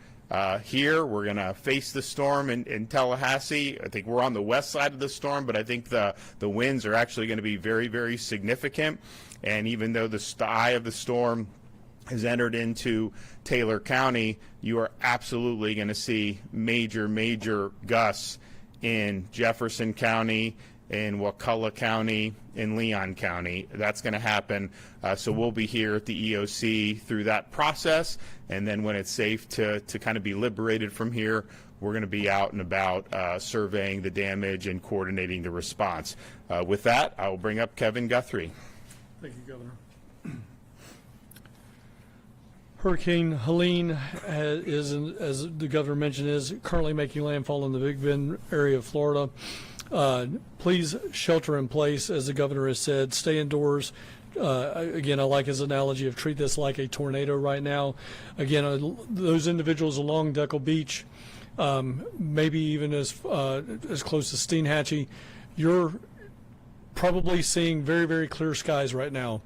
here. We're going to face the storm in Tallahassee. I think we're on the west side of the storm, but I think the winds are actually going to be very, very significant. And even though the eye of the storm has entered into Taylor County, you are absolutely going to see major gusts in Jefferson County, in Wakulla County, in Leon County. That's going to happen. So we'll be here at the EOC through that process. And then when it's safe to kind of be liberated from here, we're going to be out and about surveying the damage and coordinating the response. With that, I will bring up Kevin Guthrie. Thank you, Governor. Hurricane Helene is, as the governor mentioned, is currently making landfall in the Big Bend area of Florida. Please shelter in place, as the governor has said. Stay indoors. Again, I like his analogy of treat this like a tornado right now. Again, those individuals along Deckle Beach, maybe even as close to Steinhatchee, you're probably seeing very clear skies right now.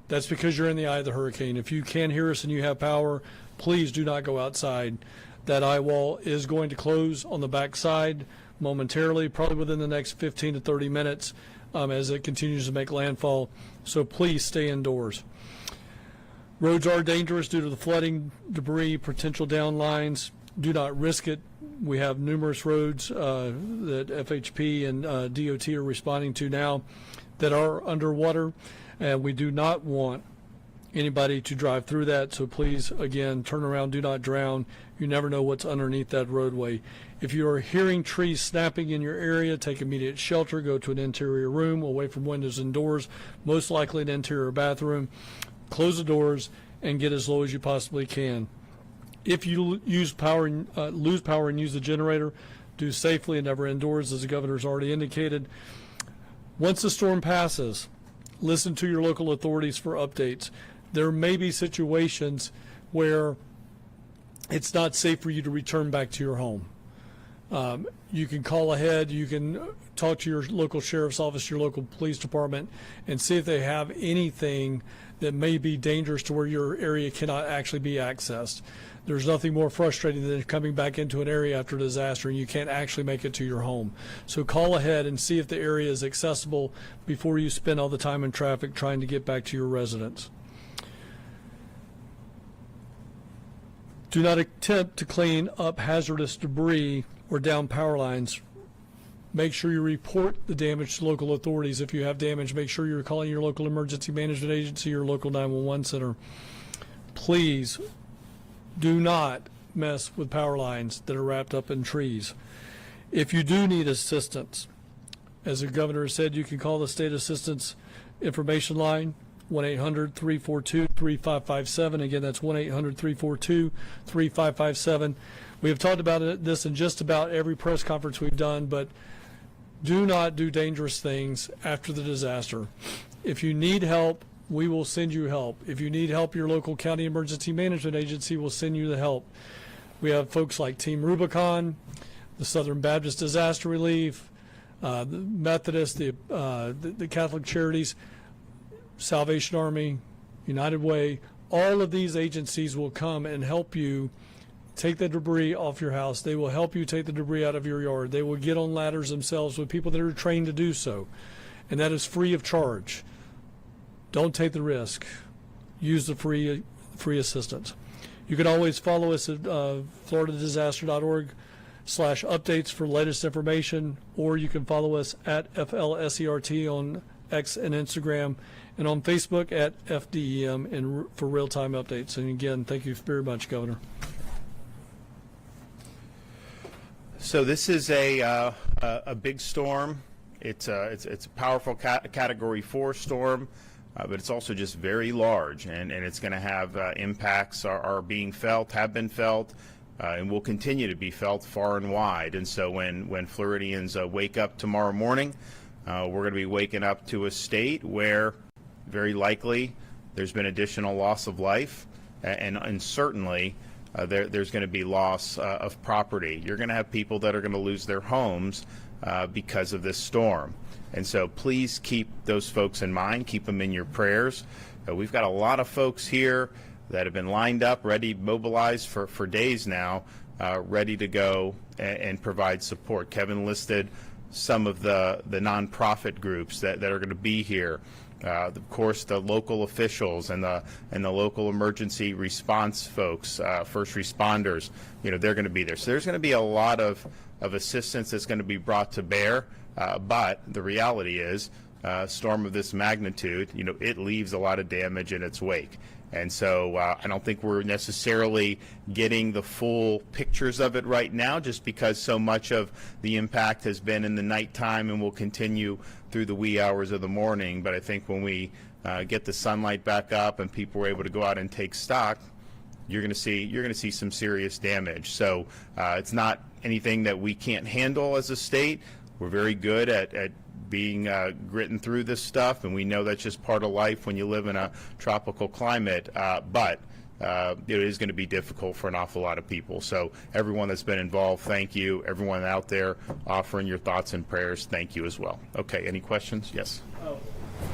That's because you're in the eye of the hurricane. If you can hear us and you have power, please do not go outside. That eye wall is going to close on the back side momentarily, probably within the next 15 to 30 minutes as it continues to make landfall. So please stay indoors. Roads are dangerous due to the flooding, debris, potential downlines. Do not risk it. We have numerous roads that FHP and DOT are responding to now that are underwater. And we do not want anybody to drive through that. So please, again, turn around, do not drown. You never know what's underneath that roadway. If you are hearing trees snapping in your area, take immediate shelter. Go to an interior room away from windows and doors, most likely an interior bathroom. Close the doors and get as low as you possibly can. If you lose power and use the generator, do safely and never indoors, as the governor's already indicated. Once the storm passes, listen to your local authorities for updates. There may be situations where it's not safe for you to return back to your home. You can call ahead. You can talk to your local sheriff's office, your local police department, and see if they have anything that may be dangerous to where your area cannot actually be accessed. There's nothing more frustrating than coming back into an area after a disaster and you can't actually make it to your home. So call ahead and see if the area is accessible before you spend all the time in traffic trying to get back to your residence. Do not attempt to clean up hazardous debris or down power lines. Make sure you report the damage to local authorities. If you have damage, make sure you're calling your local emergency management agency or local 911 center. please do not mess with power lines that are wrapped up in trees. If you do need assistance, as the governor said, you can call the state assistance information line, 1-800-342-3557. Again, that's 1-800-342-3557. We have talked about this in just about every press conference we've done, but do not do dangerous things after the disaster. If you need help, we will send you help. If you need help, your local county emergency management agency will send you the help. We have folks like Team Rubicon, the Southern Baptist Disaster Relief, the Methodist, the Catholic Charities, Salvation Army, United Way. All of these agencies will come and help you take the debris off your house. They will help you take the debris out of your yard. They will get on ladders themselves with people that are trained to do so. And that is free of charge. Don't take the risk. Use the free assistance. You can always follow us at floridadisaster.org/updates for latest information, or you can follow us at FLSERT on X and Instagram, and on Facebook at FDEM and for real-time updates. And again, thank you very much, Governor. So this is a big storm. It's a powerful Category 4 storm, but it's also just very large, and it's going to have impacts are being felt, have been felt, and will continue to be felt far and wide. And so when Floridians wake up tomorrow morning, we're going to be waking up to a state where very likely there's been additional loss of life, and certainly there's going to be loss of property. You're going to have people that are going to lose their homes because of this storm. And so please keep those folks in mind, keep them in your prayers. We've got a lot of folks here that have been lined up, ready, mobilized for days now, ready to go and provide support. Kevin listed some of the nonprofit groups that are going to be here. Of course, the local officials and the local emergency response folks, first responders, they're going to be there. So there's going to be a lot of assistance that's going to be brought to bear. But the reality is, a storm of this magnitude, it leaves a lot of damage in its wake. And so I don't think we're necessarily getting the full pictures of it right now, just because so much of the impact has been in the nighttime and will continue through the wee hours of the morning. But I think when we get the sunlight back up and people are able to go out and take stock, you're going to see some serious damage. So it's not anything that we can't handle as a state. We're very good at being gritting through this stuff, and we know that's just part of life when you live in a tropical climate, but it is going to be difficult for an awful lot of people. So everyone that's been involved, thank you. Everyone out there offering your thoughts and prayers, thank you as well. Okay, any questions? Yes.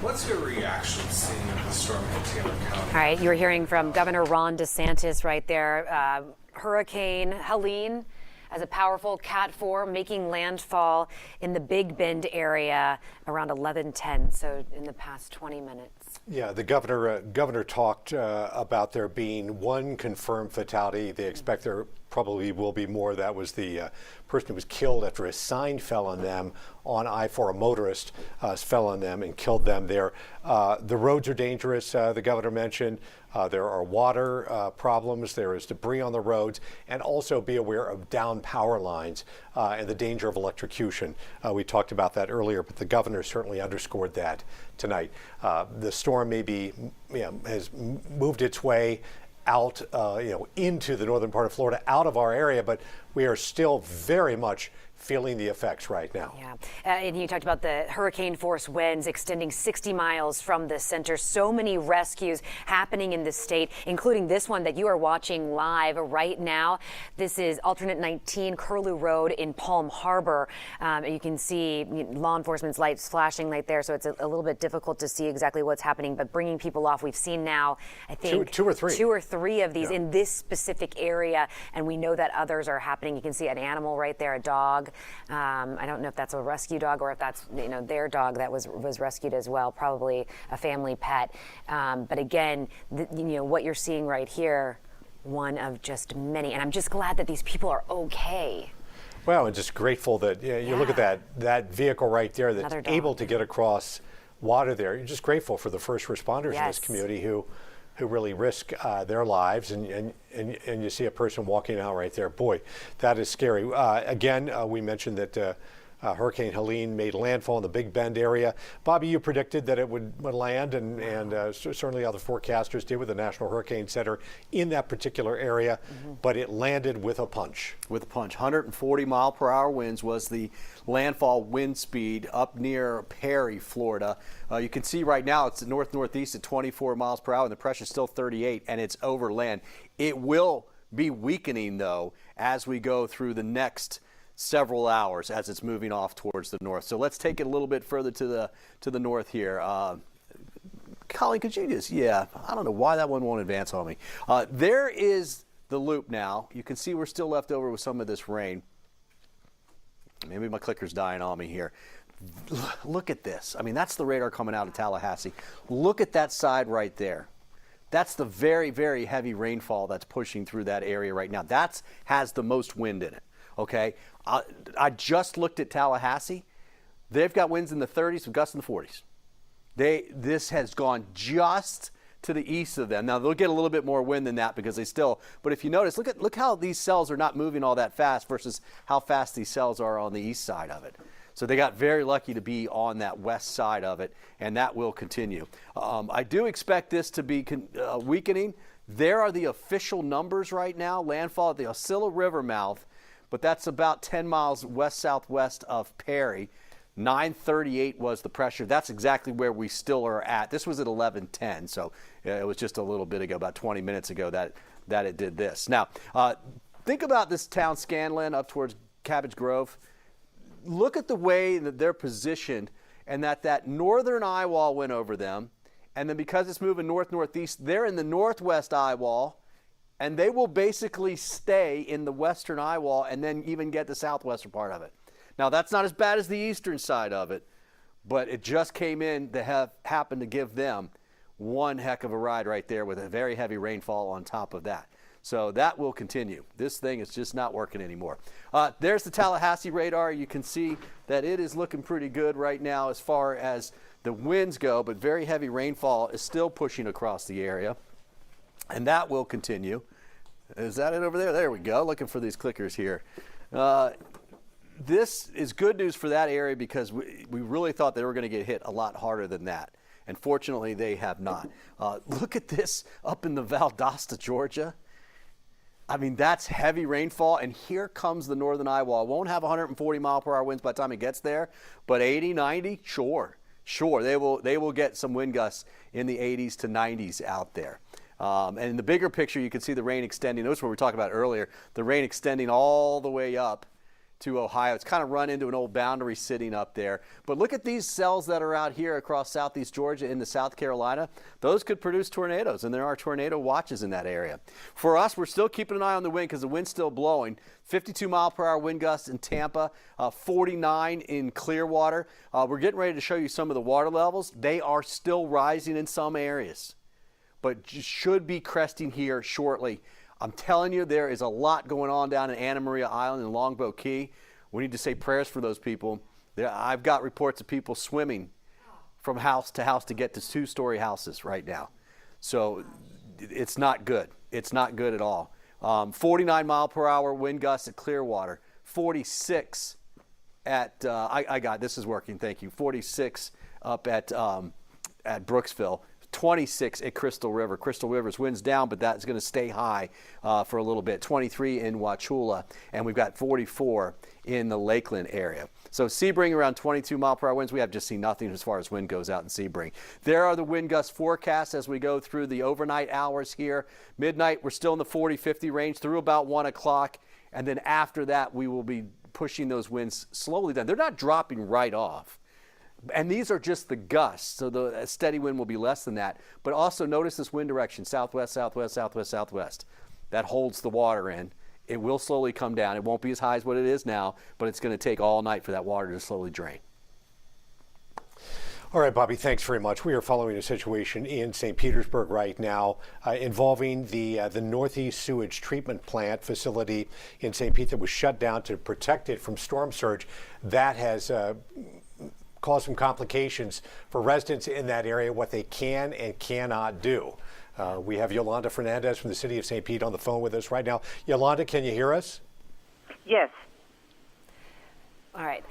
What's your reaction seeing the storm hit Taylor County? All right, you were hearing from Governor Ron DeSantis right there. Hurricane Helene, as a powerful Cat 4, making landfall in the Big Bend area around 11:10, so in the past 20 minutes. Yeah, the governor talked about there being one confirmed fatality. They expect there probably will be more. That was the person who was killed after a sign fell on them on I-4. A motorist fell on them and killed them there. The roads are dangerous, the governor mentioned. There are water problems. There is debris on the roads, and also be aware of down power lines and the danger of electrocution. We talked about that earlier, but the governor certainly underscored that tonight. The storm has moved its way out, into the northern part of Florida, out of our area, but we are still very much feeling the effects right now. Yeah, and you talked about the hurricane force winds extending 60 miles from the center. So many rescues happening in the state, including this one that you are watching live right now. This is alternate 19 Curlew Road in Palm Harbor. You can see law enforcement's lights flashing right there, so it's a little bit difficult to see exactly what's happening, but bringing people off. We've seen now, I think, two or three of these in this specific area, and we know that others are happening. You can see an animal right there, a dog. I don't know if that's a rescue dog or if that's their dog that was rescued as well, probably a family pet. But again, what you're seeing right here, one of just many, and I'm just glad that these people are okay. Well, and just grateful that you look at that vehicle right there that's able to get across water there. You're just grateful for the first responders in this community who who really risk their lives, and you see a person walking out right there. Boy, that is scary. Again, we mentioned that Hurricane Helene made landfall in the Big Bend area. Bobby, you predicted that it would land, and certainly other forecasters did with the National Hurricane Center in that particular area, but it landed with a punch. With a punch. 140-mile-per-hour winds was the landfall wind speed up near Perry, Florida. You can see right now it's north-northeast at 24 miles per hour, and the pressure's still 38, and it's over land. It will be weakening, though, as we go through the next several hours as it's moving off towards the north. So let's take it a little bit further to the north here. Colleen, could you just, I don't know why that one won't advance on me. There is the loop now. You can see we're still left over with some of this rain. Maybe my clicker's dying on me here. Look at this. I mean, that's the radar coming out of Tallahassee. Look at that side right there. That's the very, very heavy rainfall that's pushing through that area right now. That has the most wind in it. Okay, I just looked at Tallahassee. They've got winds in the 30s with gusts in the 40s. This has gone just to the east of them. Now they'll get a little bit more wind than that because they still. But if you notice, look how these cells are not moving all that fast versus how fast these cells are on the east side of it. So they got very lucky to be on that west side of it, and that will continue. I do expect this to be weakening. There are the official numbers right now. Landfall at the Osceola River mouth. But that's about 10 miles west-southwest of Perry. 938 was the pressure. That's exactly where we still are at. This was at 1110, so it was just a little bit ago, about 20 minutes ago, that it did this. Now, think about this town, Scanlon, up towards Cabbage Grove. Look at the way that they're positioned and that northern eye wall went over them. And then because it's moving north-northeast, they're in the northwest eye wall. And they will basically stay in the western eye wall and then even get the southwestern part of it. Now, that's not as bad as the eastern side of it, but it just came in to happen to give them one heck of a ride right there with a very heavy rainfall on top of that. So that will continue. This thing is just not working anymore. There's the Tallahassee radar. You can see that it is looking pretty good right now as far as the winds go, but very heavy rainfall is still pushing across the area. And that will continue. Is that it over there? There we go. Looking for these clickers here. This is good news for that area because we really thought they were going to get hit a lot harder than that. And fortunately, they have not. Look at this up in the Valdosta, Georgia. I mean, that's heavy rainfall. And here comes the northern eye wall. It won't have 140-mile-per-hour winds by the time it gets there, but 80, 90, sure. They will get some wind gusts in the 80s to 90s out there. And in the bigger picture, you can see the rain extending. Those were what we were talking about earlier. The rain extending all the way up to Ohio. It's kind of run into an old boundary sitting up there. But look at these cells that are out here across southeast Georgia into South Carolina. Those could produce tornadoes, and there are tornado watches in that area. For us, we're still keeping an eye on the wind because the wind's still blowing. 52-mile-per-hour wind gusts in Tampa, 49 in Clearwater. We're getting ready to show you some of the water levels. They are still rising in some areas, but should be cresting here shortly. I'm telling you, there is a lot going on down in Anna Maria Island and Longboat Key. We need to say prayers for those people. I've got reports of people swimming from house to get to two-story houses right now. So it's not good. It's not good at all. 49-mile-per-hour wind gusts at Clearwater. 46 at, this is working, thank you. 46 up at Brooksville. 26 at Crystal River. Crystal River's winds down, but that's going to stay high for a little bit. 23 in Wauchula, and we've got 44 in the Lakeland area. So Sebring around 22-mile-per-hour winds. We have just seen nothing as far as wind goes out in Sebring. There are the wind gust forecasts as we go through the overnight hours here. Midnight, we're still in the 40-50 range through about 1 o'clock, and then after that, we will be pushing those winds slowly down. They're not dropping right off. And these are just the gusts, so the steady wind will be less than that. But also notice this wind direction, southwest, southwest, southwest, southwest. That holds the water in. It will slowly come down. It won't be as high as what it is now, but it's going to take all night for that water to slowly drain. All right, Bobby, thanks very much. We are following a situation in St. Petersburg right now involving the Northeast Sewage Treatment Plant facility in St. Pete that was shut down to protect it from storm surge. That has caused some complications for residents in that area, what they can and cannot do. We have Yolanda Fernandez from the city of St. Pete on the phone with us right now. Yolanda, can you hear us? Yes. All right.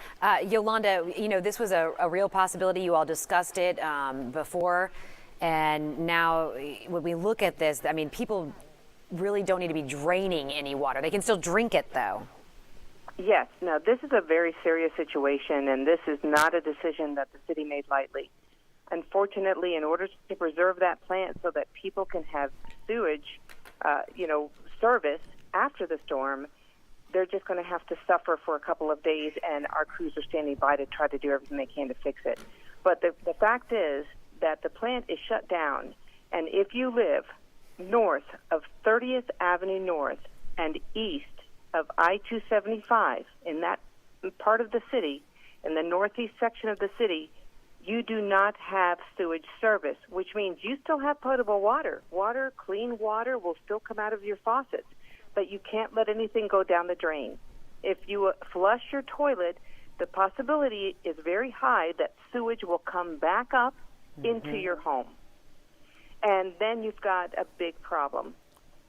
Yolanda, you know, this was a real possibility. You all discussed it before. And now when we look at this, I mean, people really don't need to be draining any water. They can still drink it, though. Yes. No, this is a very serious situation, and this is not a decision that the city made lightly. Unfortunately, in order to preserve that plant so that people can have sewage, service after the storm, they're just going to have to suffer for a couple of days, and our crews are standing by to try to do everything they can to fix it. But the fact is that the plant is shut down, and if you live north of 30th Avenue North and east of I-275 in that part of the city, in the northeast section of the city, you do not have sewage service, which means you still have potable water. Clean water will still come out of your faucets, but you can't let anything go down the drain. If you flush your toilet, the possibility is very high that sewage will come back up into your home. And then you've got a big problem.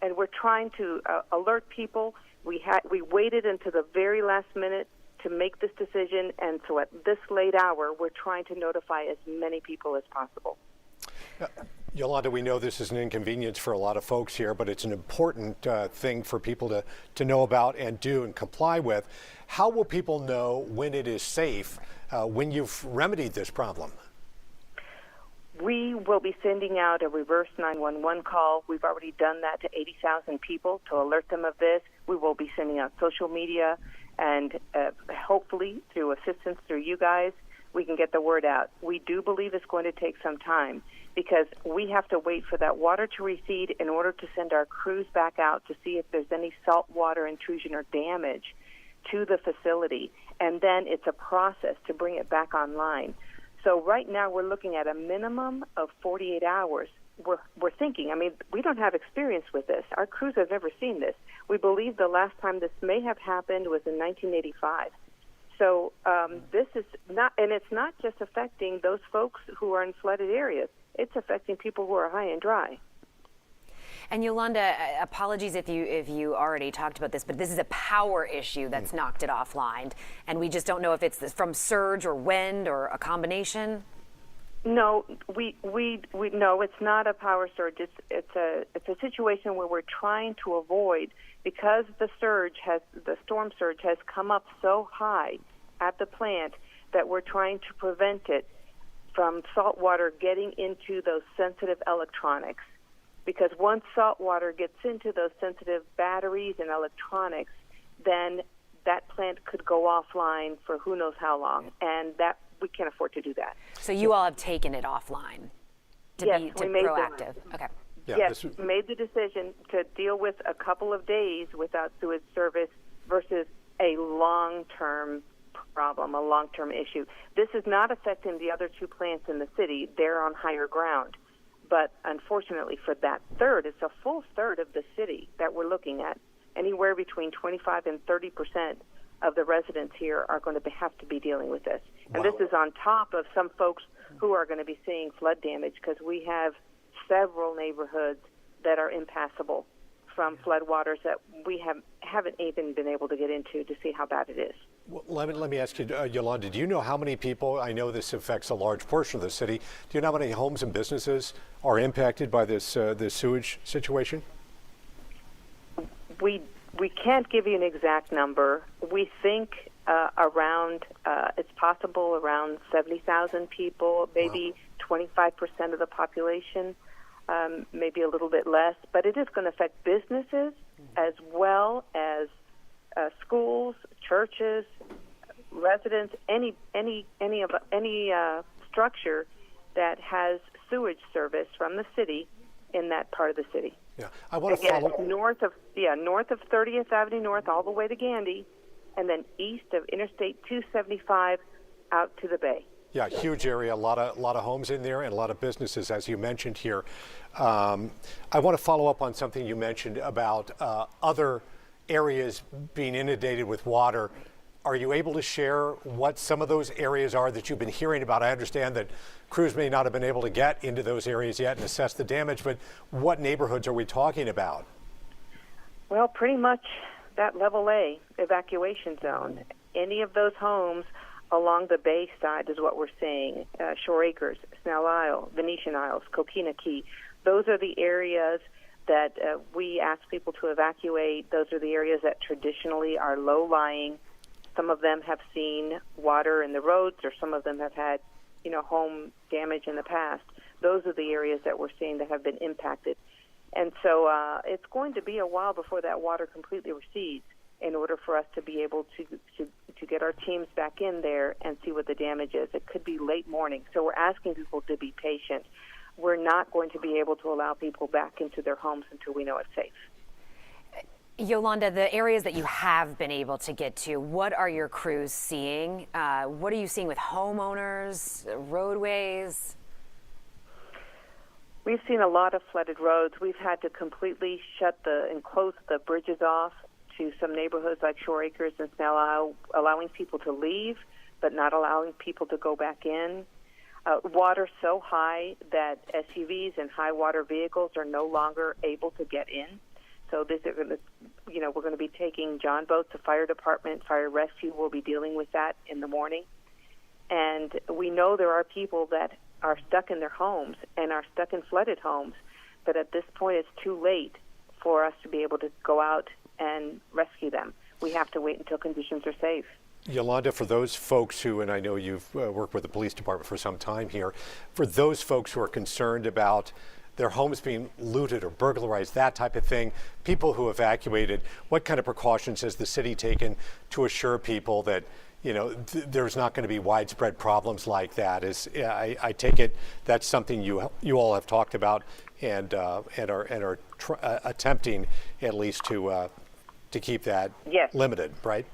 And we're trying to alert people. We waited until the very last minute to make this decision, and so at this late hour, we're trying to notify as many people as possible. Yolanda, we know this is an inconvenience for a lot of folks here, but it's an important thing for people to know about and do and comply with. How will people know when it is safe, when you've remedied this problem? We will be sending out a reverse 911 call. We've already done that to 80,000 people to alert them of this. We will be sending out social media, and hopefully through assistance through you guys, we can get the word out. We do believe it's going to take some time because we have to wait for that water to recede in order to send our crews back out to see if there's any saltwater intrusion or damage to the facility. And then it's a process to bring it back online. So right now we're looking at a minimum of 48 hours. We're thinking, I mean, we don't have experience with this. Our crews have never seen this. We believe the last time this may have happened was in 1985. So this is not, and it's not just affecting those folks who are in flooded areas. It's affecting people who are high and dry. And Yolanda, apologies if you already talked about this, but this is a power issue that's knocked it offline, and we just don't know if it's from surge or wind or a combination. No, we no, it's not a power surge. It's a situation where we're trying to avoid, because the storm surge has come up so high at the plant that we're trying to prevent it from salt water getting into those sensitive electronics. Because once salt water gets into those sensitive batteries and electronics, then that plant could go offline for who knows how long, and that we can't afford to do that. So you all have taken it offline to yes, be we made proactive. Okay. Yeah, yes, made the decision to deal with a couple of days without sewage service versus a long-term problem, a long-term issue. This is not affecting the other two plants in the city. They're on higher ground. But unfortunately for that third, it's a full third of the city that we're looking at. Anywhere between 25 and 30% of the residents here are going to have to be dealing with this. And this is on top of some folks who are going to be seeing flood damage, because we have several neighborhoods that are impassable from floodwaters that we haven't even been able to get into to see how bad it is. Well, let me ask you, Yolanda, do you know how many people, I know this affects a large portion of the city, do you know how many homes and businesses are impacted by this sewage situation? We can't give you an exact number. We think it's possible around 70,000 people, maybe 25% of the population, maybe a little bit less. But it is going to affect businesses as well as schools, churches, residents, any structure that has sewage service from the city in that part of the city. Yeah, I want to follow north of 30th Avenue North all the way to Gandy, and then east of Interstate 275 out to the bay. Yeah, huge area, a lot of homes in there and a lot of businesses, as you mentioned here. I want to follow up on something you mentioned about other areas being inundated with water. Are you able to share what some of those areas are that you've been hearing about? I understand that crews may not have been able to get into those areas yet and assess the damage, but what neighborhoods are we talking about? Well, pretty much that level A evacuation zone. Any of those homes along the bay side is what we're seeing. Shore Acres, Snell Isle, Venetian Isles, Coquina Key. Those are the areas that we ask people to evacuate. Those are the areas that traditionally are low-lying. Some of them have seen water in the roads, or some of them have had, home damage in the past. Those are the areas that we're seeing that have been impacted. And so it's going to be a while before that water completely recedes in order for us to be able to get our teams back in there and see what the damage is. It could be late morning. So we're asking people to be patient. We're not going to be able to allow people back into their homes until we know it's safe. Yolanda, the areas that you have been able to get to, what are your crews seeing? What are you seeing with homeowners, roadways? We've seen a lot of flooded roads. We've had to completely and close the bridges off to some neighborhoods like Shore Acres and Snell Isle, allowing people to leave, but not allowing people to go back in. Water so high that SUVs and high water vehicles are no longer able to get in. So we're going to be taking John boats, the fire department, fire rescue will be dealing with that in the morning. And we know there are people that are stuck in their homes and are stuck in flooded homes, but at this point it's too late for us to be able to go out and rescue them. We have to wait until conditions are safe. Yolanda, for those folks who, and I know you've worked with the police department for some time here, for those folks who are concerned about their homes being looted or burglarized, that type of thing, people who evacuated, what kind of precautions has the city taken to assure people that there's not going to be widespread problems like that? I take it that's something you all have talked about and are attempting at least to keep that limited, right?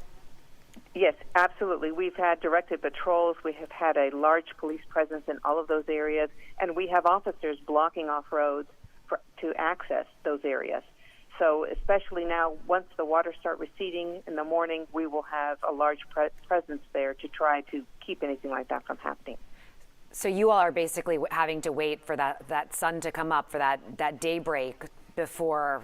Yes, absolutely. We've had directed patrols. We have had a large police presence in all of those areas, and we have officers blocking off roads to access those areas. So especially now, once the waters start receding in the morning, we will have a large presence there to try to keep anything like that from happening. So you all are basically having to wait for that sun to come up, for that daybreak before...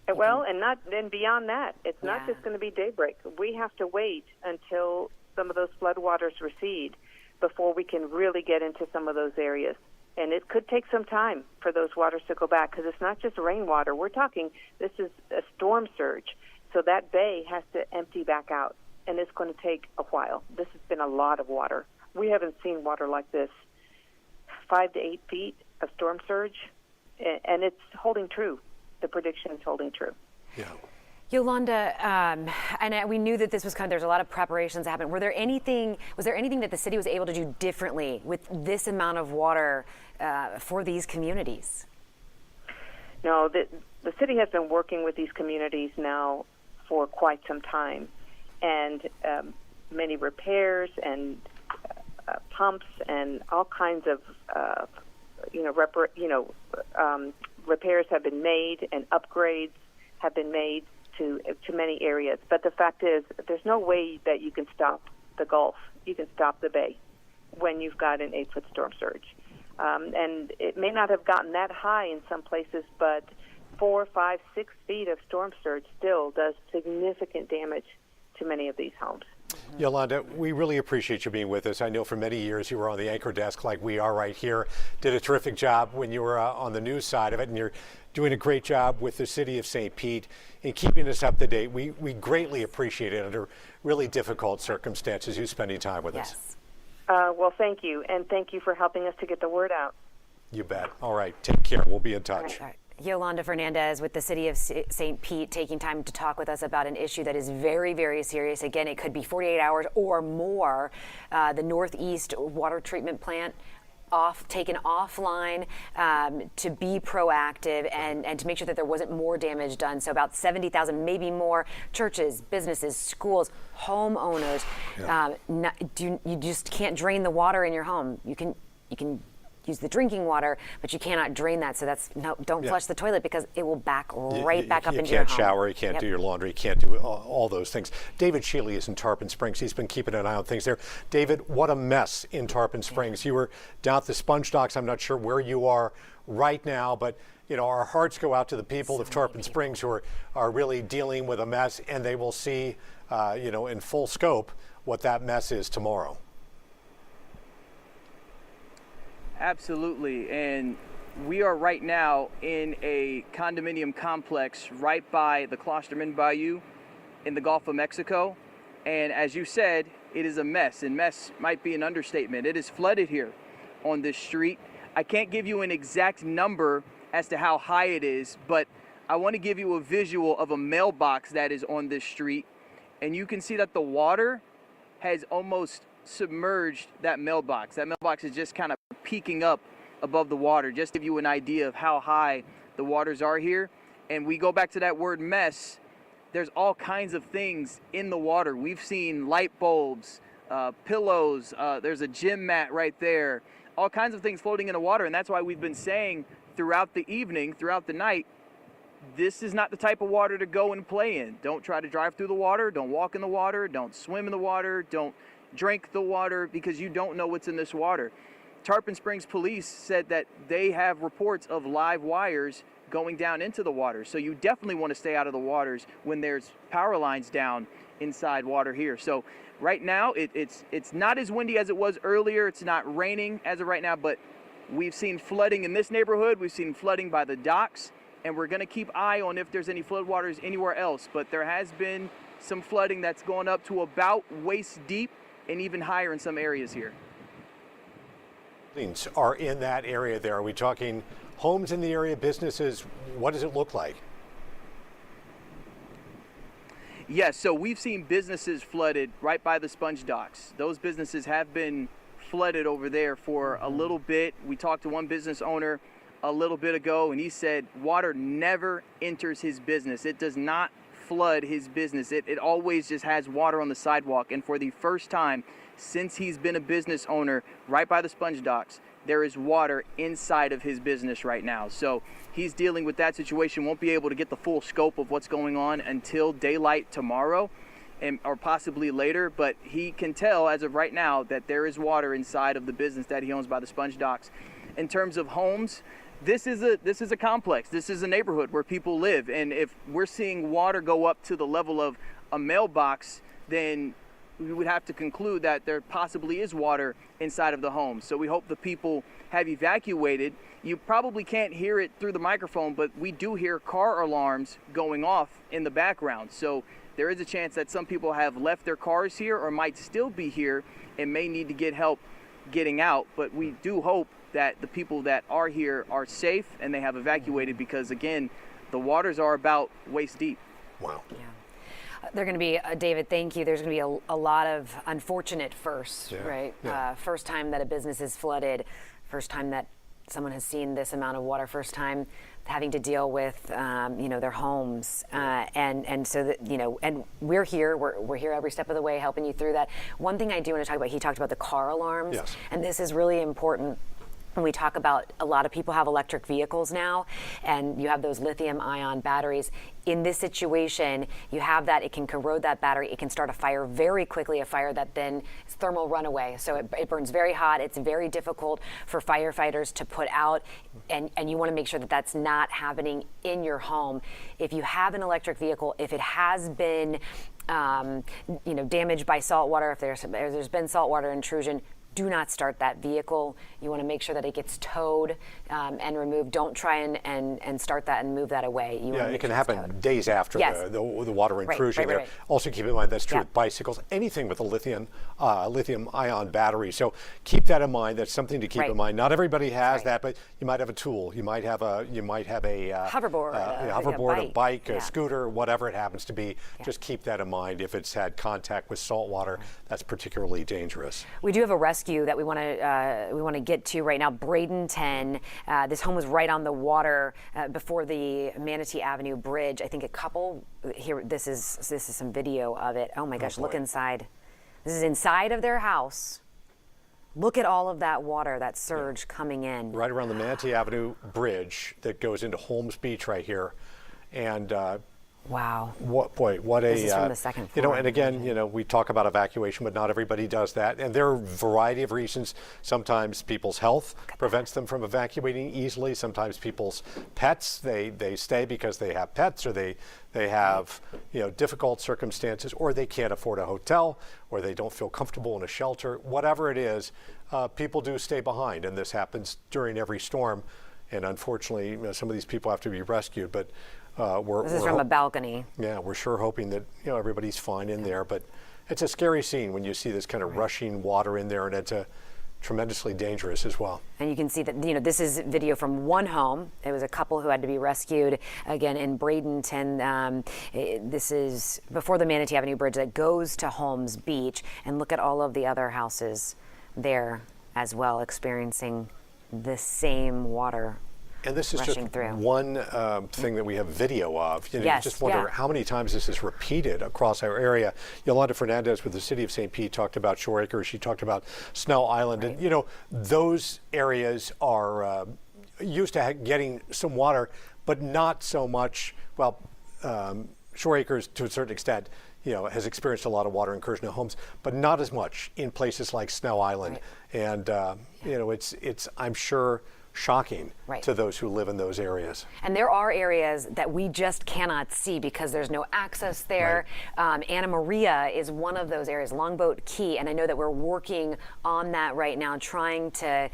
Well, and beyond that, it's not just going to be daybreak. We have to wait until some of those floodwaters recede before we can really get into some of those areas. And it could take some time for those waters to go back, because it's not just rainwater. We're talking, this is a storm surge. So that bay has to empty back out, and it's going to take a while. This has been a lot of water. We haven't seen water like this, 5 to 8 feet of storm surge, and it's holding true. The prediction is holding true. Yeah. Yolanda, and we knew that this was there's a lot of preparations that happened. Was there anything that the city was able to do differently with this amount of water for these communities? No, the city has been working with these communities now for quite some time, and many repairs and pumps and all kinds of repairs have been made and upgrades have been made to many areas. But the fact is, there's no way that you can stop the Gulf. You can stop the bay when you've got an 8-foot storm surge. And it may not have gotten that high in some places, but 4, 5, 6 feet of storm surge still does significant damage to many of these homes. Yolanda, we really appreciate you being with us. I know for many years you were on the anchor desk like we are right here. Did a terrific job when you were on the news side of it, and you're doing a great job with the city of St. Pete in keeping us up to date. We greatly appreciate it under really difficult circumstances, you spending time with us. Well, thank you, and thank you for helping us to get the word out. You bet. All right, take care. We'll be in touch. All right. Yolanda Fernandez with the city of St. Pete taking time to talk with us about an issue that is very, very serious. Again, it could be 48 hours or more. The Northeast water treatment plant taken offline to be proactive and to make sure that there wasn't more damage done. So about 70,000, maybe more, churches, businesses, schools, homeowners. You just can't drain the water in your home. You can use the drinking water, but you cannot drain that. So that's don't flush the toilet because it will back right back up into your home. You can't shower, you can't do your laundry, you can't do all those things. David Shealy is in Tarpon Springs. He's been keeping an eye on things there. David, what a mess in Tarpon Springs. You were down at the sponge docks. I'm not sure where you are right now, but our hearts go out to the people of Tarpon Springs who are really dealing with a mess, and they will see, in full scope what that mess is tomorrow. Absolutely, and we are right now in a condominium complex right by the Klosterman Bayou in the Gulf of Mexico, and as you said, it is a mess, and mess might be an understatement. It is flooded here on this street. I can't give you an exact number as to how high it is, but I want to give you a visual of a mailbox that is on this street, and you can see that the water has almost submerged that mailbox. That mailbox is just kind of peeking up above the water, just to give you an idea of how high the waters are here. And we go back to that word mess. There's all kinds of things in the water. We've seen light bulbs, pillows, there's a gym mat right there, all kinds of things floating in the water. And that's why we've been saying throughout the evening, throughout the night, this is not the type of water to go and play in. Don't try to drive through the water, don't walk in the water, don't swim in the water, don't drink the water, because you don't know what's in this water. Tarpon Springs police said that they have reports of live wires going down into the water. So you definitely want to stay out of the waters when there's power lines down inside water here. So right now it's not as windy as it was earlier. It's not raining as of right now, but we've seen flooding in this neighborhood. We've seen flooding by the docks, and we're going to keep eye on if there's any floodwaters anywhere else. But there has been some flooding that's gone up to about waist deep and even higher in some areas here. Are in that area there? Are we talking homes in the area, businesses? What does it look like? Yes, so we've seen businesses flooded right by the sponge docks. Those businesses have been flooded over there for a little bit. We talked to one business owner a little bit ago, and he said water never enters his business. It does not flood his business. It always just has water on the sidewalk. And for the first time since he's been a business owner right by the sponge docks, there is water inside of his business right now. So he's dealing with that situation. Won't be able to get the full scope of what's going on until daylight tomorrow, or possibly later, but he can tell as of right now that there is water inside of the business that he owns by the sponge docks. In terms of homes, this is a complex. This is a neighborhood where people live, and if we're seeing water go up to the level of a mailbox, then we would have to conclude that there possibly is water inside of the home. So we hope the people have evacuated. You probably can't hear it through the microphone, but we do hear car alarms going off in the background. So there is a chance that some people have left their cars here or might still be here and may need to get help getting out. But we do hope that the people that are here are safe and they have evacuated, because again, the waters are about waist deep. Wow. Yeah. They're going to be, David, thank you. There's going to be a lot of unfortunate firsts, right? Yeah. First time that a business is flooded, first time that someone has seen this amount of water, first time having to deal with, their homes. And so that, and we're here every step of the way helping you through that. One thing I do want to talk about, he talked about the car alarms. Yes. And this is really important. When we talk about, a lot of people have electric vehicles now, and you have those lithium-ion batteries. In this situation, you have that, it can corrode that battery, it can start a fire very quickly, a fire that then is thermal runaway. So it burns very hot, it's very difficult for firefighters to put out, and you want to make sure that that's not happening in your home. If you have an electric vehicle, if it has been damaged by salt water, if there's been saltwater intrusion, do not start that vehicle. You want to make sure that it gets towed and removed. Don't try and start that and move that away. It can happen days after the water intrusion there. Right. Also keep in mind that's true with bicycles, anything with a lithium-ion battery. So keep that in mind. That's something to keep in mind. Not everybody has that, but you might have a tool. You might have a hoverboard, a bike, a scooter, whatever it happens to be. Just keep that in mind. If it's had contact with salt water, that's particularly dangerous. We do have a rescue that we want to get to right now. Bradenton. This home was right on the water before the Manatee Avenue Bridge. I think a couple here. This is some video of it. Oh my gosh! Look inside. This is inside of their house. Look at all of that water, that surge coming in. Right around the Manatee Avenue Bridge that goes into Holmes Beach right here. And wow. What a This is from the second floor. You know, and again, you know, we talk about evacuation, but not everybody does that. And there are a variety of reasons. Sometimes people's health prevents them from evacuating easily. Sometimes people's pets, they stay because they have pets, or they have, you know, difficult circumstances, or they can't afford a hotel, or they don't feel comfortable in a shelter. Whatever it is, people do stay behind, and this happens during every storm. And unfortunately, you know, some of these people have to be rescued, but this is from a balcony. Yeah, we're sure hoping that, you know, everybody's fine in there, but it's a scary scene when you see this kind of rushing water in there, and it's tremendously dangerous as well. And you can see that, you know, this is video from one home. It was a couple who had to be rescued, again, in Bradenton. This is before the Manatee Avenue Bridge that goes to Holmes Beach. And look at all of the other houses there as well, experiencing the same water. And this is just through. one thing that we have video of. You know, Yes, you just wonder yeah. how many times this is repeated across our area. Yolanda Fernandez with the City of St. Pete talked about Shore Acres. She talked about Snow Island. Right. And, you know, those areas are used to getting some water, but not so much. Well, Shore Acres, to a certain extent, you know, has experienced a lot of water incursion in homes, but not as much in places like Snow Island. Right. And, you know, it's I'm sure, shocking to those who live in those areas. And there are areas that we just cannot see because there's no access there. Right. Anna Maria is one of those areas, Longboat Key, and I know that we're working on that right now, trying to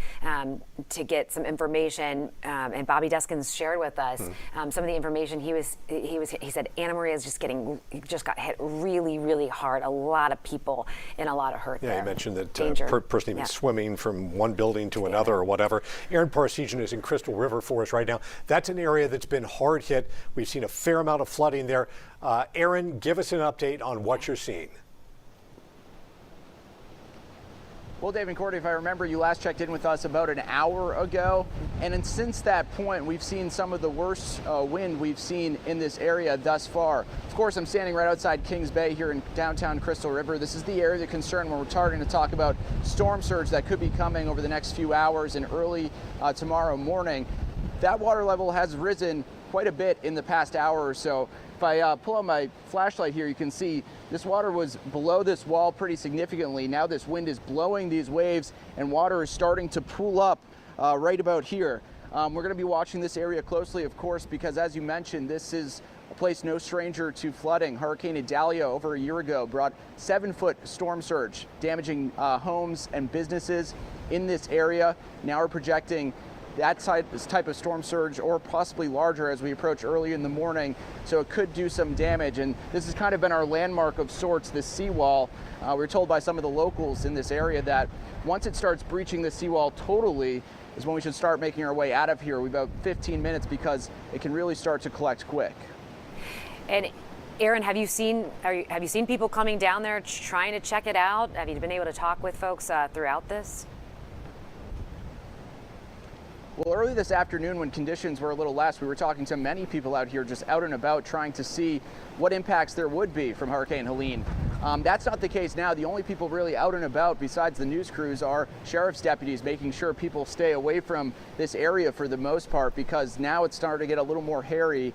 get some information. And Bobby Deskins shared with us some of the information. He said Anna Maria is just got hit really, really hard. A lot of people in a lot of hurt there. Yeah, he mentioned that person even Yeah. swimming from one building to another or whatever. Aaron Parsegian is in Crystal River for us right now. That's an area that's been hard hit. We've seen a fair amount of flooding there. Aaron, give us an update on what you're seeing. Well, Dave and Cordy, if I remember, you last checked in with us about an hour ago. And since that point, we've seen some of the worst wind we've seen in this area thus far. Of course, I'm standing right outside Kings Bay here in downtown Crystal River. This is the area of concern when we're starting to talk about storm surge that could be coming over the next few hours and early tomorrow morning. That water level has risen quite a bit in the past hour or so. If I pull out my flashlight here, you can see this water was below this wall pretty significantly. Now this wind is blowing these waves and water is starting to pool up right about here. We're going to be watching this area closely, of course, because as you mentioned, this is a place no stranger to flooding. Hurricane Idalia over a year ago brought 7-foot storm surge, damaging homes and businesses in this area. Now we're projecting that type of storm surge or possibly larger as we approach early in the morning, so it could do some damage. And this has kind of been our landmark of sorts, this seawall. We were told by some of the locals in this area that once it starts breaching the seawall totally is when we should start making our way out of here. We've about 15 minutes because it can really start to collect quick. And Aaron, have you seen people coming down there trying to check it out? Have you been able to talk with folks throughout this? Well, early this afternoon when conditions were a little less, we were talking to many people out here just out and about trying to see what impacts there would be from Hurricane Helene. That's not the case now. The only people really out and about besides the news crews are sheriff's deputies making sure people stay away from this area for the most part, because now it's starting to get a little more hairy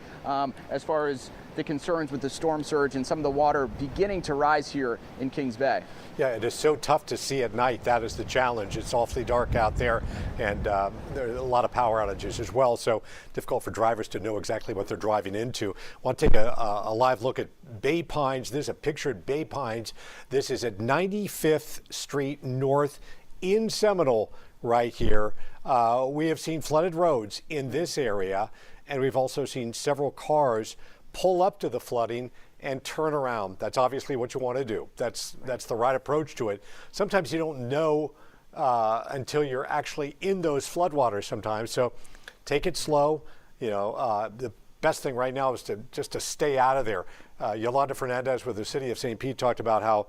as far as the concerns with the storm surge and some of the water beginning to rise here in Kings Bay. Yeah, it is so tough to see at night. That is the challenge. It's awfully dark out there, and there are a lot of power outages as well, so difficult for drivers to know exactly what they're driving into. I want to take a live look at Bay Pines. This is a picture at Bay Pines. This is at 95th Street North in Seminole right here. We have seen flooded roads in this area, and we've also seen several cars pull up to the flooding and turn around. That's obviously what you want to do. That's the right approach to it. Sometimes you don't know until you're actually in those floodwaters sometimes. So take it slow. You know, the best thing right now is to stay out of there. Yolanda Fernandez with the city of St. Pete talked about how,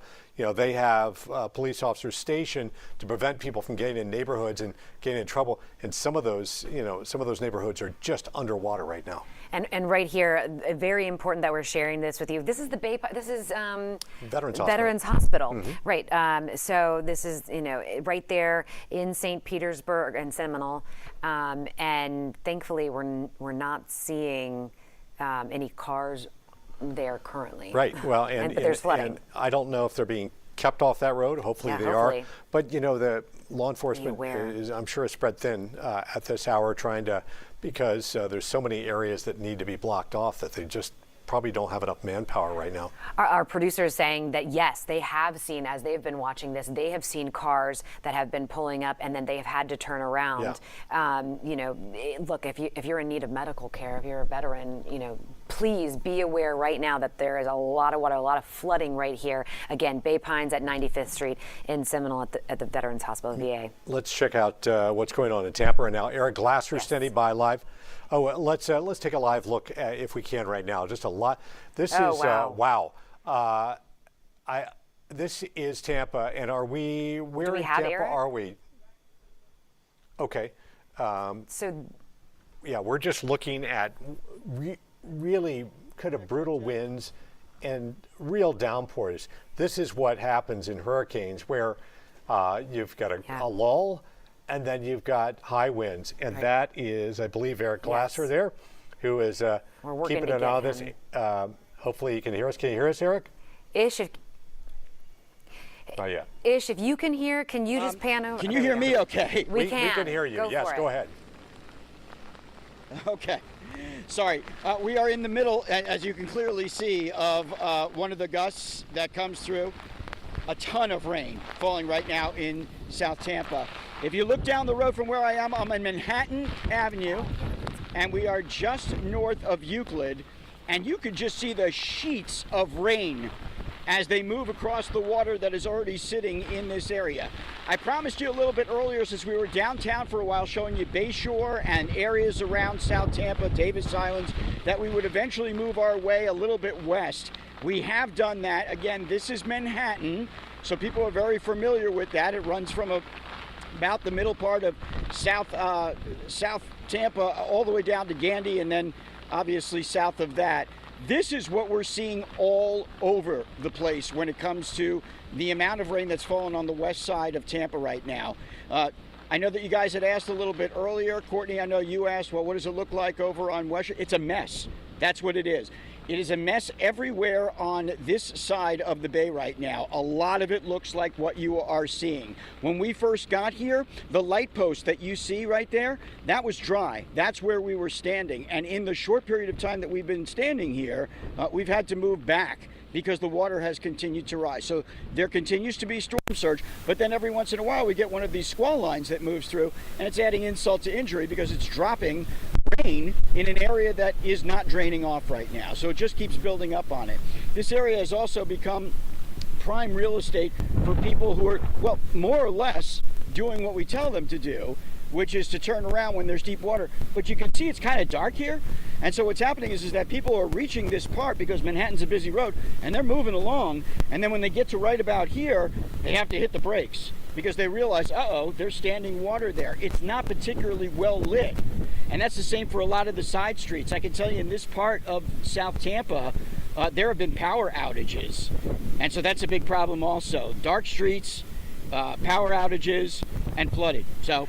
they have police officers stationed to prevent people from getting in neighborhoods and getting in trouble. And some of those neighborhoods are just underwater right now. And right here, very important that we're sharing this with you. This is Veterans Hospital. Mm-hmm. Right. So this is, right there in St. Petersburg and Seminole. And thankfully, we're not seeing any cars there currently. Right. Well, and there's flooding. And I don't know if they're being kept off that road. Hopefully they are. But the law enforcement is, I'm sure, spread thin at this hour, because there's so many areas that need to be blocked off that they just probably don't have enough manpower right now. Our producer is saying that yes, they have seen, as they've been watching this, they have seen cars that have been pulling up and then they have had to turn around. Yeah. Look, if you're in need of medical care, if you're a veteran, please be aware right now that there is a lot of water, a lot of flooding right here. Again, Bay Pines at 95th Street in Seminole at the Veterans Hospital, VA. Let's check out what's going on in Tampa right now. Eric Glasser standing by live. Oh, let's take a live look if we can right now. Just a lot. This wow. This is Tampa, and where in Tampa are we? Okay. We're just looking at really kind of brutal winds and real downpours. This is what happens in hurricanes, where you've got a lull, and then you've got high winds. And that is, I believe, Eric Glasser there, who is keeping an eye on this. Hopefully you can hear us. Can you hear us, Eric? Ish, Not yet. Ish, if you can hear, can you just pan over? Can you hear me okay? We can. We can hear you. Yes, go ahead. Okay. Sorry. We are in the middle, as you can clearly see, of one of the gusts that comes through. A ton of rain falling right now in South Tampa. If you look down the road from where I am, I'm on Manhattan Avenue, and we are just north of Euclid, and you can just see the sheets of rain as they move across the water that is already sitting in this area. I promised you a little bit earlier, since we were downtown for a while, showing you Bayshore and areas around South Tampa, Davis Islands, that we would eventually move our way a little bit west. We have done that. Again, this is Manhattan, so people are very familiar with that. It runs from about the middle part of South Tampa all the way down to Gandy, and then obviously south of that. This is what we're seeing all over the place when it comes to the amount of rain that's fallen on the west side of Tampa right now. I know that you guys had asked a little bit earlier. Courtney, I know you asked, well, what does it look like over on West? It's a mess. That's what it is. It is a mess everywhere on this side of the bay right now. A lot of it looks like what you are seeing. When we first got here, the light post that you see right there, that was dry. That's where we were standing. And in the short period of time that we've been standing here, we've had to move back because the water has continued to rise. So there continues to be storm surge, but then every once in a while we get one of these squall lines that moves through, and it's adding insult to injury because it's dropping rain in an area that is not draining off right now. So it just keeps building up on it. This area has also become prime real estate for people who are, well, more or less doing what we tell them to do, which is to turn around when there's deep water. But you can see it's kind of dark here. And so what's happening is that people are reaching this part because Manhattan's a busy road, and they're moving along. And then when they get to right about here, they have to hit the brakes because they realize, uh-oh, there's standing water there. It's not particularly well lit. And that's the same for a lot of the side streets. I can tell you in this part of South Tampa, there have been power outages. And so that's a big problem also. Dark streets, power outages, and flooding. So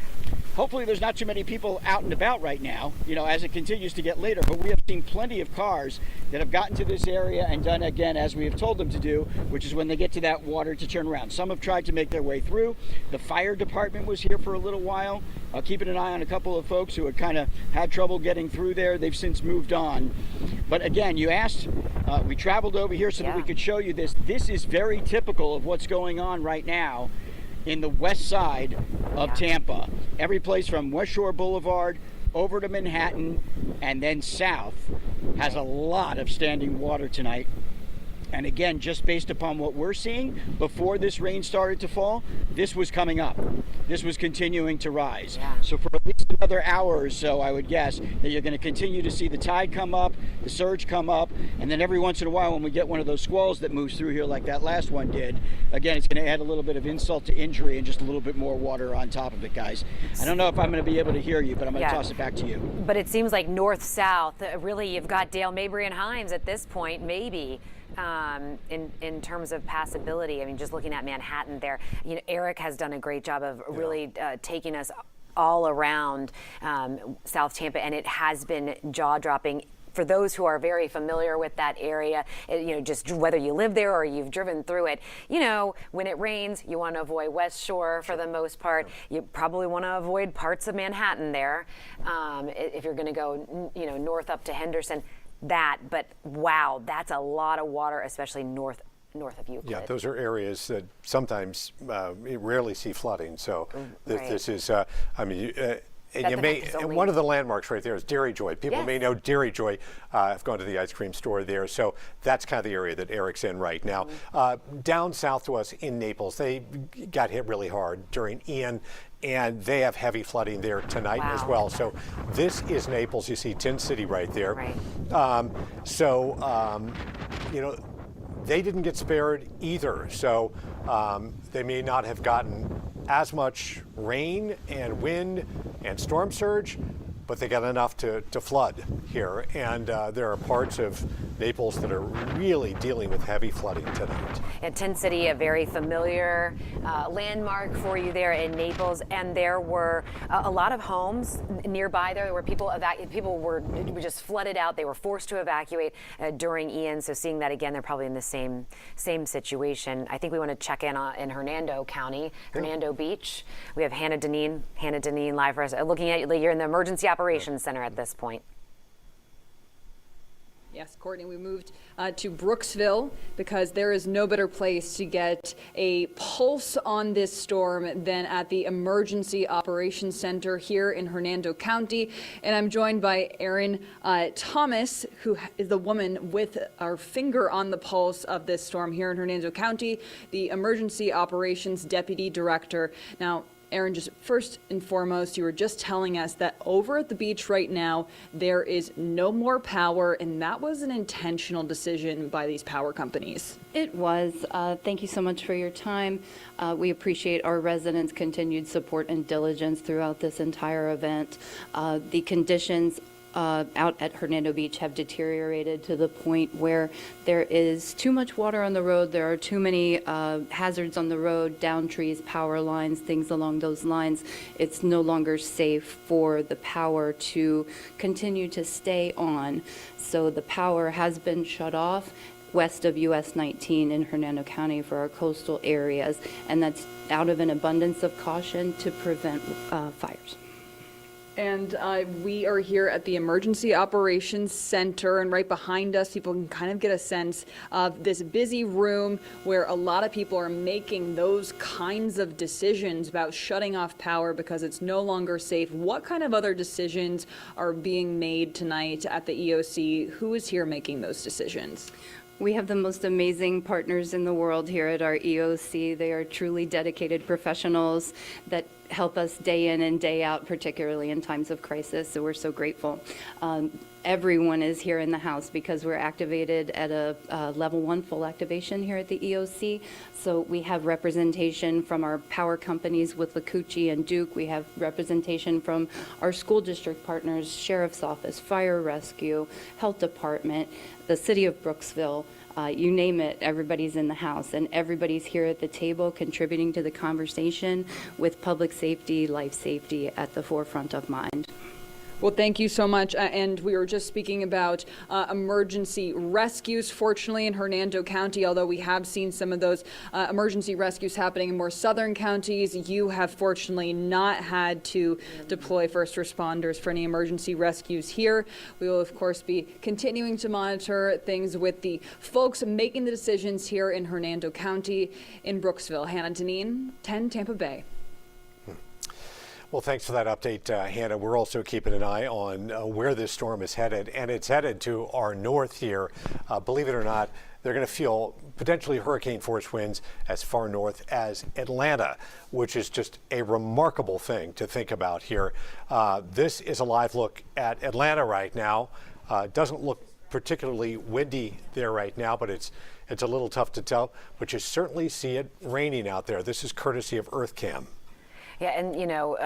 hopefully there's not too many people out and about right now, as it continues to get later. But we have seen plenty of cars that have gotten to this area and done, again, as we have told them to do, which is when they get to that water to turn around. Some have tried to make their way through. The fire department was here for a little while, keeping an eye on a couple of folks who had kind of had trouble getting through there. They've since moved on. But again, you asked, we traveled over here so that we could show you this. This is very typical of what's going on right now in the west side of Tampa. Every place from Bayshore Boulevard over to Manhattan and then south has a lot of standing water tonight. And again, just based upon what we're seeing, before this rain started to fall, this was coming up. This was continuing to rise. So for at least another hour or so, I would guess that you're going to continue to see the tide come up, the surge come up, and then every once in a while when we get one of those squalls that moves through here like that last one did, again, it's going to add a little bit of insult to injury and just a little bit more water on top of it, guys. I don't know if I'm going to be able to hear you, but I'm going to toss it back to you. But it seems like north-south, really you've got Dale, Mabry, and Hines at this point, maybe. In terms of passability, I mean, just looking at Manhattan there, you know, Eric has done a great job of really taking us all around South Tampa, and it has been jaw-dropping. For those who are very familiar with that area, you know, just whether you live there or you've driven through it, you know, when it rains, you want to avoid West Shore for the most part. You probably want to avoid parts of Manhattan there if you're going to go, you know, north up to Henderson. But wow, that's a lot of water, especially north of Euclid. Yeah, those are areas that sometimes you rarely see flooding. So this is, I mean, and you may, and one of the landmarks right there is Dairy Joy. People may know Dairy Joy. I've gone to the ice cream store there. So that's kind of the area that Eric's in right now. Down south to us in Naples, they got hit really hard during Ian, and they have heavy flooding there tonight as well. So this is Naples. You see Tin City right there. You know, they didn't get spared either. So they may not have gotten as much rain and wind and storm surge, but they got enough to flood here. And there are parts of Naples that are really dealing with heavy flooding tonight. And Tin City, a very familiar landmark for you there in Naples. And there were a lot of homes nearby there where people were just flooded out. They were forced to evacuate during Ian. So seeing that again, they're probably in the same situation. I think we want to check in Hernando County, Hernando Beach. We have Hannah Deneen live for us. Looking at you're in the emergency operations center at this point. Yes, Courtney, we moved to Brooksville because there is no better place to get a pulse on this storm than at the Emergency Operations Center here in Hernando County. And I'm joined by Erin Thomas, who is the woman with our finger on the pulse of this storm here in Hernando County, the Emergency Operations Deputy Director. Now, Erin, just first and foremost, you were just telling us that over at the beach right now, there is no more power, and that was an intentional decision by these power companies. It was. Thank you so much for your time. We appreciate our residents' continued support and diligence throughout this entire event. The conditions out at Hernando Beach have deteriorated to the point where there is too much water on the road. There are too many hazards on the road, down trees, power lines, things along those lines. It's no longer safe for the power to continue to stay on. So the power has been shut off west of US 19 in Hernando County for our coastal areas, and that's out of an abundance of caution to prevent fires. And we are here at the Emergency Operations Center, and right behind us, people can kind of get a sense of this busy room where a lot of people are making those kinds of decisions about shutting off power because it's no longer safe. What kind of other decisions are being made tonight at the EOC? Who is here making those decisions? We have the most amazing partners in the world here at our EOC. They are truly dedicated professionals that help us day in and day out, particularly in times of crisis. So we're so grateful. Everyone is here in the house because we're activated at a level 1 full activation here at the EOC. So we have representation from our power companies with Lacucci and Duke. We have representation from our school district partners, Sheriff's Office, Fire Rescue, Health Department, the City of Brooksville. You name it, everybody's in the house, and everybody's here at the table contributing to the conversation with public safety, life safety at the forefront of mind. Well, thank you so much. And we were just speaking about emergency rescues, fortunately, in Hernando County, although we have seen some of those emergency rescues happening in more southern counties. You have fortunately not had to deploy first responders for any emergency rescues here. We will, of course, be continuing to monitor things with the folks making the decisions here in Hernando County in Brooksville. Hannah Deneen, 10 Tampa Bay. Well, thanks for that update, Hannah. We're also keeping an eye on where this storm is headed, and it's headed to our north here. Believe it or not, they're going to feel potentially hurricane force winds as far north as Atlanta, which is just a remarkable thing to think about here. This is a live look at Atlanta right now. Doesn't look particularly windy there right now, but it's a little tough to tell. But you certainly see it raining out there. This is courtesy of EarthCam. Yeah, and you know,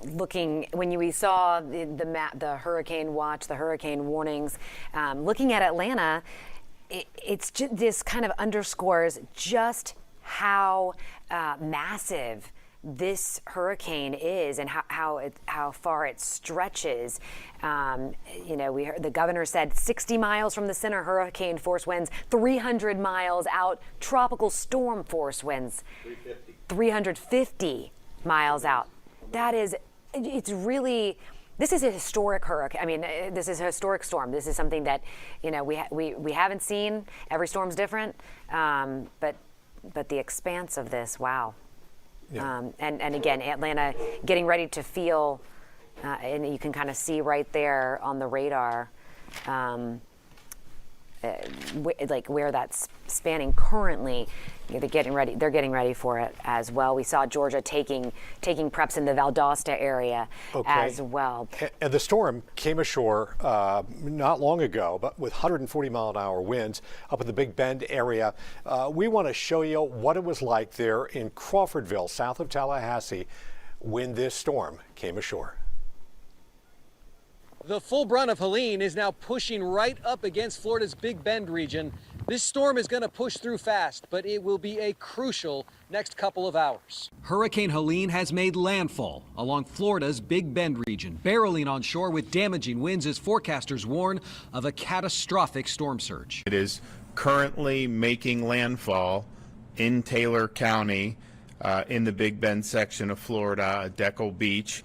looking when we saw the hurricane watch, the hurricane warnings, looking at Atlanta, it's just, this kind of underscores just how massive this hurricane is and how far it stretches. You know, we heard the governor said 60 miles from the center, hurricane force winds, 300 miles out, tropical storm force winds, 350 miles out. That is, it's really, this is a historic hurricane. I mean, this is a historic storm. This is something that, you know, we haven't seen. Every storm's different, but the expanse of this, wow. Yeah. And again, Atlanta getting ready to feel, and you can kind of see right there on the radar, like where that's spanning currently. They're getting ready for it as well. We saw Georgia taking preps in the Valdosta area as well. And the storm came ashore not long ago, but with 140-mile-an-hour winds up in the Big Bend area. We want to show you what it was like there in Crawfordville, south of Tallahassee, when this storm came ashore. The full brunt of Helene is now pushing right up against Florida's Big Bend region. This storm is going to push through fast, but it will be a crucial next couple of hours. Hurricane Helene has made landfall along Florida's Big Bend region, barreling on shore with damaging winds as forecasters warn of a catastrophic storm surge. It is currently making landfall in Taylor County in the Big Bend section of Florida, Deckle Beach.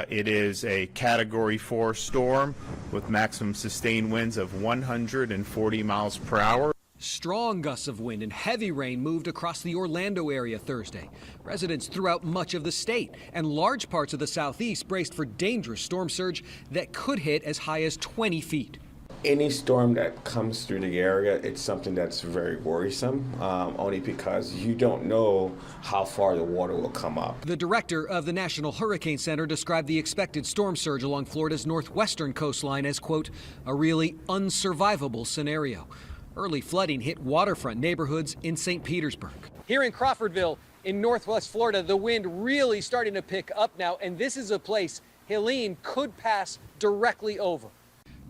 It is a Category 4 storm with maximum sustained winds of 140 miles per hour. Strong gusts of wind and heavy rain moved across the Orlando area Thursday. Residents throughout much of the state and large parts of the southeast braced for dangerous storm surge that could hit as high as 20 feet. Any storm that comes through the area, it's something that's very worrisome, only because you don't know how far the water will come up. The director of the National Hurricane Center described the expected storm surge along Florida's northwestern coastline as, quote, a really unsurvivable scenario. Early flooding hit waterfront neighborhoods in St. Petersburg. Here in Crawfordville, in northwest Florida, the wind really starting to pick up now, and this is a place Helene could pass directly over.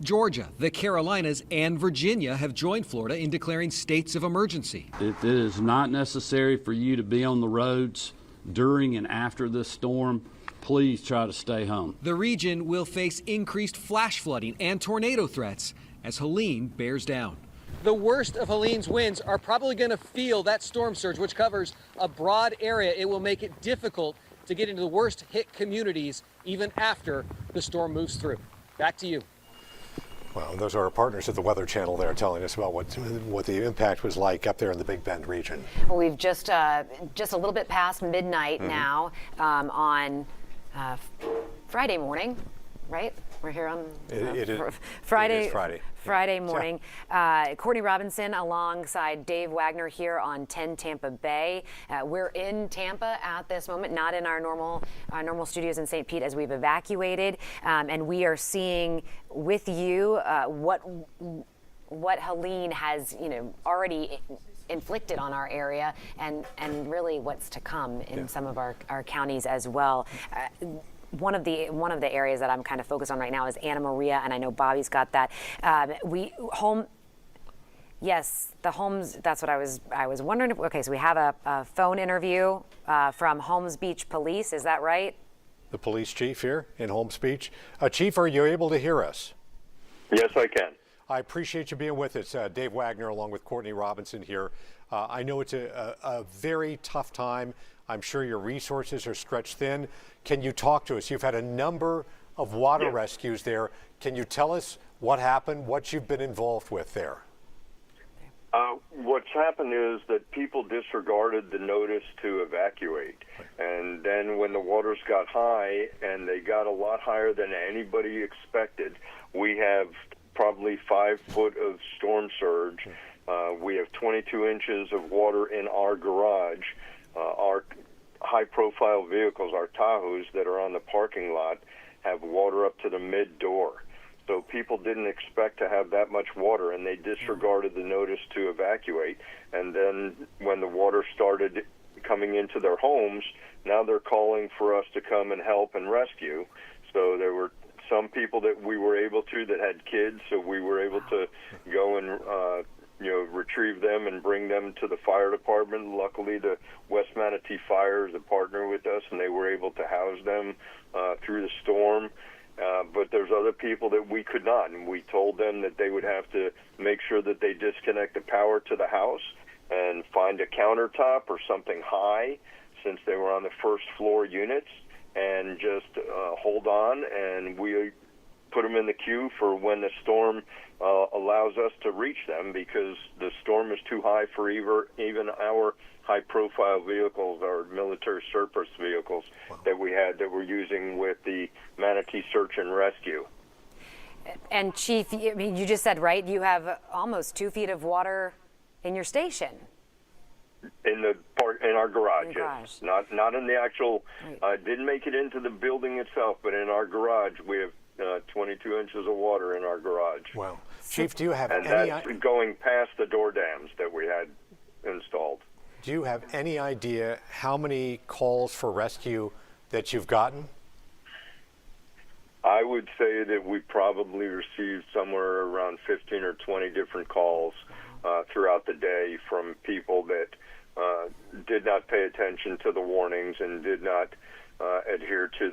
Georgia, the Carolinas, and Virginia have joined Florida in declaring states of emergency. If it is not necessary for you to be on the roads during and after this storm, please try to stay home. The region will face increased flash flooding and tornado threats as Helene bears down. The worst of Helene's winds are probably going to feel that storm surge, which covers a broad area. It will make it difficult to get into the worst hit communities even after the storm moves through. Back to you. Well, those are our partners at the Weather Channel there telling us about what the impact was like up there in the Big Bend region. Well, we've just a little bit past midnight now on Friday morning, right? We're here on Friday. It is Friday. Friday morning. Yeah. Courtney Robinson alongside Dave Wagner here on 10 Tampa Bay. We're in Tampa at this moment, not in our normal studios in St. Pete as we've evacuated, and we are seeing with you what Helene has, already inflicted on our area, and really what's to come in some of our counties as well. One of the areas that I'm kind of focused on right now is Anna Maria, and I know Bobby's got that. Yes, the homes. That's what I was wondering. Okay, so we have a phone interview from Holmes Beach Police. Is that right? The police chief here in Holmes Beach. Chief, are you able to hear us? Yes, I can. I appreciate you being with us. Dave Wagner along with Courtney Robinson here. I know it's a very tough time. I'm sure your resources are stretched thin. Can you talk to us? You've had a number of water rescues there. Can you tell us what happened, what you've been involved with there? What's happened is that people disregarded the notice to evacuate. And then when the waters got high, and they got a lot higher than anybody expected, we have probably 5 foot of storm surge We have 22 inches of water in our garage. Our high-profile vehicles, our Tahoes that are on the parking lot, have water up to the mid-door. So people didn't expect to have that much water, and they disregarded the notice to evacuate. And then when the water started coming into their homes, now they're calling for us to come and help and rescue. So there were some people that we were able to that had kids, so we were able to go and retrieve them and bring them to the fire department. Luckily, the West Manatee Fire is a partner with us, and they were able to house them through the storm. But there's other people that we could not, and we told them that they would have to make sure that they disconnect the power to the house and find a countertop or something high, since they were on the first floor units, and just hold on, and we put them in the queue for when the storm allows us to reach them, because the storm is too high for even our high-profile vehicles, our military surface vehicles that we had that we're using with the Manatee Search and Rescue. And Chief, I mean, you just said, right, you have almost 2 feet of water in your station. In our garage, in the garage. Yes. Not in the actual. Didn't make it into the building itself, but in our garage we have 22 inches of water in our garage. Wow. Chief, do you have and any? that's going past the door dams that we had installed. Do you have any idea how many calls for rescue that you've gotten? I would say that we probably received somewhere around 15 or 20 different calls throughout the day from people that did not pay attention to the warnings and did not adhere to